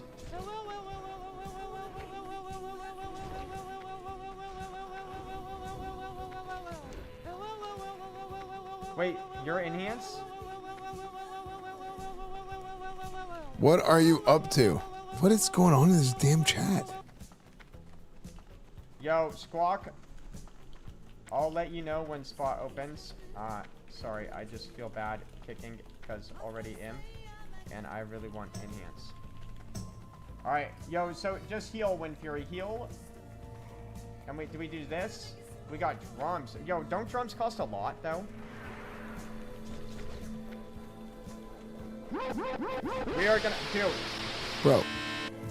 Wait, you're enhance? What are you up to? What is going on in this damn chat? Yo, Squawk. I'll let you know when spot opens. Sorry, I just feel bad kicking because already imp, and I really want enhance. Alright, yo, so just heal, Wind Fury, heal. And wait, do we do this? We got drums. Yo, don't drums cost a lot, though? We are gonna, dude. Bro,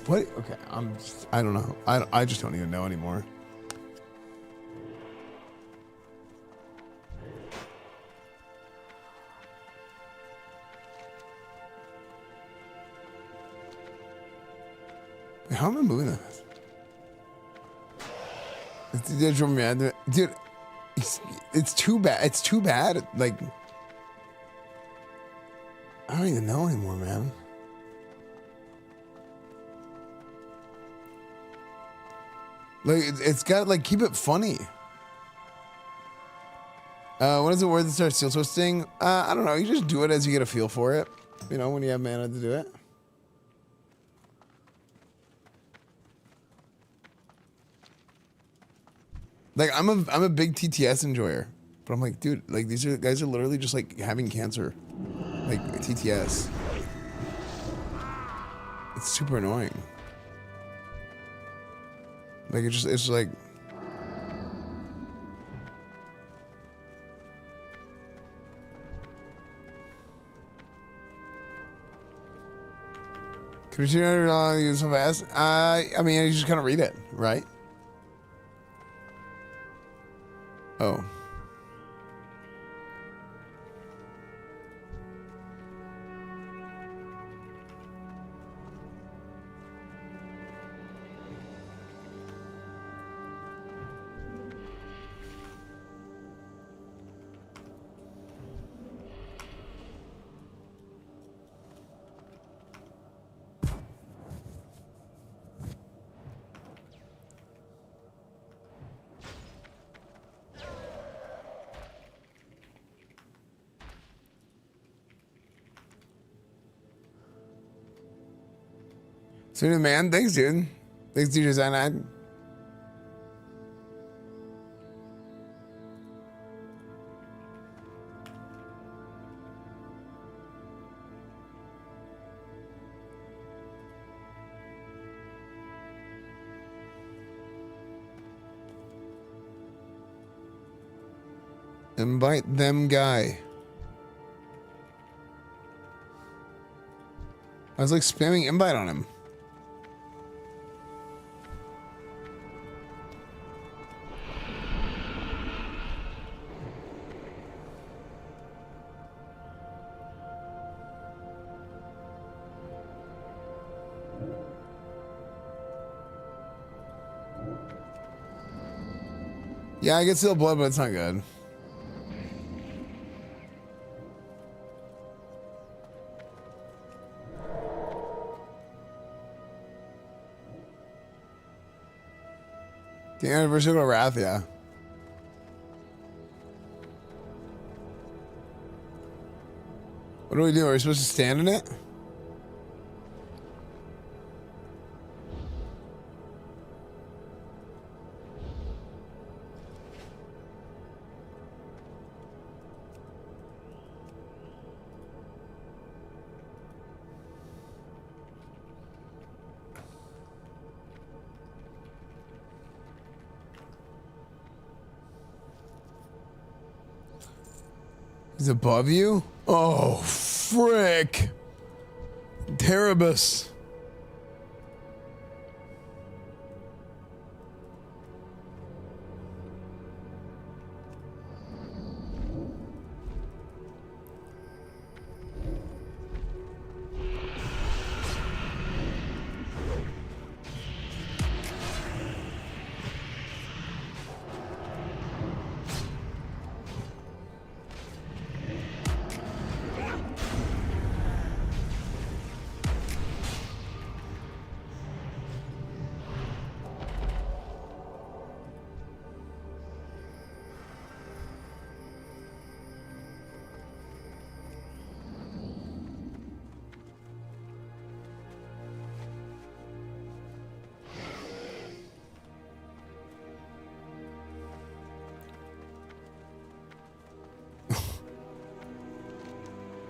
what? Okay, I don't know. I just don't even know anymore. How am I moving this? Dude, it's too bad. It's too bad. Like, I don't even know anymore, man. Like, it's got, like, keep it funny. What is it worth to start steel twisting? I don't know. You just do it as you get a feel for it. You know, when you have mana to do it. Like, I'm a big TTS enjoyer, but I'm like, dude, like, these guys are literally just like having cancer, like TTS. It's super annoying. Like, it's like. Could you use some fast? I mean, you just kind of read it, right? Oh. So, man, thanks, dude. Thanks, DJ Cyanide. Invite them guy. I was like spamming invite on him. Yeah, I get Steel Blood, but it's not good. The Anniversary of Wrath, yeah. What do we do? Are we supposed to stand in it? He's above you? Oh, frick. Terribus.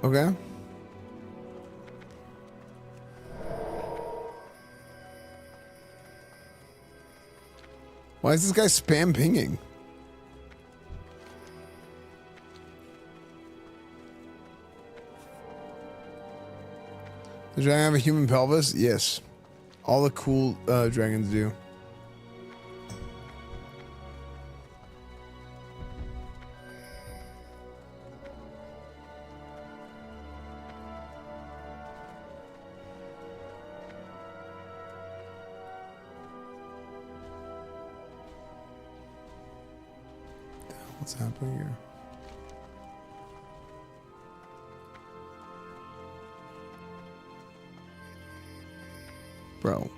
Okay. Why is this guy spam pinging? Does dragon have a human pelvis? Yes. All the cool dragons do. What's happening here? Bro.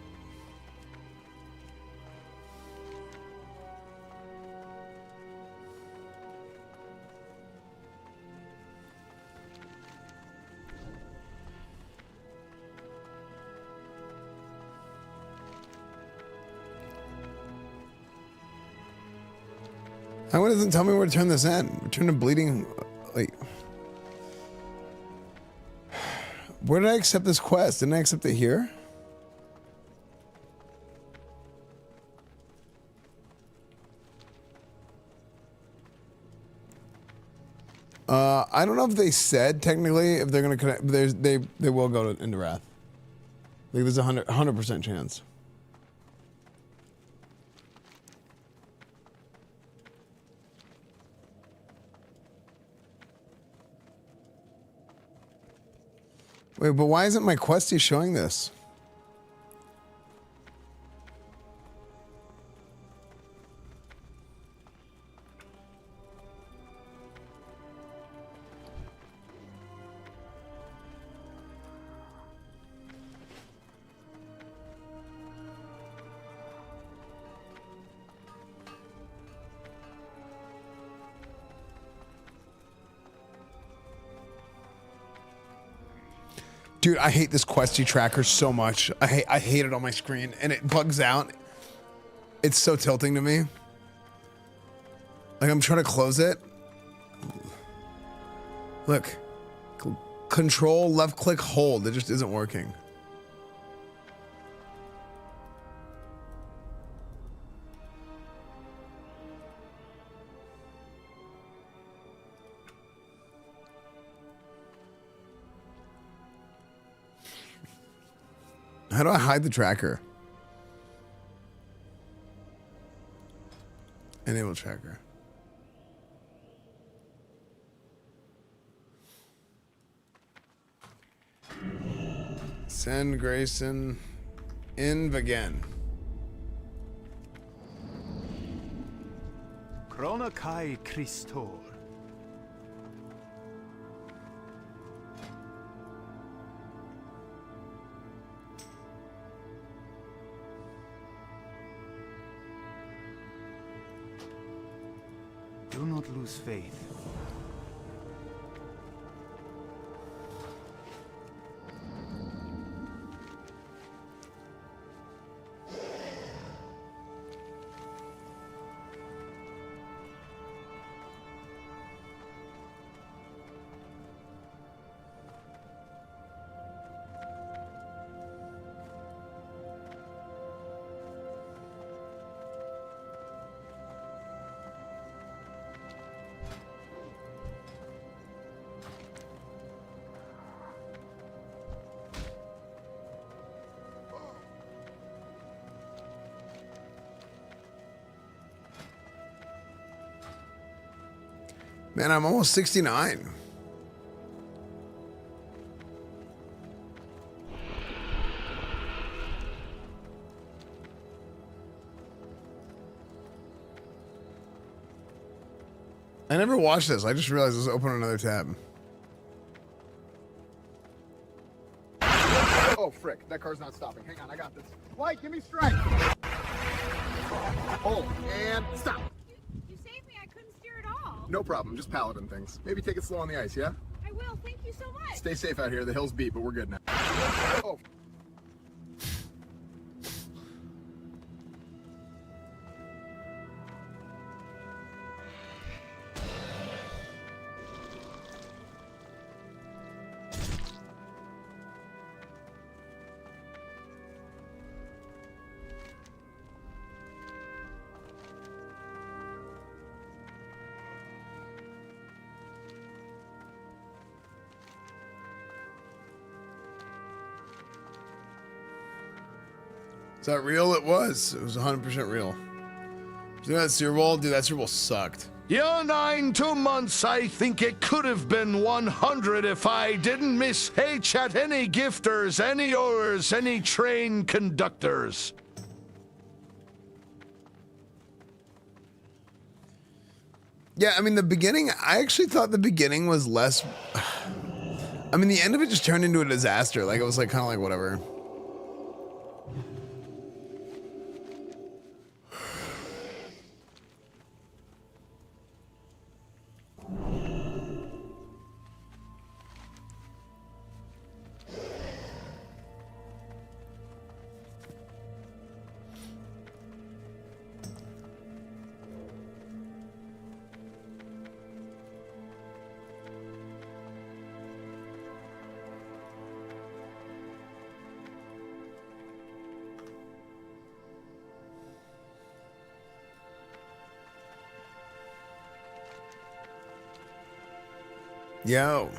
How doesn't tell me where to turn this in? Return to bleeding. Like, where did I accept this quest? Didn't I accept it here? I don't know if they said technically if they're gonna connect. They will go into Wrath. Like there's a 100% chance. Wait, but why isn't my questie showing this? Dude, I hate this questie tracker so much. I hate it on my screen and it bugs out. It's so tilting to me. Like I'm trying to close it. Look. Control, left click, hold. It just isn't working. How do I hide the tracker? Enable tracker. Send Grayson in again. Chronokai Christor. Do not lose faith. Man, I'm almost 69. I never watched this. I just realized let's open another tab. Oh, frick. That car's not stopping. Hang on, I got this. White, give me strength. Hold, and stop. You saved me. I couldn't steer at all. No problem. Just Paladin things. Maybe take it slow on the ice, yeah? I will. Thank you so much. Stay safe out here. The hills beat, but we're good now. Oh. Is that real? It was. It was 100% real. See that Sear Bowl? Dude, that Sear Bowl sucked. You're 9 2 months. I think it could have been 100 if I didn't miss H at any gifters, any owers, any train conductors. Yeah, I mean, the beginning, I actually thought the beginning was less... I mean, the end of it just turned into a disaster. Like, it was like kind of like whatever. Yo.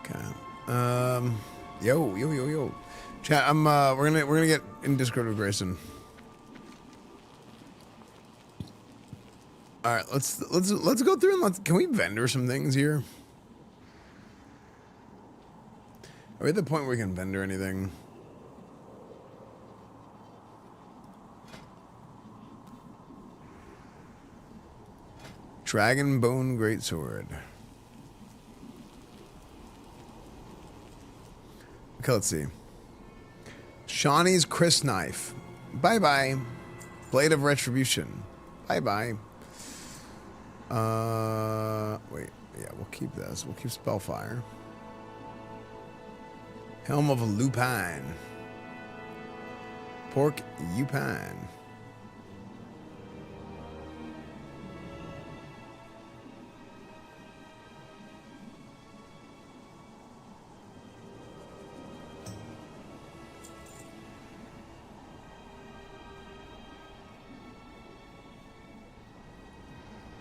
Okay. Yo. Chat, we're gonna get in Discord with Grayson. All right, let's go through and can we vendor some things here? Are we at the point where we can vendor anything? Dragon Bone Greatsword. Okay, let's see. Shawnee's Chris Knife. Bye-bye. Blade of Retribution. Bye-bye. Wait. Yeah, we'll keep this. We'll keep Spellfire. Helm of Lupine. Pork Upine.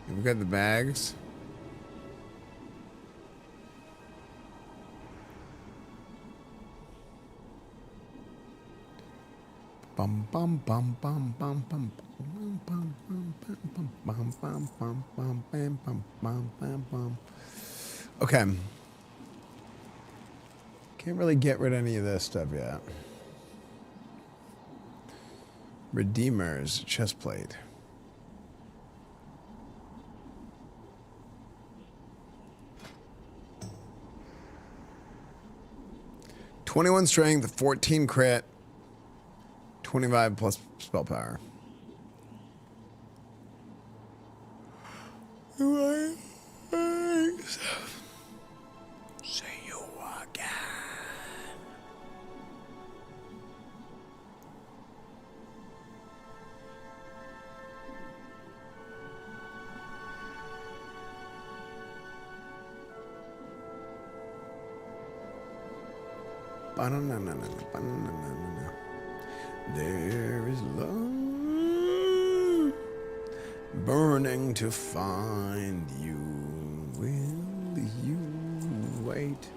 We got the bags. Bum bum bum bum bum bum bum bum bum bum bum bum bum bum bam bum bum bam bum. Okay. Can't really get rid of any of this stuff yet. Redeemer's chestplate. $21 strength, 14 crit, 25 plus spell power. See you again. There is love burning to find you. Will you wait?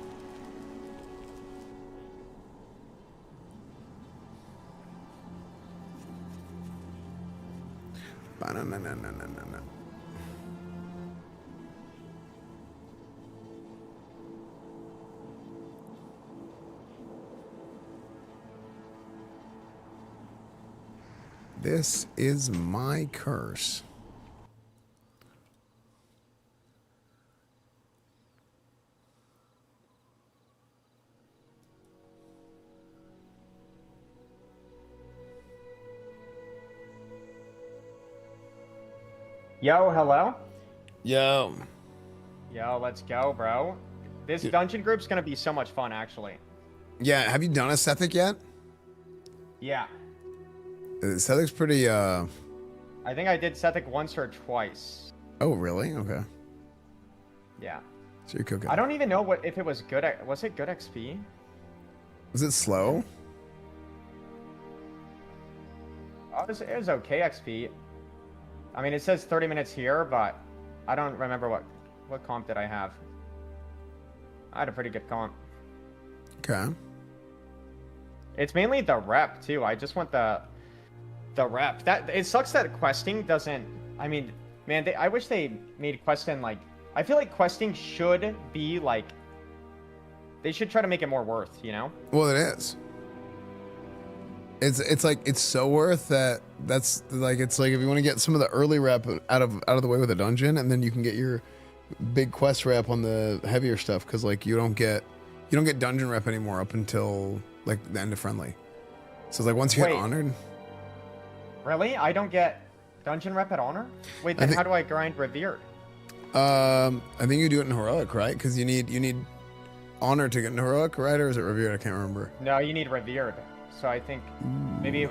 This is my curse. Yo, hello? Yo. Yo, let's go, bro. This dungeon group's gonna be so much fun, actually. Yeah, have you done a Sethic yet? Yeah. Sethic's pretty, I think I did Sethic once or twice. Oh, really? Okay. Yeah. So you're cooking. I don't even know if it was good. Was it good XP? Was it slow? Oh, it was okay XP. I mean, it says 30 minutes here, but I don't remember what comp did I have. I had a pretty good comp. Okay. It's mainly the rep too. I just want the rep. That it sucks that questing doesn't. I mean, man, I wish they made questing like. I feel like questing should be like. They should try to make it more worth, you know? Well, it is. It's like it's so worth that. That's like it's like if you want to get some of the early rep out of the way with a dungeon, and then you can get your big quest rep on the heavier stuff because like you don't get dungeon rep anymore up until like the end of friendly. So it's like once you get honored. Really? I don't get dungeon rep at honor? Wait, then how do I grind revered? I think you do it in heroic, right? Because you need honor to get in heroic, right? Or is it revered? I can't remember. No, you need revered. So I think maybe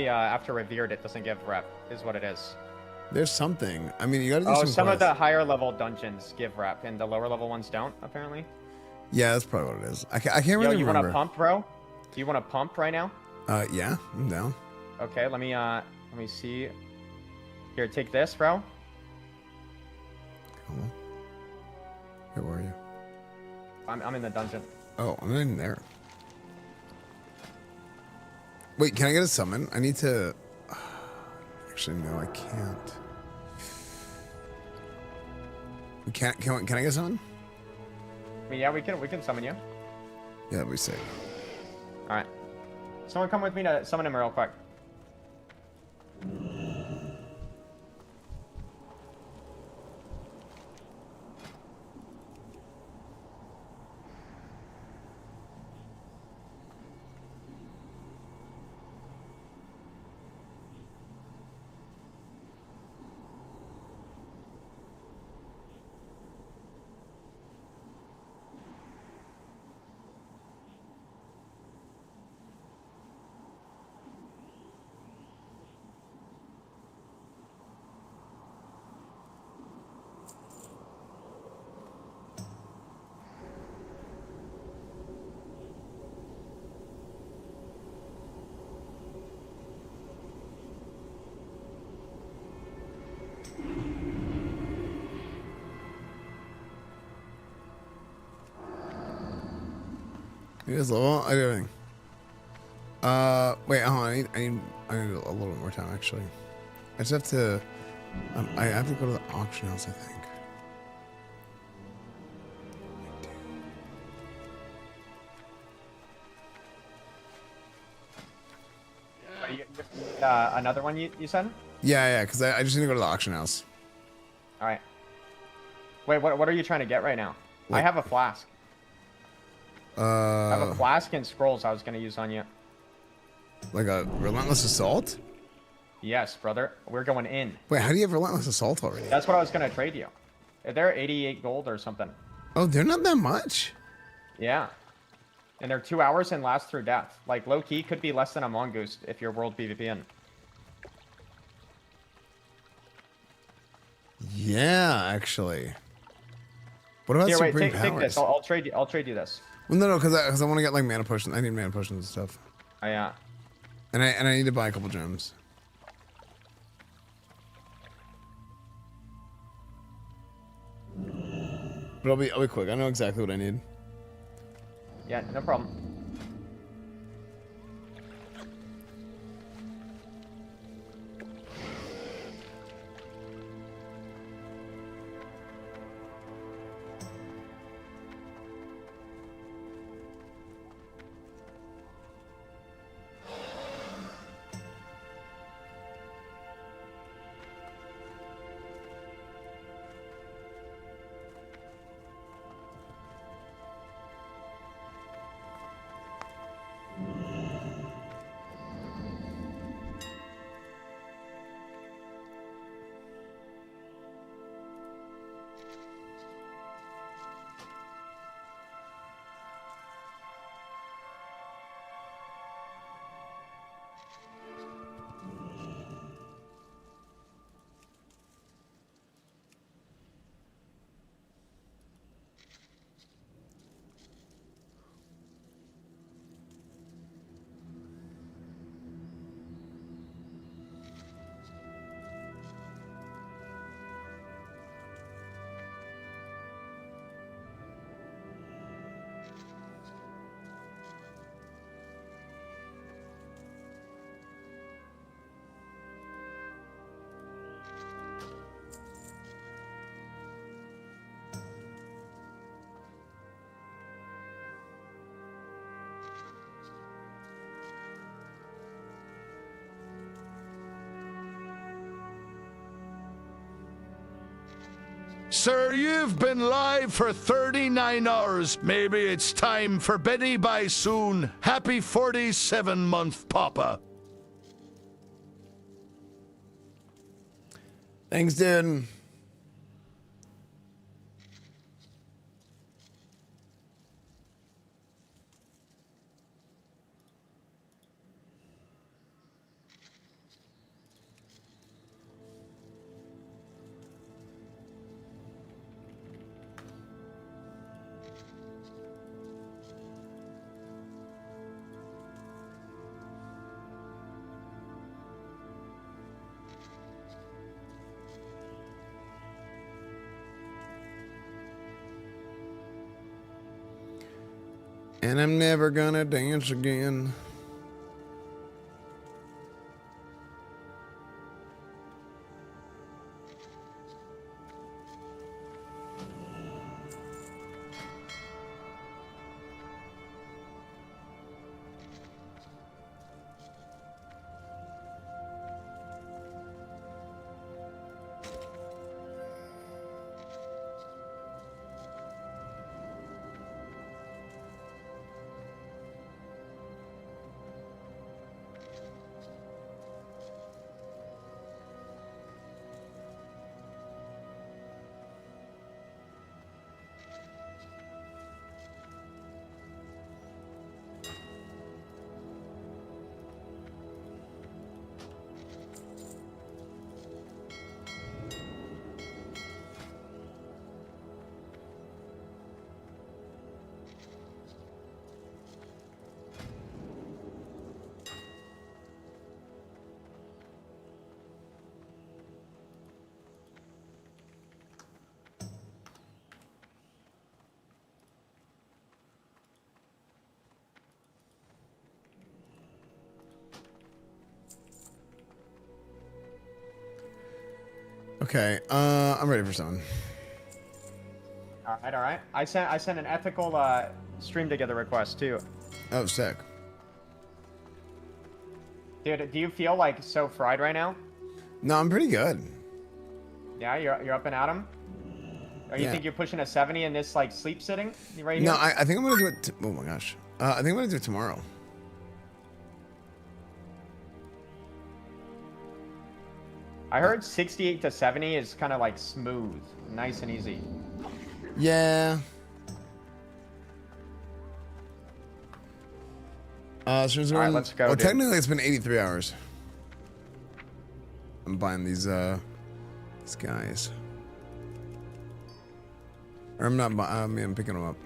after revered it doesn't give rep is what it is. There's something. I mean, you got to do some of the higher level dungeons give rep and the lower level ones don't apparently. Yeah, that's probably what it is. I can't really you remember. Want to pump, bro? Do you want to pump right now? Yeah, I'm down. Okay, let me see. Here, take this, bro. Come on. Where were you? I'm in the dungeon. Oh, I'm not even there. Wait, can I get a summon? I need to. Actually, no, I can't. We can't. Can I get someone? I mean, yeah, we can summon you. Yeah, that'd be sick. All right. Someone come with me to summon him real quick. It is level. I do everything. Wait, hold on. I need a little bit more time actually. I just have to. I have to go to the auction house, I think. Another one you said? Yeah, because I just need to go to the auction house. All right. Wait, what are you trying to get right now? I have a flask. I have a flask and scrolls I was going to use on you. Like a relentless assault? Yes, brother. We're going in. Wait, how do you have relentless assault already? That's what I was going to trade you. They're 88 gold or something. Oh, they're not that much? Yeah. And they're 2 hours and last through death. Like, low-key could be less than a mongoose if you're world PvPing. Yeah, actually. What about supreme powers? Take this. I'll trade you this. Well, no, because I want to get like mana potions. I need mana potions and stuff. Oh yeah. And I need to buy a couple gems. But I'll be quick. I know exactly what I need. Yeah, no problem. Sir, you've been live for 39 hours. Maybe it's time for Betty by soon. Happy 47-month papa. Thanks, dude. And I'm never gonna dance again. Okay, I'm ready for something. All right. I sent an ethical stream together request too. Oh, sick. Dude, do you feel like so fried right now? No, I'm pretty good. Yeah, you're up and at 'em? Or you think you're pushing a 70 in this like sleep sitting right here? No, I think I'm gonna do it. Oh my gosh, I think I'm gonna do it tomorrow. I heard 68 to 70 is kind of like smooth, nice and easy. Yeah. So all right, let's go. Well, dude. technically, it's been 83 hours. I'm buying these guys. Or I'm not. I mean, I'm picking them up.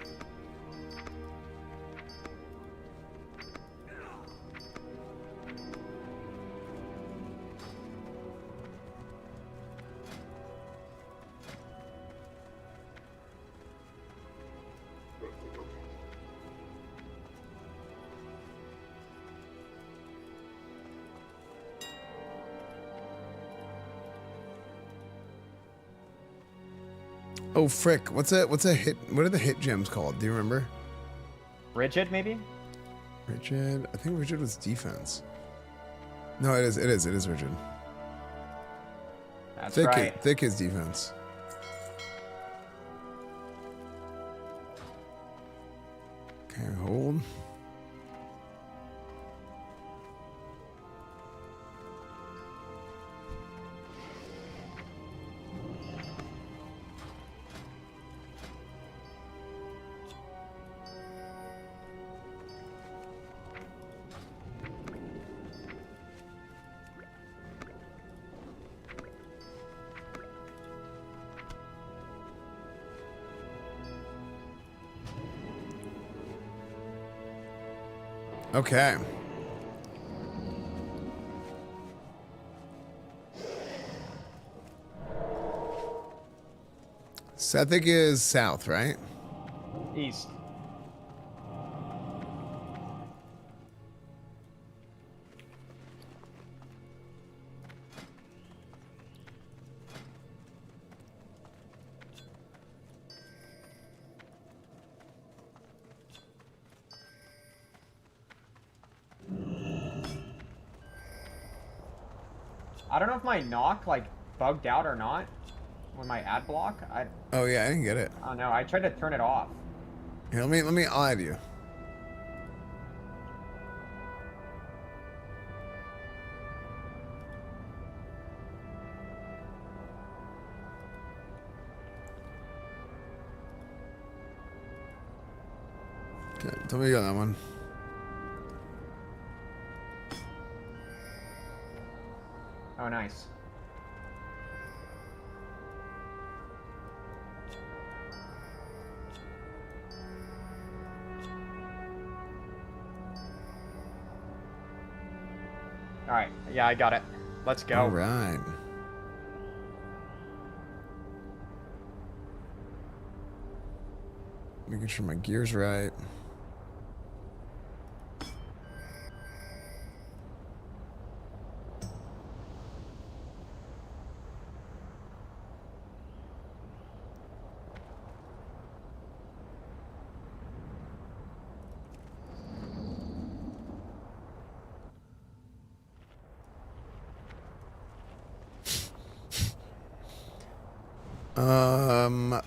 Oh frick! What's a hit? What are the hit gems called? Do you remember? Rigid, maybe. Rigid. I think rigid was defense. No, it is. It is rigid. That's thick right. Thick is defense. Okay, hold. Okay. Sethic is south, right? East. I don't know if my knock like bugged out or not. with my ad block. Oh yeah, I didn't get it. Oh no, I tried to turn it off. Here, I'll add you. Okay, tell me you got that one. Oh, nice. All right. Yeah, I got it. Let's go. All right. Making sure my gear's right.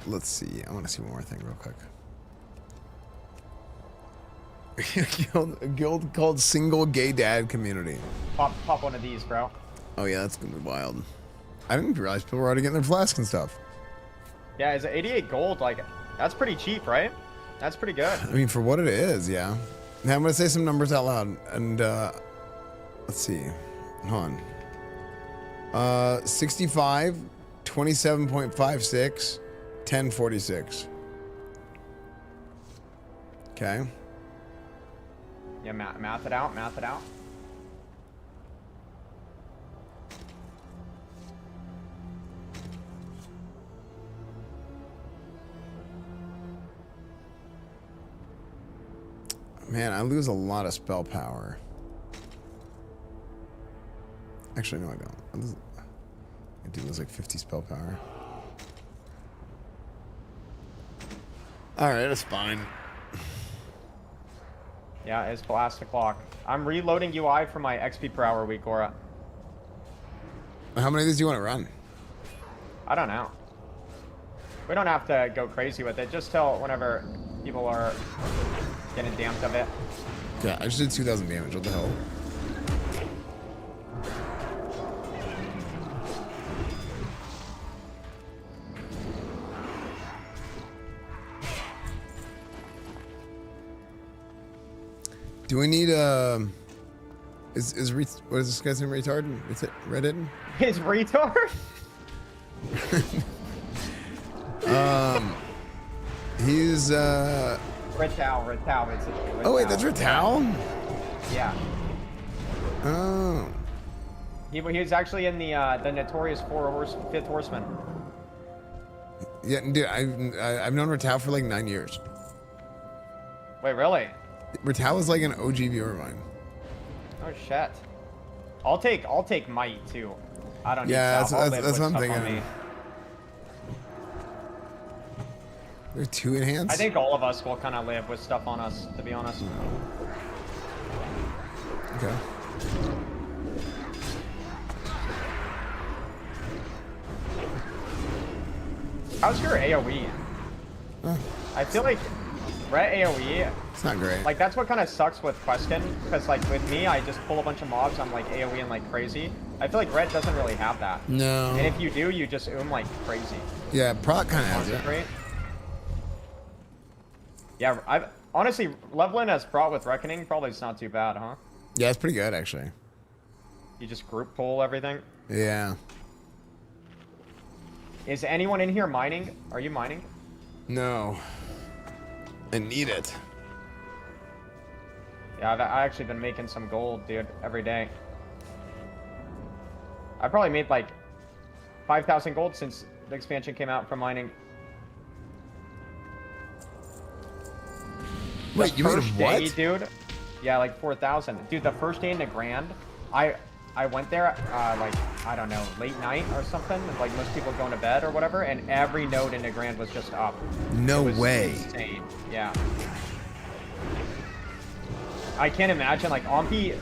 Let's see. I want to see one more thing real quick. A guild called Single Gay Dad Community. Pop one of these, bro. Oh yeah, that's gonna be wild. I didn't realize people were already getting their flasks and stuff. Yeah, is it 88 gold? Like, that's pretty cheap, right? That's pretty good. I mean, for what it is, yeah. Now I'm gonna say some numbers out loud, and let's see. Hold on. 65, 27.56, 1046. Okay. Yeah, math it out. Math it out. Man, I lose a lot of spell power. Actually, no, I don't. I do lose like 50 spell power. Alright, that's fine. Yeah, it's blast o'clock. I'm reloading UI for my XP per hour week, Aura. How many of these do you want to run? I don't know. We don't have to go crazy with it. Just till whenever people are getting damped of it. Yeah, I just did 2,000 damage. What the hell? Do we need what is this guy's name? Retard? Is it Reddit? His retard? He's Rital. Oh wait, that's Rital? Yeah. Oh. He was actually in the notorious Fifth Horseman. Yeah, dude, I've known Rital for like 9 years. Wait, really? Rital is like an OG viewer of mine. Oh shit. I'll take might too. I don't need that's stuff. what I'm On thinking. me. There's 2 enhanced? I think all of us will kind of live with stuff on us, to be honest. Okay. How's your AoE? I feel like Ret AoE. It's not great. Like that's what kind of sucks with Questin, because like with me, I just pull a bunch of mobs. I'm like AoE and like crazy. I feel like Ret doesn't really have that. No. And if you do, you just like crazy. Yeah, Proc kind of has it. Yeah, I've honestly leveling as Prot with Reckoning probably is not too bad, huh? Yeah, it's pretty good actually. You just group pull everything. Yeah. Is anyone in here mining? Are you mining? No. I need it. Yeah, I've actually been making some gold, dude, every day. I probably made like 5,000 gold since the expansion came out from mining. Wait, you made first what? day, dude? Yeah, like 4,000. Dude, the first day in the Grand, I went there like, I don't know, late night or something. Like most people going to bed or whatever, and every node in the Grand was just up. No way. Insane. Yeah. I can't imagine like Ompi,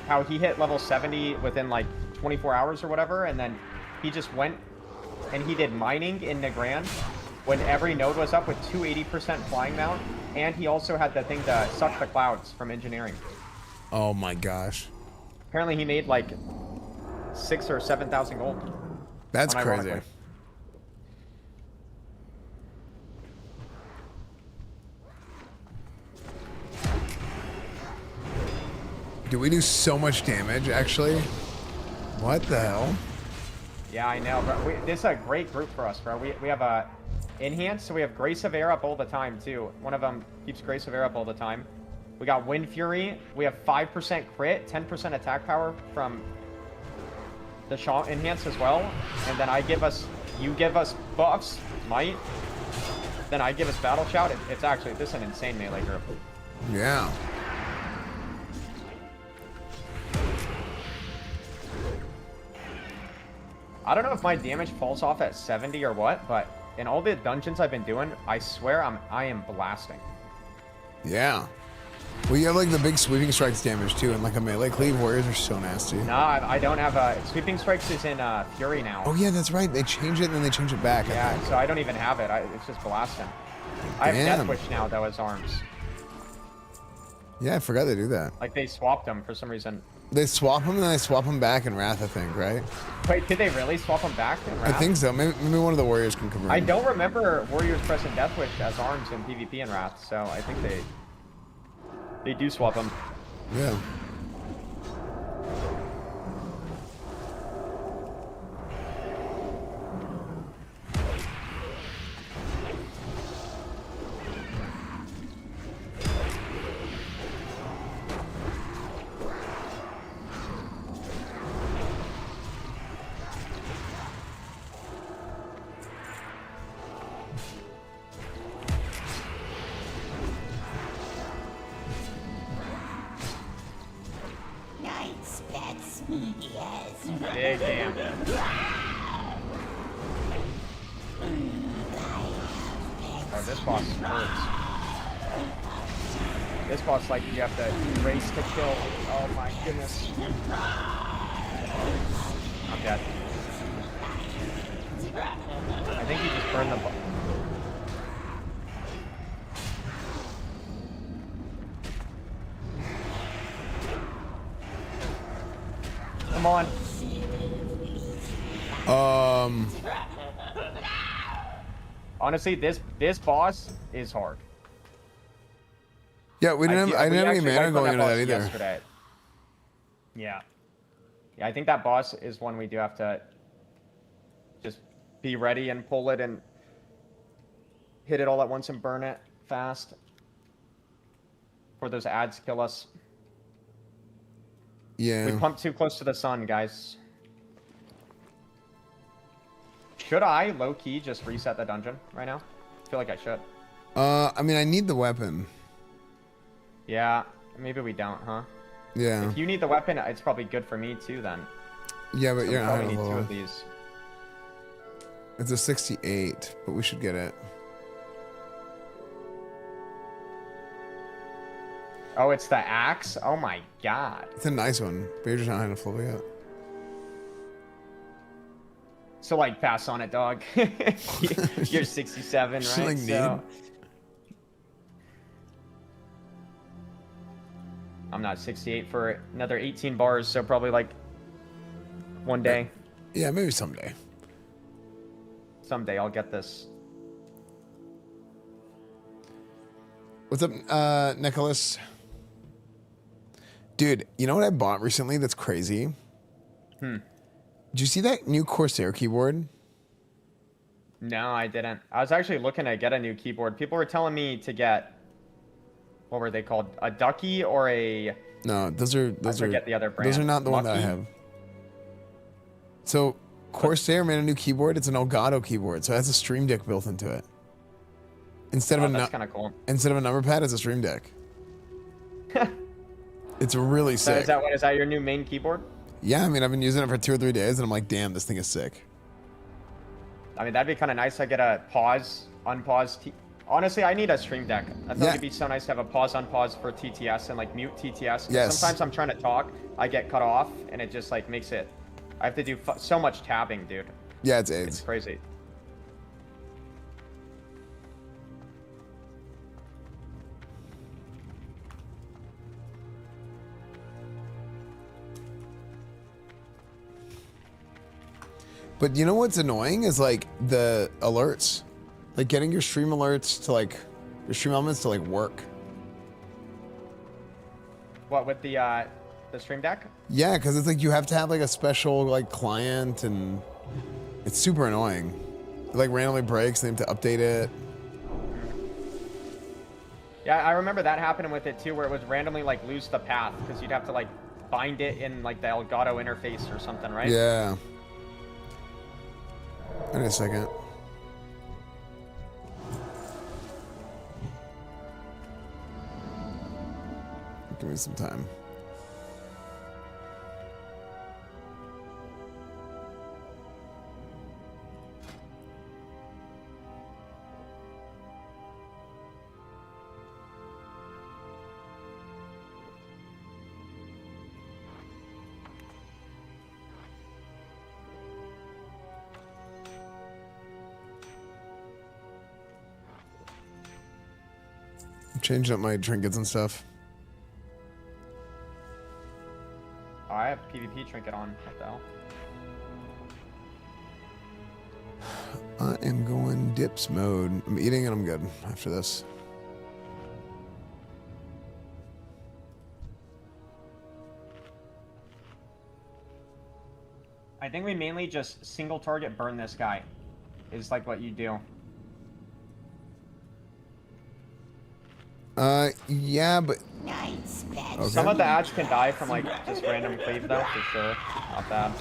how he hit level 70 within like 24 hours or whatever, and then he just went and he did mining in Nagrand when every node was up with 280% flying mount, and he also had the thing to suck the clouds from engineering. Oh my gosh. Apparently he made like 6,000 or 7,000 gold. That's crazy. Unironically. Do we do so much damage, actually? What the hell? Yeah, I know, bro. This is a great group for us, bro. We have a enhance, so we have Grace of Air up all the time, too. One of them keeps Grace of Air up all the time. We got Wind Fury. We have 5% crit, 10% attack power from the Shaw enhance as well. And then you give us buffs, might. Then I give us Battle Shout. It's actually, this is an insane melee group. Yeah. I don't know if my damage falls off at 70 or what, but in all the dungeons I've been doing, I swear I am blasting. Yeah. Well, you have like the big sweeping strikes damage too, and like a melee cleave. Warriors are so nasty. No, I don't have a sweeping strikes is in Fury now. Oh yeah, that's right. They change it and then they change it back. Yeah, so I don't even have it. It's just blasting. I have Death Wish now though as arms. Yeah, I forgot they do that. Like they swapped them for some reason. They swap them and then they swap them back in Wrath, I think, right? Wait, did they really swap them back in Wrath? I think so. Maybe one of the Warriors can confirm. I don't remember Warriors pressing Death Wish as arms in PvP in Wrath, so I think they do swap them. Yeah. Big damn. Oh, this boss hurts. This boss, like, you have to race to kill. Oh my goodness. I'm dead. I think he just burned the boss. Come on. Honestly, this boss is hard. Yeah, I didn't have any mana going into that either. Yesterday. Yeah. Yeah, I think that boss is one we do have to just be ready and pull it and hit it all at once and burn it fast. Before those ads kill us. Yeah. We pumped too close to the sun, guys. Should I, low-key, just reset the dungeon right now? I feel like I should. I mean, I need the weapon. Yeah, maybe we don't, huh? Yeah. If you need the weapon, it's probably good for me too, then. Yeah, but so you're probably not need low. 2 of these. It's a 68, but we should get it. Oh, it's the axe? Oh my god. It's a nice one, but you're just not having to flip it yet. So, like, pass on it, dog. You're 67, right? Like so... I'm not 68 for another 18 bars, so probably, like, one day. Yeah, maybe someday. Someday I'll get this. What's up, Nicholas? Dude, you know what I bought recently that's crazy? Did you see that new Corsair keyboard? No, I didn't. I was actually looking to get a new keyboard. People were telling me to get, what were they called? A Ducky or a... No, those are I forget the other brand. Those are not the one that I have. So Corsair made a new keyboard. It's an Elgato keyboard, so it has a Stream Deck built into it. Instead of that's kind of cool. Instead of a number pad, it's a Stream Deck. It's really sick. So is that your new main keyboard? Yeah, I mean, I've been using it for 2 or 3 days, and I'm like, damn, this thing is sick. I mean, that'd be kind of nice. I get a pause, unpause. Honestly, I need a Stream Deck. I thought it'd be so nice to have a pause, unpause for TTS and like mute TTS. Yes. Sometimes I'm trying to talk, I get cut off, and it just like makes it. I have to do so much tabbing, dude. Yeah, it's AIDS. It's crazy. But you know what's annoying is like the alerts, like getting your stream alerts to like your stream elements to like work. What with the stream deck? Yeah, because it's like you have to have like a special like client, and it's super annoying. It like randomly breaks, they have to update it. Yeah, I remember that happening with it too, where it would randomly like lose the path because you'd have to like bind it in like the Elgato interface or something, right? Yeah. Wait a second. Give me some time. I'm changing up my trinkets and stuff. Oh, I have PvP trinket on. What the hell? I am going dips mode. I'm eating and I'm good after this. I think we mainly just single target burn this guy. Is like what you do. Yeah, but Okay. Some of the ads can die from like just random cleave though, for sure. Not bad.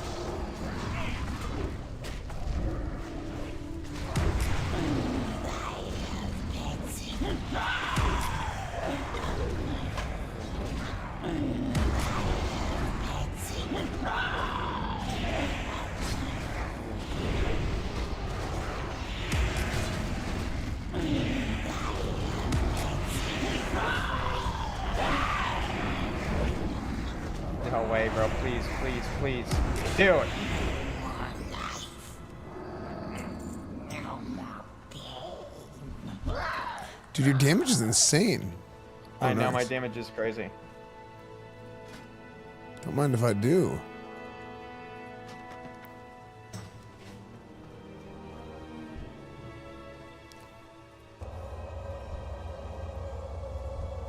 No way, bro. Please, please, please. Do it. dude, your damage is insane. Oh, I know, nice. my damage is crazy. Don't mind if I do.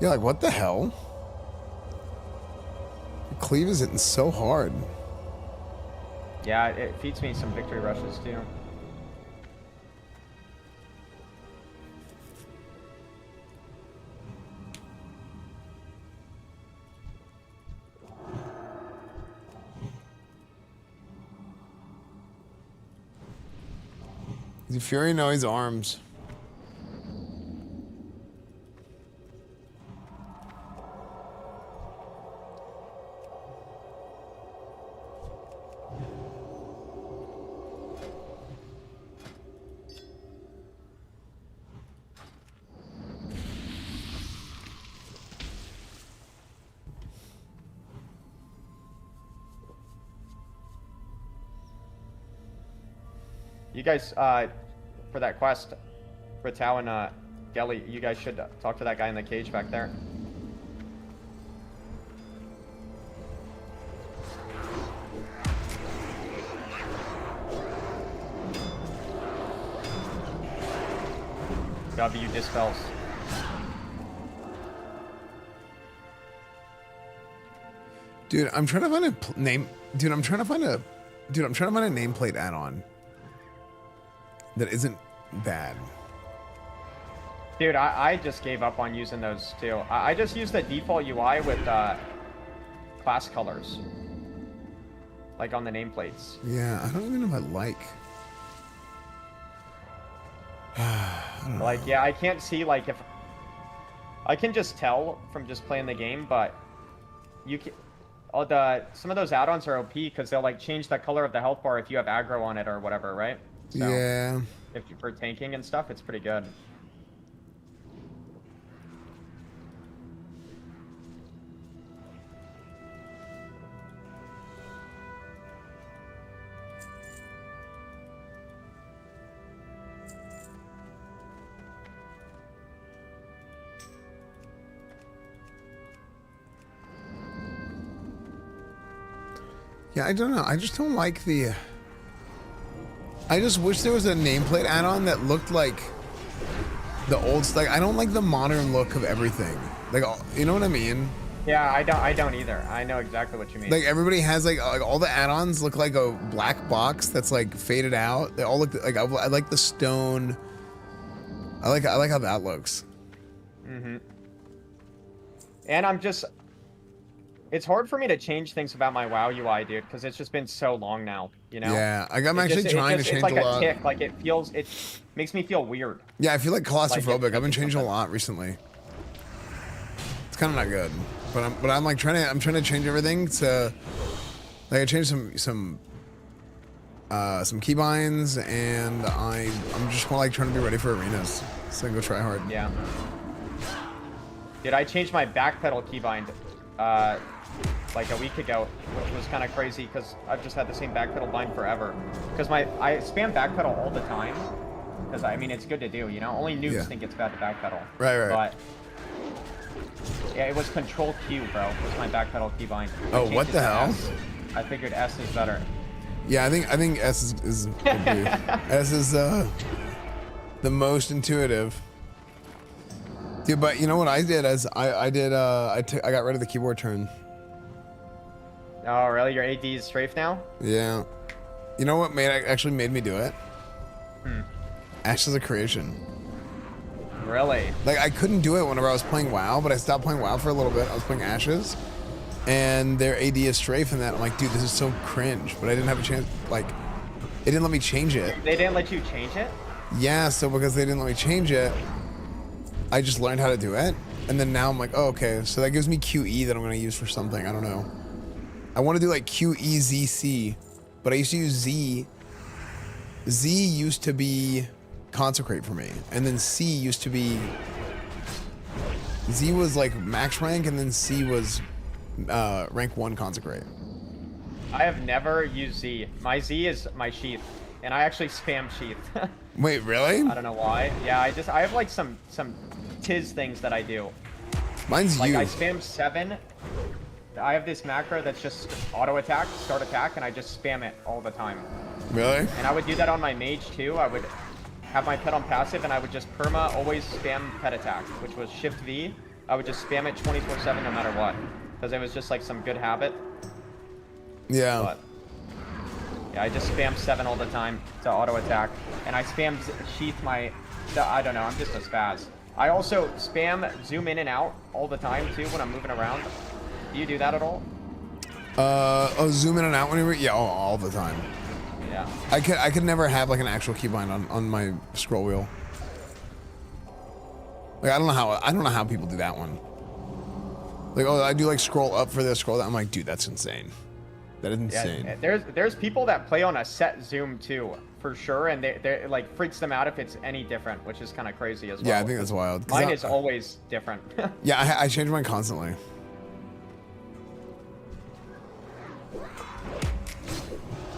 Yeah, like what the hell? Cleave is hitting so hard. Yeah, it feeds me some victory rushes too. Is he Fury? No, he's arms. You guys, for that quest, for Tao and Gelly, you guys should talk to that guy in the cage back there. W dispels. Dude, I'm trying to find a name. Dude, I'm trying to find a nameplate add-on that isn't bad. Dude, I just gave up on using those too. I just use the default UI with class colors, like on the nameplates. Yeah, I don't even know if I like. Like, yeah, I can't see like if I can just tell from just playing the game, but you can. Some of those add-ons are OP because they'll like change the color of the health bar if you have aggro on it or whatever, right? So, yeah. If for tanking and stuff, it's pretty good. Yeah, I don't know. I just don't like the... I just wish there was a nameplate add-on that looked like the old... Like, I don't like the modern look of everything. Like, you know what I mean? Yeah, I don't either. I know exactly what you mean. Like, everybody has, like all the add-ons look like a black box that's, like, faded out. They all look like... I like the stone... I like how that looks. Mm-hmm. And I'm just... It's hard for me to change things about my WoW UI, dude, because it's just been so long now, you know? Yeah, I'm actually trying to change a lot. It's like a tick, like it makes me feel weird. Yeah, I feel like claustrophobic. I've been changing a lot recently. It's kind of not good, but I'm like I'm trying to change everything to, like I changed some keybinds, and I'm just more like trying to be ready for arenas, so I can go try hard. Yeah. Dude, I changed my backpedal keybind, like a week ago, which was kind of crazy because I've just had the same backpedal bind forever. Because I spam backpedal all the time, because I mean it's good to do, you know. Only noobs think it's bad to backpedal. Right. But yeah, it was Control Q, bro. Was my backpedal keybind. Oh, what the hell? S. I figured S is better. Yeah, I think S is S is the most intuitive. Dude, but you know what I did? I got rid of the keyboard turn. Oh, really? Your AD is strafe now? Yeah. You know what actually made me do it? Ashes of Creation. Really? Like, I couldn't do it whenever I was playing WoW, but I stopped playing WoW for a little bit. I was playing Ashes, and their AD is strafe and that. I'm like, dude, this is so cringe, but I didn't have a chance, like, it didn't let me change it. They didn't let you change it? Yeah, so because they didn't let me change it, I just learned how to do it, and then now I'm like, oh, okay, so that gives me QE that I'm going to use for something. I don't know. I want to do like QEZC, but I used to use Z. Z used to be Consecrate for me, and then C used to be... Z was like max rank, and then C was rank 1 Consecrate. I have never used Z. My Z is my Sheath, and I actually spam Sheath. Wait, really? I don't know why. Yeah, I have like some Tiz things that I do. Mine's like you. I spam 7. I have this macro that's just auto attack, start attack, and I just spam it all the time. Really? And I would do that on my mage too. I would have my pet on passive, and I would just perma always spam pet attack, which was Shift V. I would just spam it 24/7 no matter what, because it was just like some good habit. Yeah. But, yeah, I just spam 7 all the time to auto attack, and I spam Sheath my... I don't know, I'm just a spaz. I also spam zoom in and out all the time too when I'm moving around. Do you do that at all? Zoom in and out whenever? Yeah, all the time. Yeah. I could never have like an actual keybind on my scroll wheel. Like I don't know how people do that one. Like, oh, I do like scroll up for this, scroll that. I'm like, dude, that's insane. That is insane. Yeah, there's people that play on a set zoom too, for sure, and they like freaks them out if it's any different, which is kind of crazy as well. Yeah, I think that's wild. Mine is always different. Yeah, I change mine constantly.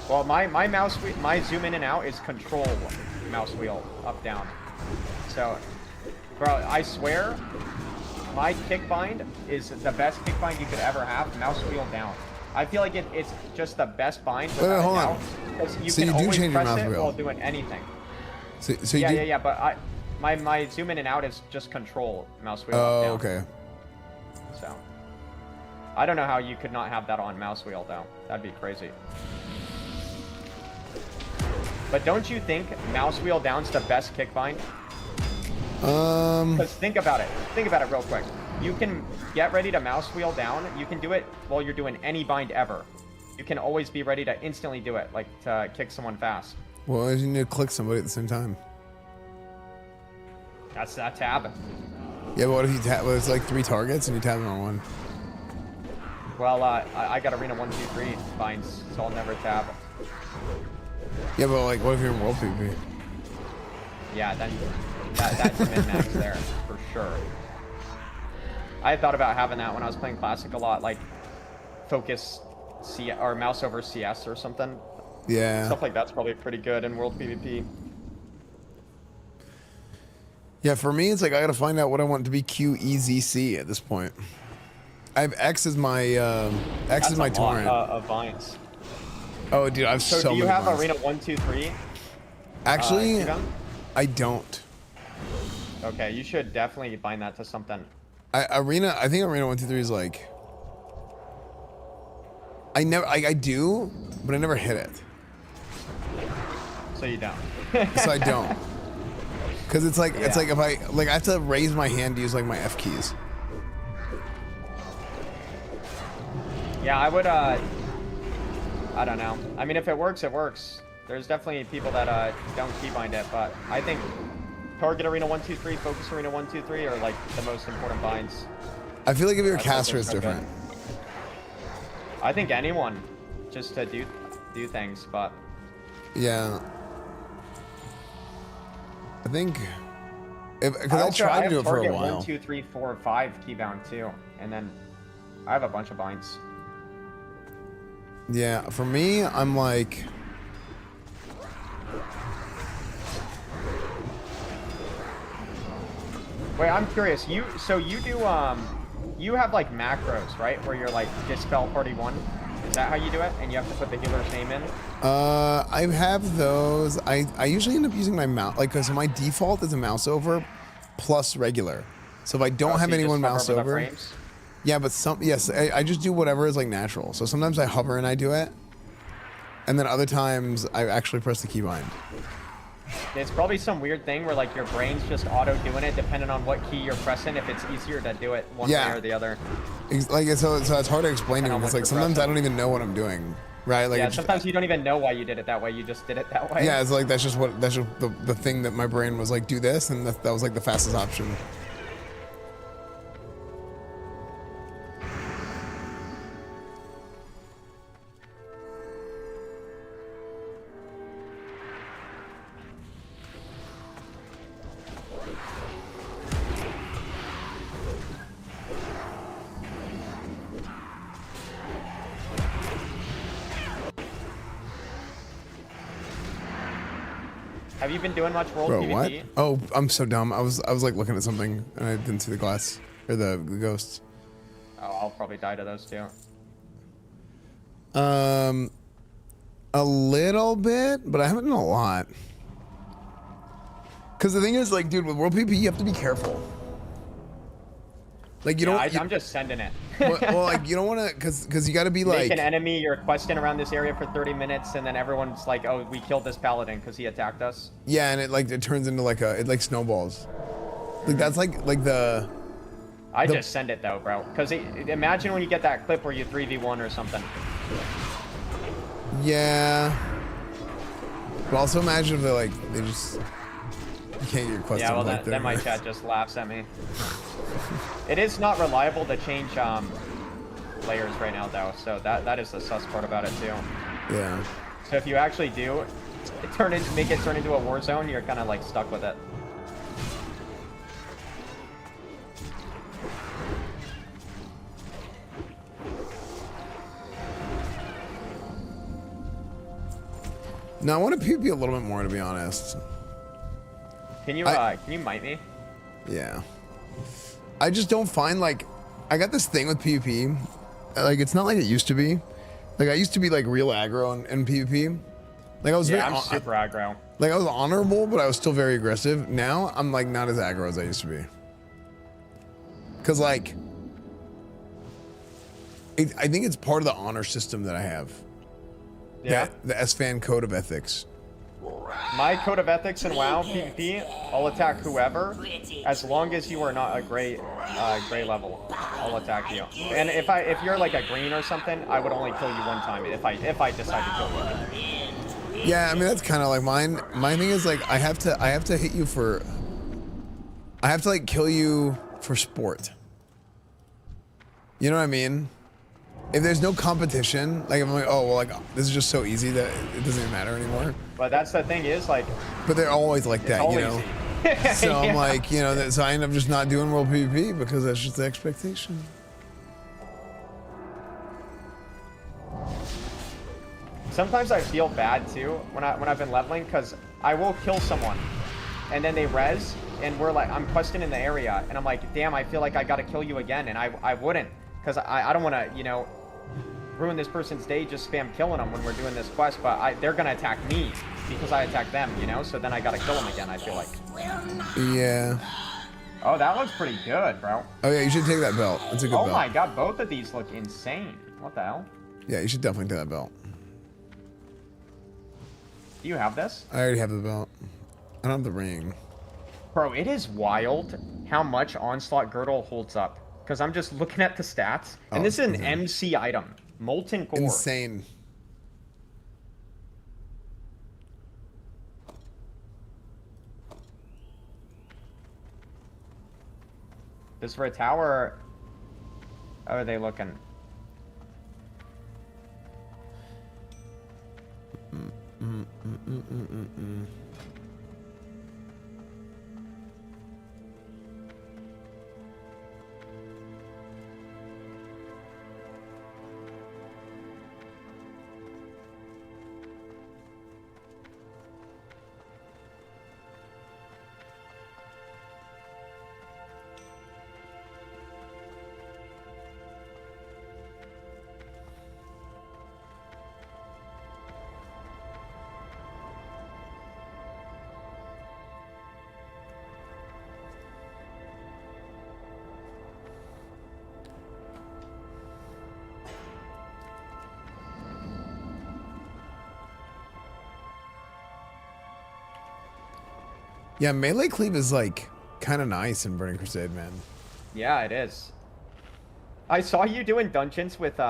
Well, my zoom in and out is control mouse wheel, up, down. So, bro, I swear, my kick bind is the best kick bind you could ever have, mouse wheel down. I feel like it's just the best bind. Wait, hold on. You so can you do always change your press mouse it wheel while doing anything. So yeah, but my zoom in and out is just control mouse wheel. Oh, down. okay. So, I don't know how you could not have that on mouse wheel though. That'd be crazy. But don't you think mouse wheel down's the best kick bind? Because think about it. Think about it real quick. You can get ready to mouse wheel down. You can do it while you're doing any bind ever. You can always be ready to instantly do it, like to kick someone fast. Well, you need to click somebody at the same time. That's that tab. Yeah, but what if you tab? Well, it's like 3 targets and you tab them on one. Well, I got arena 1, 2, 3 binds, so I'll never tab. Yeah, but like, what if you're in world PvP? Yeah, then that's a min-max there, for sure. I thought about having that when I was playing Classic a lot, like focus C or mouse over CS or something. Yeah. Stuff like that's probably pretty good in world PvP. Yeah, for me, it's like I gotta find out what I want to be QEZC at this point. I have X as my torrent. Of vines. Oh, dude, I have so do you many have buns. Arena 1, 2, 3? Actually, I don't. Okay, you should definitely bind that to something. I think Arena 1, 2, 3 is like. I do, but I never hit it. So you don't. So I don't. Cause it's like if I have to raise my hand to use like my F keys. Yeah, I would. I don't know. I mean, if it works, it works. There's definitely people that don't keybind it, but I think target Arena 1, 2, 3, focus Arena 1, 2, 3 are like the most important binds. I feel like if you're a caster, it's different. I think anyone, just to do things, but yeah. I think because I tried to do it for a while. 1, 2, 3, 4, 5 keybound too, and then I have a bunch of binds. Yeah, for me, I'm like. Wait, I'm curious. So you do you have like macros, right? Where you're like dispel party 1. Is that how you do it? And you have to put the healer's name in? I have those. I usually end up using my mouse, like, cause my default is a mouse over plus regular. So if I don't have anyone mouse over, yeah, but I just do whatever is like natural. So sometimes I hover and I do it, and then other times I actually press the keybind. It's probably some weird thing where like your brain's just auto doing it depending on what key you're pressing. If it's easier to do it one way or the other. Like so it's hard to explain to me because like sometimes I don't even know what I'm doing. Right? Like yeah, sometimes you don't even know why you did it that way. You just did it that way. Yeah, it's like that's just the thing that my brain was like, do this, and that was like the fastest option. Have you been doing much world Bro, PvP? what? Oh, I'm so dumb. I was like looking at something and I didn't see the glass or the ghosts. Oh, I'll probably die to those too. A little bit, but I haven't done a lot. Cause the thing is, like, dude, with world PvP, you have to be careful. Like, you don't. I'm just sending it. well, like, you don't want to, cause you got to be like. Make an enemy. You're questing around this area for 30 minutes, and then everyone's like, "Oh, we killed this paladin because he attacked us." Yeah, and it turns into like it like snowballs. Like that's like the. I just send it though, bro. Cause imagine when you get that clip where you 3v1 or something. Yeah. But also imagine if they just. You can't get your quest. Yeah, well, then my chat just laughs at me. It is not reliable to change layers right now, though, so that is the sus part about it too. Yeah. So if you actually do make it turn into a war zone, you're kind of like stuck with it. No, I want to PvP a little bit more, to be honest. Can you might me? Yeah. I just don't find like I got this thing with PvP. Like it's not like it used to be. Like I used to be like real aggro in PvP. Like I was I'm super aggro. Like I was honorable, but I was still very aggressive. Now I'm like not as aggro as I used to be. Cause like I think it's part of the honor system that I have. Yeah. The Esfand code of ethics. My code of ethics in WoW PvP, I'll attack whoever, as long as you are not a gray level. I'll attack you. And if you're like a green or something, I would only kill you one time if I decide to kill you. Yeah, I mean that's kind of like mine. My thing is like I have to hit you for. I have to like kill you for sport. You know what I mean? If there's no competition, like I'm like, oh well, like this is just so easy that it doesn't even matter anymore. But that's the thing is like. But they're always like that, you know. So Yeah. I'm like, you know, so I end up just not doing world PvP because that's just the expectation. Sometimes I feel bad too when I've been leveling because I will kill someone, and then they res, and we're like I'm questing in the area, and I'm like, damn, I feel like I gotta kill you again, and I wouldn't because I don't want to, you know, ruin this person's day, just spam killing them when we're doing this quest, but they're gonna attack me because I attacked them, you know? So then I gotta kill them again, I feel like. Yeah. Oh, that looks pretty good, bro. Oh yeah, you should take that belt. It's a good belt. Oh my god, both of these look insane. What the hell? Yeah, you should definitely take that belt. Do you have this? I already have the belt. I don't have the ring. Bro, it is wild how much Onslaught Girdle holds up. Because I'm just looking at the stats, and this is an MC item. Molten Core. Insane. This for a tower. How are they looking? Yeah, melee cleave is like kind of nice in Burning Crusade, man. Yeah, it is. I saw you doing dungeons with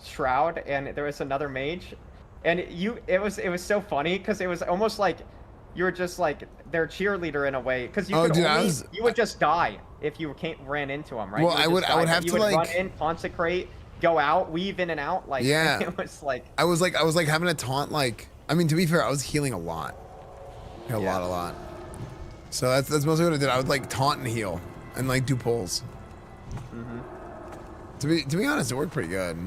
Shroud, and there was another mage, and it was so funny because it was almost like you were just like their cheerleader in a way, because you you would just die if you ran into them, right? Well, I would have to like run in, consecrate, go out, weave in and out, like yeah. It was like I was like having a taunt, like, I mean, to be fair, I was healing a lot, a lot. So that's mostly what I did. I would like taunt and heal and like do pulls. To be honest, it worked pretty good.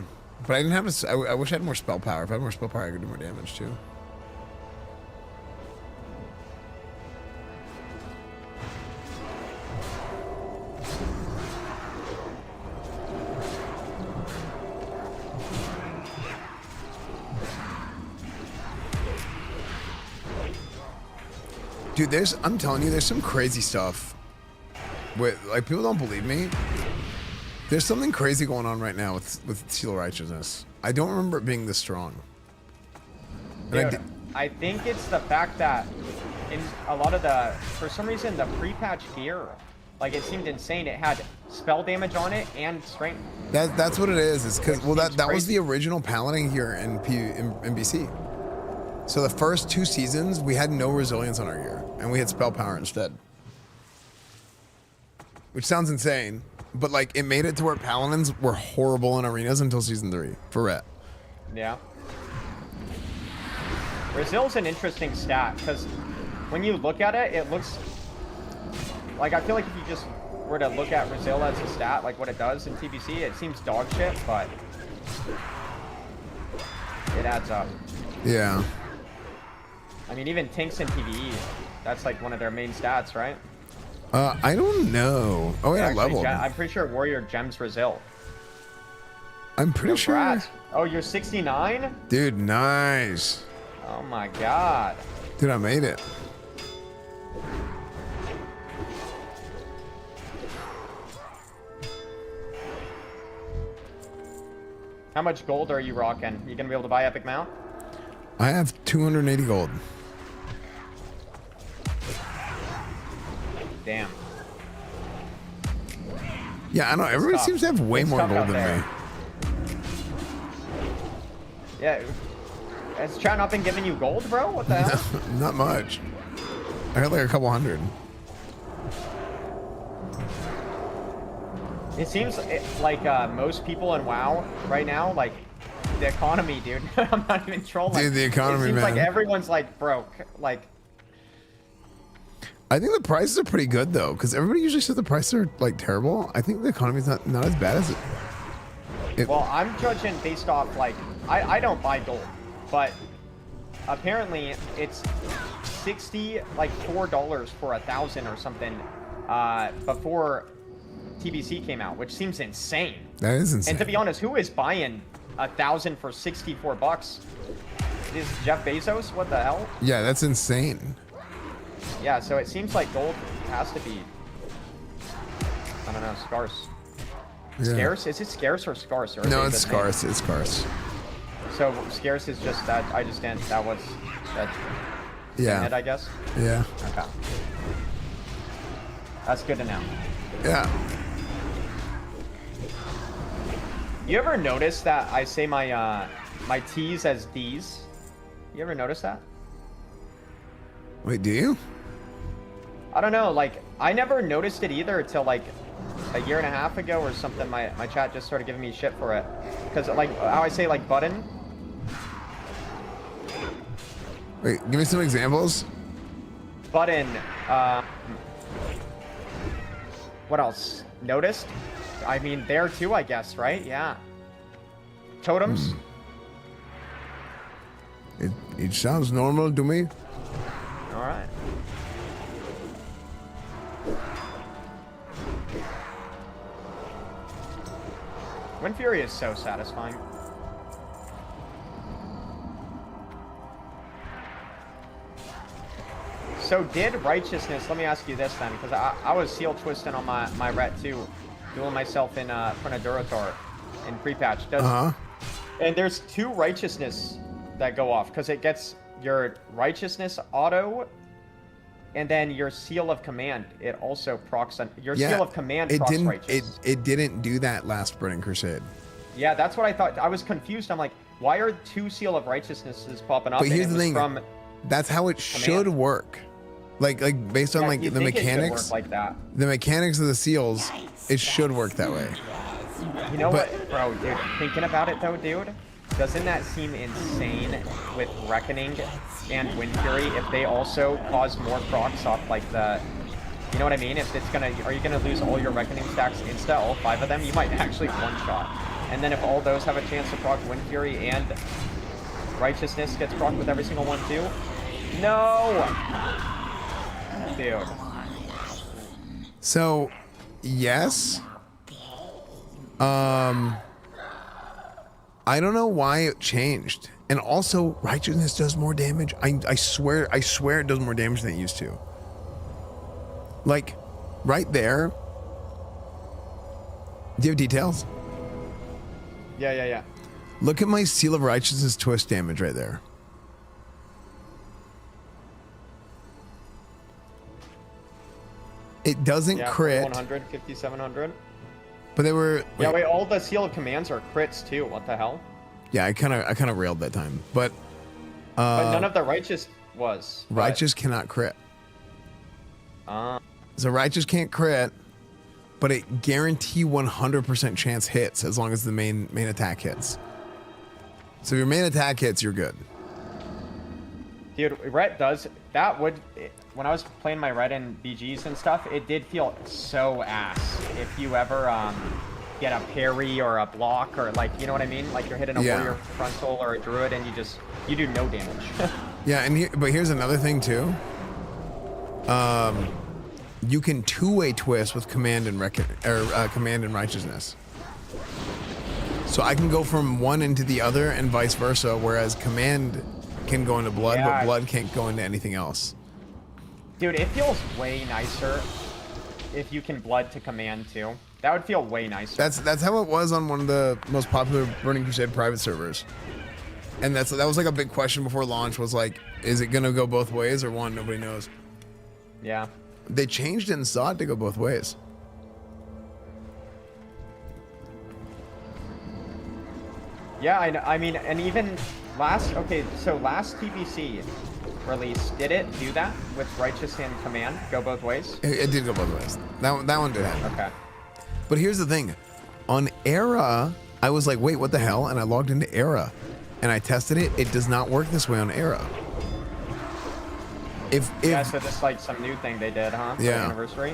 But I didn't have I wish I had more spell power. If I had more spell power, I could do more damage too. Dude, I'm telling you, there's some crazy stuff. With like, people don't believe me. There's something crazy going on right now with Seal Righteousness. I don't remember it being this strong. Dude, I think it's the fact that in a lot of for some reason, the pre-patch gear, like it seemed insane. It had spell damage on it and strength. That's what it is. It's because, well, that was the original Paladin here in BC. So the first 2 seasons, we had no resilience on our gear, and we had spell power instead. Which sounds insane, but like it made it to where Paladins were horrible in arenas until season 3, for Ret. Yeah. Resil's an interesting stat, because when you look at it, it looks like, I feel like if you just were to look at Resil as a stat, like what it does in TBC, it seems dog shit, but it adds up. Yeah. I mean, even Tinks in PvE, that's like one of their main stats, right? I don't know. Oh, yeah, level. I'm pretty sure Warrior gems Resil. I'm pretty sure. Oh, you're 69? Dude, nice. Oh my god. Dude, I made it. How much gold are you rocking? You gonna be able to buy Epic Mount? I have 280 gold. Damn. Yeah, I know. Everybody seems to have way more gold than me. Yeah. Has chat not been giving you gold, bro? What the hell? Not much. I got like a couple hundred. It seems like most people in WoW right now, like the economy, dude. I'm not even trolling. Dude, the economy, it seems man. like everyone's like broke. Like, I think the prices are pretty good though, because everybody usually says the prices are like terrible. I think the economy's not as bad as it. Well, I'm judging based off like I don't buy gold, but apparently it's $4 for 1,000 or something before TBC came out, which seems insane. That is insane. And to be honest, who is buying 1,000 for 64 bucks. Is Jeff Bezos? What the hell? Yeah, that's insane. Yeah, so it seems like gold has to be, I don't know, scarce. Yeah. Scarce? Is it scarce or scarce? Or No, it's scarce. It's scarce. So scarce is just that. I just didn't. That was that. Yeah. It, I guess. Yeah. Okay. That's good to know. Yeah. You ever notice that I say my my T's as D's? You ever notice that? Wait, do you? I don't know. Like I never noticed it either until like a year and a half ago or something. My chat just started giving me shit for it because like how I say like button. Wait, give me some examples. Button. What else? Noticed? I mean, there too, I guess, right? Yeah. Totems? It sounds normal to me. Alright. Wind Fury is so satisfying. So did Righteousness, let me ask you this then, because I was seal twisting on my ret too, dueling myself in front of Durator in pre-patch. And there's 2 Righteousness that go off, because it gets your Righteousness auto, and then your Seal of Command, it also procs on, your Seal of Command procs Righteous. It didn't do that last Burning Crusade. Yeah, that's what I thought. I was confused. I'm like, why are 2 Seal of Righteousnesses popping up? But here's the thing, that's how it should work. Like based on like the mechanics, like that. The mechanics of the seals, it should work that way. You know what, bro, dude, thinking about it though, dude, doesn't that seem insane with Reckoning and Wind Fury if they also cause more procs off like the, you know what I mean? If it's gonna, are you gonna lose all your Reckoning stacks insta, all 5 of them? You might actually one-shot. And then if all those have a chance to proc Wind Fury and Righteousness gets proc with every single one too? No! Dude. So, yes. I don't know why it changed. And also, Righteousness does more damage. I swear it does more damage than it used to. Like, right there. Do you have details? Yeah. Look at my Seal of Righteousness twist damage right there. It doesn't crit. 100, 5700. But they were. Yeah, wait. All the Seal of Commands are crits too. What the hell? Yeah, I kind of railed that time, but none of the Righteous was. Righteous cannot crit. So Righteous can't crit, but it guarantee 100% chance hits as long as the main attack hits. So if your main attack hits, you're good. Dude, Ret does that. When I was playing my Ret in BGs and stuff, it did feel so ass. If you ever get a parry or a block or like, you know what I mean? Like you're hitting a warrior frontal or a druid and you do no damage. Yeah, but here's another thing too. You can two-way twist with command and command and Righteousness. So I can go from one into the other and vice versa, whereas command can go into blood, but blood can't go into anything else. Dude, it feels way nicer if you can blood to command too. That would feel way nicer. That's how it was on one of the most popular Burning Crusade private servers. And that was like a big question before launch, was like, is it gonna go both ways or one? Nobody knows. Yeah. They changed it and saw it to go both ways. Yeah, I mean, and even last TBC release, did it do that with Righteous and Command? Go both ways? It did go both ways. That one did happen. Okay. But here's the thing. On Era, I was like, wait, what the hell? And I logged into Era. And I tested it. It does not work this way on Era. Yeah, so this is like some new thing they did, huh? For the anniversary?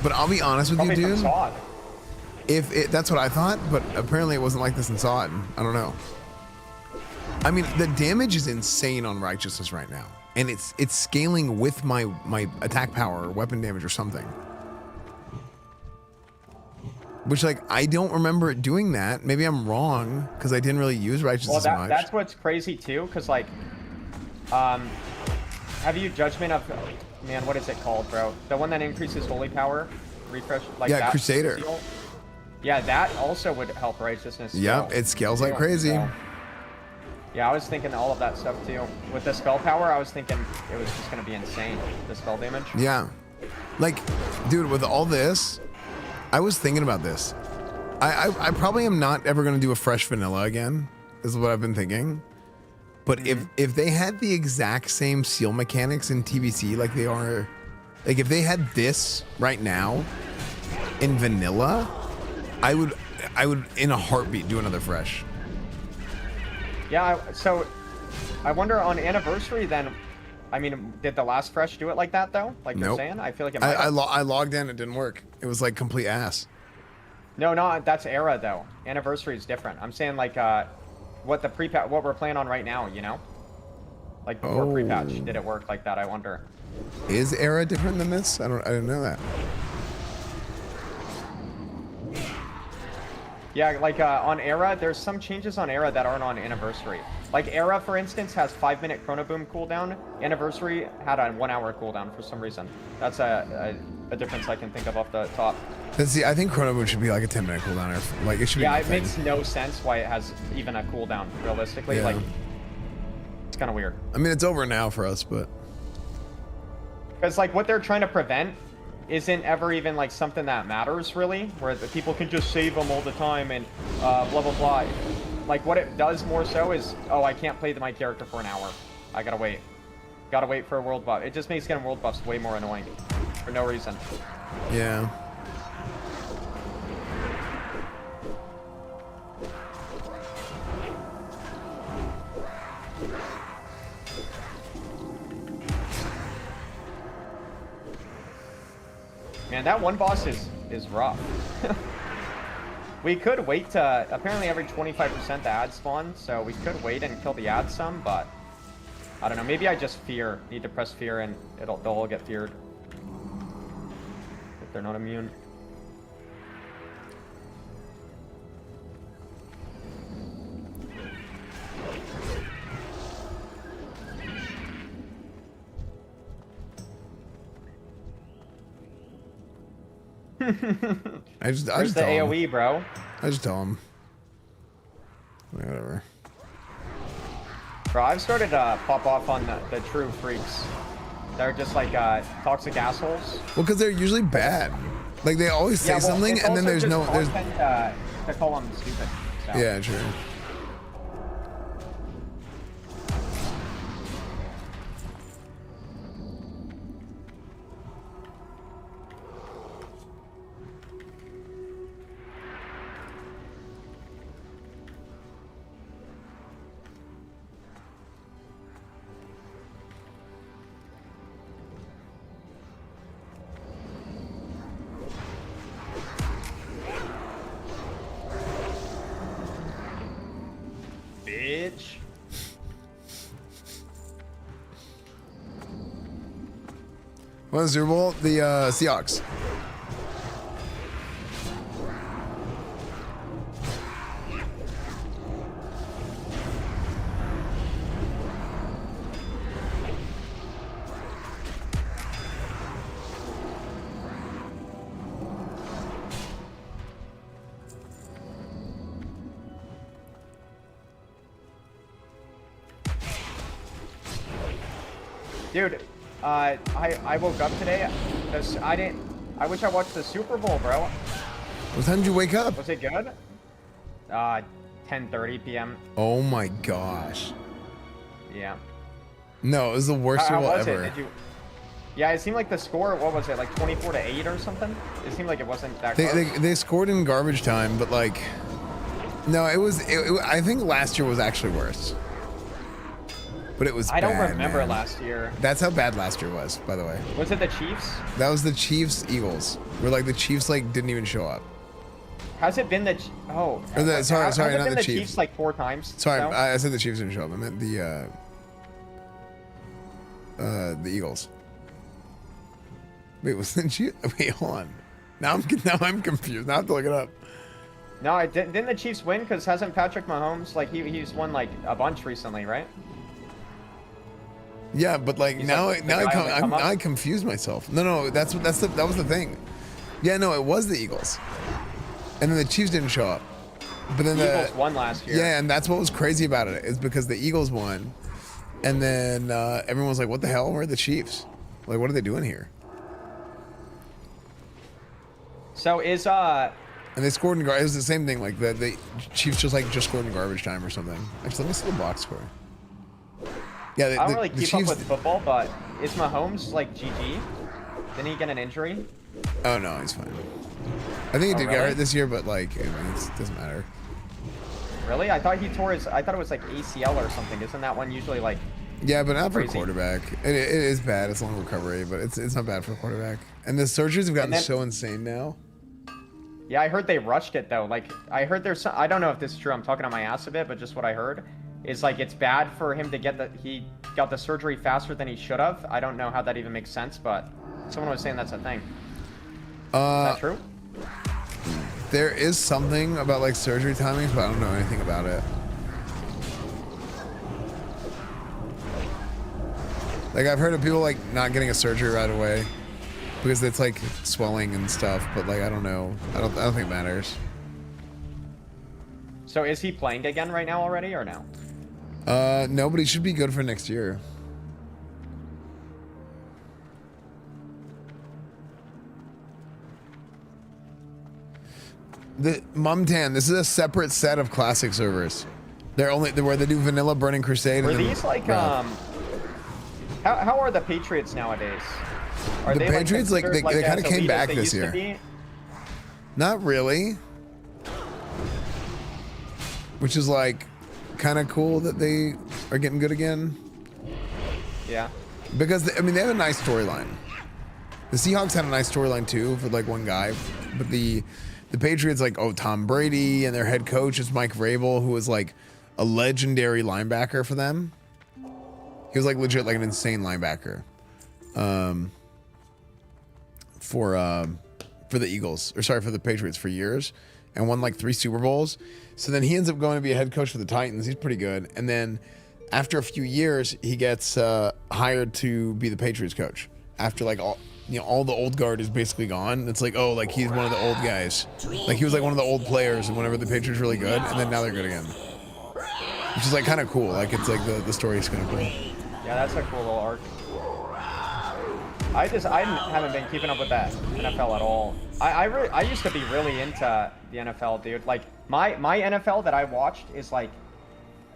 But I'll be honest with Probably you, dude. from SOD. That's what I thought, but apparently it wasn't like this in SOD. I don't know. I mean, the damage is insane on Righteousness right now. And it's scaling with my attack power or weapon damage or something. Which, like, I don't remember it doing that. Maybe I'm wrong because I didn't really use righteousness much. That's what's crazy too, because like, have you Judgment of, man, what is it called, bro? The one that increases holy power, refresh, like Yeah, that Crusader. seal? Yeah, that also would help righteousness. Yep, it scales like crazy. So, yeah, I was thinking all of that stuff too. With the spell power, I was thinking it was just gonna be insane, the spell damage. Yeah. Like, dude, with all this, I was thinking about this. I probably am not ever going to do a fresh vanilla again, is what I've been thinking. But if they had the exact same seal mechanics in TBC like they are, like if they had this right now in vanilla, I would in a heartbeat do another fresh. Yeah, so I wonder on anniversary then, I mean, did the last fresh do it like that though? Like you're saying? I feel like it might have. I logged in, it didn't work. It was like complete ass. No, that's era though. Anniversary is different. I'm saying like what we're playing on right now, you know? Like before pre-patch, did it work like that? I wonder. Is era different than this? I didn't know that. Yeah, like on era, there's some changes on era that aren't on anniversary. Like era, for instance, has 5-minute chrono boom cooldown. Anniversary had a 1-hour cooldown for some reason. That's a difference I can think of off the top. Let's see, I think chrono boom should be like a 10-minute cooldown, or like it should be. Yeah, it makes no sense why it has even a cooldown. Realistically, Yeah. like it's kind of weird. I mean, it's over now for us, but Because like what they're trying to prevent isn't ever even like something that matters really, where the people can just save them all the time and blah blah blah. Like what it does more so is, oh, I can't play my character for an hour. I gotta wait. Gotta wait for a world buff. It just makes getting world buffs way more annoying for no reason. yeah. Man, that one boss is rough. We could wait to, apparently every 25% the ads spawn, so we could wait and kill the ads some, but I don't know, maybe I just need to press fear and they'll all get feared. If they're not immune. I just Where's the tell AoE, him. bro? I just tell him. Whatever. Bro, I've started to pop off on the true freaks. They're just like toxic assholes. Well, because they're usually bad. Like they always say something, and then there's no to call them stupid. So. Yeah, true. Bitch. What is Super Bowl? The Seahawks. Dude, I woke up today. I wish I watched the Super Bowl, bro. What time did you wake up? Was it good? 10:30 p.m. Oh my gosh. Yeah. No, it was the worst Super Bowl ever. Yeah, it seemed like the score. What was it, like 24-8 or something? It seemed like it wasn't that close. They scored in garbage time, but like, no, it was. I think last year was actually worse. But it was. I don't bad, remember man. last year. That's how bad last year was, by the way. Was it the Chiefs? That was the Chiefs Eagles. Where like the Chiefs like didn't even show up. Has it been the? Oh. Or the, sorry, has it not been the Chiefs. Chiefs. Like 4 times. Sorry, so? I said the Chiefs didn't show up. I meant the Eagles. Wait, was the Chiefs? Wait, hold on. Now I'm confused. Now I have to look it up. No, didn't the Chiefs win? Because hasn't Patrick Mahomes, like, he's won, like, a bunch recently, right? Yeah, but like He's now like the guy on the come up? I confused myself. No, that was the thing. Yeah, no, it was the Eagles, and then the Chiefs didn't show up. But then the Eagles won last year. Yeah, and that's what was crazy about it is because the Eagles won, and then everyone was like, "What the hell? Where are the Chiefs? Like, what are they doing here?" So is And they scored in garbage. It was the same thing. Like the Chiefs just scored in garbage time or something. Actually, let me see the box score. Yeah, I don't really the keep Chiefs, up with football, but is Mahomes like GG? Didn't he get an injury? Oh no, he's fine. I think he did get really? hurt this year, but like, it doesn't matter. Really? I thought he tore his. I thought it was like ACL or something. Isn't that one usually like? Yeah, but not for a crazy? quarterback. It is bad. It's long recovery, but it's not bad for a quarterback. And the surgeries have gotten so insane now. Yeah, I heard they rushed it though. Like I heard there's some. I don't know if this is true. I'm talking on my ass a bit, but just what I heard is like it's bad for him to get he got the surgery faster than he should have. I don't know how that even makes sense, but someone was saying that's a thing. Is that true? There is something about like surgery timings, but I don't know anything about it. Like I've heard of people like not getting a surgery right away because it's like swelling and stuff, but like I don't know. I don't think it matters. So is he playing again right now already or no? No, but he should be good for next year. The Mumtan, this is a separate set of classic servers. They're where they do vanilla Burning Crusade. Were and then these like Wrath. How are the Patriots nowadays? Are The they Patriots, like, considered, they kinda as came elite back as they this used to year. be? Not really. Which is like kind of cool that they are getting good again. Yeah. Because I mean they have a nice storyline. The Seahawks had a nice storyline too for like one guy, but the Patriots like Tom Brady and their head coach is Mike Vrabel, who was like a legendary linebacker for them. He was like legit like an insane linebacker. For the Eagles, or sorry, for the Patriots for years, and won like 3 Super Bowls. So then he ends up going to be a head coach for the Titans. He's pretty good. And then after a few years, he gets hired to be the Patriots coach. After like all the old guard is basically gone. It's like, oh, like he's one of the old guys. Like he was like one of the old players, and whenever the Patriots were really good, and then now they're good again. Which is like kind of cool. Like it's like the story is kind of cool. Yeah, that's a cool little arc. I haven't been keeping up with that NFL at all. I used to be really into the NFL, dude. Like my NFL that I watched is like,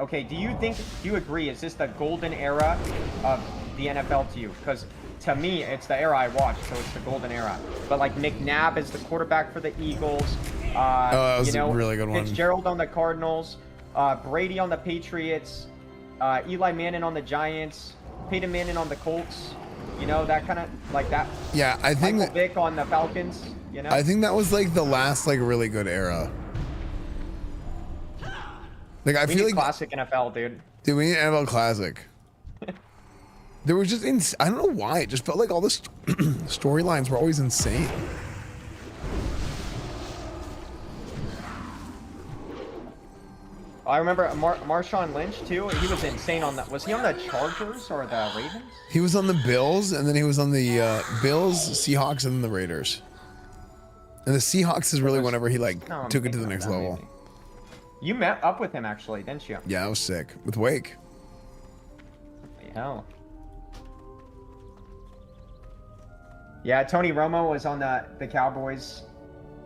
okay, do you agree? Is this the golden era of the NFL to you? Because to me, it's the era I watched, so it's the golden era. But like McNabb is the quarterback for the Eagles. That was a really good one. Fitzgerald on the Cardinals, Brady on the Patriots, Eli Manning on the Giants, Peyton Manning on the Colts. You know, that kind of like that. Yeah, I think Michael Vick on the Falcons. You know, I think that was like the last like really good era. Like I we feel need like classic NFL, dude. Dude, we need an NFL Classic. There was just I don't know why. It just felt like all the storylines were always insane. I remember Marshawn Lynch too. He was insane on that. Was he on the Chargers or the Ravens? He was on the Bills, and then he was on the Bills, Seahawks, and then the Raiders. And the Seahawks is really whenever he like No, I'm took it to the thinking next of that, level. maybe. You met up with him actually, didn't you? Yeah, I was sick with Wake. Hell. Yeah, Tony Romo was on the Cowboys.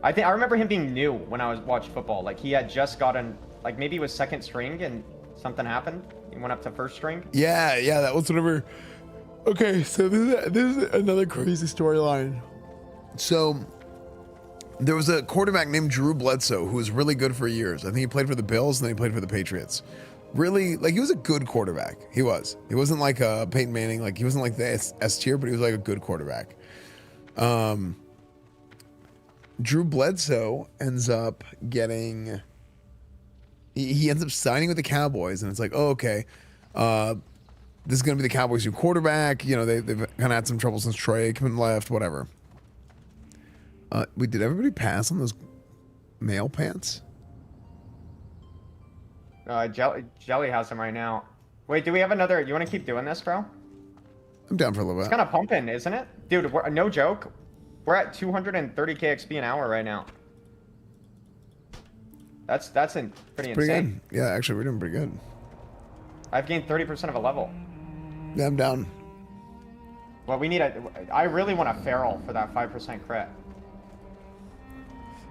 I remember him being new when I was watching football. Like he had just gotten, like maybe he was second string and something happened. He went up to first string. Yeah, that was whatever. Okay, so this is another crazy storyline. So there was a quarterback named Drew Bledsoe who was really good for years. I think he played for the Bills and then he played for the Patriots. Really, like he was a good quarterback. He was. He wasn't like Peyton Manning. Like he wasn't like the S tier, but he was like a good quarterback. Drew Bledsoe ends up getting. He ends up signing with the Cowboys, and it's like, oh, okay, this is gonna be the Cowboys' new quarterback. You know, they've kind of had some trouble since Troy Aikman left, whatever. Wait, did everybody pass on those male pants? Jelly has them right now. Wait, do we have another? You want to keep doing this, bro? I'm down for a little It's bit. kind of pumping, isn't it? Dude, no joke. We're at 230k XP an hour right now. That's pretty Pretty insane. good. Yeah, actually, we're doing pretty good. I've gained 30% of a level. Yeah, I'm down. Well, we need I really want a feral for that 5% crit.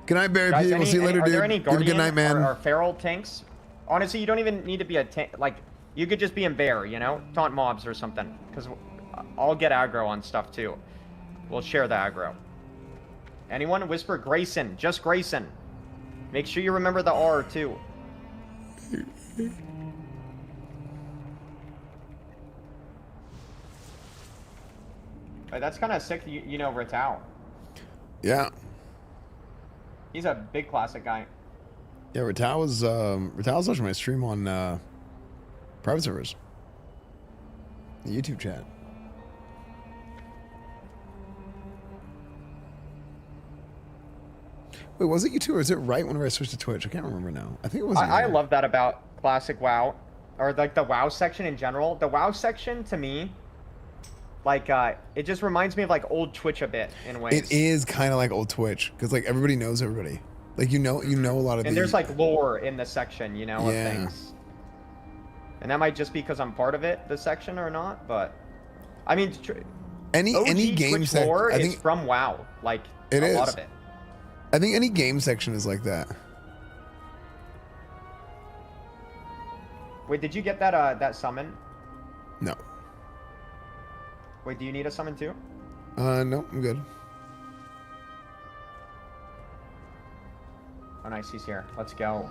Good night, Barry Guys, P. We'll see you later, are dude. there any Have a good night, man. Or feral tanks? Honestly, you don't even need to be a tank. Like, you could just be in bear, you know? Taunt mobs or something. Because I'll get aggro on stuff, too. We'll share the aggro. Anyone? Whisper Grayson. Just Grayson. Make sure you remember the R, too. That's kind of sick, you know, Ritao. Yeah. He's a big classic guy. Yeah, Ritao was watching my stream on private servers. The YouTube chat. Wait, was it YouTube or is it right whenever I switched to Twitch? I can't remember now. I think it was. I love that about classic WoW, or like the WoW section in general. The WoW section to me, like it just reminds me of like old Twitch a bit in ways. It is kind of like old Twitch because like everybody knows everybody. Like you know a lot of. And there's like lore in the section, you know, yeah. of things. And that might just be because I'm part of it, the section, or not. But I mean, any game section, lore I think is from WoW. Like it a is. lot of it. I think any game section is like that. Wait, did you get that that summon? No. Wait, do you need a summon too? No, I'm good. Oh, nice, he's here. Let's go.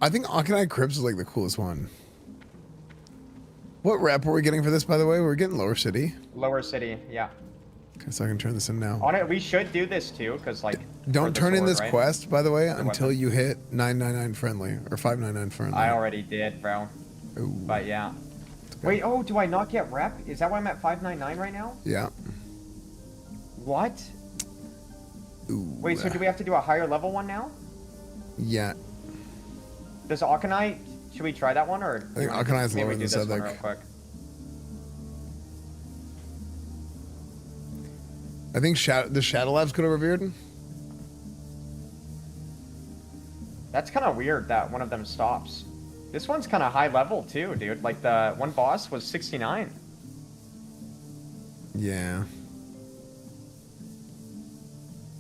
I think Akanai Cribs is like the coolest one. What rep were we getting for this, by the way? We're getting Lower City. Lower City, yeah. Okay, so I can turn this in now. On it, we should do this too, because like. Don't turn in this right? quest, by the way, until you hit 999 friendly or 599 friendly. I already did, bro. Ooh. But yeah. Wait, oh, do I not get rep? Is that why I'm at 599 right now? Yeah. What? Ooh. Wait, so do we have to do a higher level one now? Yeah. Does Akanai, should we try that one, or? I think Akanai is lower than this one Sedek. real quick. I think the Shadow Labs could have revered. That's kind of weird that one of them stops. This one's kind of high level too, dude. Like the one boss was 69. Yeah.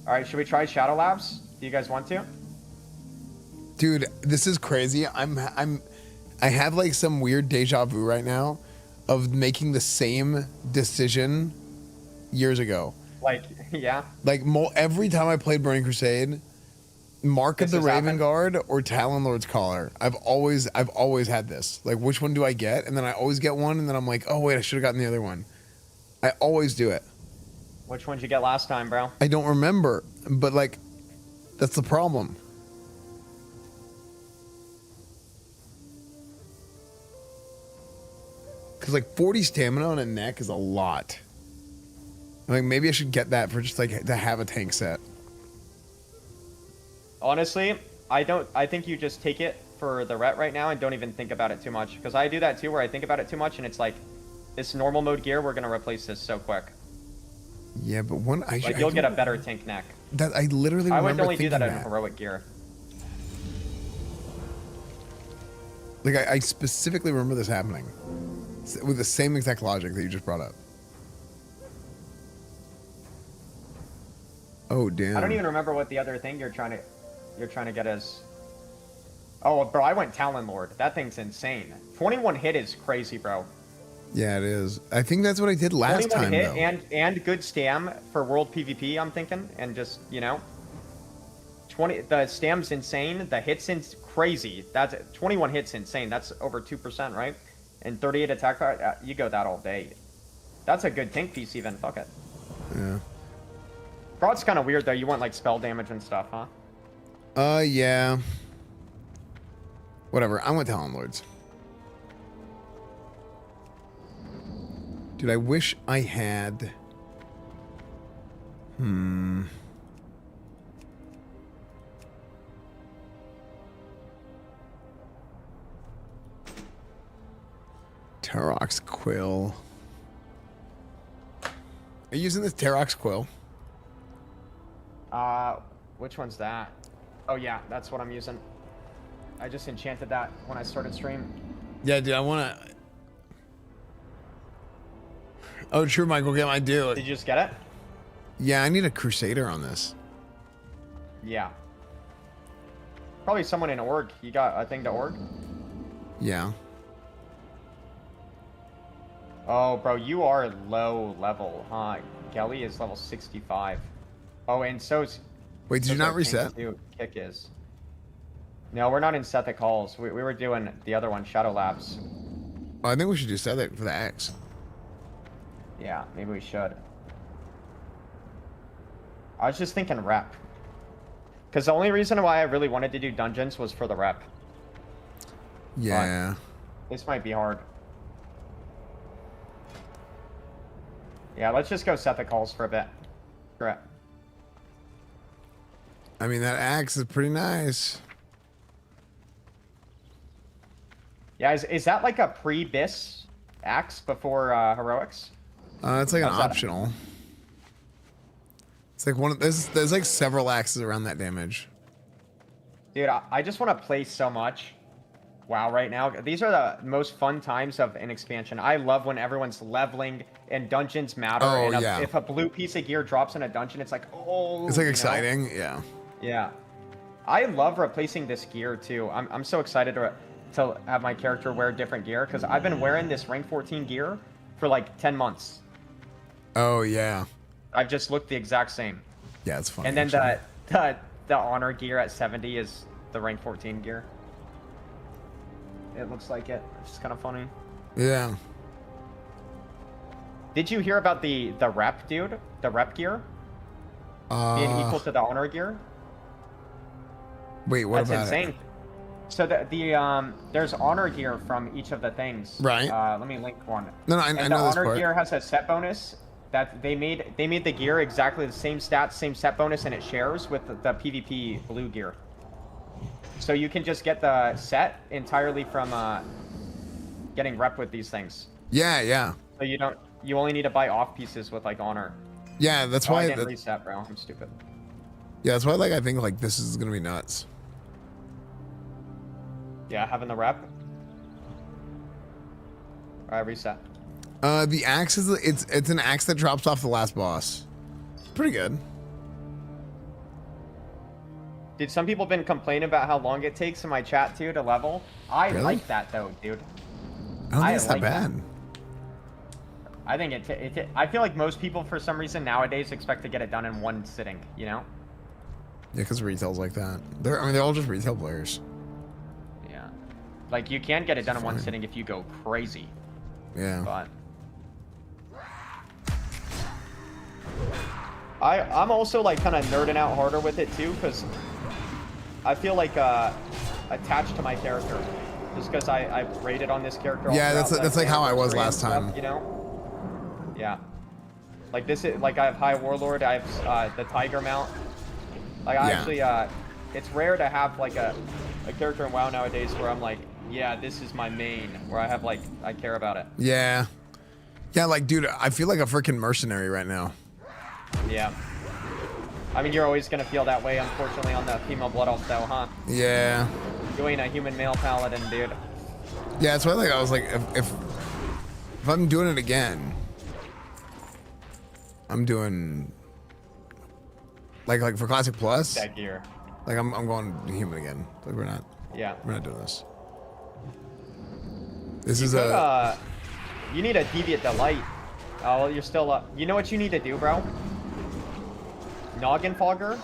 All right, should we try Shadow Labs? Do you guys want to? Dude, this is crazy. I have like some weird deja vu right now of making the same decision years ago. Like, yeah. Like every time I played Burning Crusade, Mark of the Raven Guard or Talon Lord's Collar. I've always had this. Like, which one do I get? And then I always get one, and then I'm like, oh wait, I should have gotten the other one. I always do it. Which one did you get last time, bro? I don't remember, but like, that's the problem. Because like 40 stamina on a neck is a lot. Like maybe I should get that for just like to have a tank set. Honestly, I think you just take it for the ret right now and don't even think about it too much. Because I do that too, where I think about it too much and it's like, this normal mode gear, we're gonna replace this so quick. Yeah, but you'll get a better tank neck. That I literally remember I would only do that thinking in heroic gear. Like I specifically remember this happening with the same exact logic that you just brought up. Oh damn! I don't even remember what the other thing you're trying to get is. Oh, bro, I went Talon Lord. That thing's insane. 21 hit is crazy, bro. Yeah, it is. I think that's what I did last time, hit though. and good stam for world PvP, I'm thinking, and just, you know. The stam's insane. The hit's crazy. That's 21 hits insane. That's over 2%, right? And 38 attack power. You go that all day. That's a good tank piece even. Fuck it. Yeah. Broad's kind of weird though. You want like spell damage and stuff, huh? Yeah. Whatever. I went Talon Lords. Dude, I wish I had. Terox Quill. Are you using this Terox Quill? Which one's that? Oh yeah, that's what I'm using. I just enchanted that when I started stream. Yeah, dude, I wanna. Oh, true, Michael. Game, I do. Did you just get it? Yeah, I need a Crusader on this. Yeah. Probably someone in org. You got a thing to org? Yeah. Oh, bro, you are low level, huh? Gelly is level 65. Oh, and so's... Wait, did you not reset? Kick is. No, we're not in Sethic Halls. We were doing the other one, Shadow Labs. Oh, I think we should do Sethic for the axe. Yeah, maybe we should. I was just thinking rep. Because the only reason why I really wanted to do dungeons was for the rep. Yeah. But this might be hard. Yeah, let's just go Sethic Halls for a bit. Correct. I mean, that axe is pretty nice. Yeah, is that like a pre-bis axe before heroics? It's like an optional. It's like one of there's like several axes around that damage. Dude, I just want to play so much WoW right now. These are the most fun times of an expansion. I love when everyone's leveling and dungeons matter. Oh, and yeah. If a blue piece of gear drops in a dungeon, it's like, oh. It's like you exciting, know? yeah. Yeah. I love replacing this gear too. I'm so excited to have my character wear different gear because I've been wearing this rank 14 gear for like 10 months. Oh yeah. I've just looked the exact same. Yeah, it's fun. And then the honor gear at 70 is the rank 14 gear. It looks like it. It's just kind of funny. Yeah. Did you hear about the rep, dude? The rep gear? Being equal to the honor gear? Wait, what That's about insane. it? So there's honor gear from each of the things. Right. Let me link one. No, I and know the this honor part. gear has a set bonus that they made the gear exactly the same stats, same set bonus, and it shares with the PvP blue gear. So you can just get the set entirely from getting rep with these things. Yeah, yeah. So you only need to buy off pieces with like honor. Yeah, that's Oh, why I didn't reset, bro. I'm stupid. Yeah, that's why I think like this is gonna be nuts. Yeah, having the rep. Alright, reset. The axe is it's an axe that drops off the last boss. Pretty good. Dude, some people have been complaining about how long it takes in my chat too to level. I Really? like that though, dude. I don't think it's that like bad. I think I feel like most people for some reason nowadays expect to get it done in one sitting, you know? Yeah, because retail's like that. They're all just retail players. Yeah. Like you can get it done in one sitting if you go crazy. Yeah. But I'm also like kind of nerding out harder with it too, because I feel like attached to my character, just because I rated on this character. all Yeah, throughout that's the like how I was anniversary last and stuff, time. You know? Yeah. Like this is like I have High Warlord, I have the Tiger Mount. Like I actually it's rare to have like a character in WoW nowadays where I'm like, yeah, this is my main, where I have like I care about it. Yeah. Yeah, like dude, I feel like a freaking mercenary right now. Yeah. I mean, you're always gonna feel that way, unfortunately, on the female blood elf though, huh? Yeah. You ain't a human male paladin, dude. Yeah, that's why like I was like if I'm doing it again, I'm doing like for Classic Plus. That gear. Like I'm going human again. Like we're not doing this. This You is could, you need a deviate delight. Oh, well, you're still up. You know what you need to do, bro? Noggin Fogger.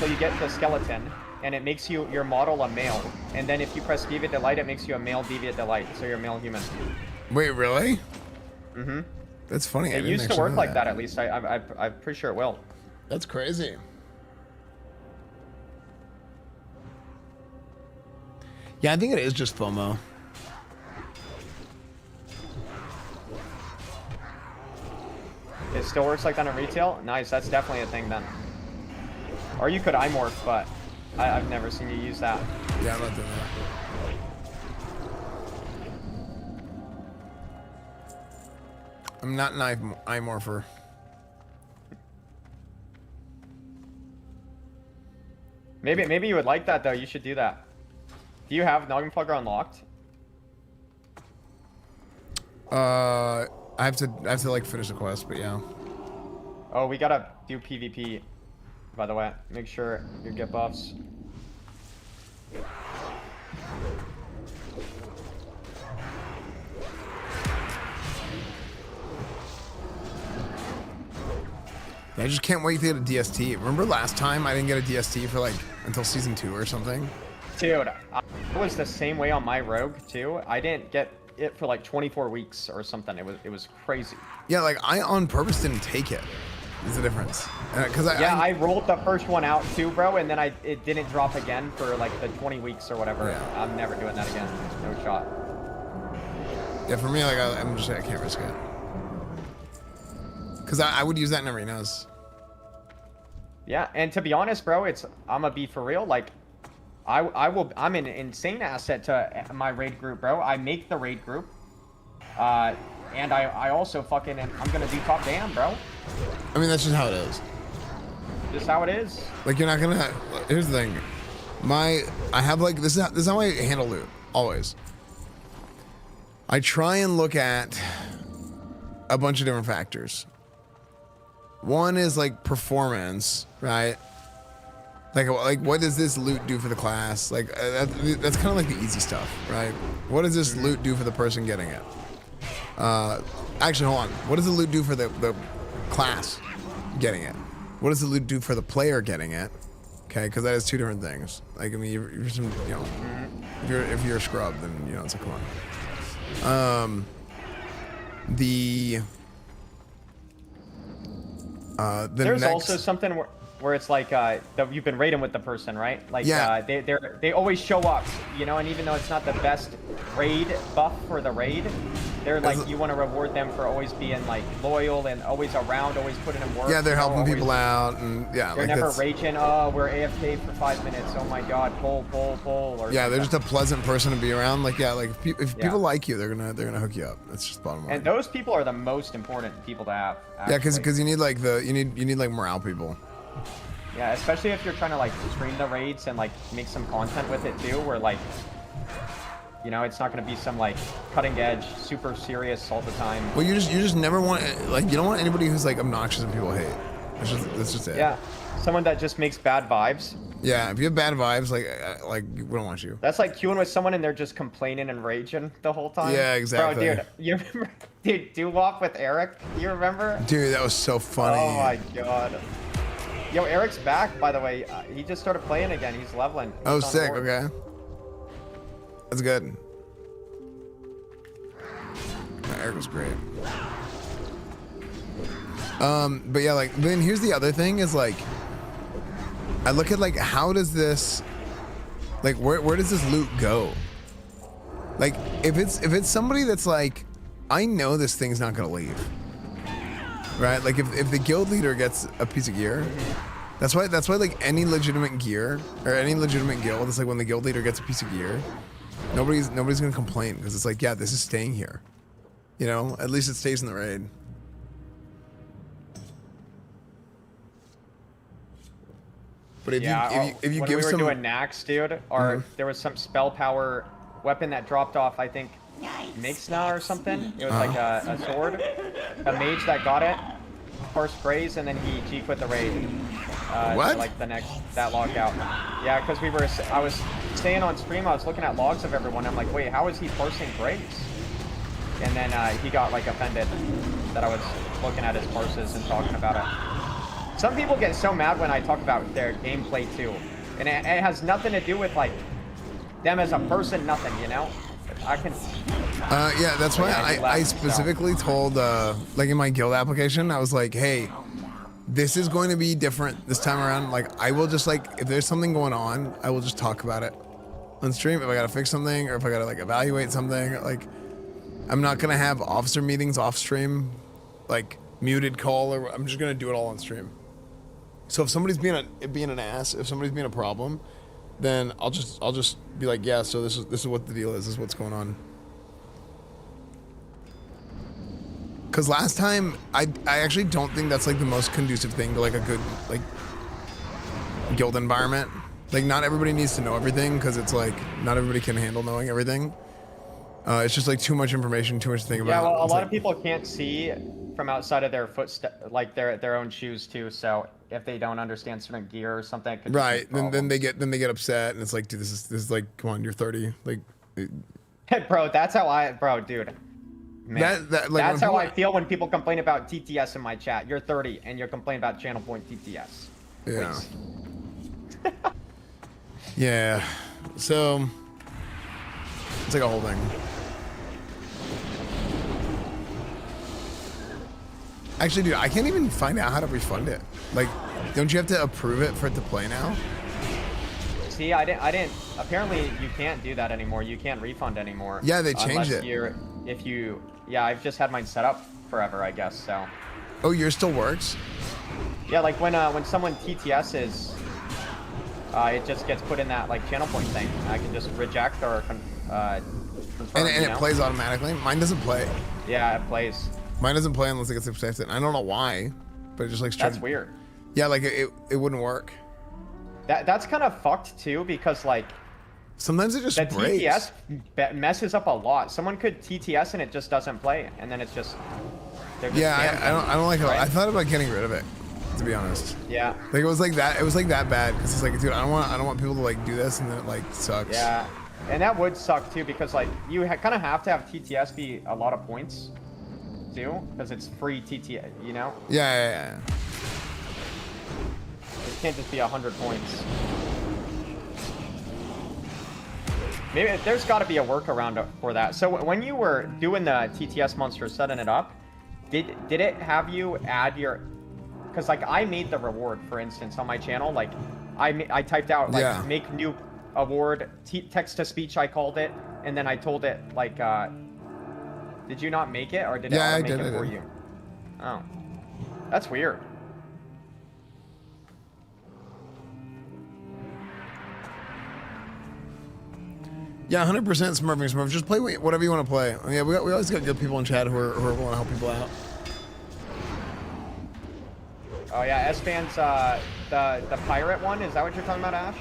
until you get the skeleton, and it makes your model a male. And then if you press Deviant Delight, it makes you a male Deviant Delight, so you're a male human. Wait, really? Mm-hmm. That's funny. It used to work like that, at least. I'm pretty sure it will. That's crazy. Yeah, I think it is just FOMO. It still works like that in retail? Nice, that's definitely a thing then. Or you could iMorph, but I've never seen you use that. Yeah, I'm not doing that. I'm not an iMorpher. Maybe you would like that though. You should do that. Do you have Noggin Plugger unlocked? I have to like finish the quest, but yeah. Oh, we gotta do PvP. By the way, make sure you get buffs. I just can't wait to get a DST. Remember last time I didn't get a DST for like until season 2 or something? Dude, I was the same way on my rogue too. I didn't get it for like 24 weeks or something. It was crazy. Yeah, like I on purpose didn't take it. Is the difference? Because I rolled the first one out too, bro, and then it didn't drop again for like the 20 weeks or whatever. Yeah. I'm never doing that again. No shot. Yeah, for me, like I can't risk it. Because I would use that in arenas. Yeah, and to be honest, bro, I'm gonna be for real. Like, I'm an insane asset to my raid group, bro. I make the raid group, and I also fucking I'm gonna do top damn, bro. I mean, that's just how it is. Just how it is. Like you're not gonna. Here's the thing, I have like this is how I handle loot always. I try and look at a bunch of different factors. One is like performance, right? Like what does this loot do for the class? Like that's kind of like the easy stuff, right? What does this loot do for the person getting it? Actually, hold on. What does the loot do for the class getting it? What does the loot do for the player getting it? Okay, because that is two different things. Like I mean, you're some, you know, if you're a scrub, then you know it's like come on. There's also something where it's like that you've been raiding with the person, right? Like yeah. They always show up, you know, and even though it's not the best raid buff for the raid, they're like you want to reward them for always being like loyal and always around, always putting in work. Yeah, they're helping people out, and yeah, they're like never raging. Oh, we're AFK for 5 minutes. Oh my God, pull. Or yeah, they're just a pleasant person to be around. Like yeah, like if people like you, they're gonna hook you up. That's just bottom line. And those people are the most important people to have. Actually. Yeah, because you need like you need like morale people. Yeah, especially if you're trying to like stream the raids and like make some content with it too, where like, you know, it's not going to be some like cutting edge, super serious all the time. Well, you just never want like you don't want anybody who's like obnoxious and people hate. That's just it. Yeah, someone that just makes bad vibes. Yeah, if you have bad vibes, like we don't want you. That's like queuing with someone and they're just complaining and raging the whole time. Yeah, exactly. Bro, dude, you remember, dude, Duel with Eric? You remember? Dude, that was so funny. Oh my God. Yo, Eric's back, by the way. He just started playing again. He's leveling. Oh, sick. Okay. That's good. Eric was great. But yeah, like, then here's the other thing is like, I look at like, how does this, like, where does this loot go? Like, if it's somebody that's like, I know this thing's not gonna leave. Right? Like if the guild leader gets a piece of gear, that's why like any legitimate gear or any legitimate guild, it's like when the guild leader gets a piece of gear, nobody's gonna complain because it's like, yeah, this is staying here. You know, at least it stays in the raid. But if you when give we were some doing Nax, dude, or there was some spell power weapon that dropped off, I think Mixna or something. It was like a sword. A mage that got it first phrase, and then he G quit the raid. What? Like that lockout. Yeah, because I was staying on stream. I was looking at logs of everyone. I'm like, wait, how is he parsing praise? And then he got like offended that I was looking at his parses and talking about it. Some people get so mad when I talk about their gameplay too, and it has nothing to do with like them as a person, nothing, you know. I can. Yeah, that's why I specifically told, like in my guild application, I was like, hey, this is going to be different this time around. Like, I will just like, if there's something going on, I will just talk about it on stream. If I gotta fix something or if I gotta like evaluate something, like, I'm not gonna have officer meetings off stream, like muted call, or I'm just gonna do it all on stream. So if somebody's being an ass, if somebody's being a problem, then I'll just be like, yeah, so this is what the deal is. This is what's going on. Cause last time I actually don't think that's like the most conducive thing to like a good like guild environment. Like not everybody needs to know everything because it's like not everybody can handle knowing everything. It's just like too much information, too much to think about. Yeah, well, a It's lot like, of people can't see from outside of their like their own shoes too. So if they don't understand certain gear or something, it could right? Then they get upset, and it's like, dude, this is like, come on, you're 30, like. Bro, that's how dude. Man, That like, that's how I feel when people complain about TTS in my chat. You're 30 and you're complaining about channel point TTS. Yeah. Yeah. So it's like a whole thing. Actually, dude, I can't even find out how to refund it. Like, don't you have to approve it for it to play now? See, I didn't. Apparently, you can't do that anymore. You can't refund anymore. Yeah, they changed it. Yeah, I've just had mine set up forever, I guess. So. Oh, yours still works? Yeah, like when someone TTS's, it just gets put in that like channel point thing. I can just reject or confirm. And it plays automatically. Mine doesn't play. Yeah, it plays. Mine doesn't play unless it gets accepted. I don't know why, but it just like. That's weird. Yeah, like it wouldn't work. That's kind of fucked too, because like. Sometimes it just breaks. TTS messes up a lot. Someone could TTS and it just doesn't play, and then it's just. Yeah, I don't like it. Right? I thought about getting rid of it, to be honest. Yeah. Like it was like that. It was like that bad because it's like, dude, I don't want people to like do this and then it like sucks. Yeah, and that would suck too, because like you kind of have to have TTS be a lot of points, too, because it's free TTS, you know. Yeah. It can't just be 100 points. Maybe there's got to be a workaround for that. So when you were doing the TTS monster, setting it up, did it have you add your? Because like I made the reward, for instance, on my channel. Like I typed out like make new award text to speech, I called it, and then I told it like, did you not make it, or did it auto make it for you? Oh, that's weird. Yeah, 100% Smurfing. Just play whatever you want to play. Yeah, we always got good people in chat who are willing to help people out. Oh yeah, Esfand's the pirate one. Is that what you're talking about, Ash?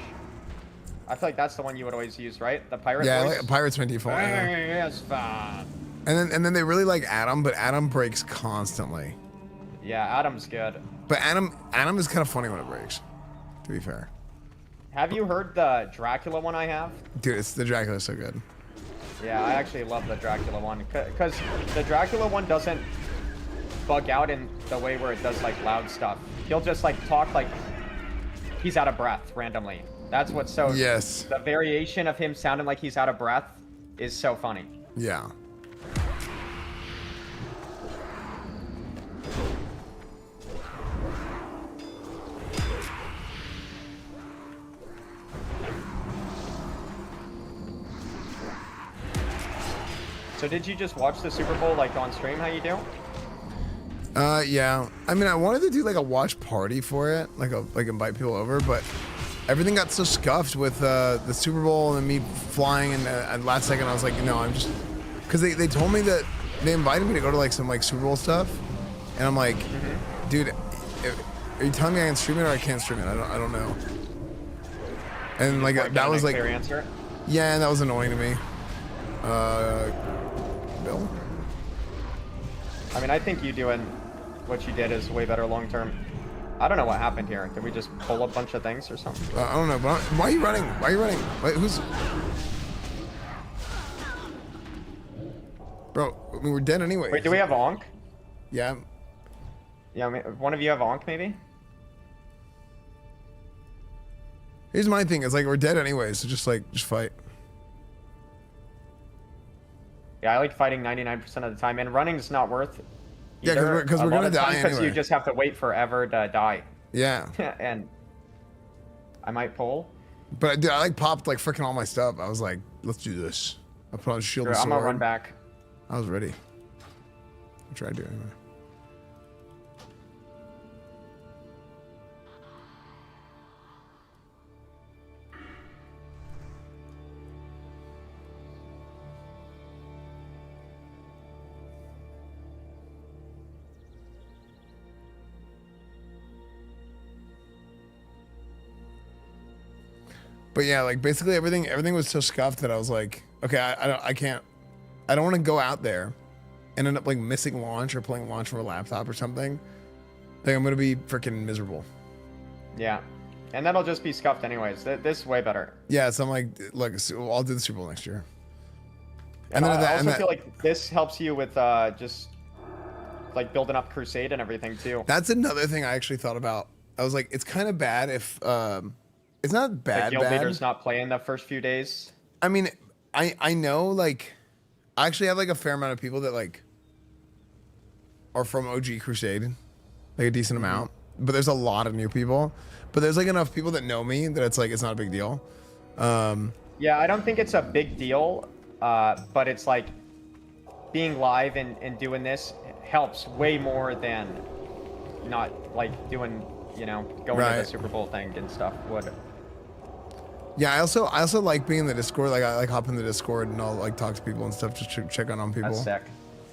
I feel like that's the one you would always use, right? The pirate. Yeah, voice? like Pirate's my default. Yeah. Esfand. And then they really like Adam, but Adam breaks constantly. Yeah, Adam's good. But Adam is kind of funny when it breaks, to be fair. Have you heard the Dracula one I have? Dude, the Dracula's so good. Yeah, I actually love the Dracula one, because the Dracula one doesn't bug out in the way where it does like loud stuff. He'll just like talk like he's out of breath randomly. That's what's so. Yes. The variation of him sounding like he's out of breath is so funny. Yeah. So did you just watch the Super Bowl like on stream? How you do? Yeah. I mean, I wanted to do like a watch party for it, like invite people over, but everything got so scuffed with the Super Bowl and me flying, and last second I was like, no, I'm just, because they told me that they invited me to go to like some like Super Bowl stuff, and I'm like, dude, are you telling me I can stream it or I can't stream it? I don't know. And like that was like, clear answer. Yeah, and that was annoying to me. Bill? I mean, I think you doing what you did is way better long term. I don't know what happened here. Did we just pull a bunch of things or something? I don't know, but why are you running? Why are you running? Wait, who's... Bro, I mean, we're dead anyway. Wait, do we have Onk? Yeah. Yeah, one of you have Onk, maybe? Here's my thing. It's like we're dead anyway, so just fight. Yeah, I like fighting 99% of the time, and running's not worth. Yeah, because we're gonna die Because anyway. you just have to wait forever to die. Yeah. And I might pull. But dude, I like popped like freaking all my stuff. I was like, let's do this. I put on shield and sword. I'm gonna run back. I was ready. I tried to anyway. But yeah, like basically everything was so scuffed that I was like, okay, I don't want to go out there and end up like missing launch or playing launch from a laptop or something. Like I'm gonna be freaking miserable. Yeah, and that'll just be scuffed anyways. This is way better. Yeah, so I'm like, look, so I'll do the Super Bowl next year. And then I also feel like this helps you with just like building up Crusade and everything too. That's another thing I actually thought about. I was like, it's kind of bad if it's not bad. The guild leader's not playing the first few days. I mean, I know like I actually have like a fair amount of people that like are from OG Crusade, like a decent amount. But there's a lot of new people. But there's like enough people that know me that it's like it's not a big deal. Yeah, I don't think it's a big deal, but it's like being live and doing this helps way more than not like doing, you know, going to the Super Bowl thing and stuff would. Yeah, I also like being in the Discord. Like I like hop in the Discord and I'll like talk to people and stuff, just check on people. That's sick.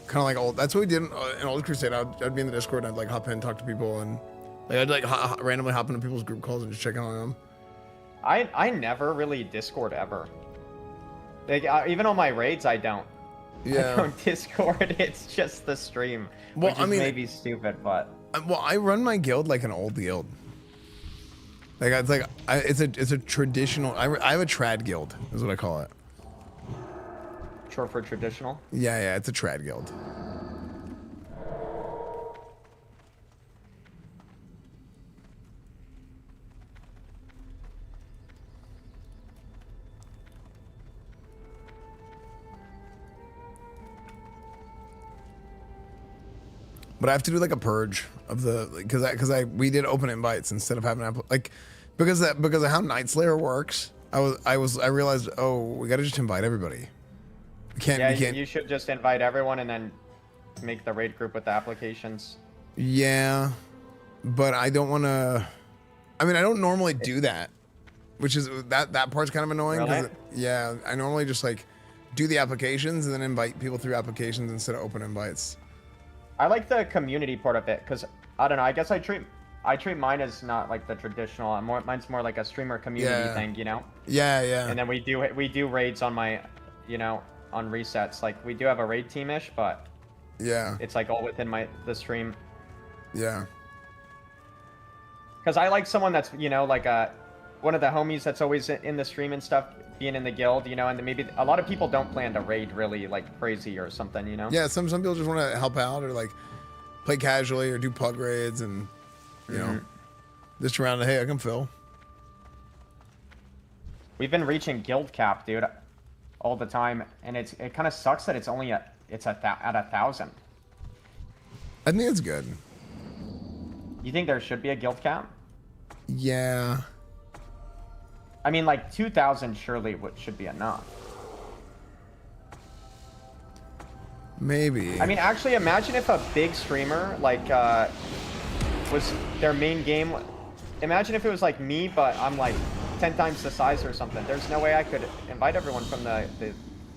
Kind of like old. That's what we did in Old Crusade. I'd be in the Discord and I'd like hop in and talk to people and like I'd like randomly hop into people's group calls and just check in on them. I never really Discord ever. Like even on my raids, I don't. Yeah. I don't Discord. It's just the stream. Well, which is maybe stupid, but. Well, I run my guild like an old guild. Like it's a traditional. I have a trad guild, is what I call it. Short for traditional. Yeah, it's a trad guild. But I have to do like a purge of the because we did open invites instead of having like because of how Night Slayer works. I realized, oh, we gotta just invite everybody. We can't. You should just invite everyone and then make the raid group with the applications. Yeah, but I don't want to. I mean, I don't normally do that, which is that part's kind of annoying. Really? Yeah, I normally just like do the applications and then invite people through applications instead of open invites. I like the community part of it because I don't know. I guess I treat mine as not like the traditional. Mine's more like a streamer community thing, you know. Yeah. And then we do raids on my, you know, on resets. Like we do have a raid teamish, but yeah, it's like all within the stream. Yeah. Because I like someone that's, you know, like one of the homies that's always in the stream and stuff, being in the guild, you know, and maybe a lot of people don't plan to raid really like crazy or something, you know. Yeah, some people just want to help out or like play casually or do pug raids and you know, just around. Hey, I can fill. We've been reaching guild cap, dude, all the time, and it kind of sucks that it's only at 1,000. I think it's good. You think there should be a guild cap? Yeah. I mean, like 2,000 surely should be enough. Maybe. I mean, actually, imagine if a big streamer like was their main game. Imagine if it was like me, but I'm like 10 times the size or something. There's no way I could invite everyone from the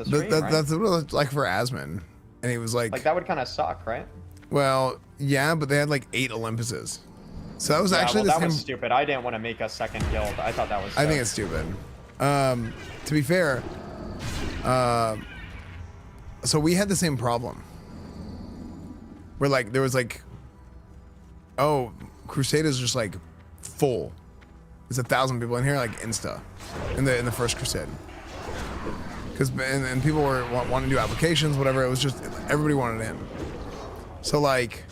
stream, right? That's what it was like for Asmon, and he was like that would kind of suck, right? Well, yeah, but they had like 8 Olympuses. So that was actually that was stupid. I didn't want to make a second guild. I thought that was I think it's stupid. To be fair, so we had the same problem. Where like there was like, oh, Crusade is just like full. There's 1,000 people in here like insta in the first Crusade. Because and people were wanting to do applications, whatever. It was just everybody wanted in. So like,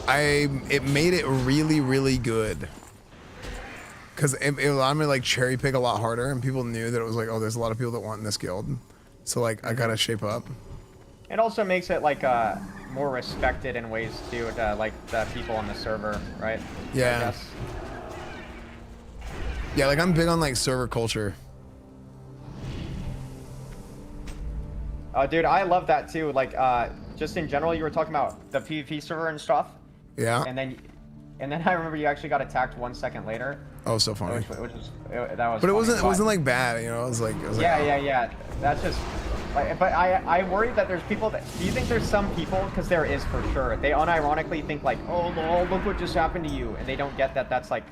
it made it really, really good because it allowed me to like cherry pick a lot harder, and people knew that it was like, oh, there's a lot of people that want in this guild, so like I gotta shape up. It also makes it like more respected in ways too, to like the people on the server, right? Yeah. I guess. Yeah, like I'm big on like server culture. Dude, I love that too. Like, just in general, you were talking about the PvP server and stuff. Yeah. And then I remember you actually got attacked 1 second later. Oh, so funny. That was. But it funny, wasn't like bad, you know. It was like. Yeah. That's just. Like, but I worry that there's people that. Do you think there's some people, because there is for sure, they unironically think like, oh, look what just happened to you, and they don't get that that's like,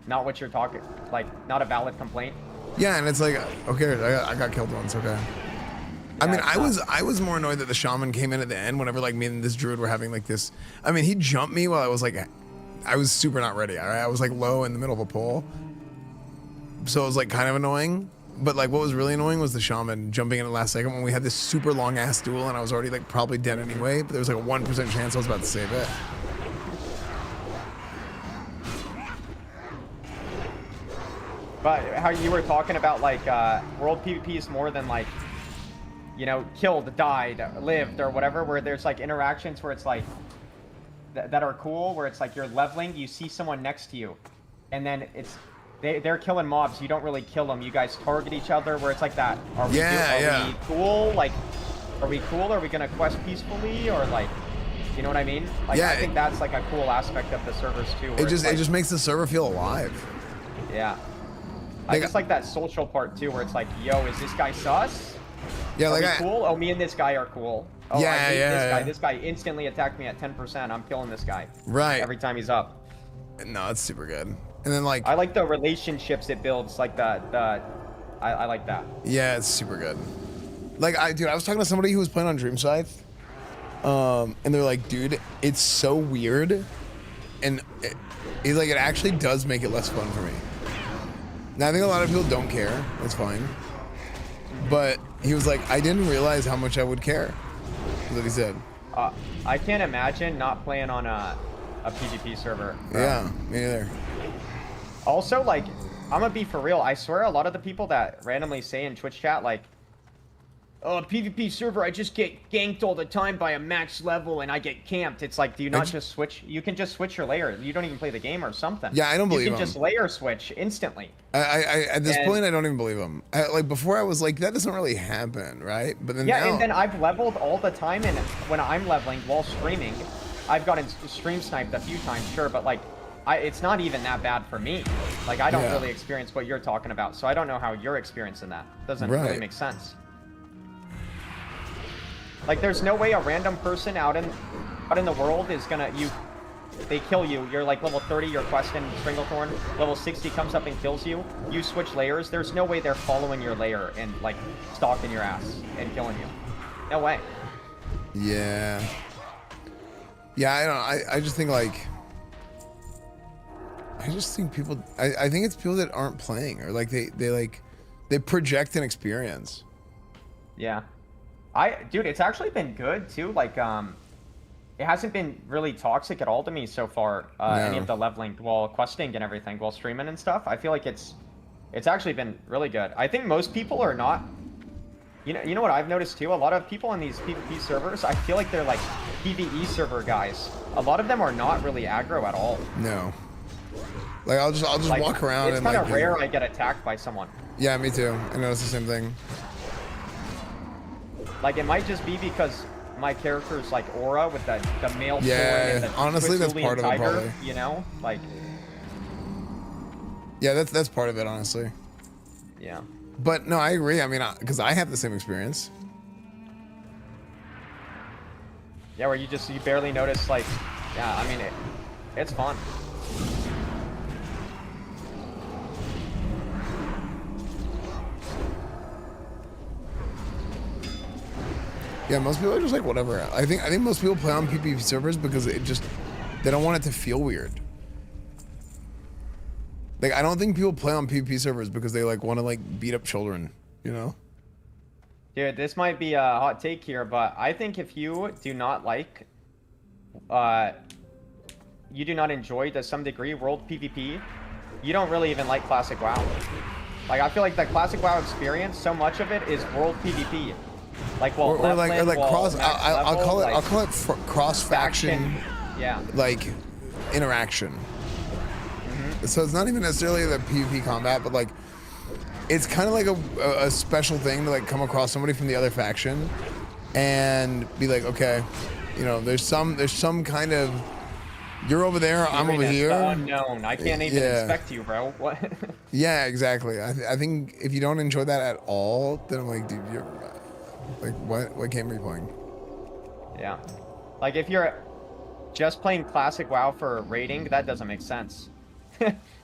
not what you're talking, like, not a valid complaint. Yeah, and it's like, okay, I got killed once, okay. I mean, I was more annoyed that the shaman came in at the end whenever like me and this druid were having like this. I mean, he jumped me while I was like, I was super not ready. All right, I was like low in the middle of a pool, so it was like kind of annoying. But like, what was really annoying was the shaman jumping in at the last second when we had this super long ass duel, and I was already like probably dead anyway. But there was like a 1% chance I was about to save it. But how you were talking about like world PvP is more than like, you know, killed, died, lived, or whatever, where there's like interactions where it's like that are cool, where it's like you're leveling, you see someone next to you, and then it's they're killing mobs, you don't really kill them, you guys target each other, where it's like that. Are we cool? Like, are we cool? Are we gonna quest peacefully, or like, you know what I mean? Like, yeah, I think that's like a cool aspect of the servers too. It just makes the server feel alive. Yeah. I just like that social part too, where it's like, yo, is this guy sus? Yeah, like cool? Oh, me and this guy are cool. Oh, yeah, I hate yeah, this guy. yeah. This guy instantly attacked me at 10%. I'm killing this guy. Right. Every time he's up. No, it's super good. And then like, I like the relationships it builds. Like I like that. Yeah, it's super good. Like I was talking to somebody who was playing on Dream Scythe, and they're like, dude, it's so weird, and it actually does make it less fun for me. Now I think a lot of people don't care. That's fine. But he was like, I didn't realize how much I would care. That's what he said. I can't imagine not playing on a PvP server. Bro. Yeah, me neither. Also, like, I'm gonna be for real. I swear a lot of the people that randomly say in Twitch chat, like, oh, PvP server, I just get ganked all the time by a max level and I get camped. It's like, do you not just switch? You can just switch your layer. You don't even play the game or something. Yeah, I don't believe You can him. just layer switch instantly. At this point, I don't even believe him. Like, before I was like, that doesn't really happen, right? But then Yeah, now... and then I've leveled all the time, and when I'm leveling while streaming, I've gotten stream sniped a few times, sure, but like, it's not even that bad for me. Like, I don't really experience what you're talking about, so I don't know how you're experiencing that. Doesn't really make sense. Like, there's no way a random person out in the world is gonna, they kill you, you're like level 30, you're questing Stranglethorn, level 60 comes up and kills you, you switch layers, there's no way they're following your layer and like stalking your ass and killing you. No way. Yeah. Yeah, I don't. I just think like. I just think people. I think it's people that aren't playing, or like they project an experience. Yeah. Dude, it's actually been good too. Like, it hasn't been really toxic at all to me so far. Any of the leveling while questing and everything, while streaming and stuff. I feel like it's actually been really good. I think most people are not. You know what I've noticed too? A lot of people on these PvP servers, I feel like they're like PvE server guys. A lot of them are not really aggro at all. No. Like I'll just like, walk around it's and kind like. of rare I get attacked by someone. Yeah, me too. I noticed the same thing. Like, it might just be because my character's like aura with the male sword and the honestly, that's Twistolian part of it, tiger, probably. you know? Like, yeah, that's part of it, honestly. Yeah. But no, I agree. I mean, because I have the same experience. Yeah, where you barely notice, like, yeah, I mean, it's fun. Yeah, most people are just like whatever. I think most people play on PvP servers because they don't want it to feel weird. Like, I don't think people play on PvP servers because they like want to like beat up children, you know? Dude, this might be a hot take here, but I think if you do not like, you do not enjoy to some degree world PvP, you don't really even like classic WoW. Like, I feel like the classic WoW experience, so much of it is world PvP. Like, well, or like cross. I'll call it cross faction. Yeah. Like interaction. So it's not even necessarily the PvP combat, but like it's kind of like a special thing to like come across somebody from the other faction and be like, okay, you know, there's some kind of, you're over there, I'm over here. The unknown. I can't even expect you, bro. What? Yeah, exactly. I think if you don't enjoy that at all, then I'm like, dude, you're like, what game are you playing? Yeah. Like, if you're just playing classic WoW for raiding, that doesn't make sense.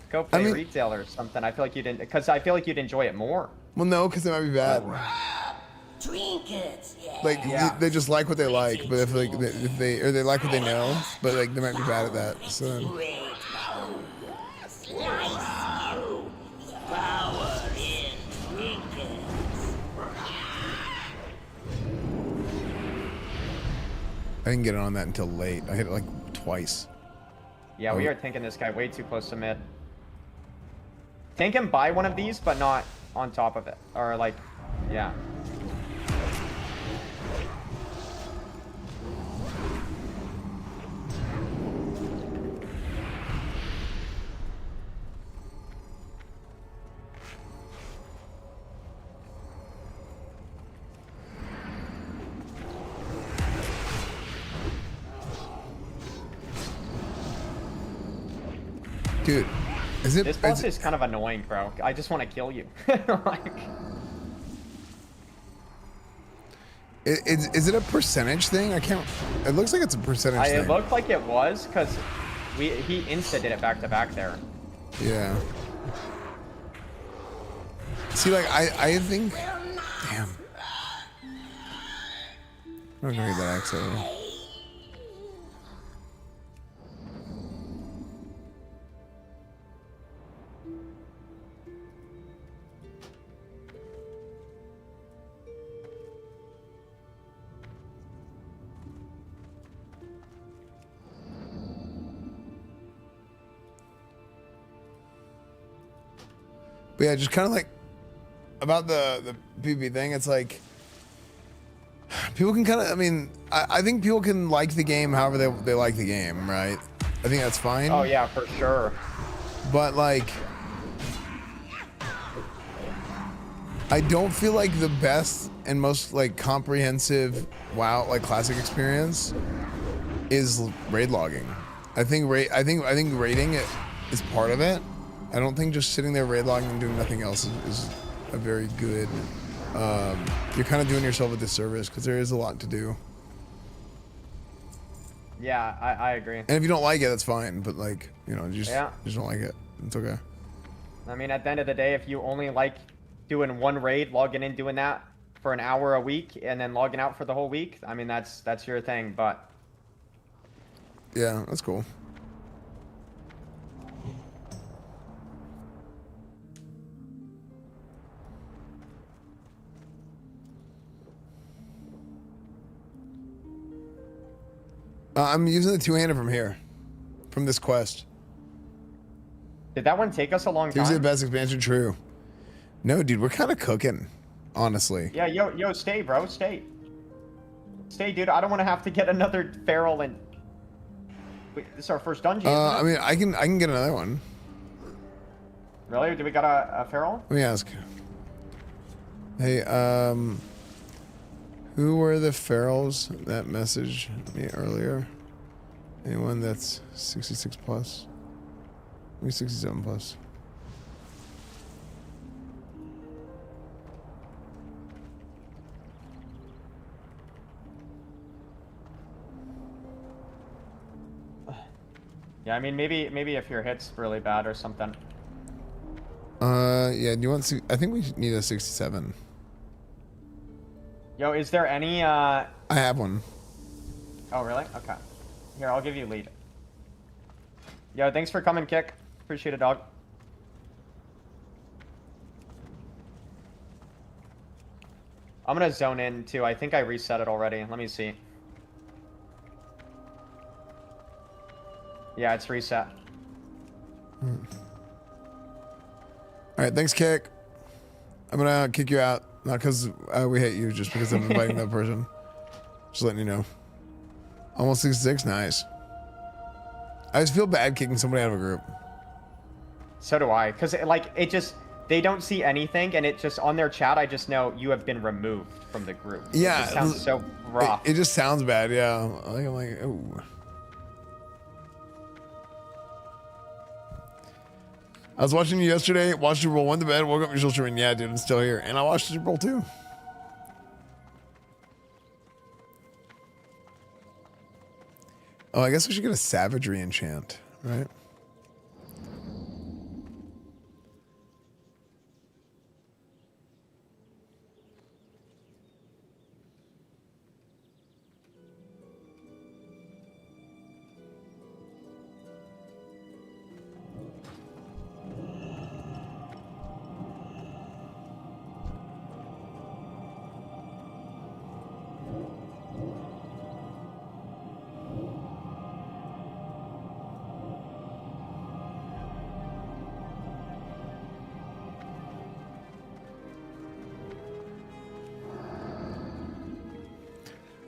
Go play retail or something. I feel like you'd enjoy it more. Well, no, because it might be bad. Trinkets, Like they just like what they like, but if they like what they know, but like they might be bad at that. So. I didn't get on that until late. I hit it like twice. Yeah, we are tanking this guy way too close to mid. Tank him by one of these, but not on top of it. Or like, yeah. Dude, is it? This boss is kind of annoying, bro. I just want to kill you. Like, is it a percentage thing? I can't. It looks like it's a percentage thing. It looked like it was because he insta did it back to back there. Yeah. See, like I think. Damn. I'm not gonna get that axe over. But yeah, just kind of like about the PvP thing, it's like people can kind of, I mean, I think people can like the game however they like the game, right? I think that's fine. Oh yeah, for sure. But like, I don't feel like the best and most like comprehensive WoW like classic experience is raid logging. I think raiding it is part of it. I don't think just sitting there raid logging and doing nothing else is a very good. You're kind of doing yourself a disservice because there is a lot to do. Yeah, I agree. And if you don't like it, that's fine. But like, you know, just don't like it. It's okay. I mean, at the end of the day, if you only like doing one raid, logging in, doing that for an hour a week, and then logging out for the whole week, I mean, that's your thing. But yeah, that's cool. I'm using the two-handed from here, from this quest. Did that one take us a long time? Here's the best expansion, true. No, dude, we're kind of cooking, honestly. Yeah, yo, stay, bro, stay. Stay, dude. I don't want to have to get another feral and. Wait, this is our first dungeon. I mean, I can get another one. Really? Do we got a feral? Let me ask. Hey, who were the ferals that messaged me earlier? Anyone that's 66 plus? Maybe 67 plus. Yeah, I mean, maybe if your hit's really bad or something. Yeah, do you want I think we need a 67. Yo, is there any, I have one. Oh, really? Okay. Here, I'll give you lead. Yo, thanks for coming, Kick. Appreciate it, dog. I'm gonna zone in, too. I think I reset it already. Let me see. Yeah, it's reset. All right, thanks, Kick. I'm gonna kick you out, not because we hate you, just because I'm inviting that person. Just letting you know. Almost 66, nice. I just feel bad kicking somebody out of a group. So do I, because it just, they don't see anything, and it just, on their chat, I just know you have been removed from the group. Yeah. It just sounds so rough. It just sounds bad, yeah. I'm like, ooh. I was watching you yesterday, watched Super Bowl, went to bed, woke up, you're still streaming. Yeah, dude, I'm still here. And I watched Super Bowl too. Oh, I guess we should get a savagery enchant, right?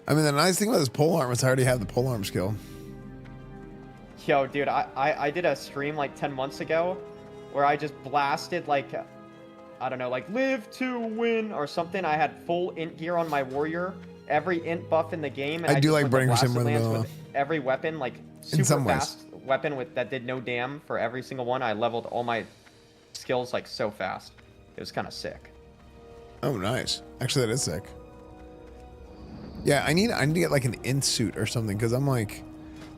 I mean, the nice thing about this polearm is I already have the polearm skill. Yo, dude, I did a stream like 10 months ago where I just blasted like, I don't know, like live to win or something. I had full int gear on my warrior, every int buff in the game. And I do like burning for blasted some lance rhythm, with every weapon, like In some super ways. fast weapon that did no damn for every single one. I leveled all my skills like so fast. It was kind of sick. Oh, nice. Actually, that is sick. Yeah, I need to get like an int suit or something because I'm like,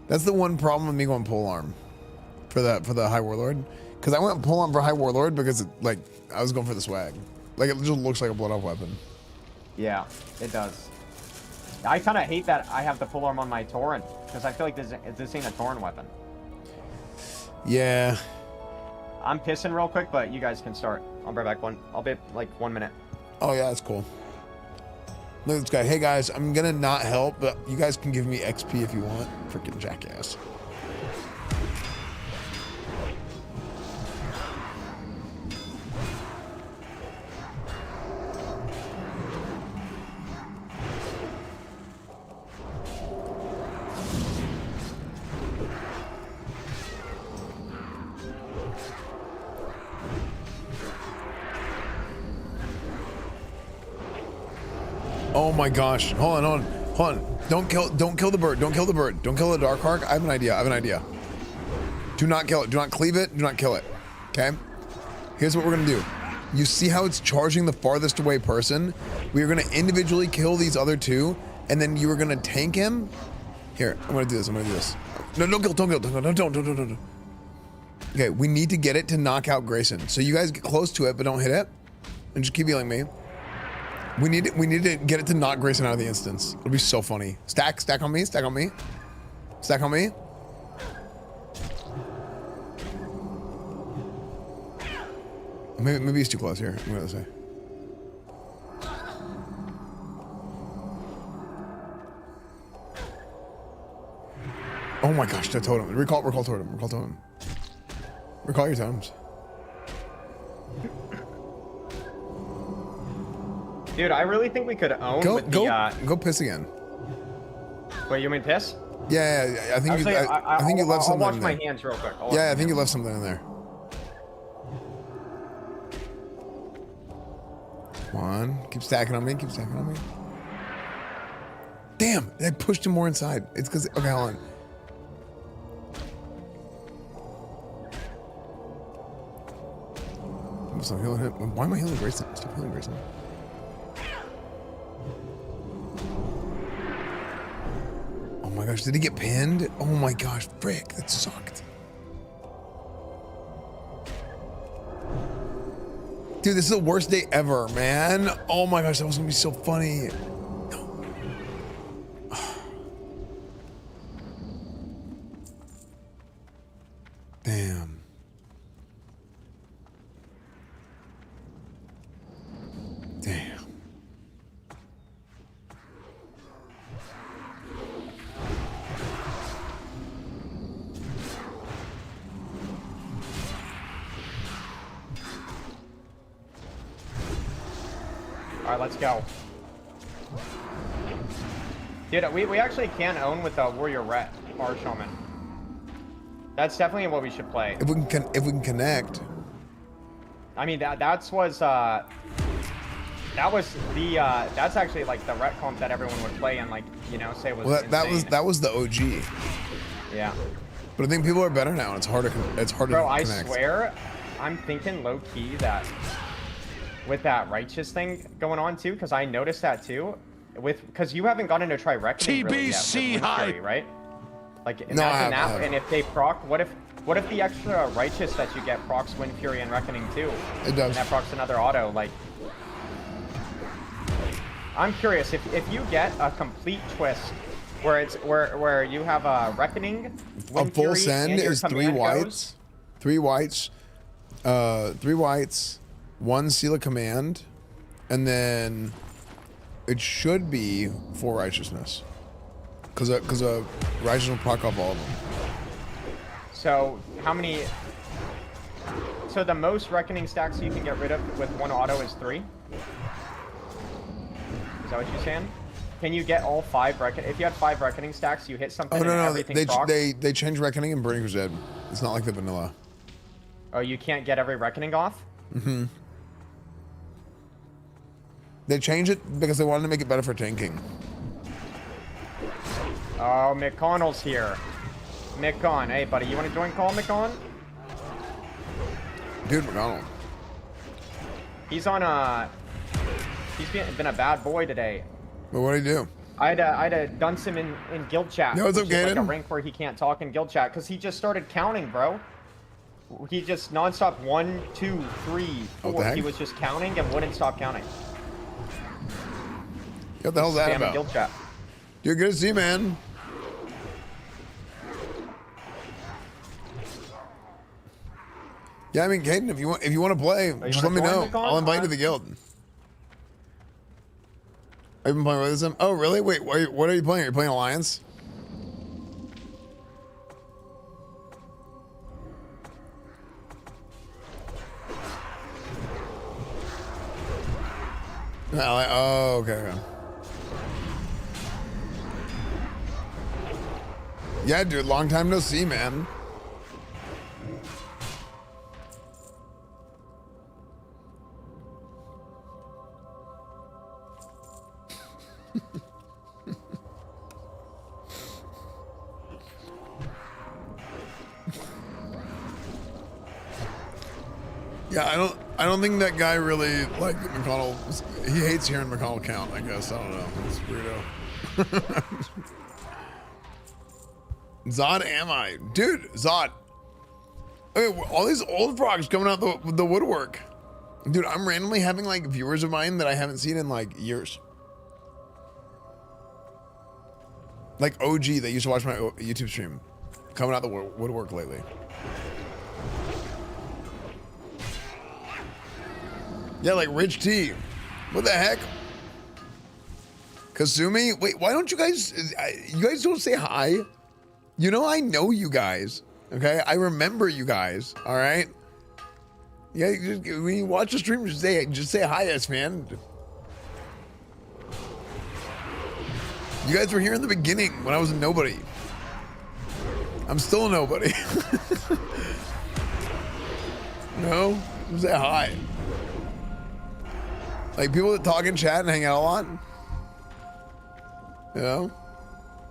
that's the one problem with me going polearm for the High Warlord. Because I went polearm for High Warlord because like I was going for the swag. Like it just looks like a blood off weapon. Yeah, it does. I kind of hate that I have the full arm on my Tauren because I feel like this ain't a Tauren weapon. Yeah. I'm pissing real quick, but you guys can start. I'll be back I'll be like 1 minute. Oh yeah, that's cool. Look at this guy. Hey guys, I'm gonna not help, but you guys can give me XP if you want. Freaking jackass. Oh my gosh. Hold on. Don't kill the bird. Don't kill the bird. Don't kill the Dark Ark. I have an idea. Do not kill it. Do not cleave it. Do not kill it. Okay? Here's what we're gonna do. You see how it's charging the farthest away person? We are gonna individually kill these other two, and then you are gonna tank him. Here, I'm gonna do this. No, don't. Okay, we need to get it to knock out Grayson. So you guys get close to it, but don't hit it. And just keep healing me. We need to get it to knock Grayson out of the instance. It'll be so funny. Stack on me. Maybe he's too close here. I'm gonna say. Oh my gosh, that totem. Recall totem. Recall your totems. Dude, I really think we could own with the Go piss again. Wait, you mean piss? Yeah, I think you left I'll something wash in my there. hands real quick. Yeah, I think you left something in there. Come on, keep stacking on me. Damn, I pushed him more inside. It's because, okay, hold on. Stop healing him. Why am I healing Grayson? Stop healing Grayson. Oh my gosh, did he get pinned? Oh my gosh, frick, that sucked. Dude, this is the worst day ever, man. Oh my gosh, that was gonna be so funny. Damn. Alright, let's go. Dude, we actually can own with a warrior ret or shaman. That's definitely what we should play. If we can connect. I mean that's actually like the ret comp that everyone would play and like, you know, say was Well, insane. that was the OG. Yeah. But I think people are better now, and it's harder. It's harder Bro, to I connect. swear, I'm thinking low key that with that righteous thing going on too, because I noticed that too. Because you haven't gotten to try reckoning really yet with Wind Fury, right? Like imagine that, and if they proc, what if the extra righteous that you get procs Wind Fury and Reckoning too? It does. And that procs another auto. Like, I'm curious if you get a complete twist where it's where you have a Reckoning, Wind A full Fury, send and your is 3 command whites, goes. 3 whites, 1 seal of command, and then it should be 4 righteousness, because righteousness will proc off all of them. So how many? So the most Reckoning stacks you can get rid of with 1 auto is 3. Is that what you're saying? Can you get all 5 Reckoning? If you had 5 Reckoning stacks, you hit something. Oh no, and no, everything procs? they changed reckoning and burning crusade. It's not like the vanilla. Oh, you can't get every Reckoning off? Mm-hmm. They changed it because they wanted to make it better for tanking. Oh, McConnell's here. McCon, hey buddy, you want to join call, McCon? Dude, McConnell. He's on a. He's been a bad boy today. But what do you do? I had to dunce him in guild chat. No, what's up, which is like a Gaten? rank where he can't talk in guild chat because he just started counting, bro. He just nonstop 1, 2, 3, 4. What the heck? He was just counting and wouldn't stop counting. What the hell's that Spam about? guild chat. Dude, good to see you, man. Yeah, I mean, Caden, if you want to play, just let me know. I'll invite you to the guild. I've been playing with them. Oh, really? Wait, what are you playing? Are you playing Alliance? Oh, okay. Yeah, dude, long time no see, man. Yeah, I don't think that guy really liked McConnell. He hates hearing McConnell count, I guess. I don't know. It's weirdo. Zod am I? Dude, Zod. Okay, all these old frogs coming out the woodwork. Dude, I'm randomly having like viewers of mine that I haven't seen in like years. Like OG that used to watch my YouTube stream. Coming out the woodwork lately. Yeah, like Rich T. What the heck? Kasumi? Wait, why don't you guys don't say hi? You know I know you guys, okay? I remember you guys, all right? Yeah, when you watch the stream, just say hi, Esfand. You guys were here in the beginning when I was a nobody. I'm still a nobody. No? Just say hi. Like people that talk in chat and hang out a lot. You know?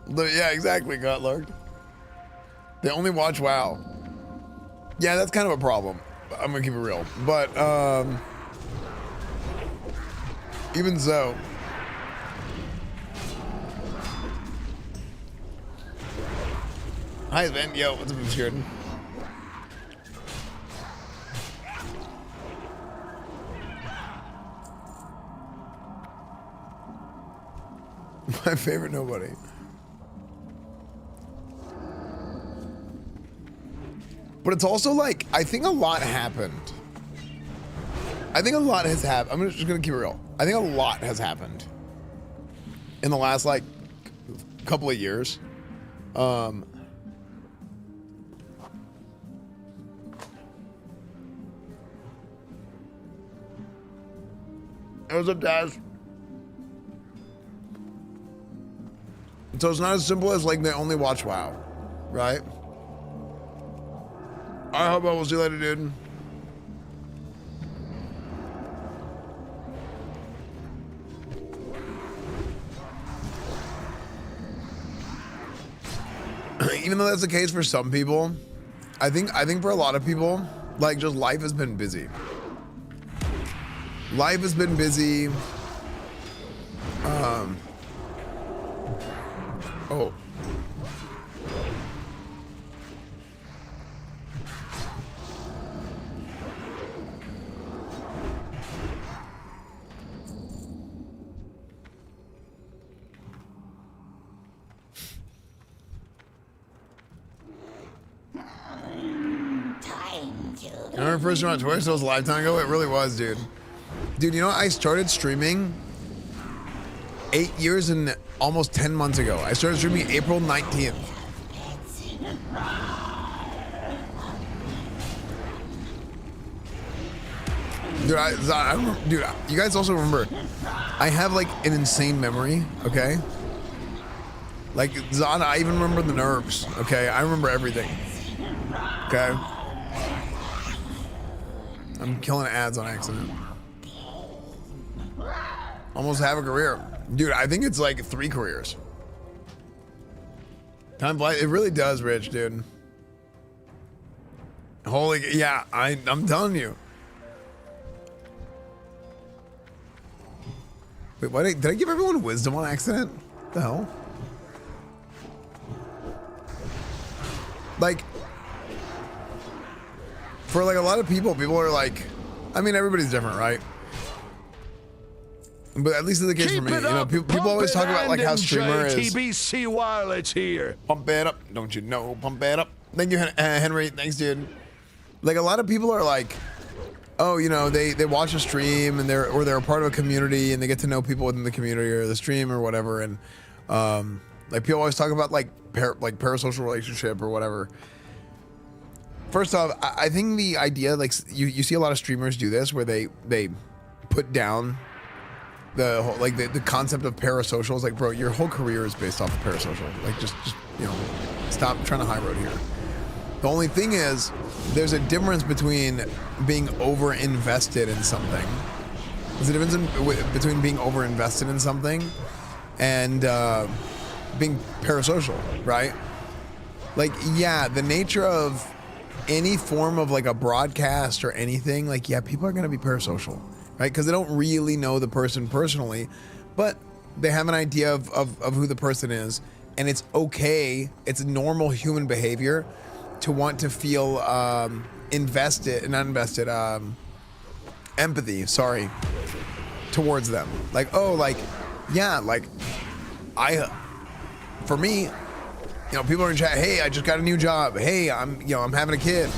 Yeah, exactly, Gutlord. They only watch WoW. Yeah, that's kind of a problem. I'm gonna keep it real. But even so. Hi, Sven. Yo, what's up, Sheridan? My favorite nobody. But it's also like, I think a lot happened. I think a lot has happened. I'm just gonna keep it real. I think a lot has happened in the last like couple of years. What's up, Daz? So it's not as simple as like they only watch WoW, right? I hope I will see you later, dude. Even though that's the case for some people, I think for a lot of people, like just life has been busy. Life has been busy. Oh. I remember first time on Twitch, that was a lifetime ago. It really was, dude. Dude, you know, I started streaming 8 years and almost 10 months ago. I started streaming April 19th. Dude, I remember, dude, you guys also remember, I have like an insane memory, okay? Like, Zana, I even remember the nerves, okay? I remember everything, okay? I'm killing ads on accident. Almost have a career. Dude, I think it's like 3 careers. Time flies. It really does, Rich, dude. Holy, yeah, I'm telling you. Wait, why did I give everyone wisdom on accident? What the hell? Like, for like a lot of people are like, I mean, everybody's different, right? But at least in the case for me, you know, people always talk about like how streamer is. TBC while it's here. Pump it up, don't you know? Pump it up. Thank you, Henry. Thanks, dude. Like a lot of people are like, oh, you know, they watch a stream and they're a part of a community and they get to know people within the community or the stream or whatever. And like people always talk about like parasocial relationship or whatever. First off, I think the idea, like you see a lot of streamers do this where they put down the whole, like the concept of parasocials. Like, bro, your whole career is based off of parasocial. Like, just you know, stop trying to high road here. The only thing is, there's a difference between being over invested in something. There's a difference between being over invested in something and being parasocial, right? Like, yeah, the nature of any form of like a broadcast or anything, like, yeah, people are gonna be parasocial, right? Because they don't really know the person personally, but they have an idea of who the person is, and it's okay. It's normal human behavior to want to feel empathy, sorry, towards them. Like, oh, like, yeah, like, for me, you know, people are in chat, hey, I just got a new job. Hey, I'm having a kid.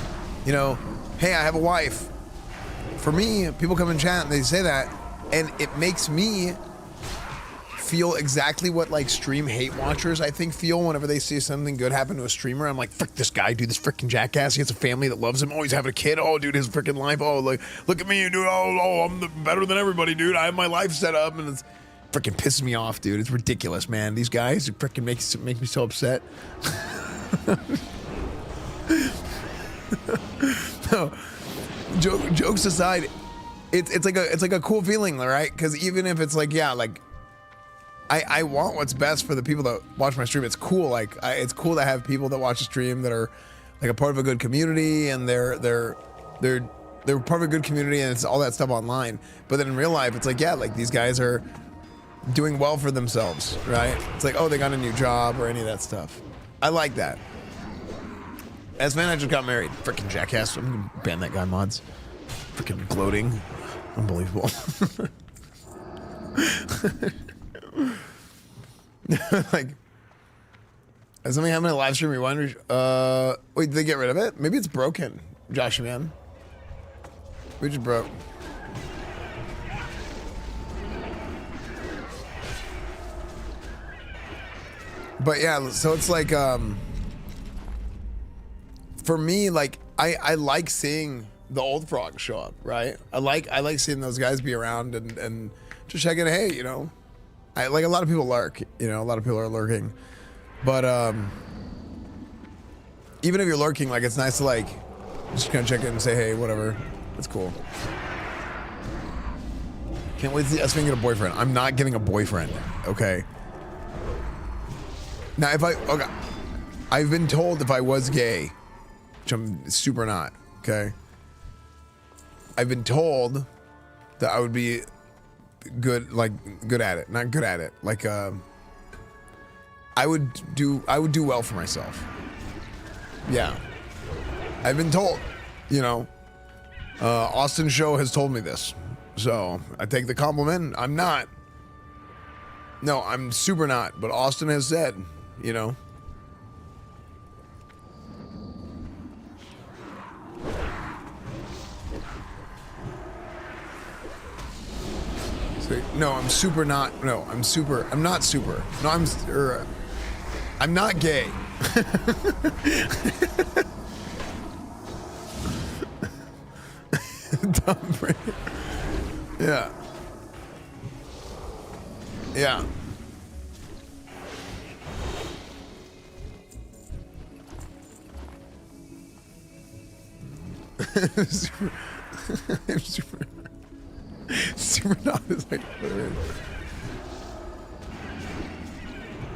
You know, hey, I have a wife. For me, people come in chat and they say that, and it makes me feel exactly what like stream hate watchers I think feel whenever they see something good happen to a streamer. I'm like, frick this guy, dude, this freaking jackass. He has a family that loves him. Oh, he's having a kid. Oh, dude, his freaking life. Oh, like, look at me, dude. Oh, I'm better than everybody, dude. I have my life set up, and it's freaking pisses me off, dude. It's ridiculous, man. These guys freaking make me so upset. No, jokes aside, it's like a cool feeling, right? Because even if it's like, yeah, like, I want what's best for the people that watch my stream. It's cool. Like, it's cool to have people that watch the stream that are like a part of a good community, and they're part of a good community, and it's all that stuff online. But then in real life, it's like, yeah, like these guys are doing well for themselves, right? It's like, oh, they got a new job or any of that stuff. I like that. Esfand, I just got married. Freaking jackass. I'm gonna ban that guy, mods. Freaking gloating. Unbelievable. Like, has something happened in a live stream rewind? Wait, did they get rid of it? Maybe it's broken, Josh, man. We just broke. But yeah, so it's like, for me, like, I like seeing the old frogs show up, right? I like seeing those guys be around and just checking, hey, you know, like a lot of people lurk, you know, a lot of people are lurking, but even if you're lurking, like it's nice to like just kind of check in and say, hey, whatever, that's cool. Can't wait to see Esfand get a boyfriend. I'm not getting a boyfriend, okay? Now, okay, I've been told if I was gay, which I'm super not, okay? I've been told that I would be good, like good at it, not good at it. Like, I would do well for myself. Yeah, I've been told, you know, Austin Show has told me this. So I take the compliment. I'm not. No, I'm super not. But Austin has said, you know. So, no, I'm super not. No, I'm super. I'm not super. No, I'm not gay. Dumb brain. Yeah. Yeah. super, I'm super not is like,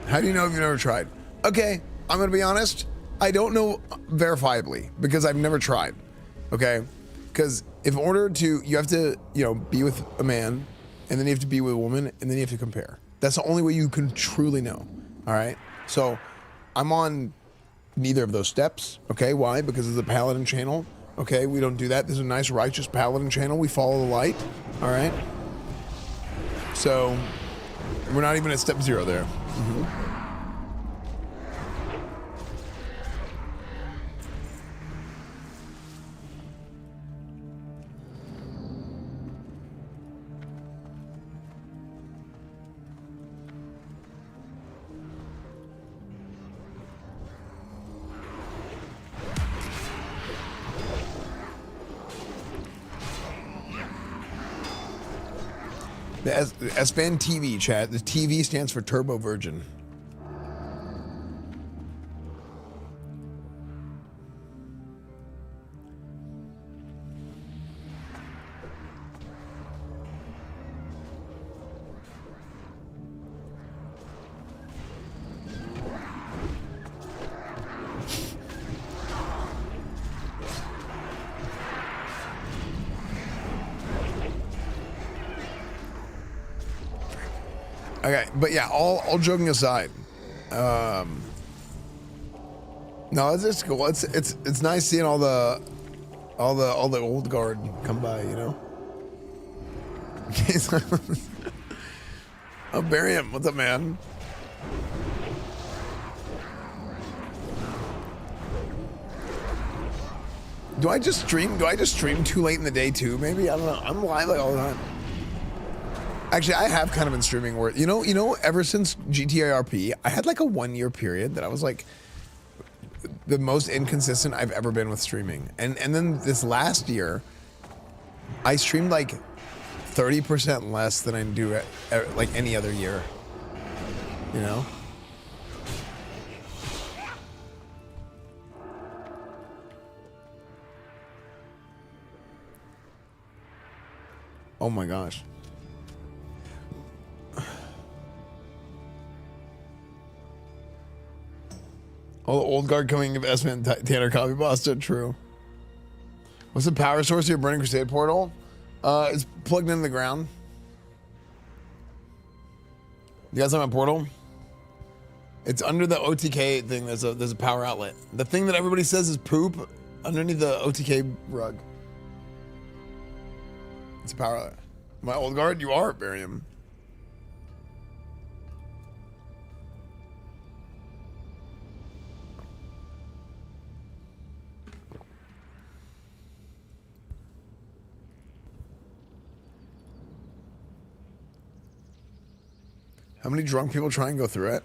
how do you know if you've never tried? Okay, I'm gonna be honest. I don't know verifiably because I've never tried. Okay, because in order to, you have to, you know, be with a man, and then you have to be with a woman, and then you have to compare. That's the only way you can truly know. All right. So I'm on neither of those steps. Okay. Why? Because it's a Paladin channel. Okay. We don't do that. There's a nice righteous Paladin channel. We follow the light. All right. So we're not even at step 0 there. Mm-hmm. The EsfandTV chat. The TV stands for Turbo Virgin. Okay, but yeah, all joking aside, no, it's just cool. It's nice seeing all the old guard come by, you know. Oh, bury him. What's up, man? Do I just stream too late in the day too? Maybe, I don't know. I'm live like all the time. Actually, I have kind of been streaming where, you know, ever since GTRP, I had like a 1-year period that I was like the most inconsistent I've ever been with streaming. And then this last year, I streamed like 30% less than I do at like any other year, you know? Oh my gosh. All the old guard coming of Esfand Tanner copy Boston. True. What's the power source of your Burning Crusade portal? It's plugged into the ground. You guys have a portal? It's under the OTK thing. There's a power outlet. The thing that everybody says is poop underneath the OTK rug. It's a power outlet. My old guard, you are Barium. How many drunk people try and go through it?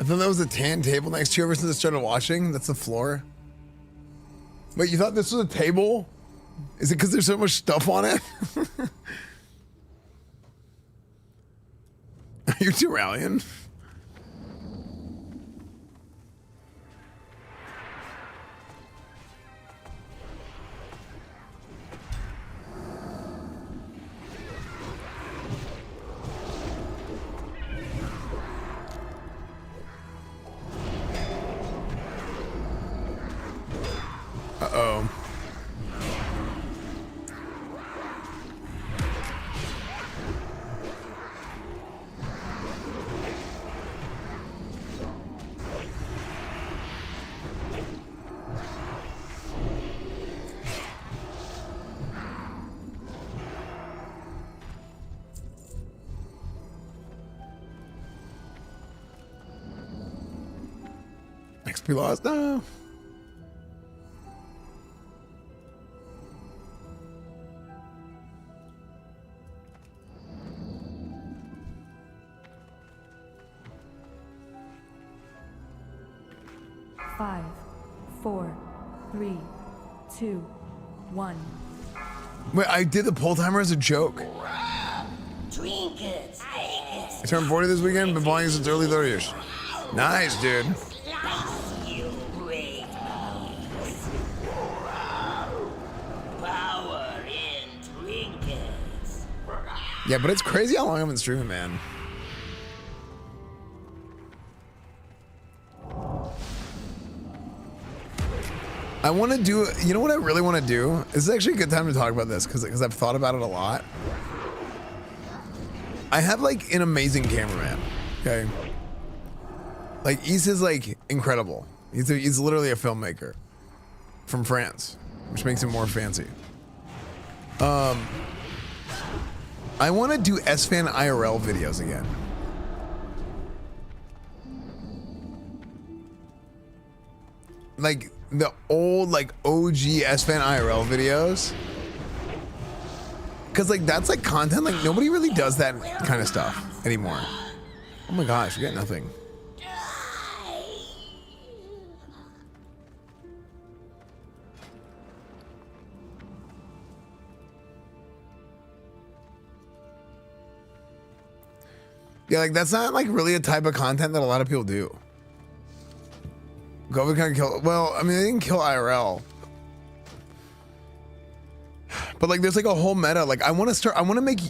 I thought that was a tan table next to you ever since I started watching. That's the floor. Wait, you thought this was a table? Is it because there's so much stuff on it? Are you two rallying? Uh-oh. XP lost? No. Five, 4, 3, 2, 1. Wait, I did the pull timer as a joke. Trinkets. I turned 40 this weekend, been playing since early 30s. Nice, dude. Power in trinkets. Yeah, but it's crazy how long I've been streaming, man. I want to do, you know what I really want to do? This is actually a good time to talk about this because I've thought about it a lot. I have like an amazing cameraman, okay? Like Ys is like incredible. He's literally a filmmaker from France, which makes him more fancy. I want to do Esfand IRL videos again. Like the old like OG Esfand IRL videos. Cause like that's like content, like nobody really does that kind of stuff anymore. Oh my gosh, we got nothing. Yeah, like that's not like really a type of content that a lot of people do. COVID kind of kill. Well, I mean, they didn't kill IRL, but like, there's like a whole meta. Like, I want to make.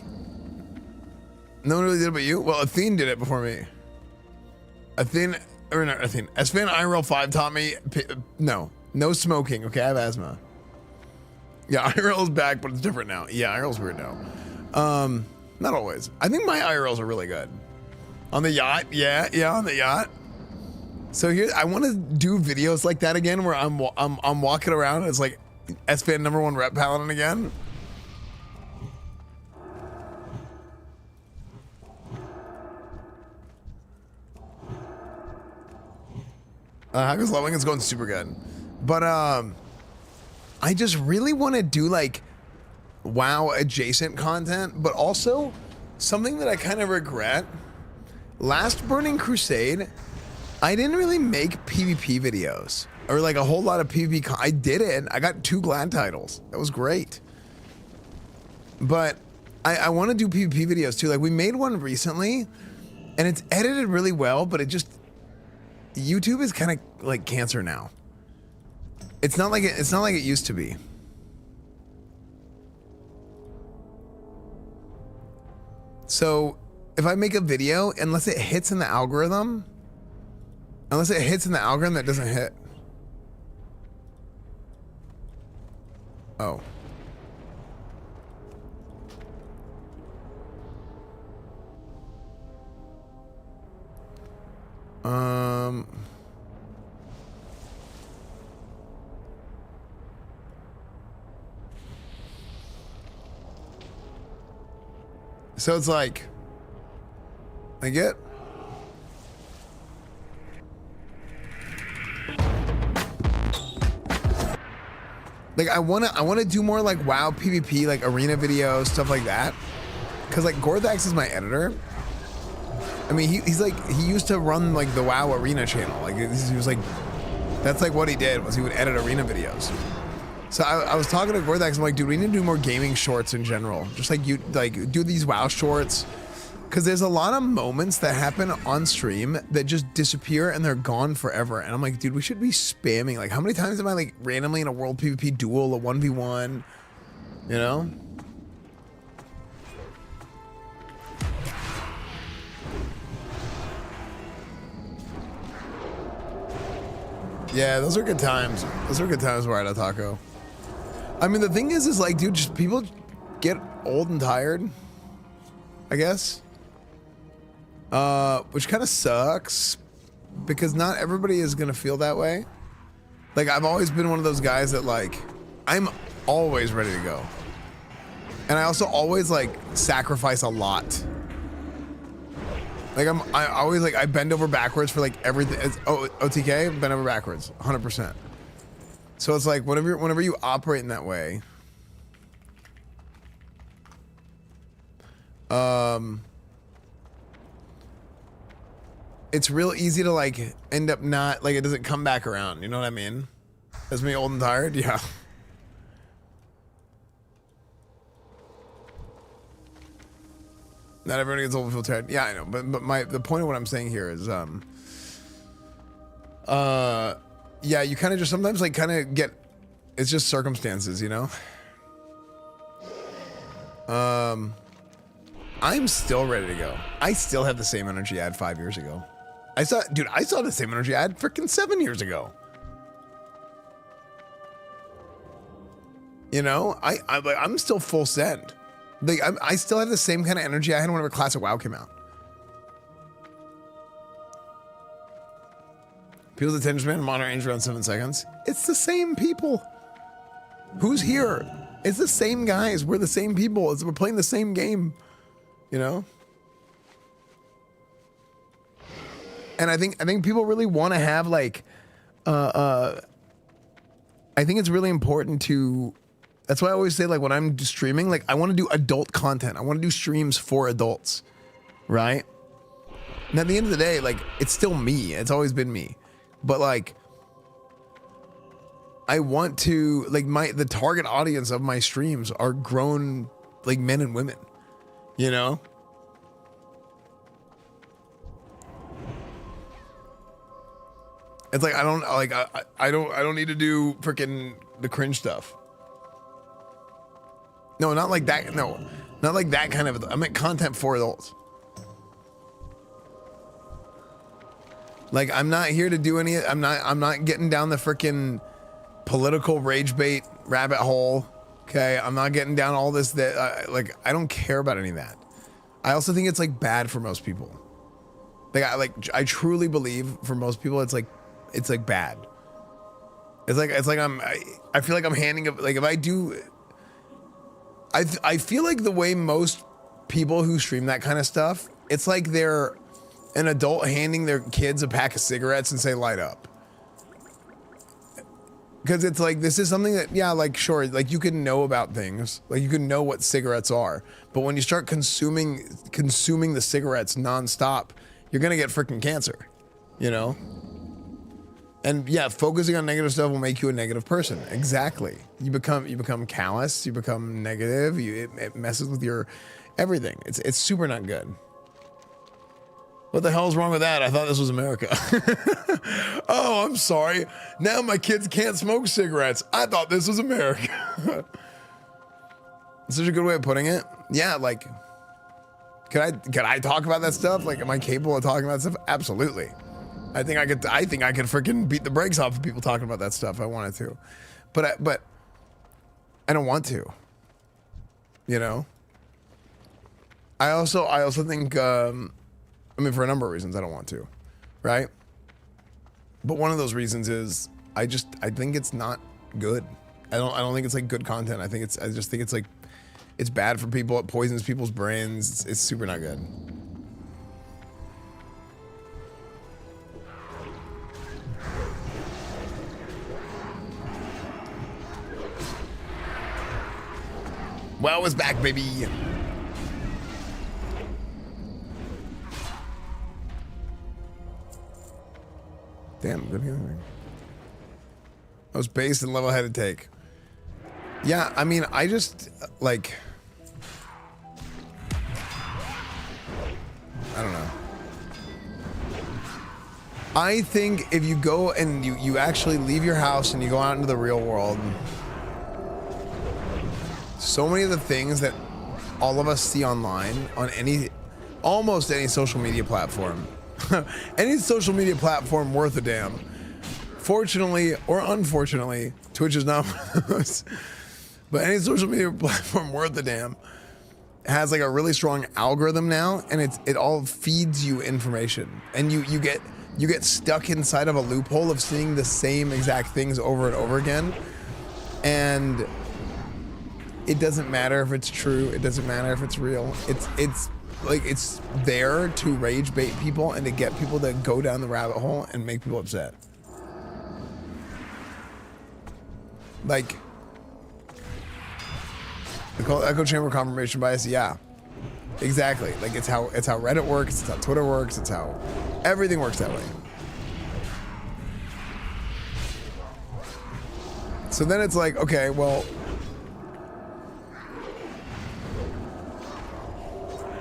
No one really did it but you. Well, Athene did it before me. Athene, or not Athene. Esfand IRL 5 taught me. No smoking. Okay, I have asthma. Yeah, IRL is back, but it's different now. Yeah, IRL's weird now. Not always. I think my IRLs are really good. On the yacht, yeah, on the yacht. So here, I want to do videos like that again, where I'm walking around as like Esfand #1 rep Paladin again. Hackers Loving is going super good, but I just really want to do like WoW adjacent content, but also something that I kind of regret. Last Burning Crusade, I didn't really make PvP videos or like a whole lot of PvP. I did it. I got 2 Glad titles. That was great. But I want to do PvP videos too. Like we made one recently and it's edited really well, but it just, YouTube is kind of like cancer now. It's not like it used to be. So if I make a video, unless it hits in the algorithm, that doesn't hit. Oh. So it's like, I get. Like I wanna do more like WoW PvP, like arena videos, stuff like that. Cause like Gorthax is my editor. I mean, he's like, he used to run like the WoW Arena channel. Like he was like, that's like what he did, was he would edit Arena videos. So I was talking to Gordax, I'm like, dude, we need to do more gaming shorts in general. Just like you, like do these WoW shorts. Cause there's a lot of moments that happen on stream that just disappear and they're gone forever. And I'm like, dude, we should be spamming. Like, how many times am I like randomly in a world PvP duel, a 1v1, you know? Yeah, those are good times. Those are good times where I had a taco. I mean, the thing is like, dude, just people get old and tired, I guess. Which kind of sucks because not everybody is gonna feel that way. Like, I've always been one of those guys that like, I'm always ready to go. And I also always like sacrifice a lot. Like I always like, I bend over backwards for like everything. OTK, bend over backwards, 100%. So it's like, whenever you operate in that way, it's real easy to like end up not, like it doesn't come back around, you know what I mean? That's me old and tired, yeah. Not everyone gets old and feel tired. Yeah, I know, but the point of what I'm saying here is, yeah, you kind of just sometimes like kind of get, it's just circumstances, you know? I'm still ready to go. I still have the same energy I had 5 years ago. I saw the same energy I had freaking 7 years ago. You know, I'm still full send. Like I still have the same kind of energy I had whenever Classic WoW came out. People's attention span and monitor range around 7 seconds. It's the same people. Who's here? It's the same guys. We're the same people. We're playing the same game. You know? And I think people really want to have like, I think it's really important to, that's why I always say like when I'm streaming, like I want to do adult content. I want to do streams for adults, right? And at the end of the day, like it's still me. It's always been me. But like, I want to, like the target audience of my streams are grown like men and women, you know? It's like, I don't need to do freaking the cringe stuff. No, not like that. No, not like that kind of, I meant content for adults. Like, I'm not here to do any, I'm not getting down the freaking political rage bait rabbit hole. Okay. I'm not getting down all this that, like, I don't care about any of that. I also think it's like bad for most people. I truly believe for most people, it's like bad. It's like I feel like I'm handing up, like if I do, I feel like the way most people who stream that kind of stuff, it's like they're an adult handing their kids a pack of cigarettes and say, light up. Because it's like, this is something that, yeah, like, sure, like you can know about things, like you can know what cigarettes are, but when you start consuming the cigarettes nonstop, you're gonna get freaking cancer, you know? And yeah, focusing on negative stuff will make you a negative person. Exactly. You become callous, you become negative, it messes with your everything. It's super not good. What the hell is wrong with that? I thought this was America. Oh, I'm sorry. Now my kids can't smoke cigarettes. I thought this was America. It's such a good way of putting it. Yeah, like, could I talk about that stuff? Like, am I capable of talking about that stuff? Absolutely. I think I could freaking beat the brakes off of people talking about that stuff if I wanted to. But I don't want to. You know? I also think I mean, for a number of reasons I don't want to, right? But one of those reasons is I think it's not good. I don't think it's like good content. I just think it's like, it's bad for people. It poisons people's brains. It's super not good. WoW is back, baby. video. Most base and level-headed take. Yeah, I mean, I just like. I don't know. I think if you go and you actually leave your house and you go out into the real world, so many of the things that all of us see online on almost any social media platform, any social media platform worth a damn. Fortunately or unfortunately, Twitch is not one of those, but any social media platform worth a damn has like a really strong algorithm now, and it all feeds you information, and you get stuck inside of a loophole of seeing the same exact things over and over again, and it doesn't matter if it's true, it doesn't matter if it's real. It's like it's there to rage bait people and to get people to go down the rabbit hole and make people upset. Like, they call it echo chamber confirmation bias. Yeah, exactly. Like it's how Reddit works. It's how Twitter works. It's how everything works that way. So then it's like, okay, well,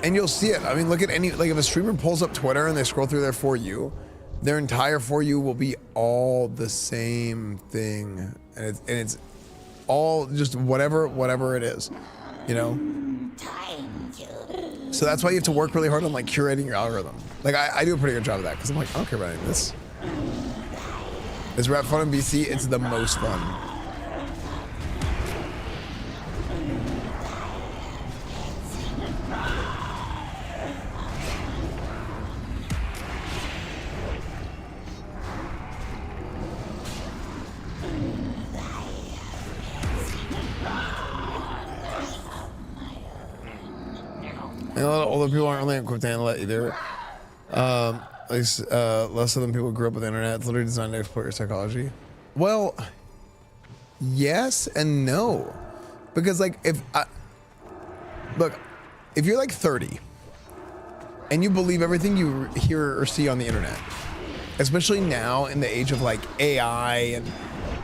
and you'll see it. I mean, look at like if a streamer pulls up Twitter and they scroll through their For You, their entire For You will be all the same thing, and it's all just whatever it is, you know. So that's why you have to work really hard on like curating your algorithm. Like I do a pretty good job of that because I'm like, I don't care about any of this. Is rap fun in BC? It's the most fun. And a lot of older people aren't really equipped to handle it either. At least less of them people grew up with the internet. It's literally designed to exploit your psychology. Well, yes and no, because like if you're like 30 and you believe everything you hear or see on the internet, especially now in the age of like AI, and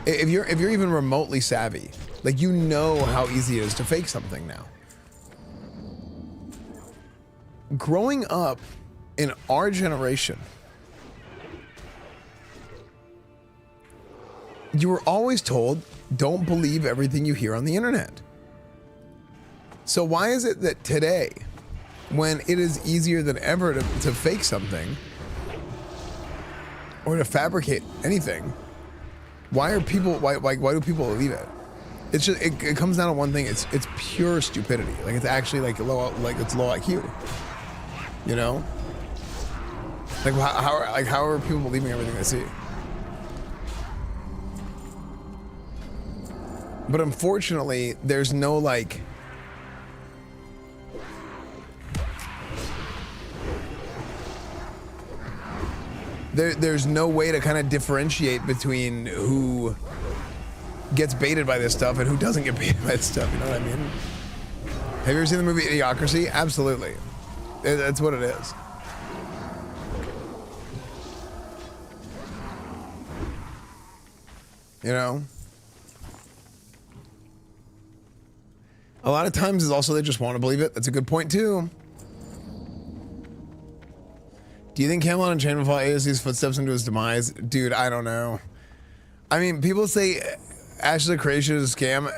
if you're even remotely savvy, like you know how easy it is to fake something now. Growing up in our generation, you were always told, don't believe everything you hear on the internet. So why is it that today, when it is easier than ever to fake something or to fabricate anything, why do people believe it? It's just it comes down to one thing. It's pure stupidity. Like it's actually like low IQ. You know, like how are people believing everything they see? But unfortunately, there's no like. There's no way to kind of differentiate between who gets baited by this stuff and who doesn't get baited by this stuff. You know what I mean? Have you ever seen the movie Idiocracy? Absolutely. That's what it is. You know? A lot of times is also they just want to believe it. That's a good point too. Do you think Camelot and Chain will follow AOC's footsteps into his demise? Dude, I don't know. I mean, people say Ashes of Creation is a scam,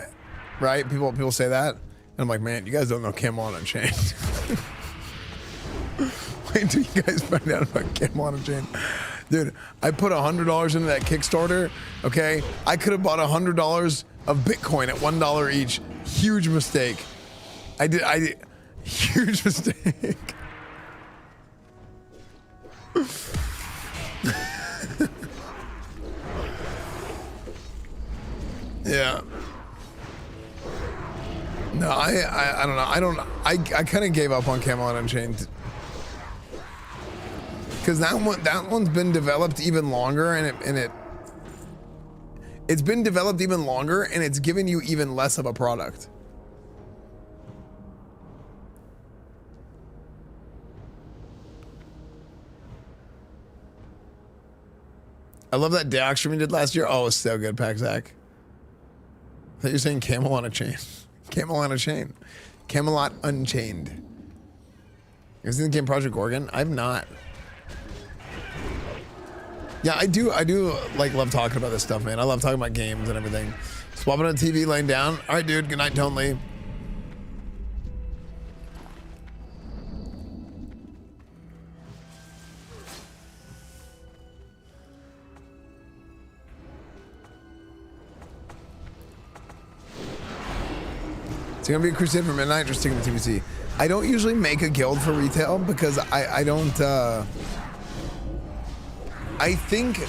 right? People say that. And I'm like, man, you guys don't know Camelot and Chain. Wait until you guys find out about Camelot and Chain. Dude, I put $100 into that Kickstarter, okay? I could have bought $100 of Bitcoin at $1 each. Huge mistake. I did, huge mistake. Yeah. No, I don't know. I kind of gave up on Camelot Unchained. Because that one's been developed even longer, and it's been developed even longer, and it's given you even less of a product. I love that Deox stream you did last year. Oh, it was so good, Packsack. I thought you were saying camel on a chain. Camel on a chain. Camelot Unchained. You ever seen the game Project Gorgon? I've not. Yeah, I do like love talking about this stuff, man. I love talking about games and everything. Swapping on TV, laying down. All right, dude. Good night, Tonley. It's gonna be a crusade for midnight or sticking to TBC. I don't usually make a guild for retail because I don't I think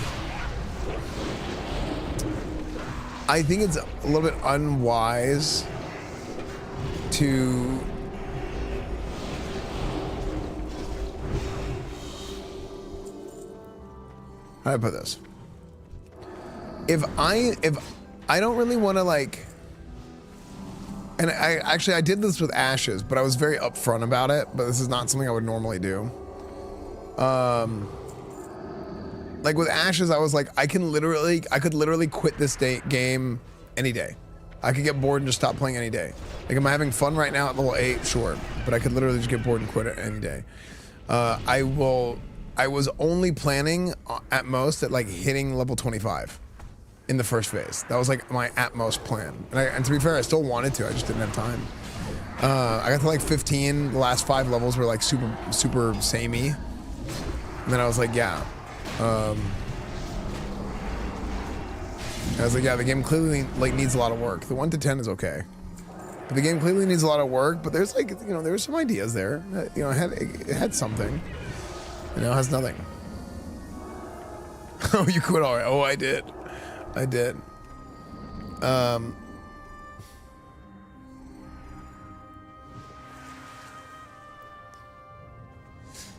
it's a little bit unwise to how do I put this? If I don't really want to like, and I did this with Ashes, but I was very upfront about it, but this is not something I would normally do. Like with Ashes, I was like, I could literally quit this game any day. I could get bored and just stop playing any day. Like, am I having fun right now at level 8? Sure. But I could literally just get bored and quit it any day. I was only planning at most at like hitting level 25 in the first phase. That was like my at most plan. And to be fair, I still wanted to, I just didn't have time. I got to like 15, the last 5 levels were like super samey. And then I was like, yeah. I was like, yeah, the game clearly like needs a lot of work. The 1 to 10 is okay. But the game clearly needs a lot of work, but there's like, you know, there's some ideas there. You know, it had something. You know, it has nothing. Oh, you quit already. Oh, I did.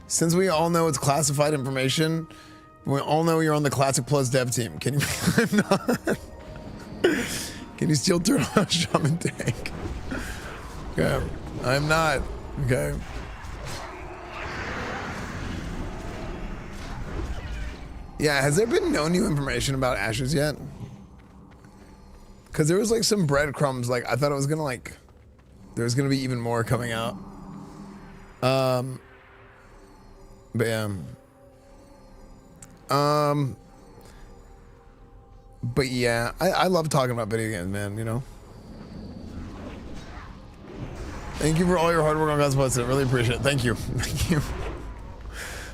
Since we all know it's classified information, we all know you're on the Classic Plus dev team. Can you? I'm not. Can you still turn on Shaman Tank? Okay, I'm not. Okay. Yeah, has there been no new information about Ashes yet? Because there was like some breadcrumbs. Like I thought it was gonna like, there was gonna be even more coming out. But yeah. But yeah, I love talking about video games, man, you know? Thank you for all your hard work on God's Plus. I really appreciate it. Thank you. Thank you.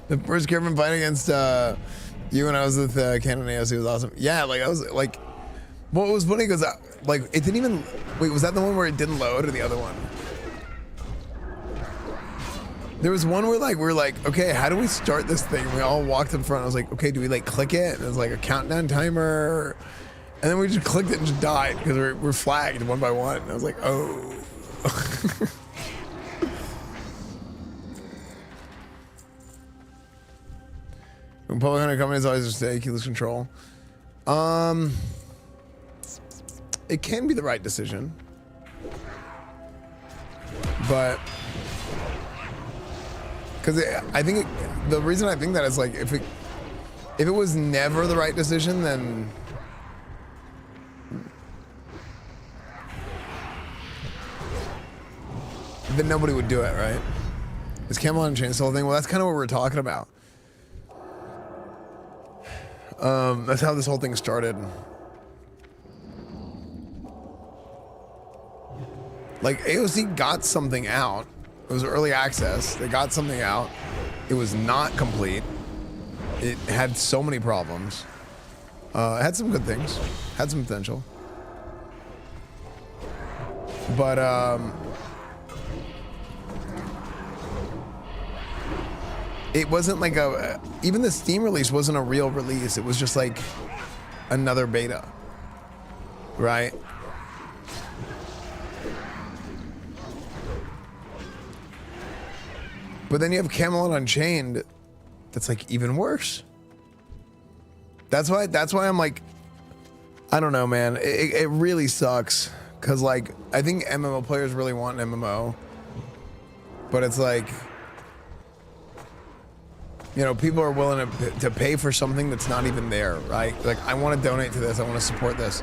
The first Kevin fight against you when I was with Canon AOC was awesome. Yeah, like I was like, what was funny because like it didn't even, wait, was that the one where it didn't load or the other one? There was one where like we were like, okay, how do we start this thing? We all walked in front. I was like, okay, do we like click it? And it was like a countdown timer, and then we just clicked it and just died because we're flagged one by one. And I was like, oh. When public hunter companies always just say keyless control. It can be the right decision, but. Because I think the reason I think that is like if it was never the right decision, then nobody would do it, right? Is Camelot and Chainsaw thing? Well, that's kind of what we're talking about. That's how this whole thing started. Like AOC got something out. It was early access. They got something out. It was not complete. It had so many problems. It had some good things. Had some potential. But it wasn't like even the Steam release wasn't a real release. It was just like another beta. Right? But then you have Camelot Unchained, that's like even worse. That's why I'm like, I don't know, man. It really sucks. Cause like, I think MMO players really want an MMO. But it's like, You know, people are willing to pay for something that's not even there, right? Like, I want to donate to this, I want to support this.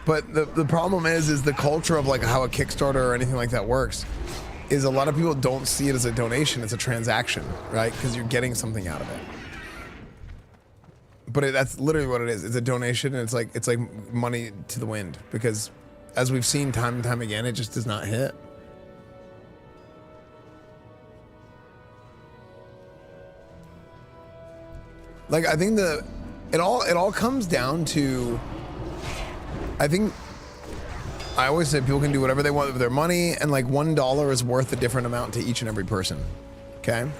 But the problem is the culture of like how a Kickstarter or anything like that works is a lot of people don't see it as a donation, it's a transaction, right? Because you're getting something out of it. But that's literally what it is. It's a donation, and it's like money to the wind, because as we've seen time and time again, it just does not hit. Like, I think it all comes down to, I think I always say people can do whatever they want with their money, and like $1 is worth a different amount to each and every person. Okay?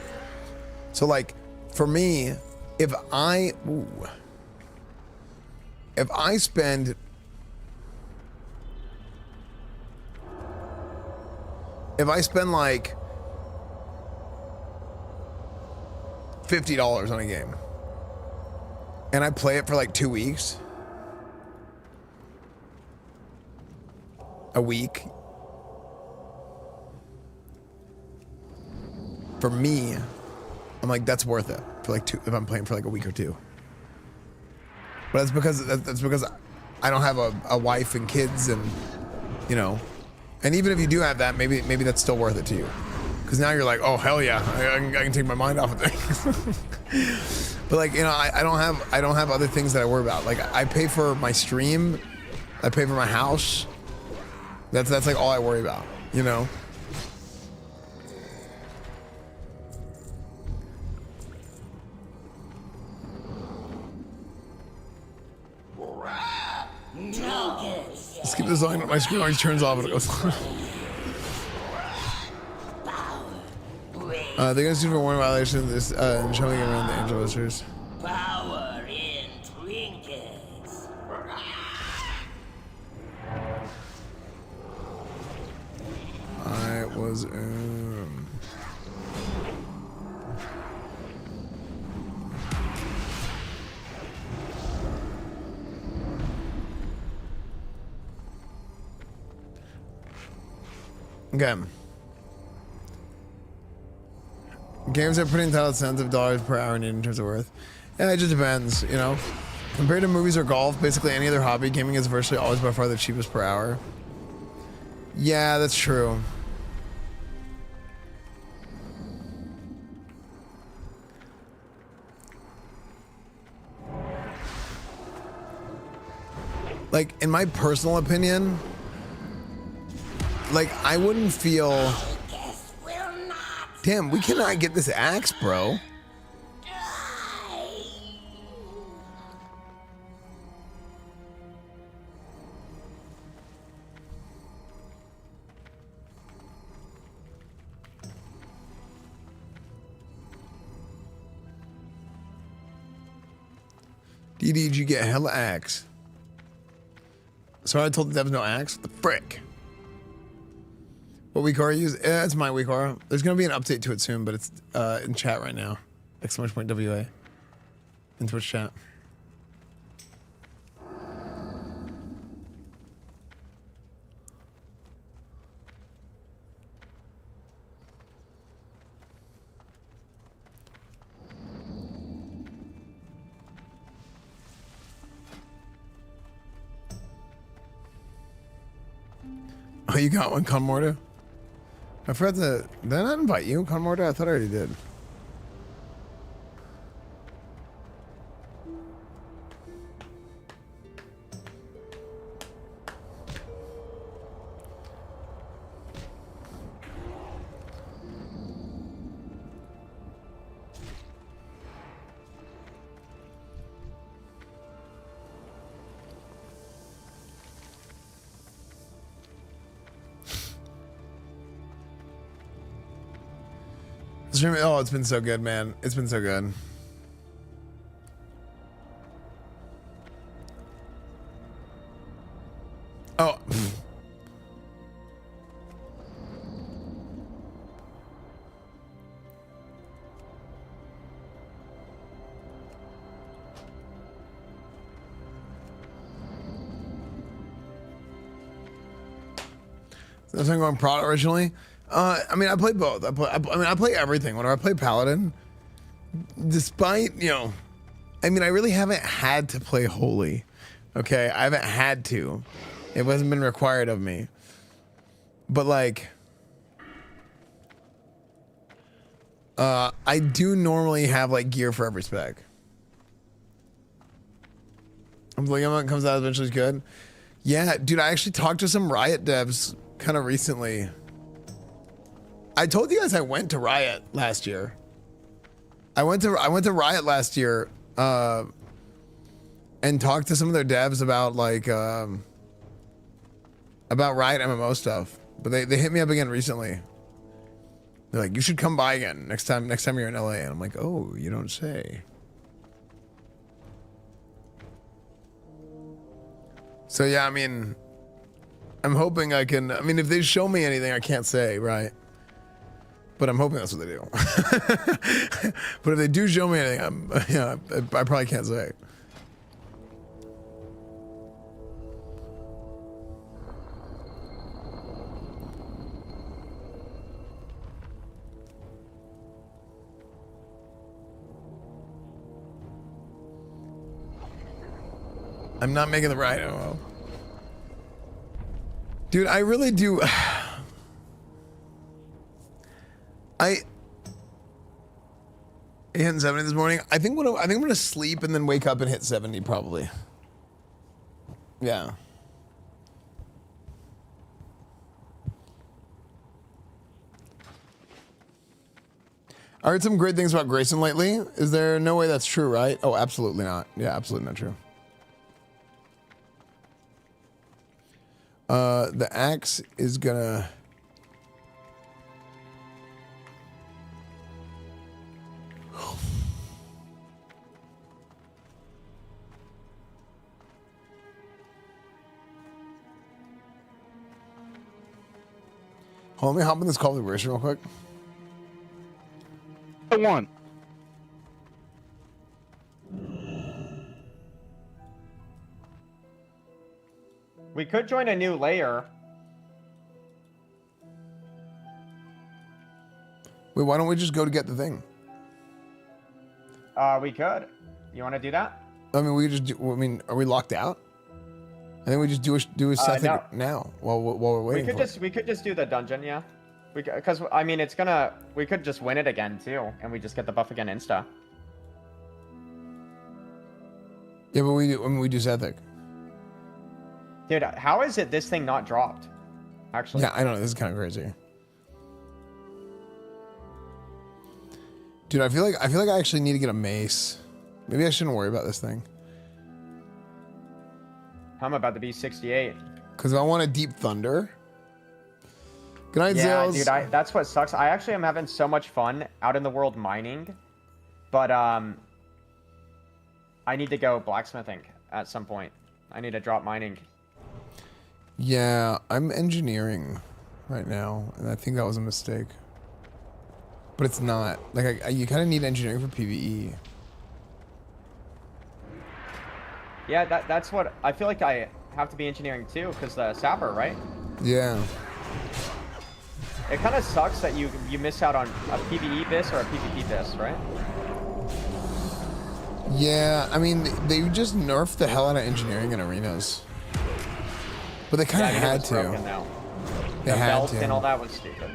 So like for me, if I spend like $50 on a game and I play it for like 2 weeks, a week, for me, I'm like, that's worth it for like if I'm playing for like a week or two. But that's because I don't have a wife and kids, and you know, and even if you do have that, maybe that's still worth it to you, because now you're like, oh hell yeah, I can take my mind off of things. But like, you know, I don't have other things that I worry about. Like, I pay for my stream, I pay for my house. That's like all I worry about, you know. Let's keep this on. My screen always turns off and it goes on. They're gonna sue for warning violations and showing around the Angel Wizards. Power in trinkets. I was okay. Games are pretty entitled cents of dollars per hour in terms of worth. Yeah, it just depends, you know. Compared to movies or golf, basically any other hobby, gaming is virtually always by far the cheapest per hour. Yeah, that's true. Like, in my personal opinion, like, I wouldn't feel... Damn, we cannot get this axe, bro. DD, did you get hella axe? Sorry, I told the devs no axe. What the frick? What week are you using? It's my week are. There's gonna be an update to it soon, but it's in chat right now. !WA in Twitch chat. Oh, you got one, Conmorta? I forgot to... Did I not invite you, Conmorta? I thought I already did. Oh, it's been so good, man. It's been so good. Oh. That's not going Prot originally. I mean, I play both. I play everything. Whenever I play Paladin, despite, you know, I mean, I really haven't had to play Holy. Okay, I haven't had to. It hasn't been required of me. But like, I do normally have like gear for every spec. I'm like, when it comes out eventually is good. Yeah, dude, I actually talked to some Riot devs kind of recently. I told you guys I went to Riot last year. I went to Riot last year and talked to some of their devs about like about Riot MMO stuff. But they hit me up again recently. They're like, you should come by again next time you're in LA. And I'm like, oh, you don't say. So yeah, I mean, I'm hoping I can. I mean, if they show me anything, I can't say, right? But I'm hoping that's what they do. But if they do show me anything, I probably can't say. I'm not making the right MMO. Dude, I really do. I hit 70 this morning. I think I'm gonna sleep and then wake up and hit 70 probably. Yeah. I heard some great things about Grayson lately. Is there no way that's true, right? Oh, absolutely not. Yeah, absolutely not true. The axe is gonna... Hold on, let me hop in this Call of Duty real quick. One. We could join a new layer. Wait, why don't we just go to get the thing? We could. You want to do that? I mean, we could just do, I mean, are we locked out? I think we just do a set no. now while we're waiting. We could just do the dungeon, yeah. Because I mean, we could just win it again too, and we just get the buff again insta. Yeah, but we do Sethic. Dude, how is it this thing not dropped? Actually. Yeah, I don't know. This is kind of crazy. Dude, I feel like I actually need to get a mace. Maybe I shouldn't worry about this thing. I'm about to be 68. Because I want a Deep Thunder. Good night, yeah, Zales. dude, that's what sucks. I actually am having so much fun out in the world mining, but I need to go blacksmithing at some point. I need to drop mining. Yeah, I'm engineering right now, and I think that was a mistake. But it's not. Like, you kind of need engineering for PvE. Yeah, that's what I feel like I have to be engineering too, because the sapper, right? Yeah. It kind of sucks that you miss out on a PvE bis or a PvP bis, right? Yeah, I mean, they just nerfed the hell out of engineering in arenas. But they kind of had to. Now. They the had belt to. and all that was stupid.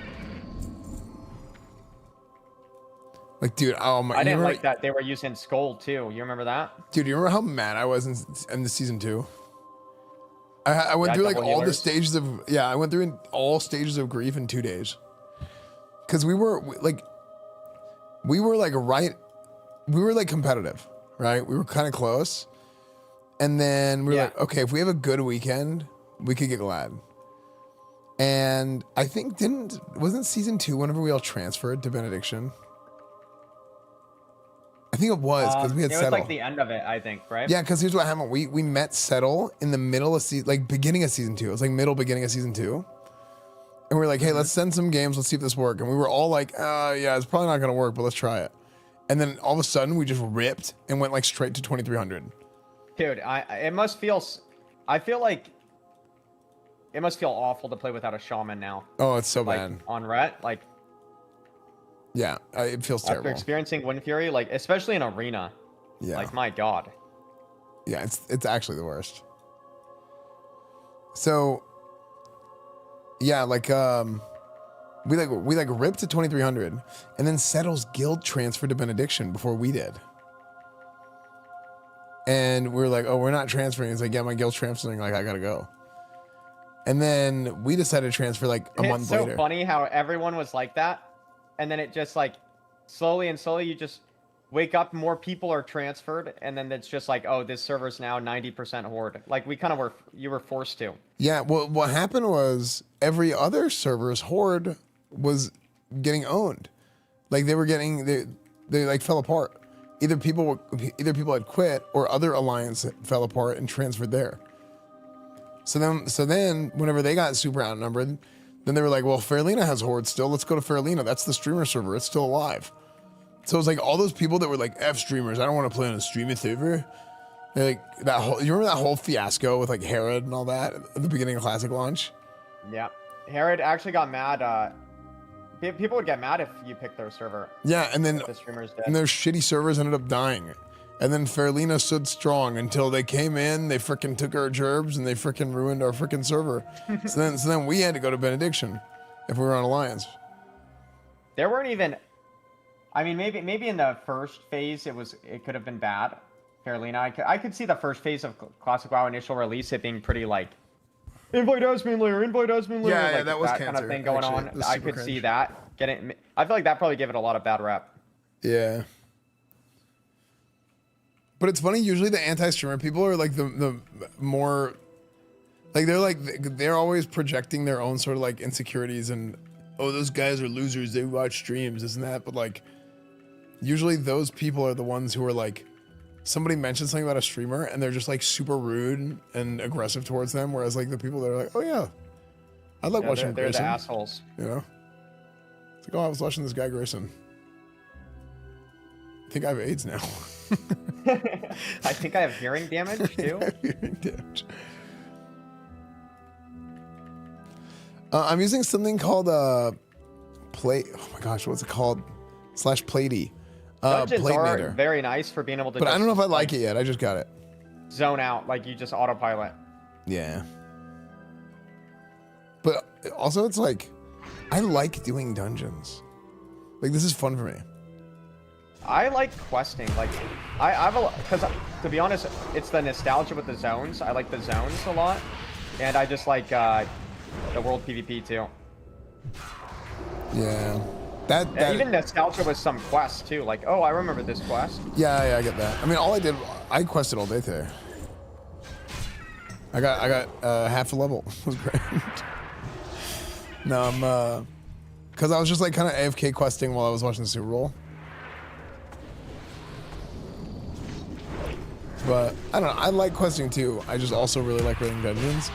Like, dude, oh my! I didn't like that they were using Skull too. You remember that? Dude, you remember how mad I was in the season 2? I went through like all the stages of I went through all stages of grief in 2 days. Because we were competitive, right? We were kind of close, and then we were like, okay, if we have a good weekend, we could get glad. And I think wasn't season 2 whenever we all transferred to Benediction? I think it was because we had Settle. It was like the end of it, I think, right? Yeah, because here's what happened. We met Settle in the middle of beginning of season 2. It was like beginning of season 2. And we were like, hey, let's send some games. Let's see if this works. And we were all like, yeah, it's probably not going to work, but let's try it. And then all of a sudden we just ripped and went like straight to 2300. Dude, it must feel, I feel like it must feel awful to play without a shaman now. Oh, it's so bad. On Ret, like. Yeah, it feels After terrible. experiencing Wind Fury, like especially in arena. Yeah. Like my god. Yeah, it's actually the worst. So yeah, like we ripped to 2300 and then Settle's guild transferred to Benediction before we did. And we were like, oh, we're not transferring. It's like, yeah, my guild's transferring, like I gotta go. And then we decided to transfer like a month later. It's so funny how everyone was like that. And then it just like slowly you just wake up, more people are transferred, and then it's just like, oh, this server's now 90% horde. Like we kind of you were forced to. Yeah, well, what happened was every other server's horde was getting owned. Like they were getting, they like fell apart. Either people had quit or other alliance fell apart and transferred there. So then whenever they got super outnumbered, then they were like, well, Faralina has horde still. Let's go to Faralina. That's the streamer server. It's still alive. So it's like all those people that were like, F streamers, I don't want to play on a streaming server. They're like you remember that whole fiasco with like Herod and all that at the beginning of Classic launch? Yeah. Herod actually got mad. People would get mad if you picked their server. Yeah, and then the streamers did. And their shitty servers ended up dying. And then Faralina stood strong until they came in, they freaking took our gerbs and they freaking ruined our freaking server. so then we had to go to Benediction if we were on Alliance. There weren't even, I mean, maybe in the first phase it could have been bad. Faralina, I could see the first phase of Classic WoW initial release it being pretty like invite admin layer, Yeah, like that was kind of thing going on. I could see that getting. I feel like that probably gave it a lot of bad rep. Yeah. But it's funny. Usually the anti-streamer people are like the more like they're always projecting their own sort of like insecurities and oh, those guys are losers. They watch streams, isn't that? But like usually those people are the ones who are like somebody mentions something about a streamer and they're just like super rude and aggressive towards them. Whereas like the people that are like, oh yeah, I like watching they're Grayson. the assholes. You know, it's like, oh, I was watching this guy Grayson. I think I have AIDS now. I think I have hearing damage too. Hearing damage. I'm using something called play. Oh my gosh, what's it called? /Platey. Dungeons are Platemator. very nice for being able to. But I don't know if I like it yet. I just got it. Zone out, like you just autopilot. Yeah. But also, it's like I like doing dungeons. Like this is fun for me. I like questing. Like I've because to be honest, it's the nostalgia with the zones. I like the zones a lot, and I just like the world PvP too. Yeah. That even nostalgia with some quests too. Like, oh, I remember this quest. Yeah, I get that. I mean, I quested all day today. I got half a level. It was great. No, I'm because I was just like kind of AFK questing while I was watching the Super Bowl. But I don't know. I like questing too. I just also really like running dungeons.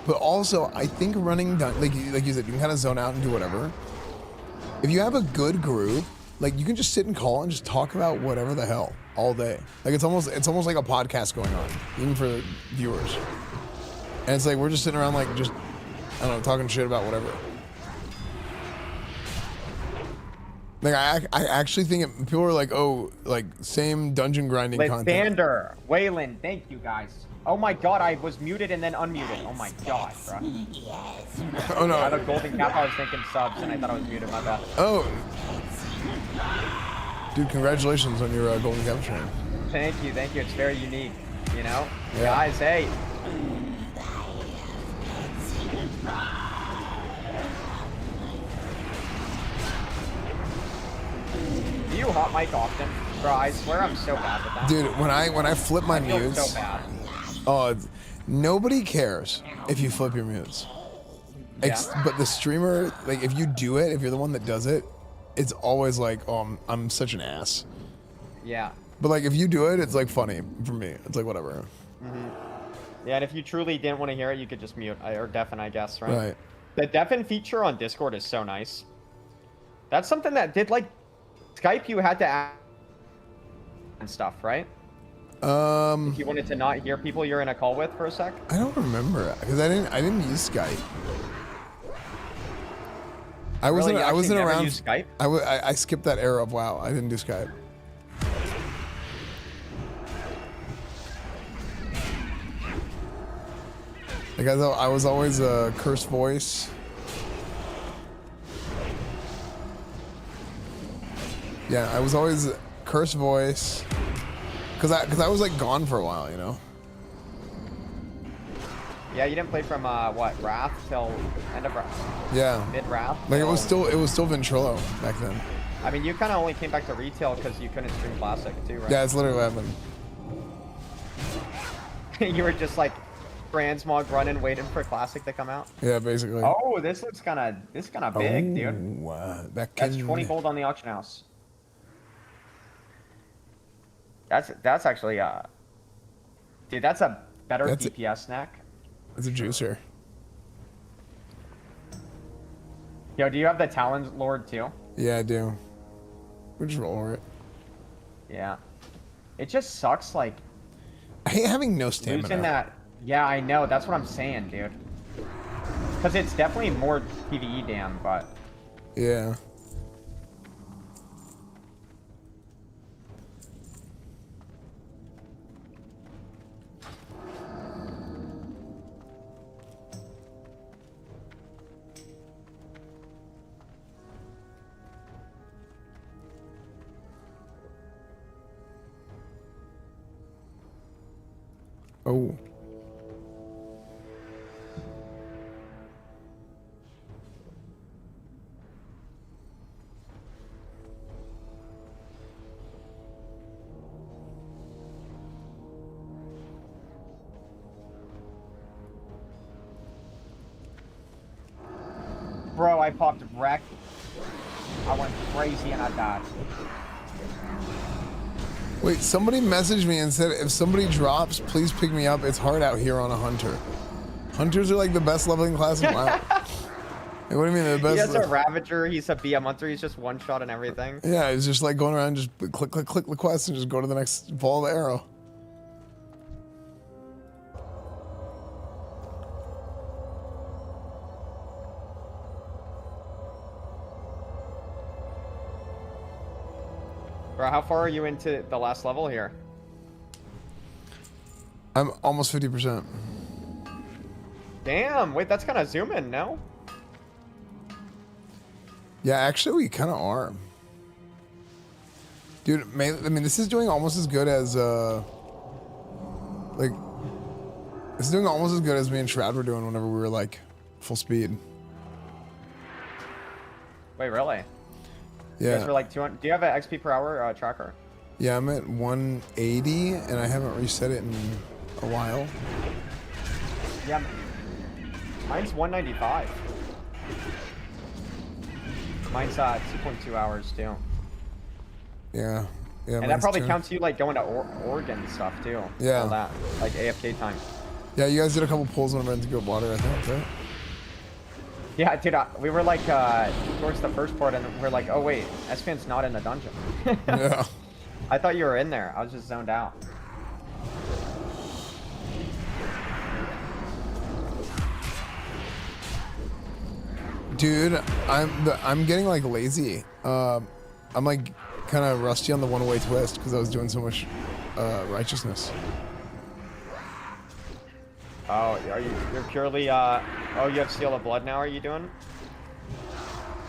But also, I think running like you said, you can kind of zone out and do whatever. If you have a good group, like you can just sit and call and just talk about whatever the hell all day. Like it's almost like a podcast going on, even for viewers. And it's like we're just sitting around like just I don't know, talking shit about whatever. Like I actually think people are like, oh, like same dungeon grinding content. Lysander, Waylon, thank you guys. Oh my god, I was muted and then unmuted. Oh my god, bro. Oh no. I had a golden cap, I was thinking subs and I thought I was muted, my bad. Oh. Dude, congratulations on your golden cap stream. Thank you, it's very unique, you know? Yeah. Guys, hey. Do you hot mic often? Bro, I swear I'm so bad with that. Dude, when I flip my mutes, so bad. Oh, nobody cares if you flip your mutes. Yeah. But the streamer, like if you do it, if you're the one that does it, it's always like, oh, I'm such an ass. Yeah. But like if you do it, it's like funny for me. It's like whatever. Mm-hmm. Yeah, and if you truly didn't want to hear it, you could just mute or deafen, I guess, right? Right. The deafen feature on Discord is so nice. That's something that did like Skype. You had to add and stuff, right? If you wanted to not hear people you're in a call with for a sec. I don't remember because I didn't use Skype. I wasn't. Really? You I wasn't actually never around. used Skype? I skipped that era of WoW. I didn't do Skype. Like I was always a cursed voice. Yeah, I was always a cursed voice. Cause I was like gone for a while, you know. Yeah, you didn't play from what, Wrath till end of Wrath? Yeah. Mid Wrath. Like it was still Ventrilo back then. I mean, you kind of only came back to retail because you couldn't stream Classic too, right? Yeah, it's literally what happened. You were just like transmog running, waiting for Classic to come out. Yeah, basically. Oh, this looks kind of big, dude. That's 20 gold on the auction house. That's actually dude, that's a better DPS snack. It's a juicer. Yo, do you have the Talon Lord too? Yeah, I do. We just roll over it. Yeah. It just sucks, like... I hate having no stamina. Losing that... Yeah, I know. That's what I'm saying, dude. Because it's definitely more PvE damn, but... Yeah. Oh. Bro, I popped wreck. I went crazy and I died. Wait, somebody messaged me and said if somebody drops, please pick me up. It's hard out here on a hunter. Hunters are like the best leveling class in WoW. Hey, what do you mean they're the best? He has a Ravager, he's a BM Hunter, he's just one shot and everything. Yeah, it's just like going around, just click, click, click the quest and just go to the next follow the arrow. Bro, how far are you into the last level here? I'm almost 50%. Damn, wait, that's kind of zoom in, no? Yeah, actually, we kind of are. Dude, I mean, this is doing almost as good as, like, this is doing almost as good as me and Shroud were doing whenever we were, like, full speed. Wait, really? Yeah. You guys were like 200. Do you have an XP per hour tracker? Yeah, I'm at 180, and I haven't reset it in a while. Yeah, mine's 195. Mine's 2.2 hours too. Yeah. Yeah. And that probably counts you like going to Oregon and stuff too. Yeah. All that, like AFK time. Yeah, you guys did a couple pulls when I went to go water, I think, right? Yeah, dude, we were like towards the first part, and we're like, oh wait, Esfand's not in the dungeon. Yeah. I thought you were in there. I was just zoned out. Dude, I'm getting like lazy. I'm like kind of rusty on the one-way twist because I was doing so much righteousness. Oh, you're purely oh, you have Seal of Blood now, are you doing?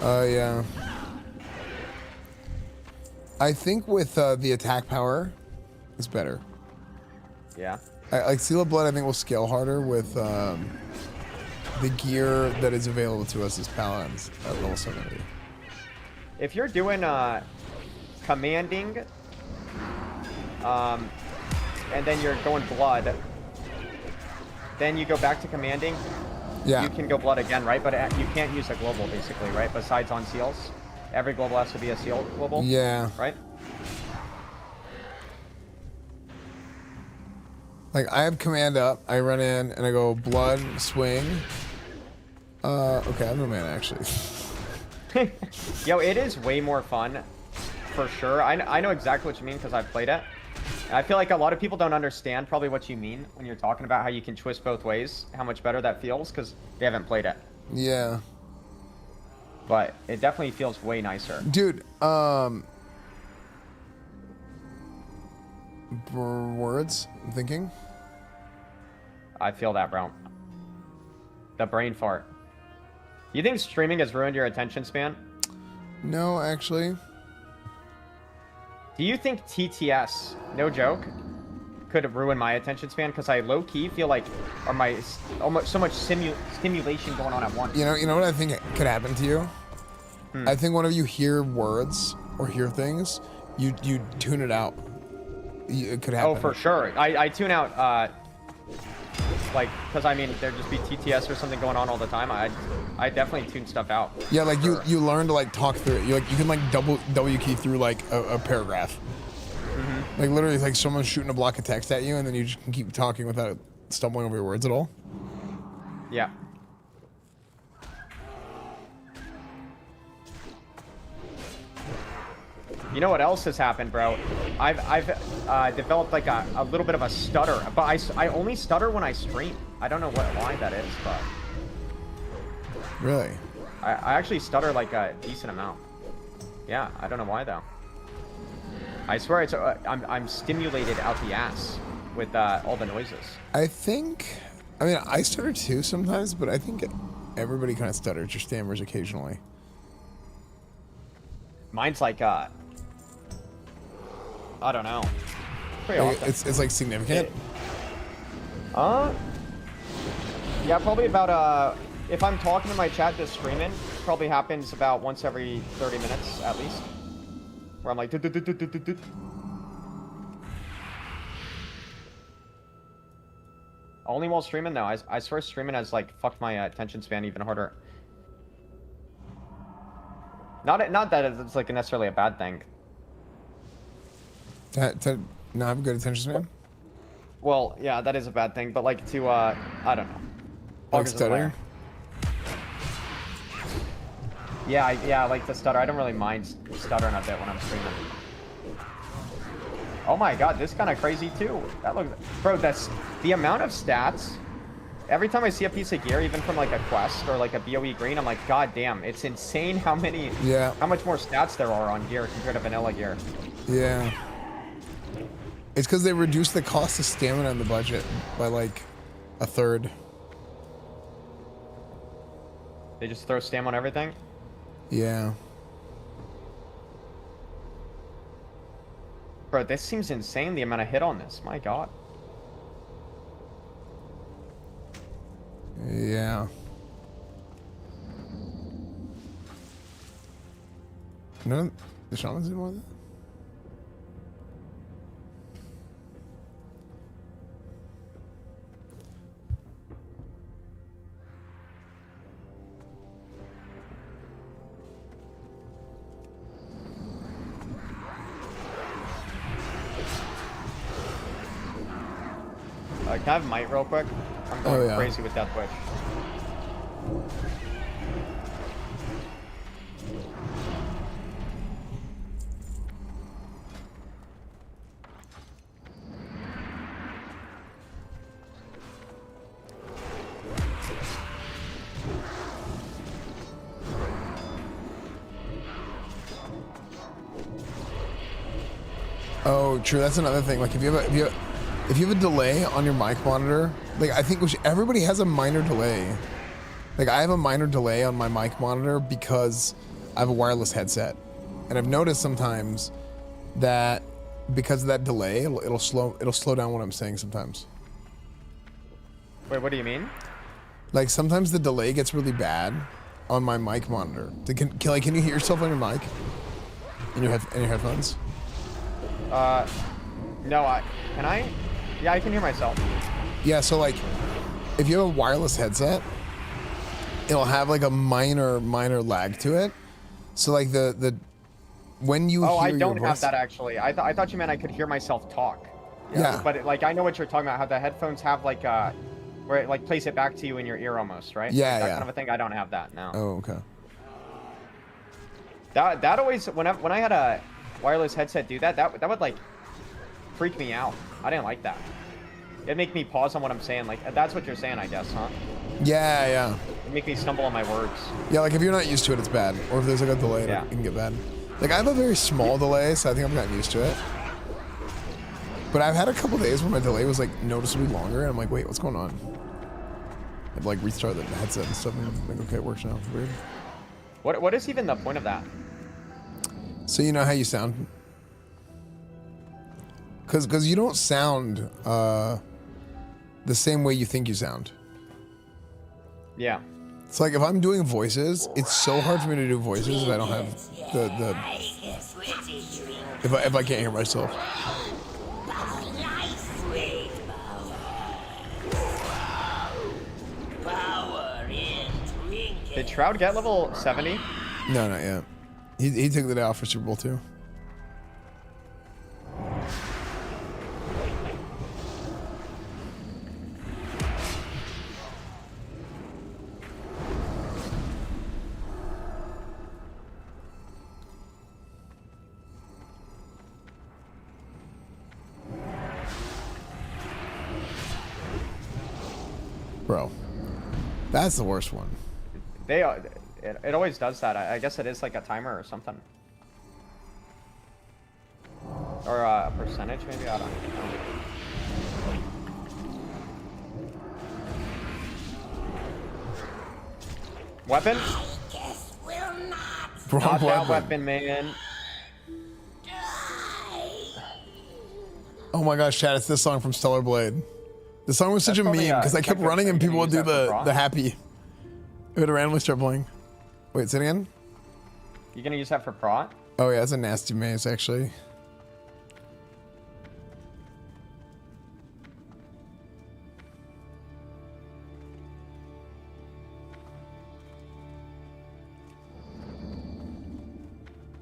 Yeah. I think with the attack power, it's better. Yeah. Like Seal of Blood, I think will scale harder with the gear that is available to us as Paladins at level 70. If you're doing commanding, and then you're going blood, then you go back to commanding. Yeah. You can go blood again, right? But you can't use a global, basically, right? Besides on seals, every global has to be a seal global. Yeah. Right. Like I have command up, I run in and I go blood, swing. Okay, I have no mana actually. Yo, it is way more fun, for sure. I know exactly what you mean because I've played it. I feel like a lot of people don't understand probably what you mean when you're talking about how you can twist both ways, how much better that feels, because they haven't played it. Yeah. but it definitely feels way nicer. Dude, words, I'm thinking. I feel that, bro. The brain fart. You think streaming has ruined your attention span? No, actually. Do you think TTS, no joke, could ruin my attention span? Because I low-key feel like, or my almost so much stimulation going on at once. You know what I think could happen to you? I think whenever you hear words or hear things, you tune it out. It could happen. Oh, for sure. I tune out, like, because I mean, there'd just be TTS or something going on all the time. I definitely tune stuff out. Yeah, like you learn to like talk through it. You can like W key through like a paragraph. Like literally, it's like someone's shooting a block of text at you, and then you just can keep talking without stumbling over your words at all. Yeah. You know what else has happened, bro? I've developed like a little bit of a stutter, but I only stutter when I stream. I don't know why that is, but really, I actually stutter like a decent amount. Yeah, I don't know why though. I swear it's I'm stimulated out the ass with all the noises. I mean, I stutter too sometimes, but I think everybody kind of stutters or stammers occasionally. Mine's like I don't know. Pretty Like, often. it's like significant. Yeah, probably about if I'm talking to my chat just streaming, it probably happens about once every 30 minutes at least. Where I'm like Only while streaming though. I swear streaming has like fucked my attention span even harder. Not that it's like necessarily a bad thing. To not have a good attention span? Well, yeah, that is a bad thing, but like to I don't know. Like stuttering? Yeah, I like to stutter. I don't really mind stuttering a bit when I'm streaming. Oh my god, this is kind of crazy too. That looks, bro. That's the amount of stats. Every time I see a piece of gear, even from like a quest or like a BOE green, I'm like, god damn, it's insane how much more stats there are on gear compared to vanilla gear. Yeah. It's because they reduced the cost of stamina in the budget by like a third. They just throw stam on everything? Yeah. Bro, this seems insane, the amount of hit on this. My god. Yeah. No, the shamans do more than that? Can I have might real quick? I'm going crazy with that Twitch. Oh, true. That's another thing. Like if you have a delay on your mic monitor, like I think everybody has a minor delay. Like I have a minor delay on my mic monitor because I have a wireless headset, and I've noticed sometimes that because of that delay, it'll slow down what I'm saying sometimes. Wait, what do you mean? Like sometimes the delay gets really bad on my mic monitor. Can you hear yourself on your mic? In your headphones? No, can I? Yeah, I can hear myself. Yeah, so like, if you have a wireless headset, it'll have like a minor lag to it. So like when you Oh, hear I don't your have voice, that actually. I thought you meant I could hear myself talk. Yeah. But like I know what you're talking about. How the headphones have like where it like plays it back to you in your ear almost, right? Yeah, like that yeah. kind of a thing. I don't have that now. Oh, okay. That always when I had a wireless headset do that would like freak me out. I didn't like that. It make me pause on what I'm saying. Like that's what you're saying, I guess, huh? Yeah, yeah. It make me stumble on my words. Yeah, like if you're not used to it, it's bad. Or if there's like a delay, Yeah. it can get bad. Like I have a very small delay, so I think I've gotten used to it. But I've had a couple days where my delay was like noticeably longer, and I'm like, wait, what's going on? I'd like restart the headset and stuff, and I'm like, okay, it works now. Weird. What is even the point of that? So you know how you sound? Cause you don't sound the same way you think you sound. Yeah. It's like if I'm doing voices, it's so hard for me to do voices if I don't have the if I can't hear myself. Did Shroud get level 70? No, not yet. He took the day off for Super Bowl 2. Bro, that's the worst one. They it always does that. I guess it is like a timer or something. Or a percentage maybe, I don't know. Weapon? Not that weapon, man. Oh my gosh, Chad, it's this song from Stellar Blade. The song was such a meme because I kept running and people would do the happy. It would randomly start playing. Wait, say it again? You gonna use that for prot? Oh yeah, it's a nasty maze actually.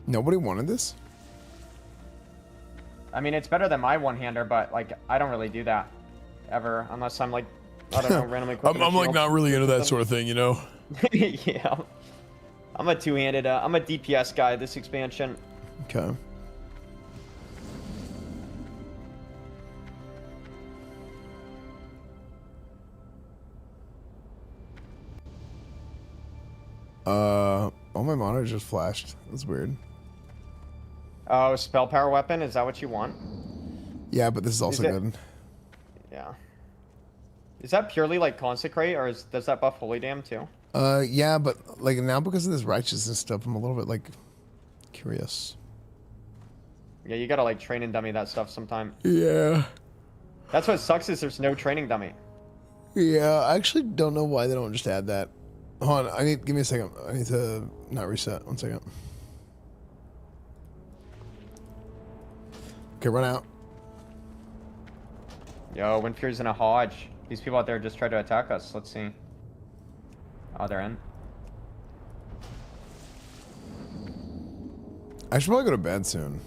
Nobody wanted this? I mean, it's better than my one-hander, but like, I don't really do that ever, unless I'm like, I don't know, randomly. I'm like not really into that sort of thing, you know? Yeah. I'm a two-handed, I'm a DPS guy this expansion. Okay. Oh, my monitor just flashed. That's weird. Oh, spell power weapon, is that what you want? Yeah, but this is also good. Yeah. Is that purely like consecrate, or does that buff holy damn too? Yeah, but like now because of this righteousness stuff, I'm a little bit like curious. Yeah, you gotta like training dummy that stuff sometime. Yeah. That's what sucks is there's no training dummy. Yeah, I actually don't know why they don't just add that. Hold on, give me a second. I need to not reset. 1 second. Okay, run out. Yo, Wind Fury's in a hodge. These people out there just tried to attack us. Let's see. Oh, they're in. I should probably go to bed soon.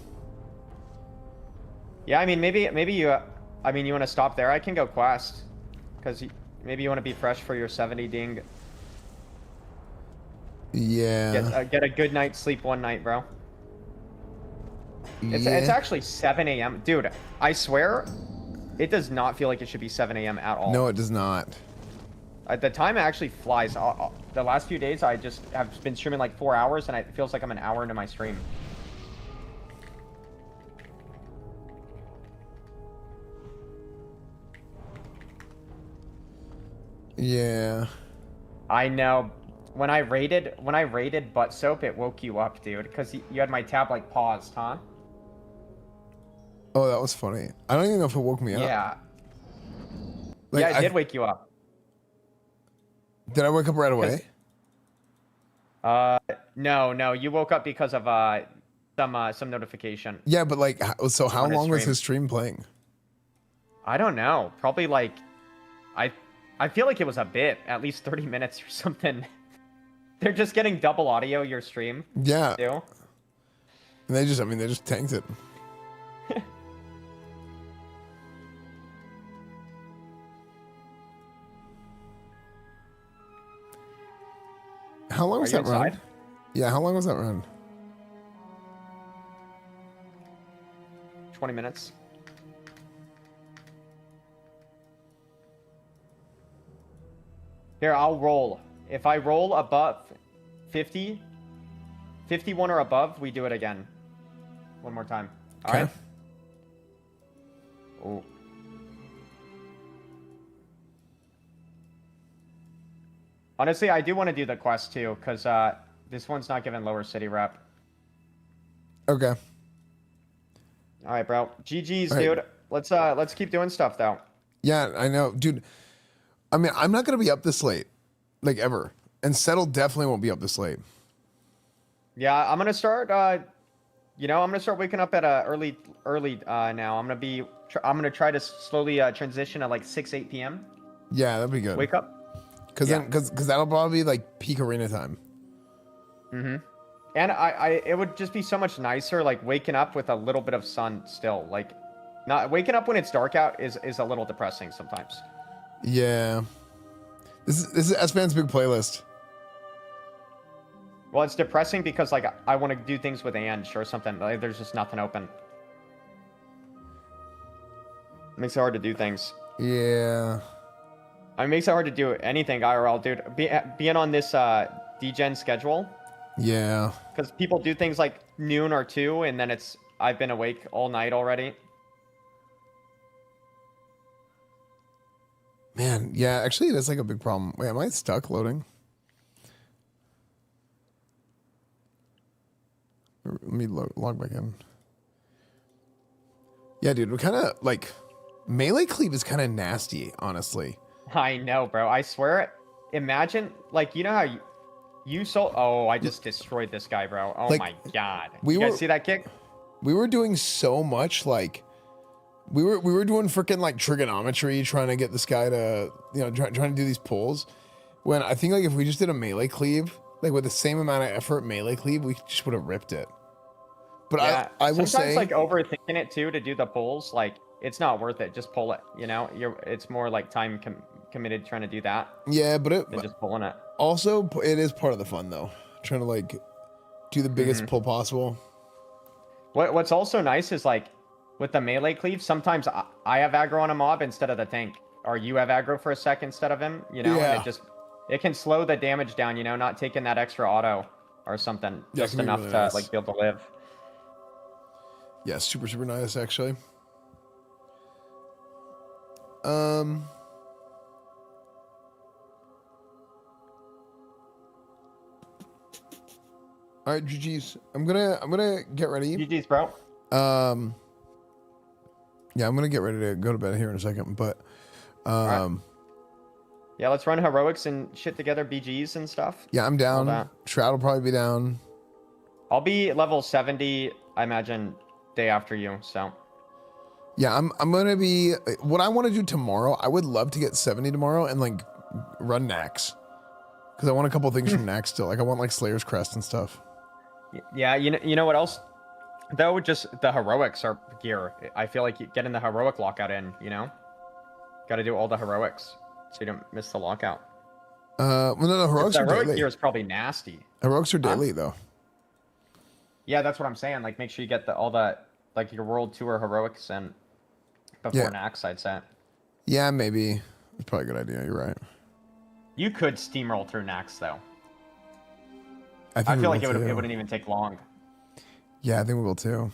Yeah, I mean, maybe you, I mean, you want to stop there? I can go quest. Because maybe you want to be fresh for your 70 ding. Yeah. Get a good night's sleep one night, bro. It's actually 7 a.m. Dude, I swear, it does not feel like it should be 7 a.m. at all. No, it does not. The time actually flies. The last few days, I just have been streaming like 4 hours, and it feels like I'm an hour into my stream. Yeah. I know. When I raided butt soap, it woke you up, dude, because you had my tab like paused, huh? Oh, that was funny. I don't even know if it woke me up. Yeah. Like, yeah, it did wake you up. Did I wake up right away? No, you woke up because of some notification. Yeah, but like, so how long was his stream playing? I don't know. Probably like, I feel like it was a bit, at least 30 minutes or something. They're just getting double audio your stream. Yeah. Too. And they just tanked it. How long was that run? Yeah, how long was that run? 20 minutes. Here, I'll roll. If I roll above 50, 51 or above, we do it again. One more time. All right. Oh. Honestly, I do want to do the quest too, because this one's not giving lower city rep. Okay. All right, bro. GG's, All right. dude. Let's keep doing stuff though. Yeah, I know, dude. I mean, I'm not gonna be up this late, like ever, and Settle definitely won't be up this late. Yeah, I'm gonna start. I'm gonna start waking up at early now. I'm gonna try to slowly transition at like 8 p.m. Yeah, that'd be good. Wake up. Cause that'll probably be like peak arena time. Mm-hmm. And it would just be so much nicer, like waking up with a little bit of sun still. Like, not waking up when it's dark out is a little depressing sometimes. Yeah. This is Esfand's big playlist. Well, it's depressing because like I want to do things with Ange or something. Like, there's just nothing open. It makes it hard to do things. Yeah. It makes it hard to do anything IRL, dude. Being on this DGen schedule. Yeah. Because people do things like noon or 2, and then I've been awake all night already. Man, yeah, actually, that's like a big problem. Wait, am I stuck loading? Let me log back in. Yeah, dude, we're kind of like melee cleave is kind of nasty, honestly. I know, bro. I swear. Imagine, like, you know how you sold. Oh, I just destroyed this guy, bro. Oh like, my god. You guys see that kick? We were doing so much, like, we were doing freaking like trigonometry, trying to get this guy to, trying to do these pulls. When I think like if we just did a melee cleave, like with the same amount of effort melee cleave, we just would have ripped it. But yeah, I will sometimes say, like overthinking it too to do the pulls, like it's not worth it. Just pull it. It's more like time committed trying to do that. Yeah, but than just pulling it. Also, it is part of the fun though. Trying to like do the biggest pull possible. What's also nice is like with the melee cleave, sometimes I have aggro on a mob instead of the tank, or you have aggro for a sec instead of him. And it can slow the damage down. Not taking that extra auto or something, just enough really to like be able to live. Yeah, super nice actually. All right, GG's. I'm gonna get ready. GG's, bro. Yeah, I'm gonna get ready to go to bed here in a second, but right. Yeah, let's run heroics and shit together, BGs and stuff. Yeah, I'm down. Shroud will probably be down. I'll be level 70, I imagine, day after you, so. Yeah, I'm gonna be. What I want to do tomorrow, I would love to get 70 tomorrow and like run Nax, because I want a couple things from Nax still. Like I want like Slayer's Crest and stuff. Yeah, you know what else? Though just the heroics are gear. I feel like getting the heroic lockout in. Got to do all the heroics so you don't miss the lockout. Well, no, the heroics are daily. Heroic gear is probably nasty. Heroics are daily though. Yeah, that's what I'm saying. Like, make sure you get all the like your World Tour heroics and before Nax, I'd say. Yeah, maybe. It's probably a good idea. You're right. You could steamroll through Nax though. I feel like it wouldn't even take long. Yeah, I think we will too.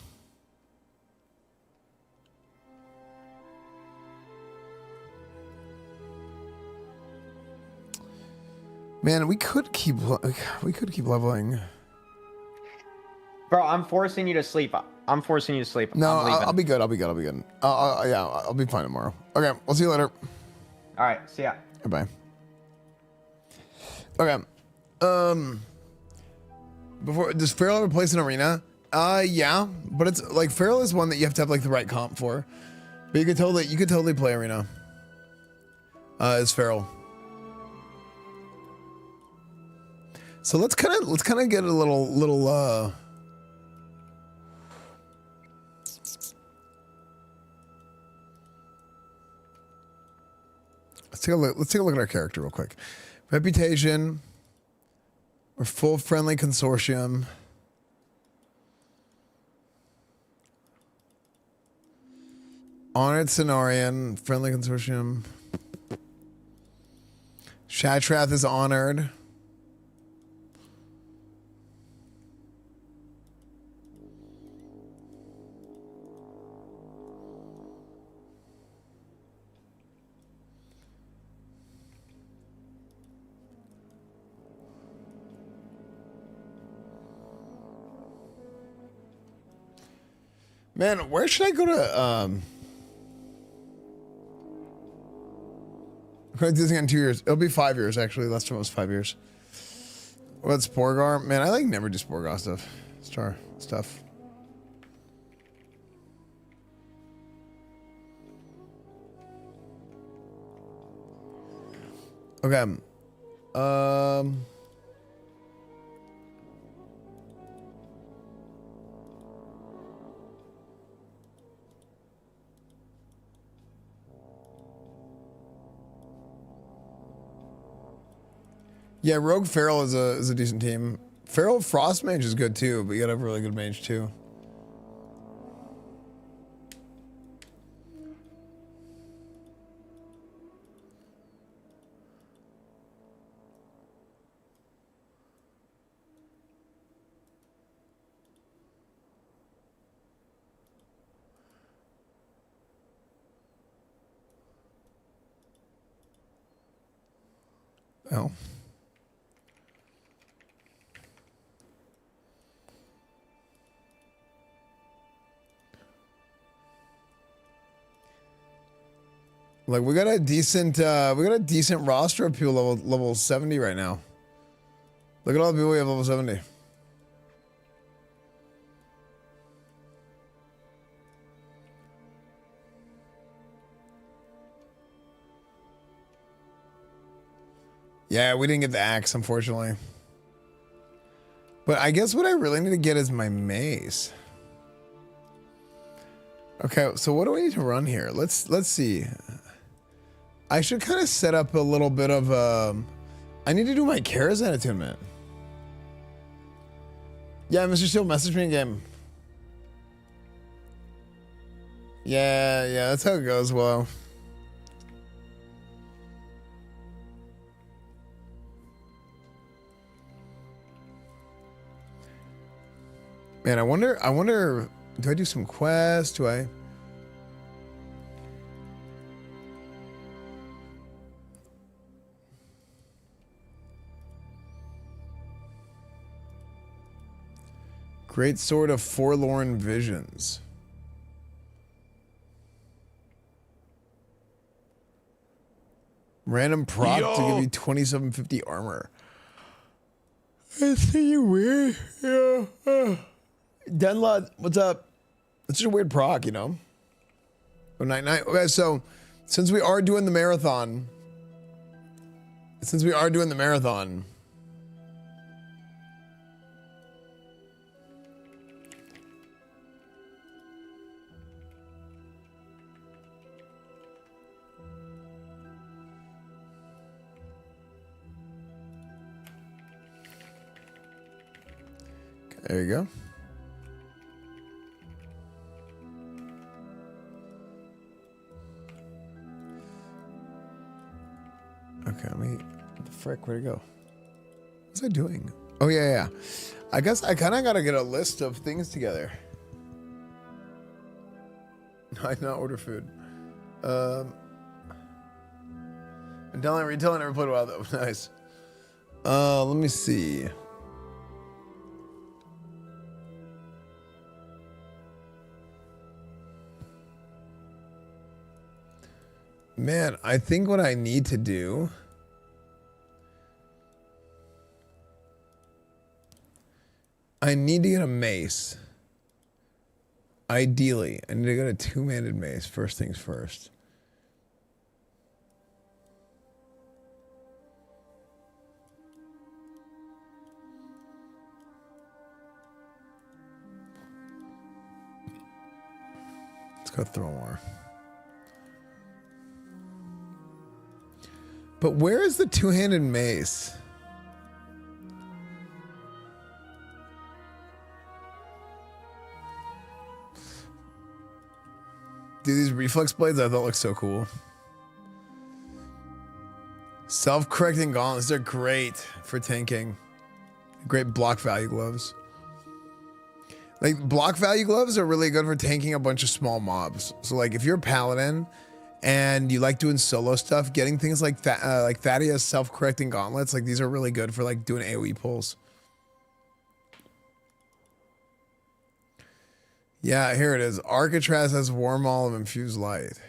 Man, we could keep leveling. Bro, I'm forcing you to sleep. I'm forcing you to sleep. No, I'll be good. I'll be good. Yeah, I'll be fine tomorrow. Okay, we'll see you later. All right, see ya. Goodbye. Okay. Does Feral ever place an arena? Yeah, but it's like Feral is one that you have to have like the right comp for. But you could totally play arena. As Feral. So let's kind of get a little let's take a look at our character real quick. Reputation. We're full friendly consortium. Honored Cenarian, friendly consortium. Shatrath is honored. Man, where should I go to, Disney in 2 years. It'll be 5 years, actually. Last time it was 5 years. What, Sporgar? Man, I like never do Sporgar stuff. Star stuff. Okay. Yeah, Rogue Feral is a decent team. Feral Frost Mage is good too, but you gotta have a really good mage too. Oh. Like we got a decent roster of people level 70 right now. Look at all the people we have level 70. Yeah, we didn't get the axe, unfortunately. But I guess what I really need to get is my mace. Okay, so what do we need to run here? Let's see. I should kind of set up a little bit of I need to do my Karazhan attunement. Yeah, Mr. Steel, message me in game. Yeah, that's how it goes, Willow. Man, I wonder, do I do some quests? Do I? Great Sword of Forlorn Visions. Random proc to give you 2750 armor. I see you weird. Yeah. Denlod, what's up? It's just a weird proc, you know? Oh, night. Okay, so since we are doing the marathon. There you go. Okay, what the frick, where'd it go? What's I doing? Oh, yeah. I guess I kind of got to get a list of things together. I did not order food. Retail, I never played a while, though. Nice. Let me see. Man, I think what I need to do. I need to get a mace. Ideally, I need to get a two-handed mace. First things first. Let's go throw more. But where is the two-handed mace? Dude, these reflex blades I thought looked so cool. Self-correcting gauntlets. They're great for tanking. Great block value gloves. Like block value gloves are really good for tanking a bunch of small mobs. So like if you're a paladin and you like doing solo stuff, getting things like that, like Thaddeus self-correcting gauntlets, like these are really good for like doing AoE pulls. Yeah, here it is. Arcatraz has Warm All of Infused Light.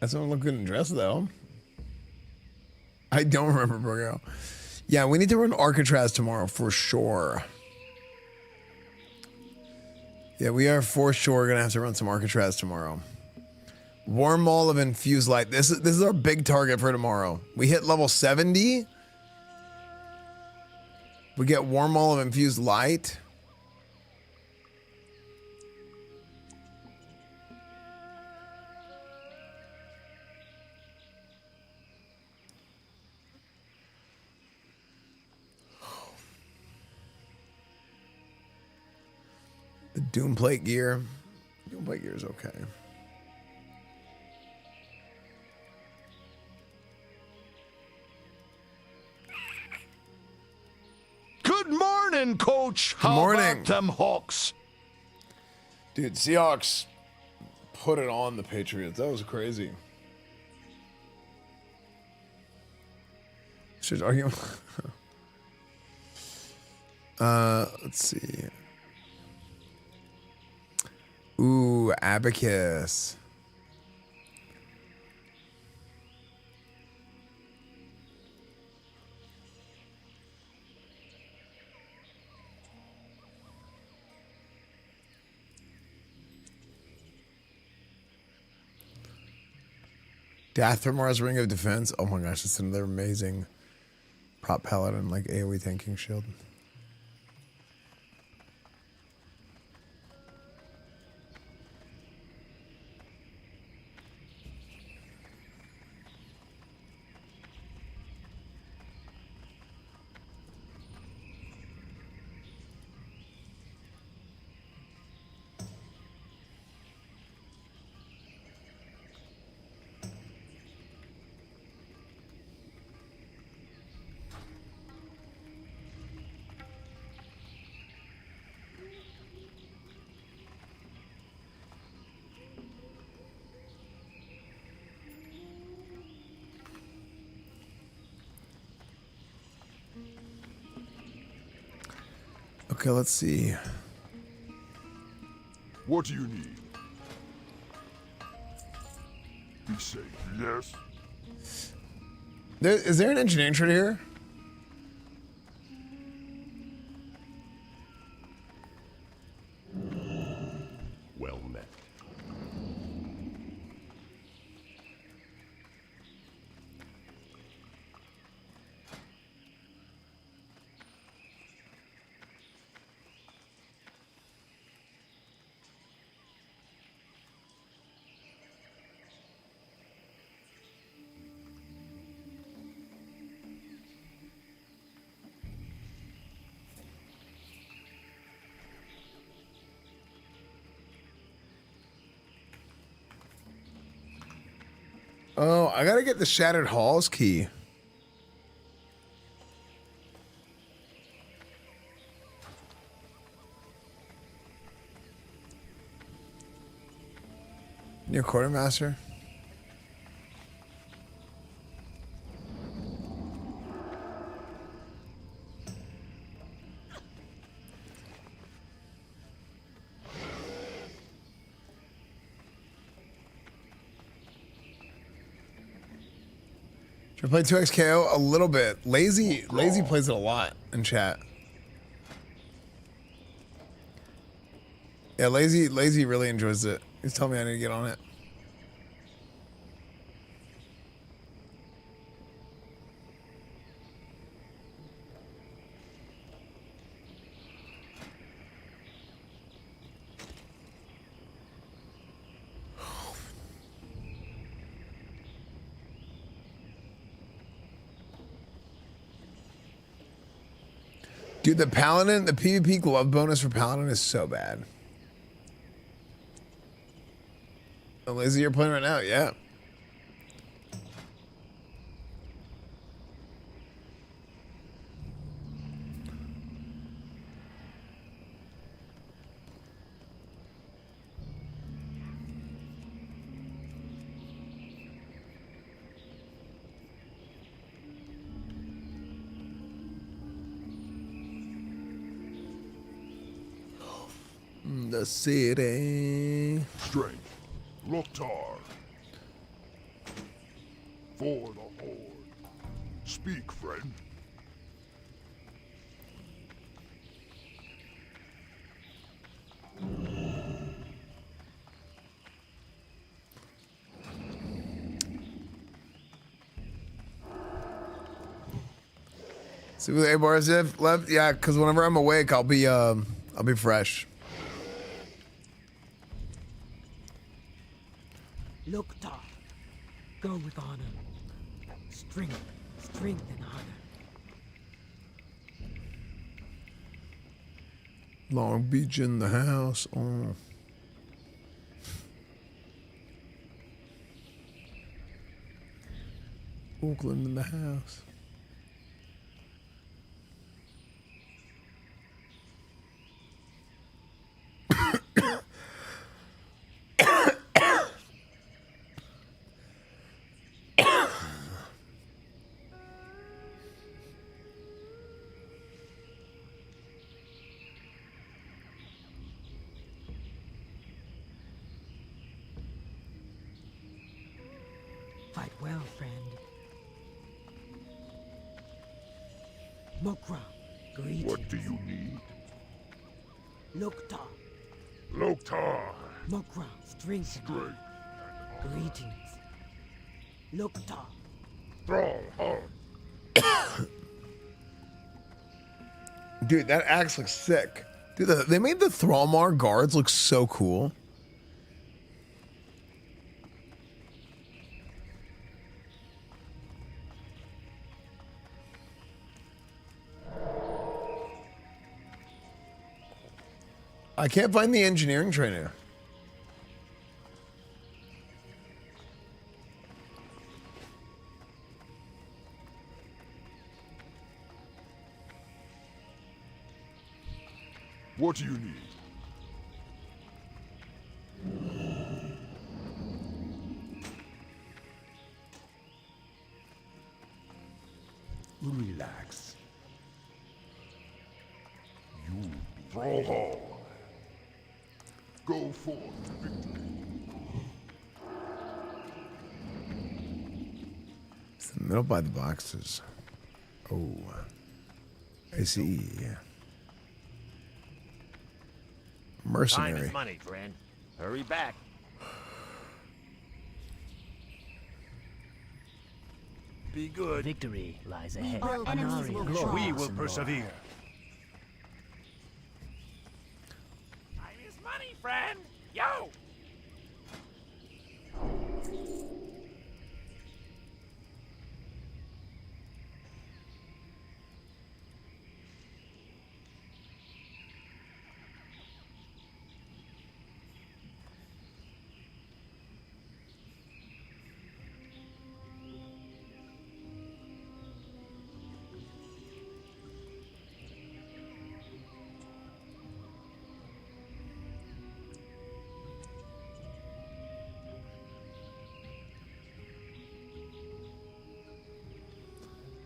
That doesn't look good in dress though. I don't remember Burgo. Yeah, we need to run Arcatraz tomorrow for sure. Yeah, we are for sure gonna have to run some Arcatraz tomorrow. Warm All of Infused Light. This is our big target for tomorrow. We hit level 70. We get Warm All of Infused Light. The Doom Plate gear. Doom Plate gear is okay. Good morning, Coach. How morning. about them Hawks? Dude, Seahawks put it on the Patriots. That was crazy. Should argue. Let's see. Ooh, Abacus. Dathramar's Ring of Defense. Oh my gosh, it's another amazing prop paladin, like AoE tanking shield. Okay, let's see. What do you need? Be safe, yes? Is there an engineering trade here? Well met. Oh, I gotta get the Shattered Halls key. Near Quartermaster. Should I play 2x KO? A little bit. Lazy plays it a lot in chat. Yeah, Lazy really enjoys it. He's telling me I need to get on it. Dude, the Paladin, the PvP glove bonus for Paladin is so bad. The lazy you're playing right now, yeah. The city. Strength. Loktar. For the Horde. Speak, friend. See what the bars if left? Yeah, because whenever I'm awake, I'll be fresh. Loktar, go with honor. Strength and honor. Long Beach in the house. Oh. Oakland in the house. Fight well, friend. Mokra, greetings. What do you need? Loktar, Loktar. Mokra, strength and honor. Greetings. Loktar. Thrall, hard. Dude, that axe looks sick. Dude, they made the Thrallmar guards look so cool. I can't find the engineering trainer. What do you need? Relax. You Thrall Hall. Go forth to victory. It's the middle by the boxes. Oh, I see. Mercenary. Time is money, friend. Hurry back. Be good. Victory lies ahead. Our enemies will Glory. We will persevere. Time is money, friend. Yo!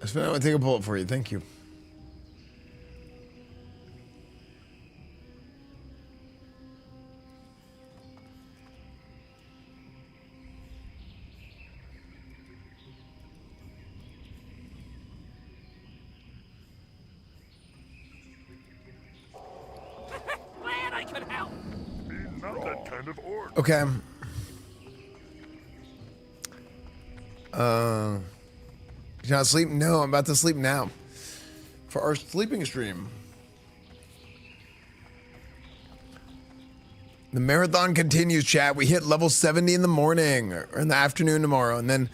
Esfand, I want to take a bullet for you. Thank you. Glad I could help. Be not that kind of orc. Okay. You not sleep? No, I'm about to sleep now. For our sleeping stream. The marathon continues, chat. We hit level 70 in the morning or in the afternoon tomorrow, and then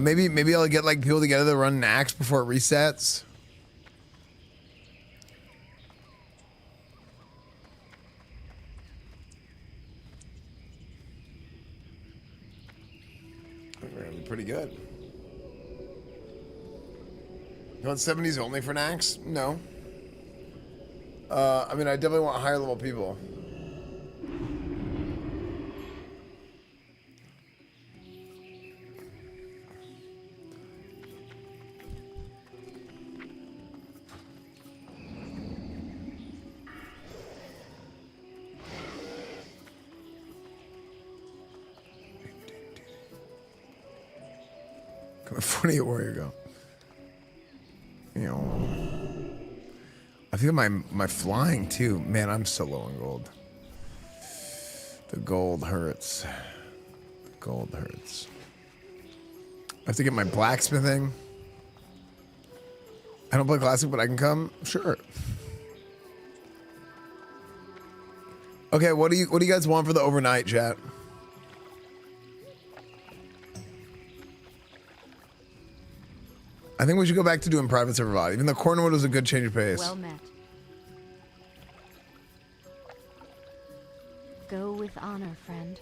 maybe I'll get like people together to run an axe before it resets. pretty good. You want 70s only for Nax? No. I mean, I definitely want higher level people. Come on, 48 warrior go. You know, I feel my flying too. Man, I'm so low on gold. The gold hurts. The gold hurts. I have to get my blacksmithing. I don't play classic, but I can come. Sure. Okay, what do you guys want for the overnight, chat? I think we should go back to doing private server VOD. Even though Cornwood was a good change of pace. Well met. Go with honor, friend.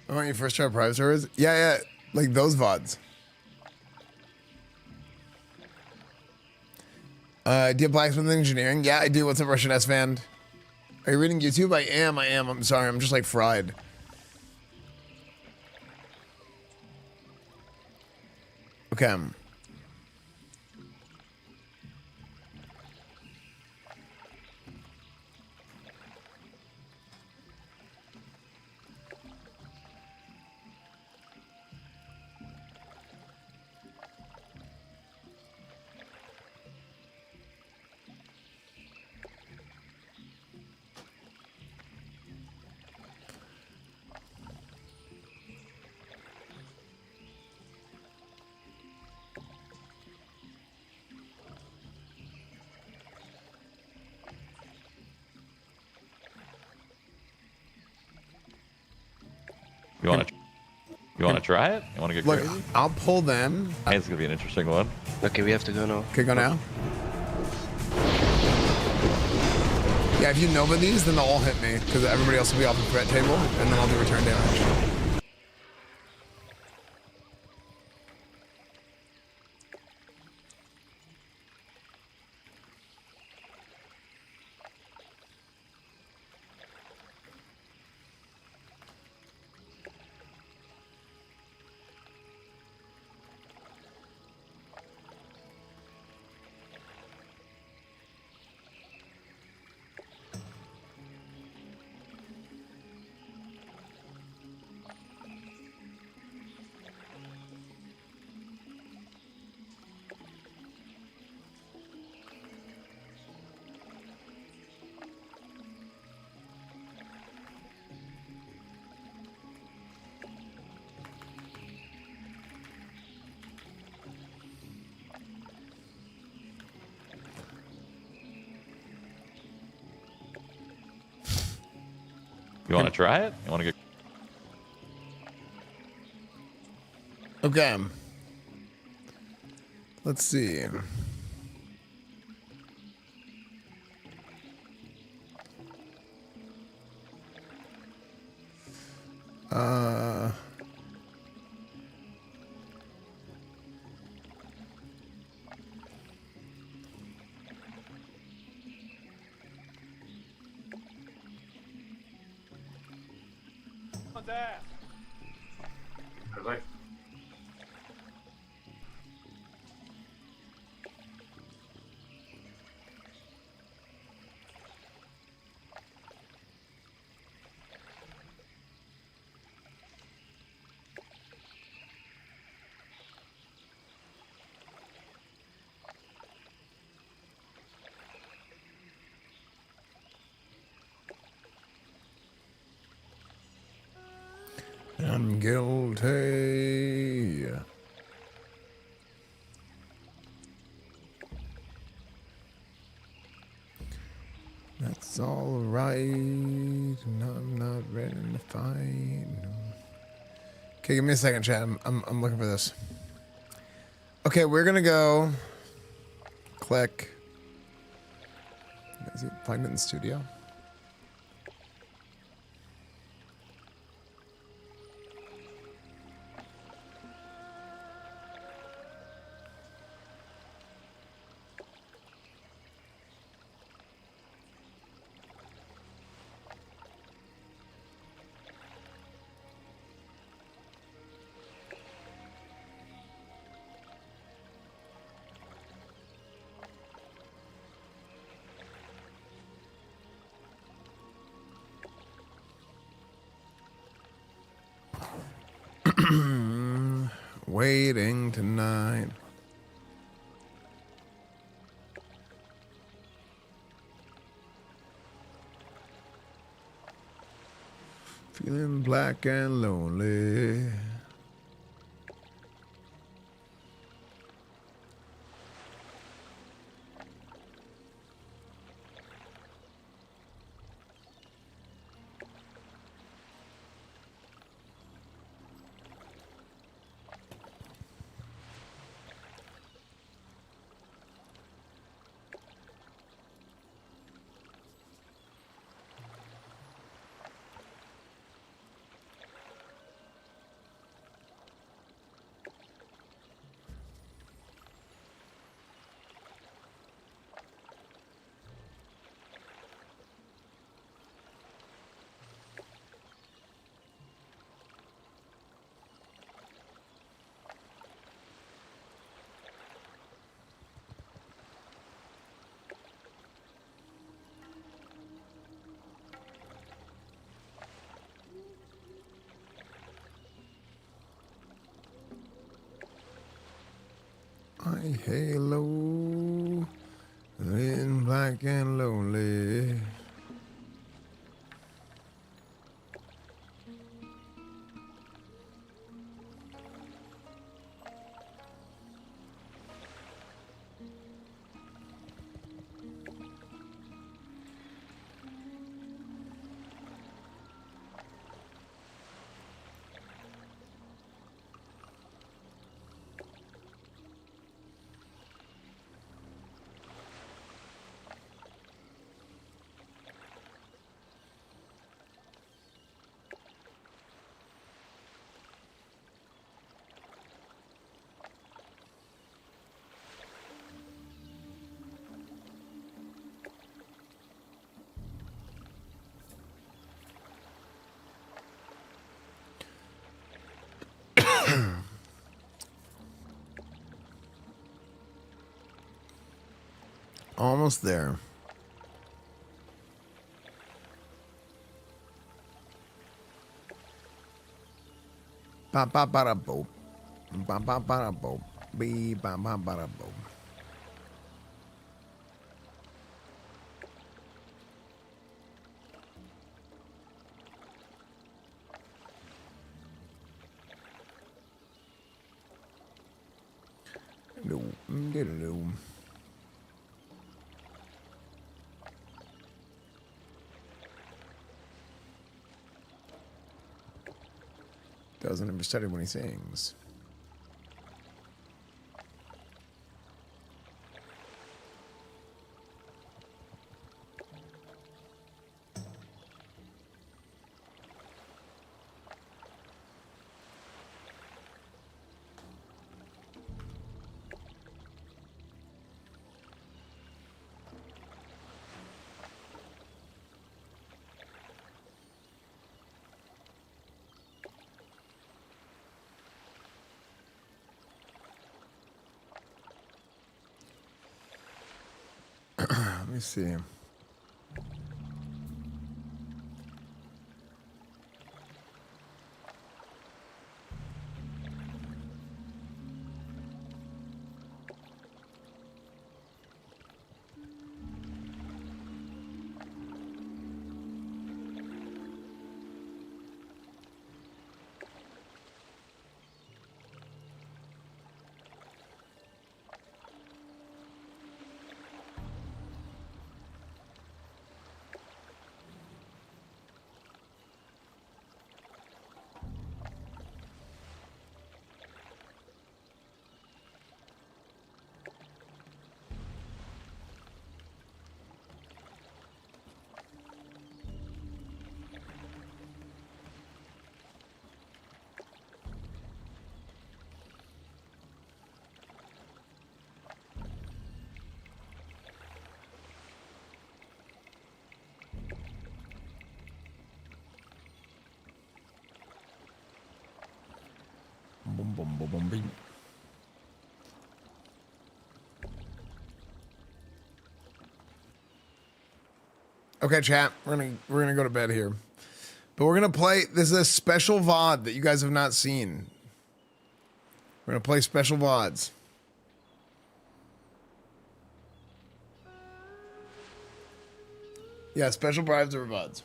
Oh, you first try private servers? Yeah, like those VODs. Do you have blacksmith engineering? Yeah, I do. What's up, Russian Esfand? Are you reading YouTube? I am. I'm sorry. I'm just like fried. Okay. You want to try it? You want to get Look, crazy? I'll pull them. I think it's gonna be an interesting one. Okay, we have to go now. Okay, go now. Yeah, if you Nova these, then they'll all hit me because everybody else will be off the threat table, and then I'll do return damage. You want to try it? You want to get? Okay. Let's see. I'm guilty. It's all right. And I'm not ready to fight. No. Okay, give me a second, chat. I'm looking for this. Okay, we're gonna go. Click. Is he find it in the studio? Waiting tonight. Feeling black and lonely. I halo in black and lonely. Almost there. Ba ba ba da bo. Ba ba ba da bo. Be ba ba ba da bo. No, no. Doesn't ever study when he sings. Let me see. boom, boom, boom, boom. Okay, chat. We're gonna go to bed here, but we're gonna play. This is a special VOD that you guys have not seen. We're gonna play special VODs. Yeah, special bribes or VODs.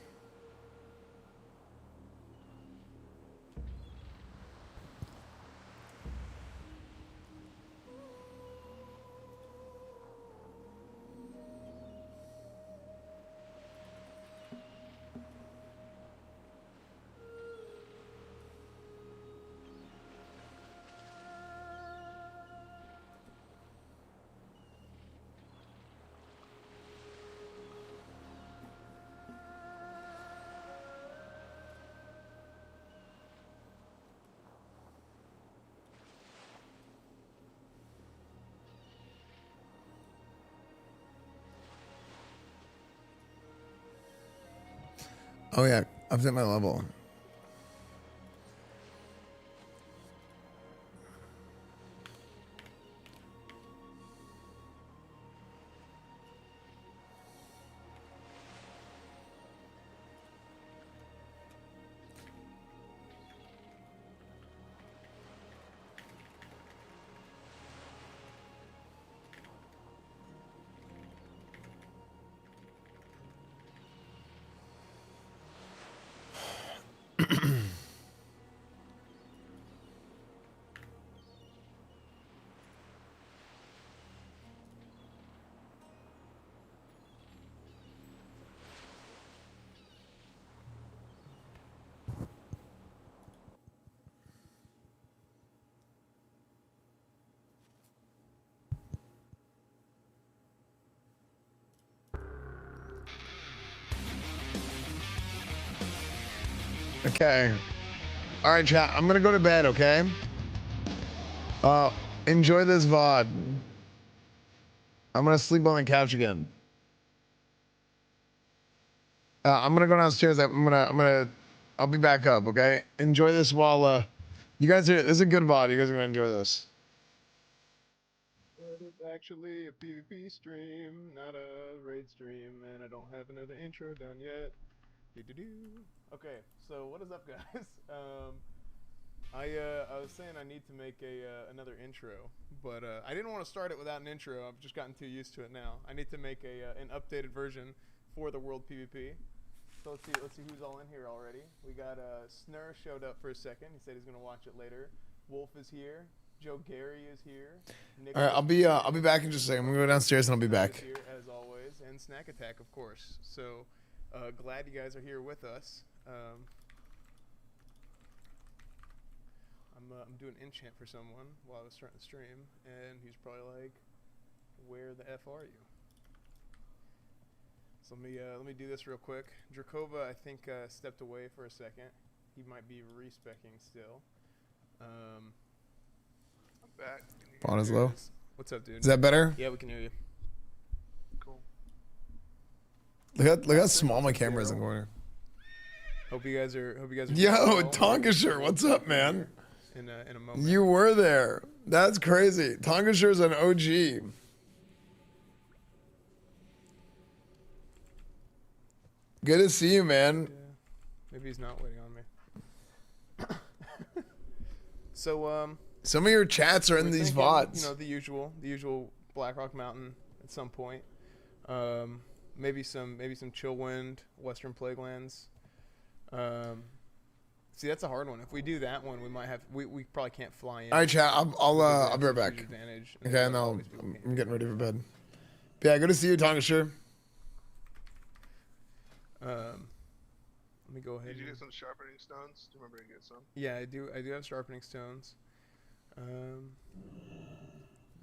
Oh yeah, I've hit my level. Okay. All right, chat. I'm gonna go to bed. Okay. Enjoy this VOD. I'm gonna sleep on the couch again. I'm gonna go downstairs. I'll be back up. Okay. Enjoy this while you guys are. This is a good VOD. You guys are gonna enjoy this. But it's actually a PvP stream, not a raid stream, and I don't have another intro done yet. Okay, so what is up, guys? I was saying I need to make another intro, but I didn't want to start it without an intro. I've just gotten too used to it now. I need to make an updated version for the World PvP. So let's see who's all in here already. We got Snur showed up for a second. He said he's gonna watch it later. Wolf is here. Joe Gary is here. All right, I'll be back in just a second. I'm gonna go downstairs and I'll be back. Here as always, and Snack Attack, of course. So glad you guys are here with us. I'm doing enchant for someone while I was starting the stream, and he's probably like, "Where the f are you?" So let me do this real quick. Drakova, I think, stepped away for a second. He might be respecking still. I'm back. Fawn is low. What's up, dude? Is that better? Yeah, we can hear you. Cool. Look how small my camera is in the corner. Hope you guys are. Yo, Tonkasher, what's up, man? In a moment. You were there. That's crazy. Tonkasher's an OG. Good to see you, man. Yeah. Maybe he's not waiting on me. So some of your chats are in these VODs. You know, the usual Blackrock Mountain at some point. Maybe some Chillwind, Western Plaguelands. See, that's a hard one. If we do that one, we might have we probably can't fly in. All right, chat. I'll be right back. Okay, and I'm getting ready for bed. But yeah, good to see you, Tonkasher. Let me go ahead. Did you get some sharpening stones? Do you remember to get some? Yeah, I do. I do have sharpening stones.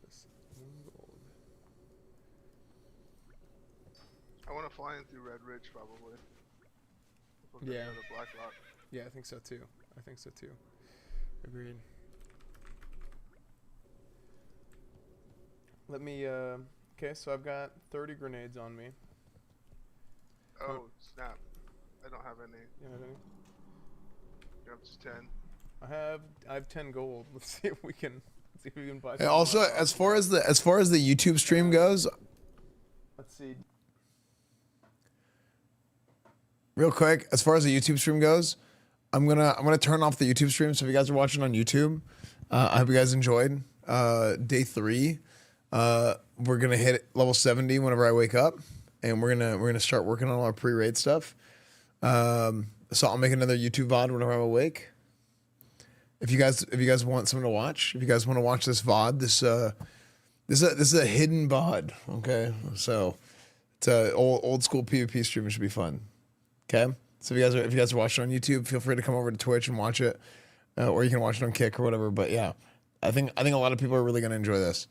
This gold. I want to fly in through Red Ridge probably. Yeah. Go to Black Rock. Yeah, I think so too. Agreed. Let me. Okay, so I've got 30 grenades on me. Oh snap! I don't have any. You have any? You're up to 10. I have 10 gold. Let's see if we can buy. And also, as far as the YouTube stream goes, let's see. Real quick, as far as the YouTube stream goes, I'm gonna turn off the YouTube stream. So if you guys are watching on YouTube, I hope you guys enjoyed day 3. We're gonna hit level 70 whenever I wake up, and we're gonna start working on our pre-raid stuff. So I'll make another YouTube VOD whenever I'm awake. If you guys want something to watch, if you guys want to watch this VOD, this is a hidden VOD. Okay, so it's a old school PvP stream. It should be fun. Okay, so if you guys are watching on YouTube, feel free to come over to Twitch and watch it, or you can watch it on Kick or whatever. But yeah, I think a lot of people are really gonna enjoy this.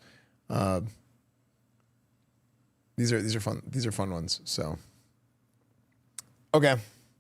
These are fun. These are fun ones. So okay.